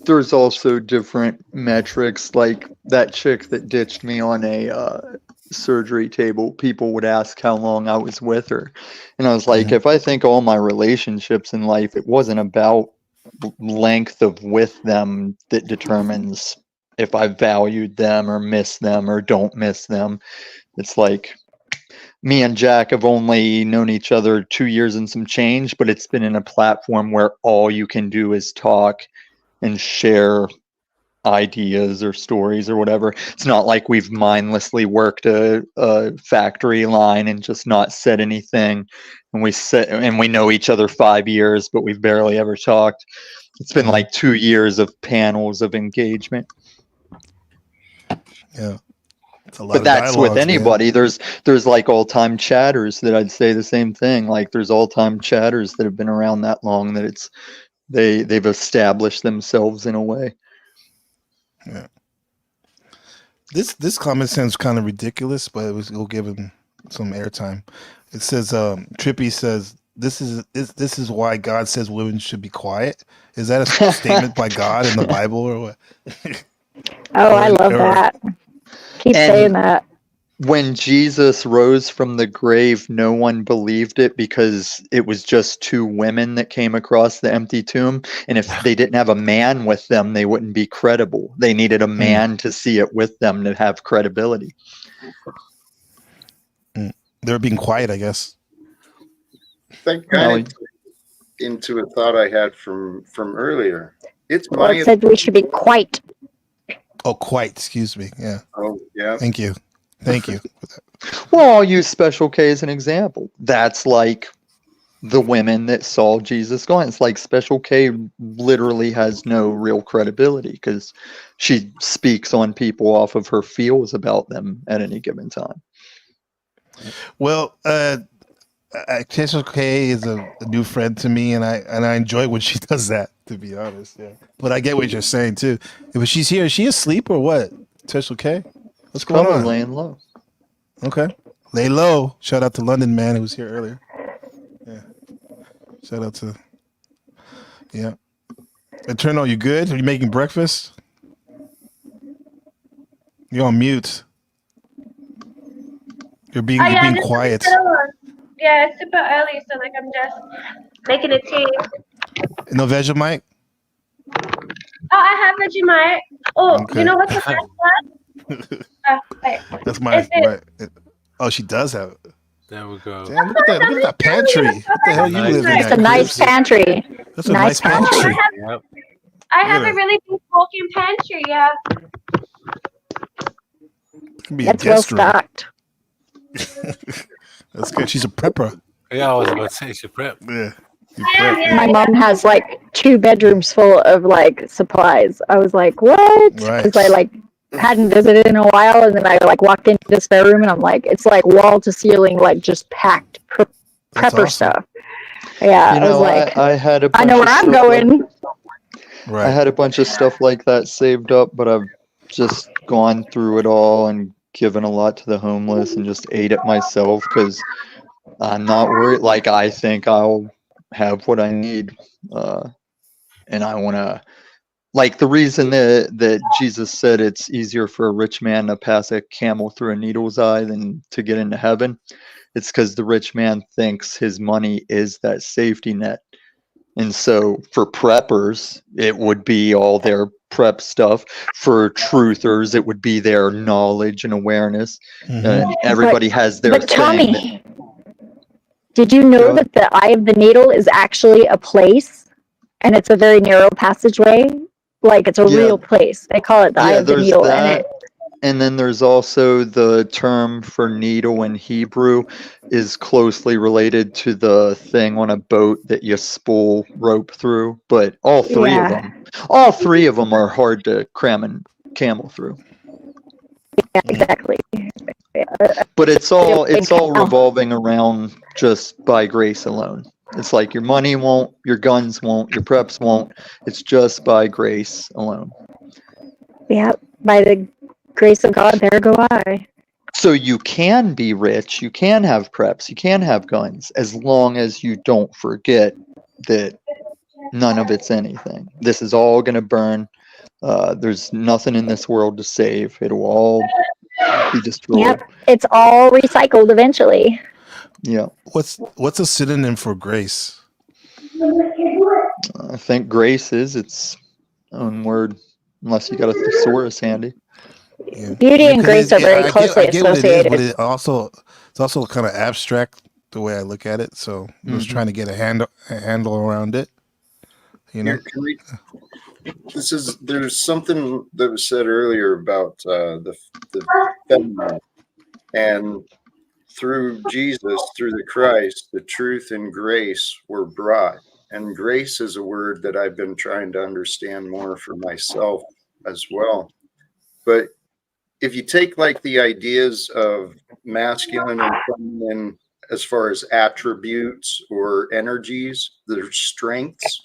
there's also different metrics. Like that chick that ditched me on a surgery table, people would ask how long I was with her. And I was like, if I think all my relationships in life, it wasn't about length of with them that determines if I valued them or miss them or don't miss them. It's like me and Jack have only known each other 2 years and some change, but it's been in a platform where all you can do is talk and share ideas or stories or whatever. It's not like we've mindlessly worked a factory line and just not said anything. And we know each other 5 years, but we've barely ever talked. It's been like 2 years of panels of engagement. Yeah. It's a lot But of that's with dialogues, man. anybody. There's like all-time chatters that I'd say the same thing. Like there's all-time chatters that have been around that long that they've established themselves in a way. Yeah. This comment sounds kind of ridiculous, but we'll give him some airtime. It says, Trippy says, this is why God says women should be quiet. Is that a statement by God in the Bible or what? Oh, I love that. Keep saying that. When Jesus rose from the grave, no one believed it because it was just 2 women that came across the empty tomb. And if they didn't have a man with them, they wouldn't be credible. They needed a man to see it with them to have credibility. They're being quiet, I guess. That kind of into a thought I had from earlier. It's Well, my it said we should be quiet. Oh, quite. Excuse me. Yeah. Oh, yeah. Thank you. Thank you. Well, I'll use Special K as an example. That's like the women that saw Jesus going. It's like Special K literally has no real credibility because she speaks on people off of her feels about them at any given time. Well, Special K is a new friend to me, and I enjoy when she does that. To be honest, yeah. But I get what you're saying too. If she's here, is she asleep or what? Special K, what's going Probably on? laying low. Okay, lay low. Shout out to London Man who was here earlier. Yeah. Shout out to. Yeah. Eternal, you good? Are you making breakfast? You're on mute. You're being just quiet. Yeah, it's super early, so like I'm just making a tea. No Vegemite? Oh, I have Vegemite. Oh, Okay. you know what's the best one? Wait. That's my. Is it- Oh, she does have it. There we go. Damn, look at that pantry. What the hell you live in? It's a nice pantry. That's a nice pantry. Yep. I have a really big walk-in pantry. Yeah. Could be That's a well guest room. stocked. That's good. She's a prepper. Yeah, I was about to say she prep. Yeah. My mom has like 2 bedrooms full of like supplies. I was like, what? Because I like hadn't visited in a while, and then I like walked into the spare room, and I'm like, it's like wall to ceiling, like just packed prepper stuff. Yeah, You I was know, like, I had a bunch I know of where I'm stuff like- going. Right. I had a bunch of stuff like that saved up, but I've just gone through it all and given a lot to the homeless and just ate it myself because I'm not worried. Like, I think I'll have what I need. And I want to, like, the reason that Jesus said it's easier for a rich man to pass a camel through a needle's eye than to get into heaven, it's because the rich man thinks his money is that safety net. And so for preppers, it would be all their prep stuff. For truthers, it would be their knowledge and awareness. And everybody has their But thing. Tommy, did you know that the eye of the needle is actually a place, and it's a very narrow passageway? Like, it's a real place. They call it the eye of the there's needle, that. And then there's also the term for needle in Hebrew is closely related to the thing on a boat that you spool rope through. But all three of them are hard to cram a camel through. Yeah, exactly. But it's all revolving around just by grace alone. It's like your money won't, your guns won't, your preps won't. It's just by grace alone. Yeah, by the grace of God, there go I. So you can be rich, you can have preps, you can have guns, as long as you don't forget that none of it's anything. This is all going to burn. There's nothing in this world to save. It'll all be destroyed. Yep, it's all recycled eventually. Yeah. What's a synonym for grace? I think grace is its own word, unless you got a thesaurus handy. Yeah. Beauty and grace are very closely I get what it is, associated. but it's also kind of abstract the way I look at it. So I'm just trying to get a handle around it. You know. There's something that was said earlier about the feminine, and through Jesus, through the Christ, the truth and grace were brought. And grace is a word that I've been trying to understand more for myself as well. But if you take like the ideas of masculine and feminine as far as attributes or energies, their strengths,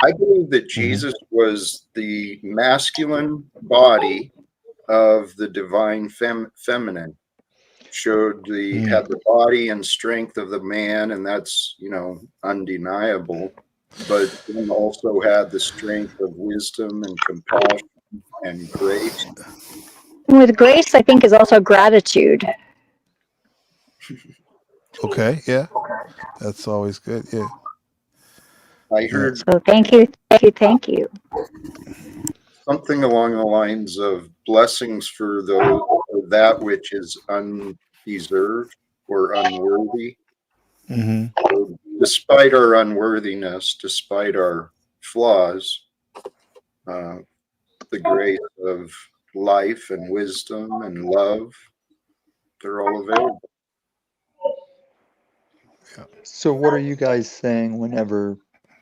I believe that Jesus was the masculine body of the divine feminine. Showed had the body and strength of the man, and that's, you know, undeniable. But then also had the strength of wisdom and compassion and grace. With grace, I think, is also gratitude. Okay, yeah, that's always good. Yeah, I heard So thank you. something along the lines of blessings for that which is undeserved or unworthy. So despite our unworthiness, despite our flaws, the grace of life and wisdom and love, they're all available. So what are you guys saying whenever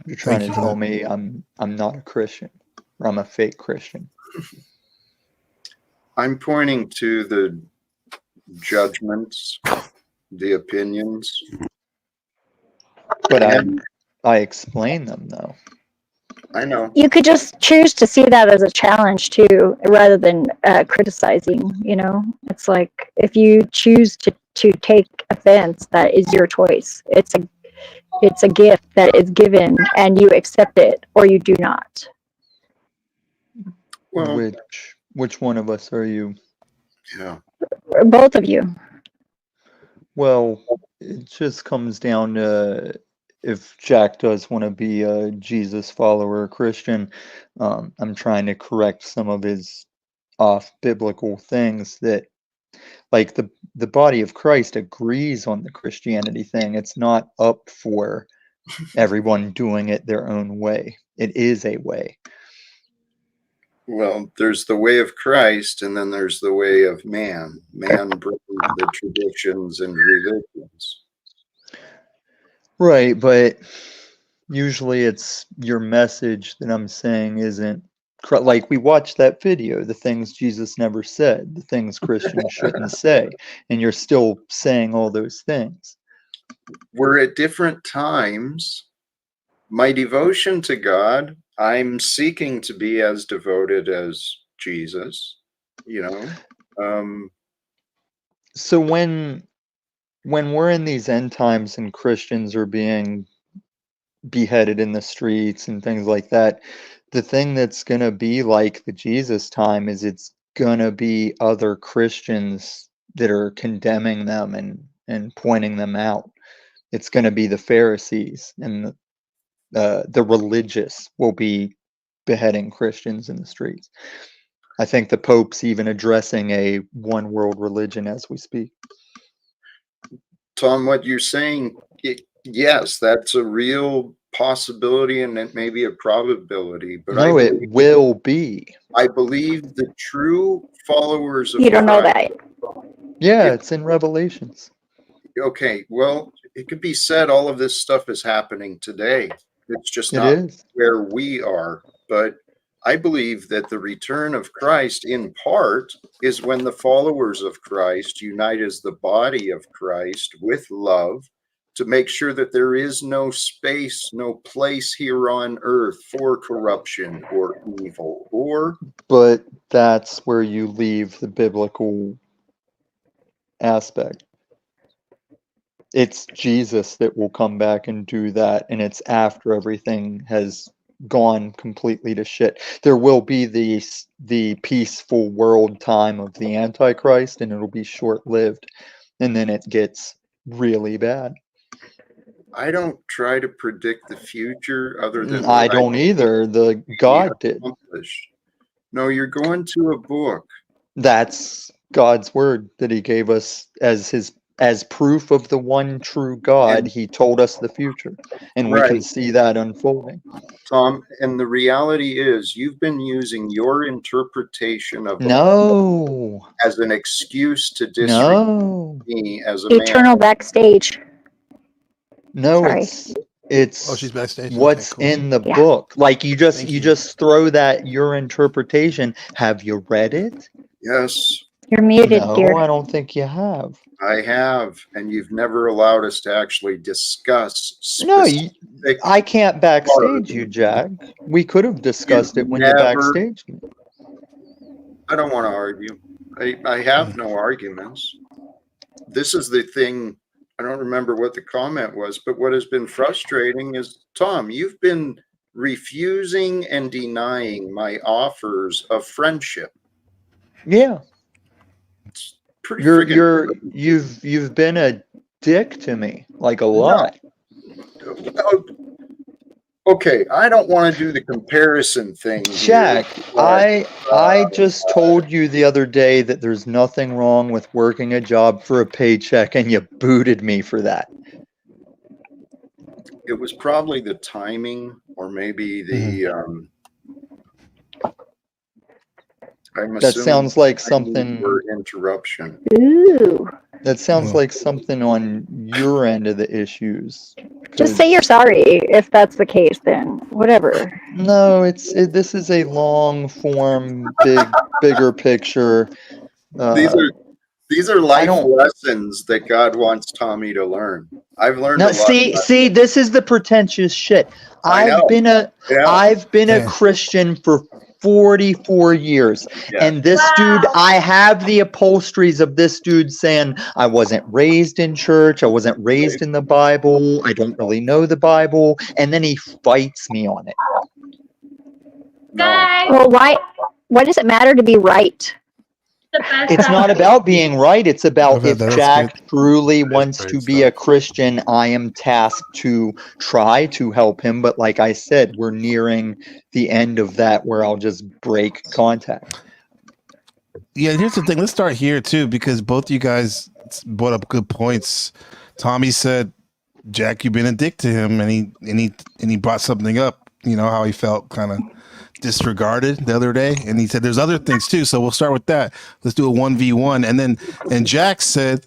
you're trying to tell me I'm not a Christian or I'm a fake Christian? I'm pointing to the judgments, the opinions. But I explain them though. I know. You could just choose to see that as a challenge too, rather than criticizing. You know, it's like if you choose to take offense, that is your choice. It's a gift that is given, and you accept it or you do not. Well, which one of us are you? Yeah. Both of you. Well, it just comes down to if Jack does want to be a Jesus follower, Christian. I'm trying to correct some of his off biblical things that like the body of Christ agrees on the Christianity thing. It's not up for everyone doing it their own way. It is a way. Well, there's the way of Christ, and then there's the way of man. Man brings the traditions and religions. Right, but usually it's your message that I'm saying isn't like we watched that video, the things Jesus never said, the things Christians shouldn't say, and you're still saying all those things. We're at different times. My devotion to God, I'm seeking to be as devoted as Jesus, you know. So when we're in these end times and Christians are being beheaded in the streets and things like that, the thing that's going to be like the Jesus time is it's going to be other Christians that are condemning them and pointing them out. It's going to be the Pharisees, and the religious will be beheading Christians in the streets. I think the Pope's even addressing a one world religion as we speak. Tom, what you're saying, yes, that's a real possibility, and it may be a probability. But no, it will be. I believe the true followers of You don't know Christ, that. Yeah, it's in Revelations. Okay, well, it could be said all of this stuff is happening today. It's just not where we are. But I believe that the return of Christ, in part, is when the followers of Christ unite as the body of Christ with love to make sure that there is no space, no place here on earth for corruption or evil or... But that's where you leave the biblical aspect. It's Jesus that will come back and do that, and it's after everything has gone completely to shit. There will be the peaceful world time of the Antichrist, and it'll be short-lived, and then it gets really bad. I don't try to predict the future other than... I don't either. The God did. No, you're going to a book. That's God's word that he gave us as proof of the one true God. He told us the future, and we can see that unfolding. Tom, and the reality is you've been using your interpretation of as an excuse to disrespect me as a Eternal backstage. No, Sorry. it's she's backstage. What's in the book. Like you just throw that your interpretation. Have you read it? Yes. You're muted, no, dear. I don't think you have. I have, and you've never allowed us to actually discuss. No, I can't backstage you, Jack. We could have discussed it when you backstage me. I don't want to argue. I have no arguments. This is the thing. I don't remember what the comment was, but what has been frustrating is, Tom, you've been refusing and denying my offers of friendship. Yeah. Pretty you've been a dick to me, like a lot. Okay, I don't want to do the comparison thing. Jack, I just told you the other day that there's nothing wrong with working a job for a paycheck, and you booted me for that. It was probably the timing, or maybe the that sounds like something interruption. Ooh. That sounds like something on your end of the issues. Just say you're sorry if that's the case. Then whatever. No, this is a long form, bigger picture. These are life lessons that God wants Tommy to learn. I've learned. No, see, this is the pretentious shit. I've been a Christian for 44 years. Yeah. And this dude, I have the upholsteries of this dude saying, I wasn't raised in church. I wasn't raised in the Bible. I don't really know the Bible. And then he fights me on it. Well, why does it matter to be right? It's not about being right. It's about if Jack truly wants to be a Christian, I am tasked to try to help him. But like I said, we're nearing the end of that where I'll just break contact. Yeah, here's the thing. Let's start here too, because both you guys brought up good points. Tommy said, "Jack, you've been a dick to him," and he brought something up. You know how he felt kind of disregarded the other day, and he said there's other things too. So we'll start with that. Let's do a 1v1, and Jack said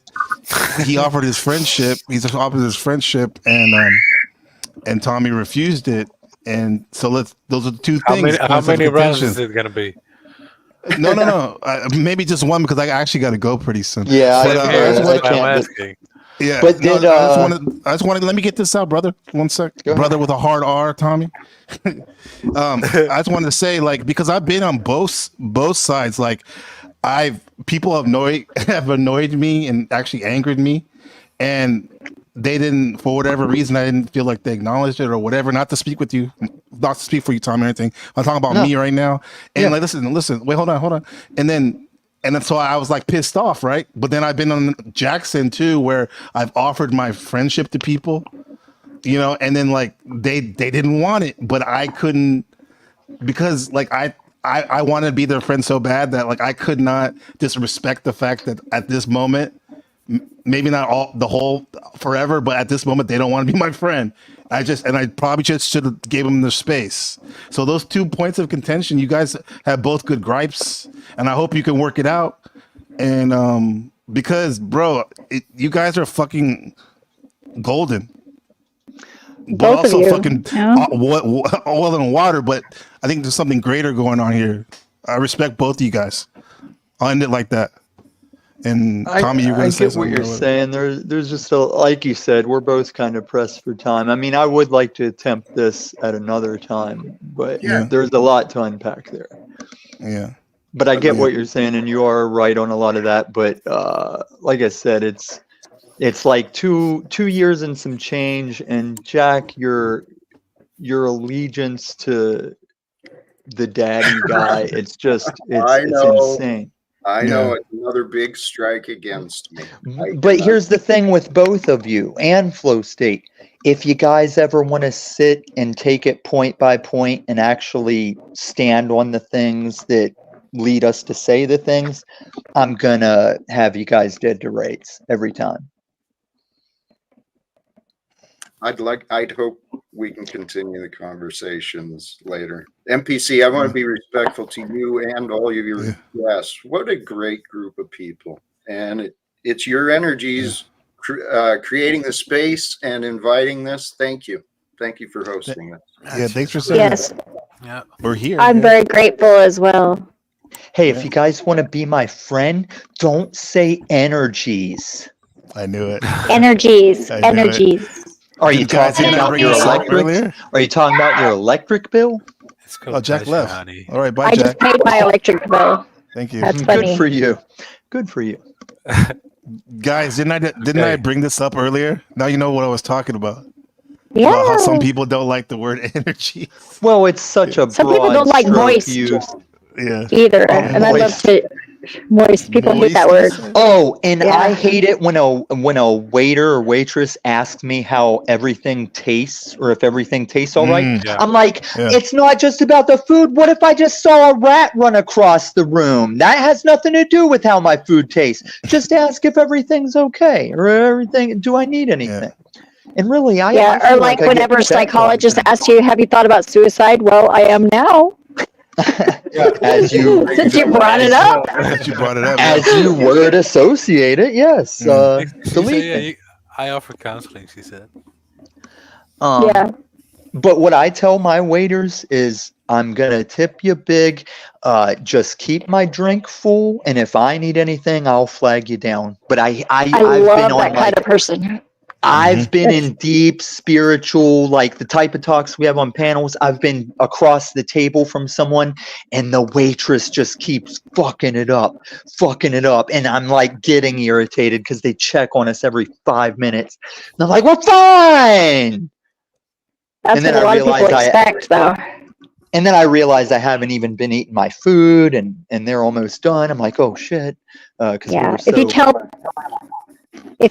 he offered his friendship. He's offered his friendship, and Tommy refused it. And so those are the two things. How many rounds is it gonna be? No. Maybe just one because I actually got to go pretty soon. Yeah, I'm asking. Yeah, but I just wanted. Let me get this out, brother. One sec, brother with a hard R, Tommy. I just wanted to say, like, because I've been on both sides. Like, people have annoyed me and actually angered me, and they didn't, for whatever reason, I didn't feel like they acknowledged it or whatever. Not to speak for you, Tom, or anything. I'm talking about me right now. And like, listen. Wait, hold on. And then so I was like pissed off, right? But then I've been on Jackson too, where I've offered my friendship to people, you know, and then like they didn't want it, but I couldn't, because like I wanted to be their friend so bad that like I could not disrespect the fact that at this moment, maybe not the whole forever, but at this moment they don't want to be my friend. I probably just should have gave them the space. So those 2 points of contention, you guys have both good gripes, and I hope you can work it out. And because, bro, you guys are fucking golden, but also fucking oil and water. But I think there's something greater going on here. I respect both of you guys. I'll end it like that. And Tommy, you're going to say something. I get what you're saying. There's just like you said, we're both kind of pressed for time. I mean, I would like to attempt this at another time, but there's a lot to unpack there. Yeah. But I get what you're saying, and you are right on a lot of that. But like I said, it's like two years and some change. And Jack, your allegiance to the daddy guy, it's insane. I know it's another big strike against me. But here's the thing with both of you and Flow State. If you guys ever want to sit and take it point by point and actually stand on the things that lead us to say the things, I'm gonna have you guys dead to rights every time. I'd hope we can continue the conversations later. MPC, I want to be respectful to you and all of your guests. What a great group of people. And it's your energies creating the space and inviting this. Thank you. Thank you for hosting this. Yeah, thanks for saying that. Yeah. We're here. I'm very grateful as well. Hey, if you guys want to be my friend, don't say energies. I knew it. Energies. Are you talking about your electric? Are you talking about your electric bill? Oh, Jack left. Honey. All right, bye, I Jack. just paid my electric bill. Thank you. That's funny. Good for you. Good for you. Guys, didn't I bring this up earlier? Now you know what I was talking about. Yeah. About how some people don't like the word energy. Well, it's such a Some people don't like moist either, and I love to moist. People hate that word. Oh, and I hate it when a waiter or waitress asks me how everything tastes or if everything tastes all right. I'm like, it's not just about the food. What if I just saw a rat run across the room? That has nothing to do with how my food tastes. Just ask if everything's okay or everything. Do I need anything? And really, I or like whenever a psychologist asks you, "Have you thought about suicide?" Well, I am now. As you Since you brought it up. As you word associate it, yes. Believe me. I offer counseling, she said. But what I tell my waiters is, I'm gonna tip you big. Just keep my drink full, and if I need anything, I'll flag you down. But I've love been on that kind of person. I've been in deep spiritual, like the type of talks we have on panels. I've been across the table from someone and the waitress just keeps fucking it up. And I'm like getting irritated because they check on us every 5 minutes. And they're like, we're fine. That's what a lot of people expect, though. And then I realized I haven't even been eating my food and they're almost done. I'm like, oh shit. If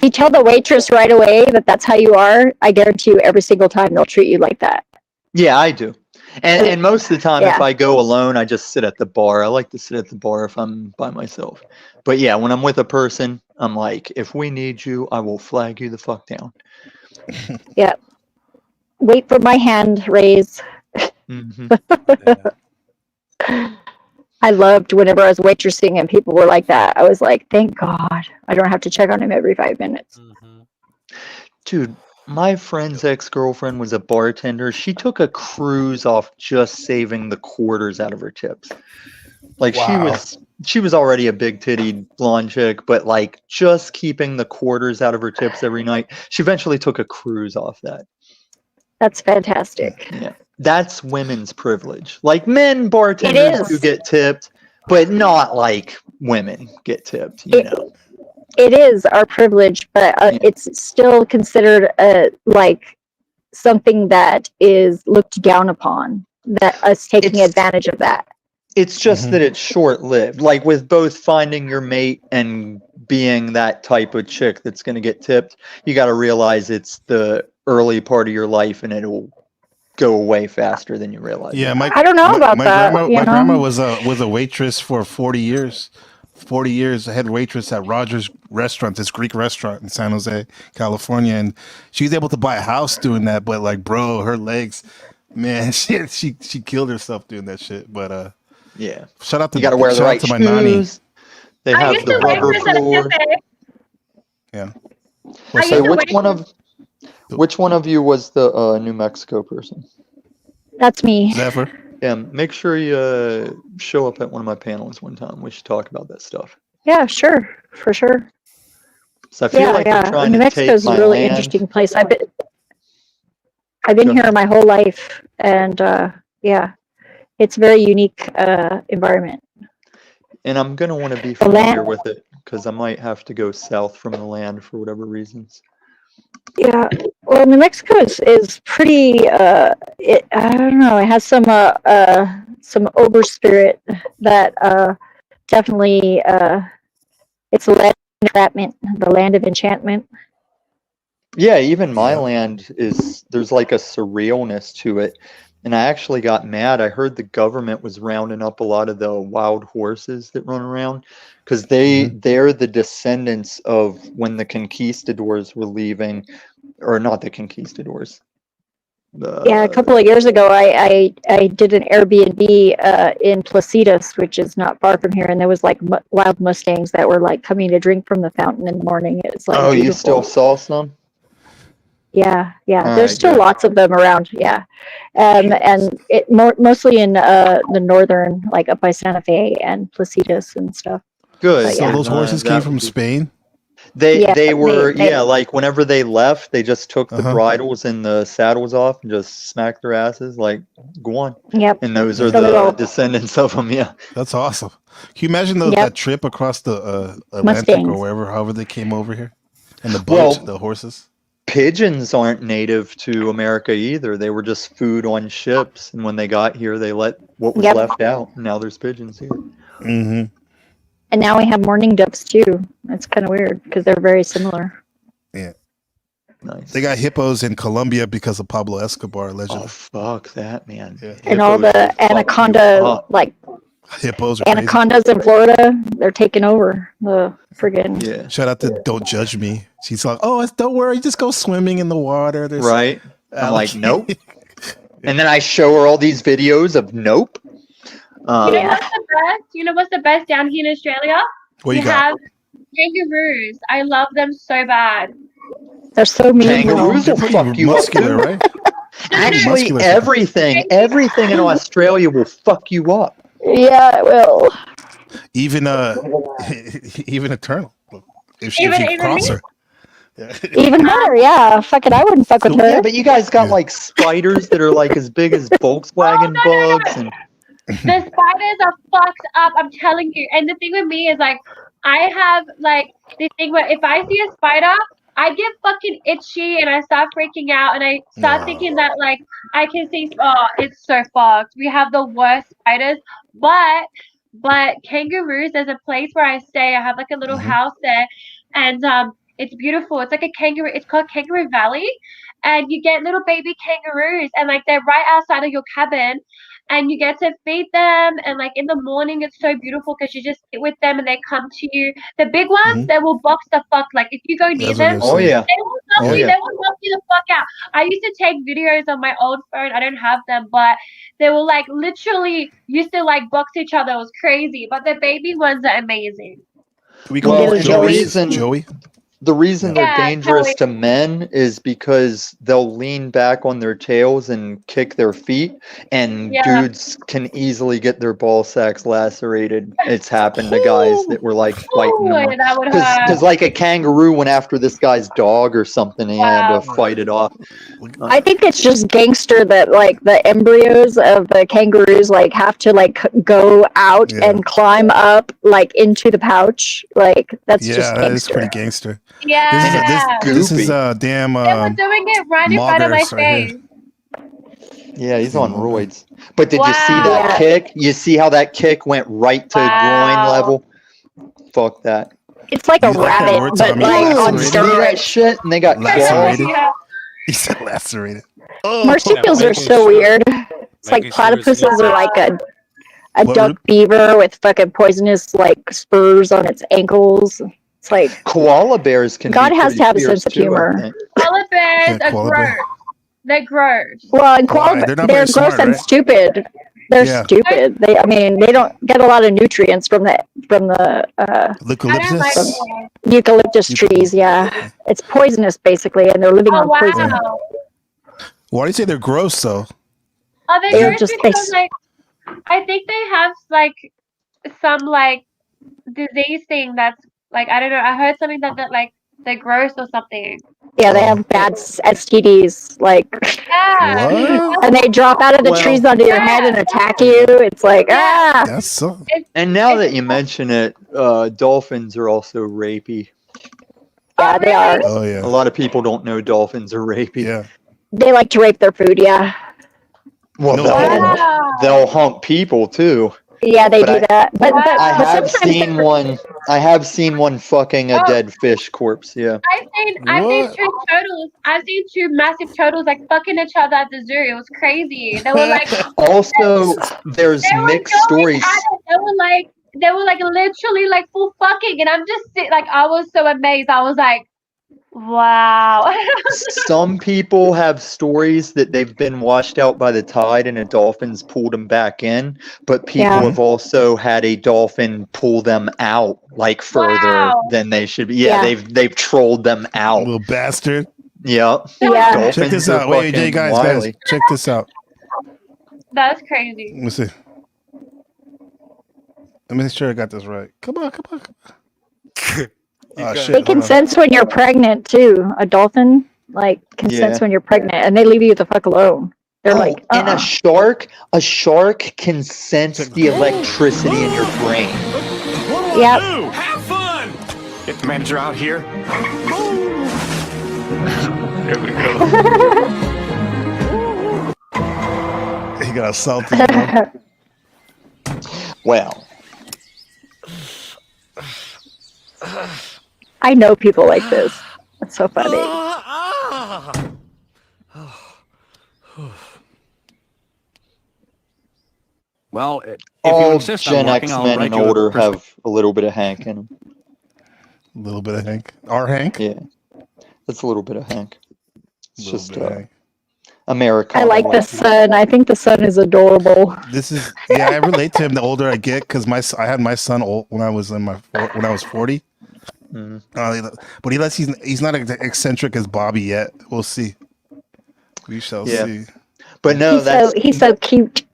you tell the waitress right away that that's how you are, I guarantee you every single time they'll treat you like that. Yeah, I do. And most of the time, Yeah. if I go alone, I just sit at the bar. I like to sit at the bar if I'm by myself. But yeah, when I'm with a person, I'm like, if we need you, I will flag you the fuck down. Yeah. Wait for my hand raise. I loved whenever I was waitressing and people were like that. I was like, thank God I don't have to check on him every 5 minutes. Dude, my friend's ex-girlfriend was a bartender. She took a cruise off just saving the quarters out of her tips. Like she was already a big titty blonde chick, but like just keeping the quarters out of her tips every night. She eventually took a cruise off that. That's fantastic. Yeah. That's women's privilege. Like men bartenders do get tipped, but not like women get tipped, you know. It is our privilege, but it's still considered like something that is looked down upon, that us taking advantage of that. It's just that it's short-lived. Like with both finding your mate and being that type of chick that's going to get tipped, you got to realize it's the early part of your life and it'll go away faster than you realize. Yeah, I don't know about that. My grandma was a waitress for 40 years. 40 years, head waitress at Rogers Restaurant, this Greek restaurant in San Jose, California, and she was able to buy a house doing that. But like, bro, her legs, man, she killed herself doing that shit. But yeah, shout out to you got to wear the right to my nanny. They have the rubber floor. Yeah. So which one of you was the New Mexico person? That's me. Zephyr. Yeah, make sure you show up at one of my panels one time. We should talk about that stuff. Yeah, sure, for sure. So I feel like they're trying New to Mexico is take a my really land. interesting place. I've been here my whole life, and yeah, it's a very unique environment. And I'm gonna want to be familiar with it because I might have to go south from the land for whatever reasons. Yeah, well, New Mexico is pretty. I don't know. It has some over spirit that definitely. It's a land of entrapment, the land of enchantment. Yeah, even my land there's like a surrealness to it. And I actually got mad. I heard the government was rounding up a lot of the wild horses that run around because they're the descendants of when the conquistadors were leaving, or not the conquistadors. Yeah, a couple of years ago, I did an Airbnb in Placitas, which is not far from here, and there was like wild Mustangs that were like coming to drink from the fountain in the morning. It was like beautiful. You still saw some? Yeah. All There's right, still good. lots of them around. Yeah, and it mostly in the northern, like up by Santa Fe and Placitas and stuff. Good. But So yeah. those horses came from Spain. They were like whenever they left, they just took the bridles and the saddles off and just smacked their asses like go on. Yep. And those are So the descendants of them. Yeah. That's awesome. Can you imagine that trip across the Atlantic Mustangs. or wherever, however they came over here, and the boats, Well, the horses? Pigeons aren't native to America either. They were just food on ships, and when they got here, they let what was left out. Now there's pigeons here. Mm-hmm. And now we have mourning doves too. That's kind of weird because they're very similar. Yeah. Nice. They got hippos in Colombia because of Pablo Escobar, allegedly. Oh fuck that, man! Yeah. And all the anaconda, like Hippos are crazy. anacondas in Florida, they're taking over the friggin'. Yeah. Shout out to Don't Judge Me. She's like, oh, don't worry, just go swimming in the water. There's Right. I'm like, nope. And then I show her all these videos of nope. You know what's the best? You know what's the best down here in Australia? What you we got? have kangaroos. I love them so bad. They're so mean. Kangaroos will fuck you up, muscular, too. right? Actually, Muscular. everything in Australia will fuck you up. Yeah, it will. Even even Eternal. If you cross her. Even her, yeah. Fuck it, I wouldn't fuck with her. Yeah, but you guys got like spiders that are like as big as Volkswagen bugs and The spiders are fucked up, I'm telling you. And the thing with me is like, I have like this thing where if I see a spider, I get fucking itchy and I start freaking out and I start thinking that like I can see. Oh, it's so fucked. We have the worst spiders, but kangaroos. There's a place where I stay. I have like a little house there, and it's beautiful. It's like a kangaroo. It's called Kangaroo Valley, and you get little baby kangaroos, and like they're right outside of your cabin, and you get to feed them, and like in the morning it's so beautiful because you just sit with them and they come to you. The big ones, they will box the fuck, like if you go near them, Oh yeah. they will knock you, they will knock you the fuck out. I used to take videos on my old phone. I don't have them, but they were like literally used to like box each other. It was crazy. But the baby ones are amazing. The reason they're Yeah, dangerous Joey. to men is because they'll lean back on their tails and kick their feet, and Yeah. dudes can easily get their ball sacks lacerated. It's happened to guys that were like fighting Ooh, them. that would hurt. Because like a kangaroo went after this guy's dog or something, and he had to fight it off. I think it's just gangster that like the embryos of the kangaroos like have to like go out and climb up like into the pouch. Like that's just Yeah, that is gangster. pretty gangster. Yeah. This is damn. They were doing it right in front of my Moggers right face. Yeah, he's on roids. But did you see that kick? You see how that kick went right to groin level? Fuck that. It's like a rabbit, but like on steroids. Shit, and they got lacerated. Yeah. He said lacerated. Marsupials are so weird. It's like platypuses are like a What, duck beaver with fucking poisonous like spurs on its ankles. It's like koala bears can. God be has to pretty have a fierce sense of too, I humor. think. Koala bears Yeah, are koala gross. bear. They're gross. Well, and koala, Why? They're not they're very gross smart, and right? stupid. They're Yeah. stupid. I mean, they don't get a lot of nutrients from the Eucalyptus. eucalyptus trees. Yeah, it's poisonous basically, and they're living Oh on poison. wow. Why do you say they're gross though? Oh, they're They're gross just because like I think they have like some like disease thing that's like I don't know. I heard something that like they're gross or something. Yeah, they have bad STDs, like, Yeah. and they drop out of the Well- trees onto your head and attack you. It's like ah. That's so. And now that you mention it, dolphins are also rapey. Yeah, they are. Oh yeah. A lot of people don't know dolphins are rapey. Yeah. They like to rape their food. Yeah, Well, No. they'll hump people too. yeah, they But do that. But I but have sometimes seen one. I have seen one fucking a dead fish corpse. Yeah. I've seen two turtles. I've seen two massive turtles like fucking each other at the zoo. It was crazy. They were like Also, there's they were mixed going stories. at it. They were like literally like full fucking, and I'm just like I was so amazed. I was like, wow. Some people have stories that they've been washed out by the tide and a dolphin's pulled them back in, but people Yeah. have also had a dolphin pull them out like further Wow. than they should be. Yeah, Yeah. they've trolled them out. Little bastard. Yep. Yeah. Dolphins Check this are out. Wait, fucking guys, wily. check this out. That's crazy. Let me see. Let me make sure I got this right. Come on. Oh, shit, they hold can on. sense when you're pregnant too. A dolphin like can sense Yeah. when you're pregnant, and they leave you the fuck alone. They're like, and a shark can sense the electricity in your brain. yeah. Have fun! Get the manager out here. There we go. He got assaulted. You know? Well, I know people like this. That's so funny. Well, if you all insist on Gen working, X I'll men write and you a older prescription. have a little bit of Hank in them. A little bit of Hank. Our Hank. Yeah, that's a little bit of Hank. It's Little just bit of Hank. America. I like the sun. I think the sun is adorable. This is I relate to him the older I get because I had my son when I was when I was 40. But he's not as eccentric as Bobby yet. We'll see. We shall see. But no, He's so cute.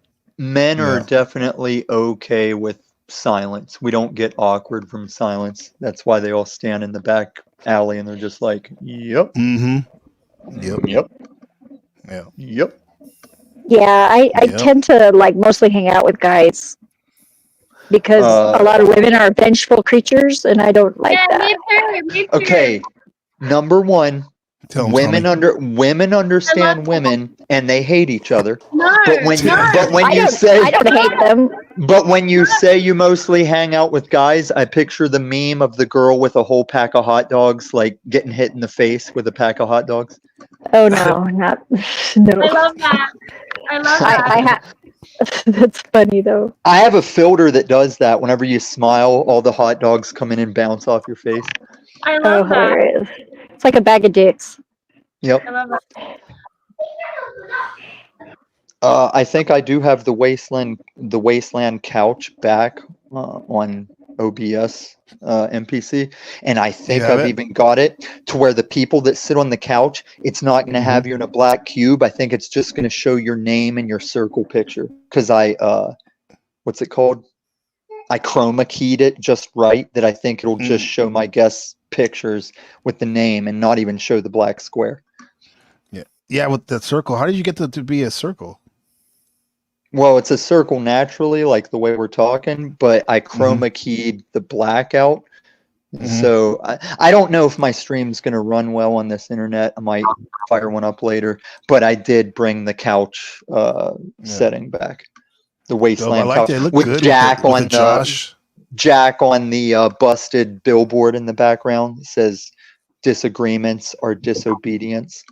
Men are definitely okay with silence. We don't get awkward from silence. That's why they all stand in the back alley and they're just like, "Yep, yep, yep, yeah, yep." Yeah, I Yep. tend to like mostly hang out with guys because a lot of women are vengeful creatures, and I don't like that. Me too. Okay, number one, women understand women and they hate each other. No, But when you I don't hate them. But when you say you mostly hang out with guys, I picture the meme of the girl with a whole pack of hot dogs, like getting hit in the face with a pack of hot dogs. Oh no, not no. I love that. I love that. I have. That's funny though. I have a filter that does that. Whenever you smile, all the hot dogs come in and bounce off your face. I Oh, love that. hilarious! It's like a bag of dicks. Yep. I love that. I think I do have the wasteland couch back on OBS MPC, and I think have I've it? even got it to where the people that sit on the couch, it's not going to have you in a black cube. I think it's just going to show your name and your circle picture. Because what's it called? I chroma keyed it just right that I think it'll just show my guests' pictures with the name and not even show the black square. Yeah, with the circle. How did you get to be a circle? Well, it's a circle naturally, like the way we're talking, but I chroma keyed the black out. So I don't know if my stream's going to run well on this internet. I might fire one up later, but I did bring the couch setting back. The wasteland couch it. Looked with good Jack with on the Josh. Jack on the busted billboard in the background. It says disagreements are disobedience.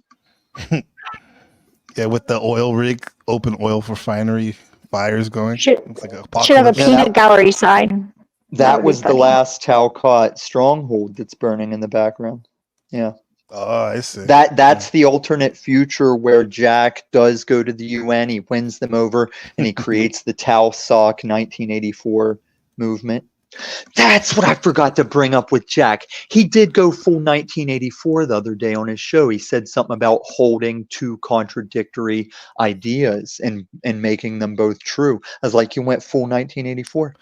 Yeah, with the oil rig, open oil refinery fires going. Should like have a peanut gallery sign. That was the last Talcott stronghold that's burning in the background. Yeah. Oh, I see. That's the alternate future where Jack does go to the UN, he wins them over, and he creates the Tau Soc 1984 movement. That's what I forgot to bring up with Jack. He did go full 1984 the other day on his show. He said something about holding two contradictory ideas and making them both true. I was like, you went full 1984.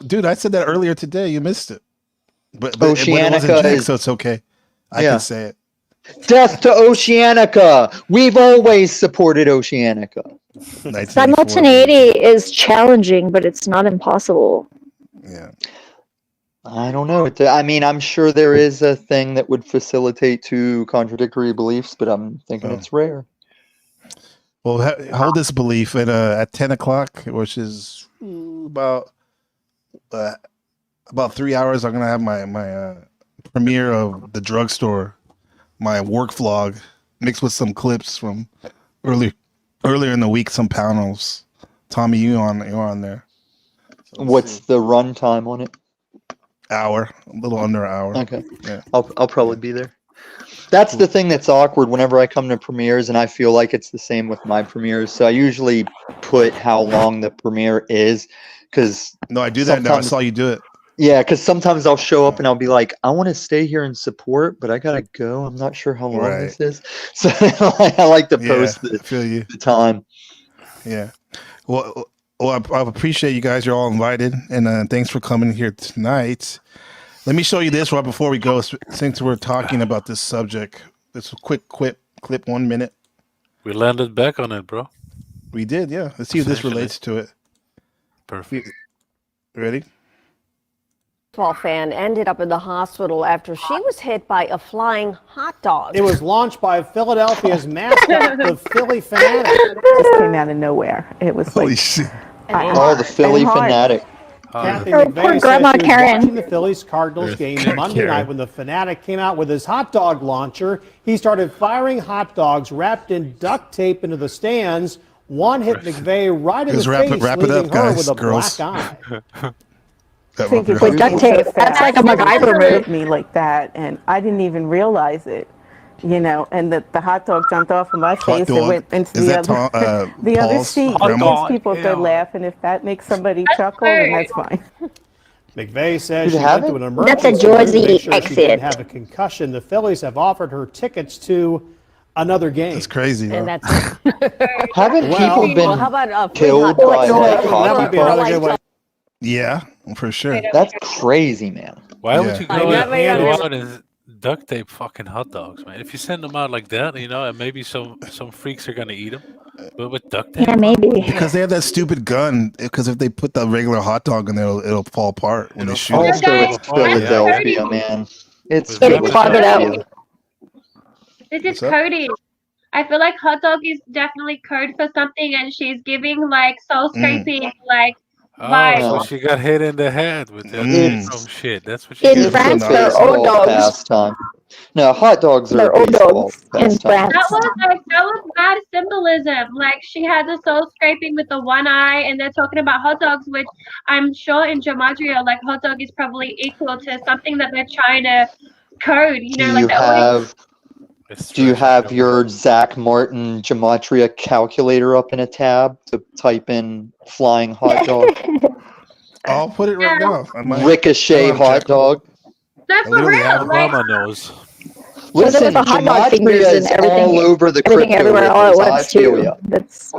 Dude, I said that earlier today. You missed it. But it Oceanica wasn't Jack, is, so it's okay. I can say it. Death to Oceanica. We've always supported Oceanica. Simultaneity is challenging, but it's not impossible. Yeah. I don't know. I mean, I'm sure there is a thing that would facilitate two contradictory beliefs, but I'm thinking it's rare. Well, hold this belief at 10 o'clock, which is about 3 hours. I'm gonna have my premiere of The Drugstore, my work vlog, mixed with some clips from earlier in the week, some panels. Tommy, you're on there. So what's the run time on it? Hour, a little under an hour. Okay. Yeah. I'll probably be there. That's the thing that's awkward whenever I come to premieres, and I feel like it's the same with my premieres. So I usually put how long the premiere is, because no, I do that now. I saw you do it. Yeah, because sometimes I'll show up and I'll be like, I want to stay here and support, but I gotta go. I'm not sure how long this is. So I like to post the time. Yeah. Well, I appreciate you guys. You're all invited, and thanks for coming here tonight. Let me show you this right before we go, since we're talking about this subject. This quick clip, 1 minute. We landed back on it, bro. We did, yeah. Let's see if this relates to it. Perfect. Ready? Baseball fan ended up in the hospital after she was hit by a flying hot dog. It was launched by Philadelphia's mascot, the Philly Fanatic. Just came out of nowhere. It was holy shit. Oh, the Philly Fanatic. Kathy poor McVeigh Grandma says she was Karen. watching the Phillies-Cardinals game Monday night when the Fanatic came out with his hot dog launcher. He started firing hot dogs wrapped in duct tape into the stands. One hit McVeigh right in the face, wrap it leaving up, her guys, with a girls. black eye. With duct tape. That's like a MacGyver move. Me like that, and I didn't even realize it. You know, and the hot dog jumped off of my face and went into the other the other seat. Most people could laugh, and if that makes somebody chuckle, then that's fine. McVeigh says she went to an emergency That's a Jersey room to make sure she didn't exit. have a concussion. The Phillies have offered her tickets to another game. That's crazy. And that's Haven't people been how about a killed free by hot dog? That might be another good one. Yeah, for sure. That's crazy, man. Why would you I go never and understood. out and duct tape fucking hot dogs, man? If you send them out like that, you know, and maybe some freaks are gonna eat them, but with duct tape, Yeah, maybe. Because they have that stupid gun. Because if they put the regular hot dog in there, it'll fall apart when they shoot it. Also, it's Philadelphia, man. It's Philadelphia. This is What's up? Cody. I feel like hot dog is definitely code for something, and she's giving like soul scraping, like vibes. so she got hit in the head with that It's- shit. That's what she In did. France, It's a they're all baseball dogs. pastime. No, hot dogs are They're old baseball dogs in pastime. France. That was mad symbolism. Like she had the soul scraping with the one eye, and they're talking about hot dogs, which I'm sure in gematria, like hot dog is probably equal to something that they're trying to code. You know, like they always. Do you have your Zach Martin gematria calculator up in a tab to type in flying hot dog? I'll put it right now. Ricochet hot dog. That's for real. Like, Mama knows. Listen, the hot dog fingers gematria and is everything, all over the everything crypto everywhere all at rivers, I once feel too. ya. That's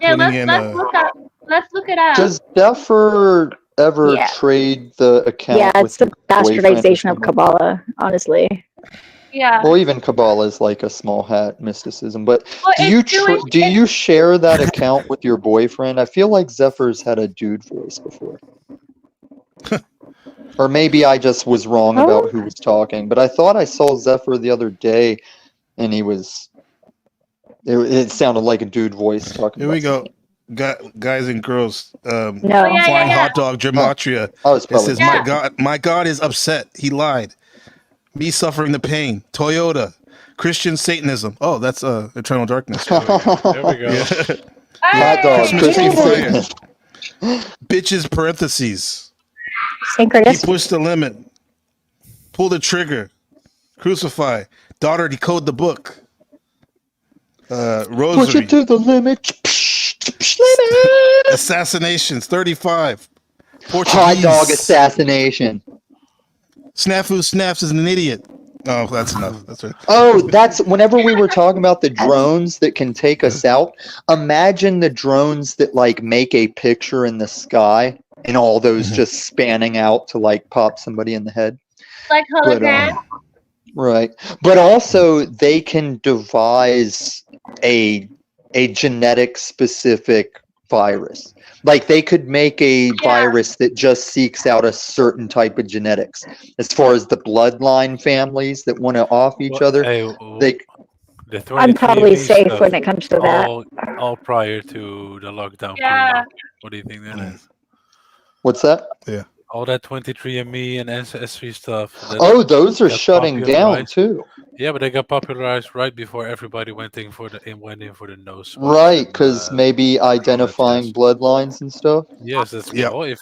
yeah, let's look it up. Does Zephyr ever Yeah. trade the account yeah, it's with the your boyfriend or bastardization of something? Kabbalah, honestly. Yeah. Well, even Kabbalah is like a small hat mysticism. But Well, do you share that account with your boyfriend? I feel like Zephyr's had a dude voice before. Or maybe I just was wrong about who was talking. But I thought I saw Zephyr the other day, and it sounded like a dude voice talking. Here we go. Guys and girls, No. flying hot dog gematria. It probably says, my God is upset. He lied. Me suffering the pain. Toyota. Christian Satanism. Oh, that's Eternal Darkness. There we go. Yeah. Hot dog, Christmas Christian tree fire. Satanism. Bitches parentheses. St. He Curtis. pushed the limit. Pull the trigger. Crucify. Daughter, decode the book. Rosary. Push it to the limit. Assassinations, 35. Portuguese. Hot dog assassination. Snafu Snaps is an idiot. Oh, that's enough. That's right. Oh, that's whenever we were talking about the drones that can take us out. Imagine the drones that like make a picture in the sky and all those just spanning out to like pop somebody in the head. Like hologram. Right. But also they can devise a genetic specific virus. Like they could make a virus that just seeks out a certain type of genetics. As far as the bloodline families that want to off each other, I'm probably safe when it comes to that. All prior to the lockdown. Yeah. What do you think that is? What's that? Yeah. All that 23andMe and Ancestry stuff. Oh, those are shutting down too. Yeah, but they got popularized right before everybody went in for the nose. Right, because maybe identifying bloodlines and stuff. Yes, that's well, if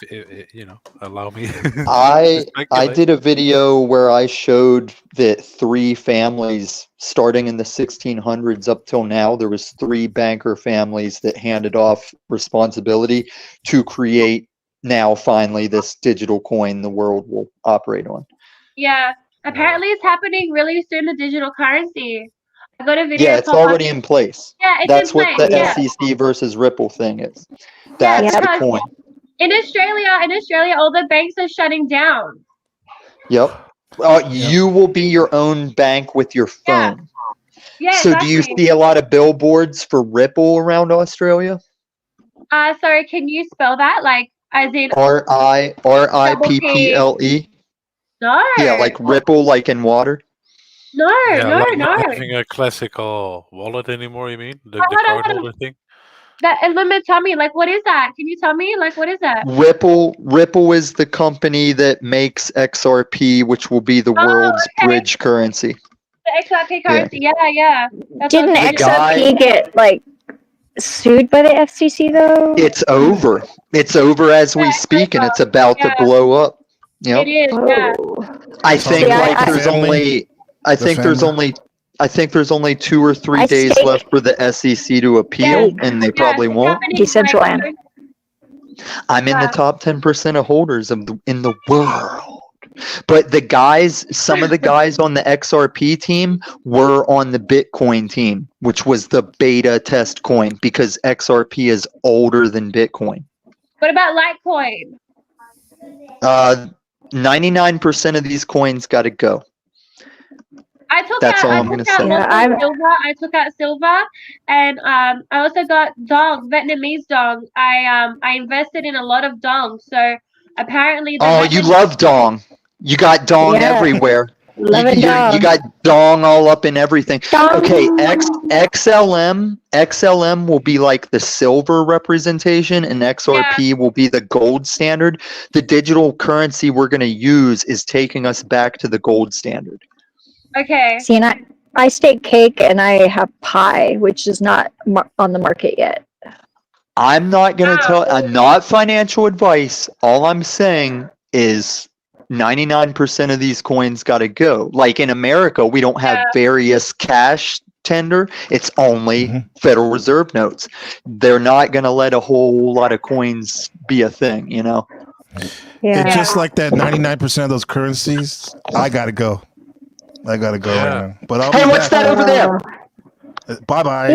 allow me. I did a video where I showed that 3 families starting in the 1600s up till now, there was 3 banker families that handed off responsibility to create now finally this digital coin the world will operate on. Yeah. Apparently it's happening really soon, the digital currency. I got a video. Yeah, it's already in place. Yeah, it's That's in what place. the SEC versus Ripple thing is. That's the coin. In Australia, all the banks are shutting down. Yep. You will be your own bank with your phone. Yeah, so do you see a lot of billboards for Ripple around Australia? Sorry, can you spell that? Like as in RIPPLE? No. Yeah, like Ripple, like in water. No, Like no. not having a classical wallet anymore, you mean? The card holder thing? And let me tell me, like, what is that? Can you tell me, like, what is that? Ripple is the company that makes XRP, which will be the world's bridge currency. The XRP currency, yeah. Didn't XRP get like sued by the FCC though? It's over. It's over as we speak, and it's about to blow up. Yep. It is, yeah. I think there's only 2 or 3 days left for the SEC to appeal, and they probably won't. Decentraland. I'm in the top 10% of holders in the world. But some of the guys on the XRP team were on the Bitcoin team, which was the beta test coin, because XRP is older than Bitcoin. What about Litecoin? 99% of these coins got to go. I took That's out, all I I'm took gonna out say. silver. I took out silver, and I also got dong, Vietnamese dong. I invested in a lot of dong. So apparently, you love dong. You got dong everywhere. Love it, dog. You got dong all up in everything. Dong. Okay, XLM will be like the silver representation, and XRP will be the gold standard. The digital currency we're going to use is taking us back to the gold standard. Okay. See, and I stake cake and I have pie, which is not on the market yet. I'm not going to tell. I'm not financial advice. All I'm saying is 99% of these coins got to go. Like in America, we don't have various cash tender. It's only Federal Reserve notes. They're not going to let a whole lot of coins be a thing, you know? Yeah. It's just like that 99% of those currencies, I got to go. Right now. But I'll hey, what's that over there? Bye-bye.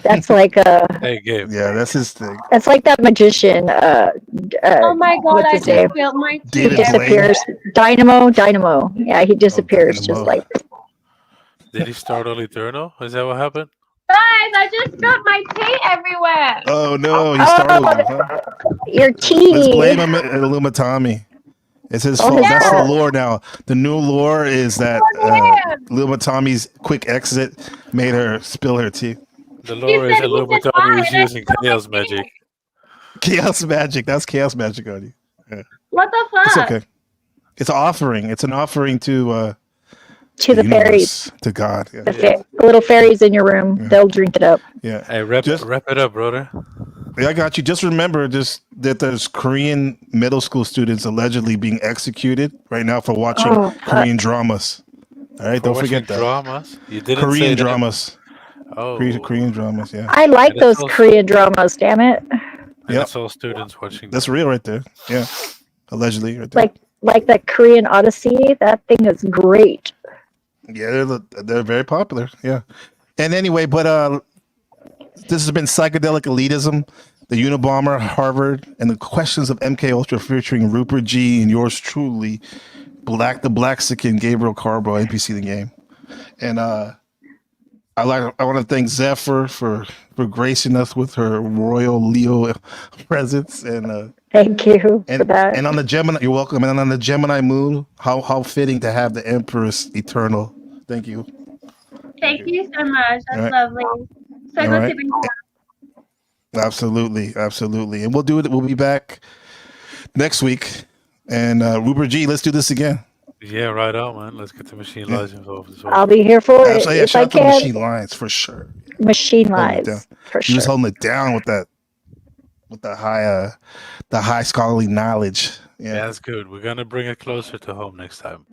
That's like a. Hey, Gabe. Yeah, that's his thing. That's like that magician. Oh my god! What's I his just name? felt my He disappears. Dynamo. Yeah, he disappears just like. Did he start on Eternal? Is that what happened? Guys, I just spilled my tea everywhere. Oh no, he started. Your tea. Let's blame him at Illumatami. It's his fault. That's the lore now. The new lore is that Illumatami's quick exit made her spill her tea. The lore is Illumatami was using chaos magic. Chaos magic. That's chaos magic on you. Yeah. What the fuck? It's okay. It's an offering. It's an offering to the fairies, to God. Yeah. The little fairies in your room. Yeah. They'll drink it up. Yeah. Hey, wrap it up, brother. Yeah, I got you. Just remember that there's Korean middle school students allegedly being executed right now for watching Korean dramas. All right, don't forget that. Dramas? You didn't Korean say dramas. Oh, Korean dramas. Yeah. I like those Korean dramas. Damn it. Yeah. That's all students watching. That's real right there. Yeah. Allegedly right there. Like that Korean Odyssey. That thing is great. Yeah, they're very popular. Yeah. And anyway, but this has been Psychedelic Elitism, the Unabomber, Harvard, and the questions of MKULTRA featuring Rupert G and yours truly, the Blaxican Gabriel Carbo, NPC the game. And I want to thank Zephyr for gracing us with her royal Leo presence. And thank you for that. And on the Gemini, you're welcome. And on the Gemini moon, how fitting to have the Empress Eternal. Thank you. Thank you so much. That's lovely. So good to be here. Absolutely. And we'll do it. We'll be back next week. And Rupert G, let's do this again. Yeah, right on, man. Let's get the machine lines involved as well. I'll be here for it. Absolutely. Yeah, shout out to Machine Lines for sure. Machine Lines for sure. He was holding it down with the high scholarly knowledge. Yeah, that's good. We're gonna bring it closer to home next time.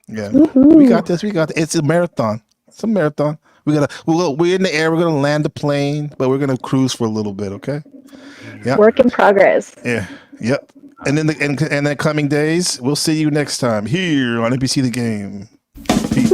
Yeah, we got this. It's a marathon. It's a marathon. We're in the air. We're gonna land the plane, but we're gonna cruise for a little bit. Okay. Yeah. Work in progress. Yeah. Yep. And in the coming days, we'll see you next time here on NPC the Game. Peace.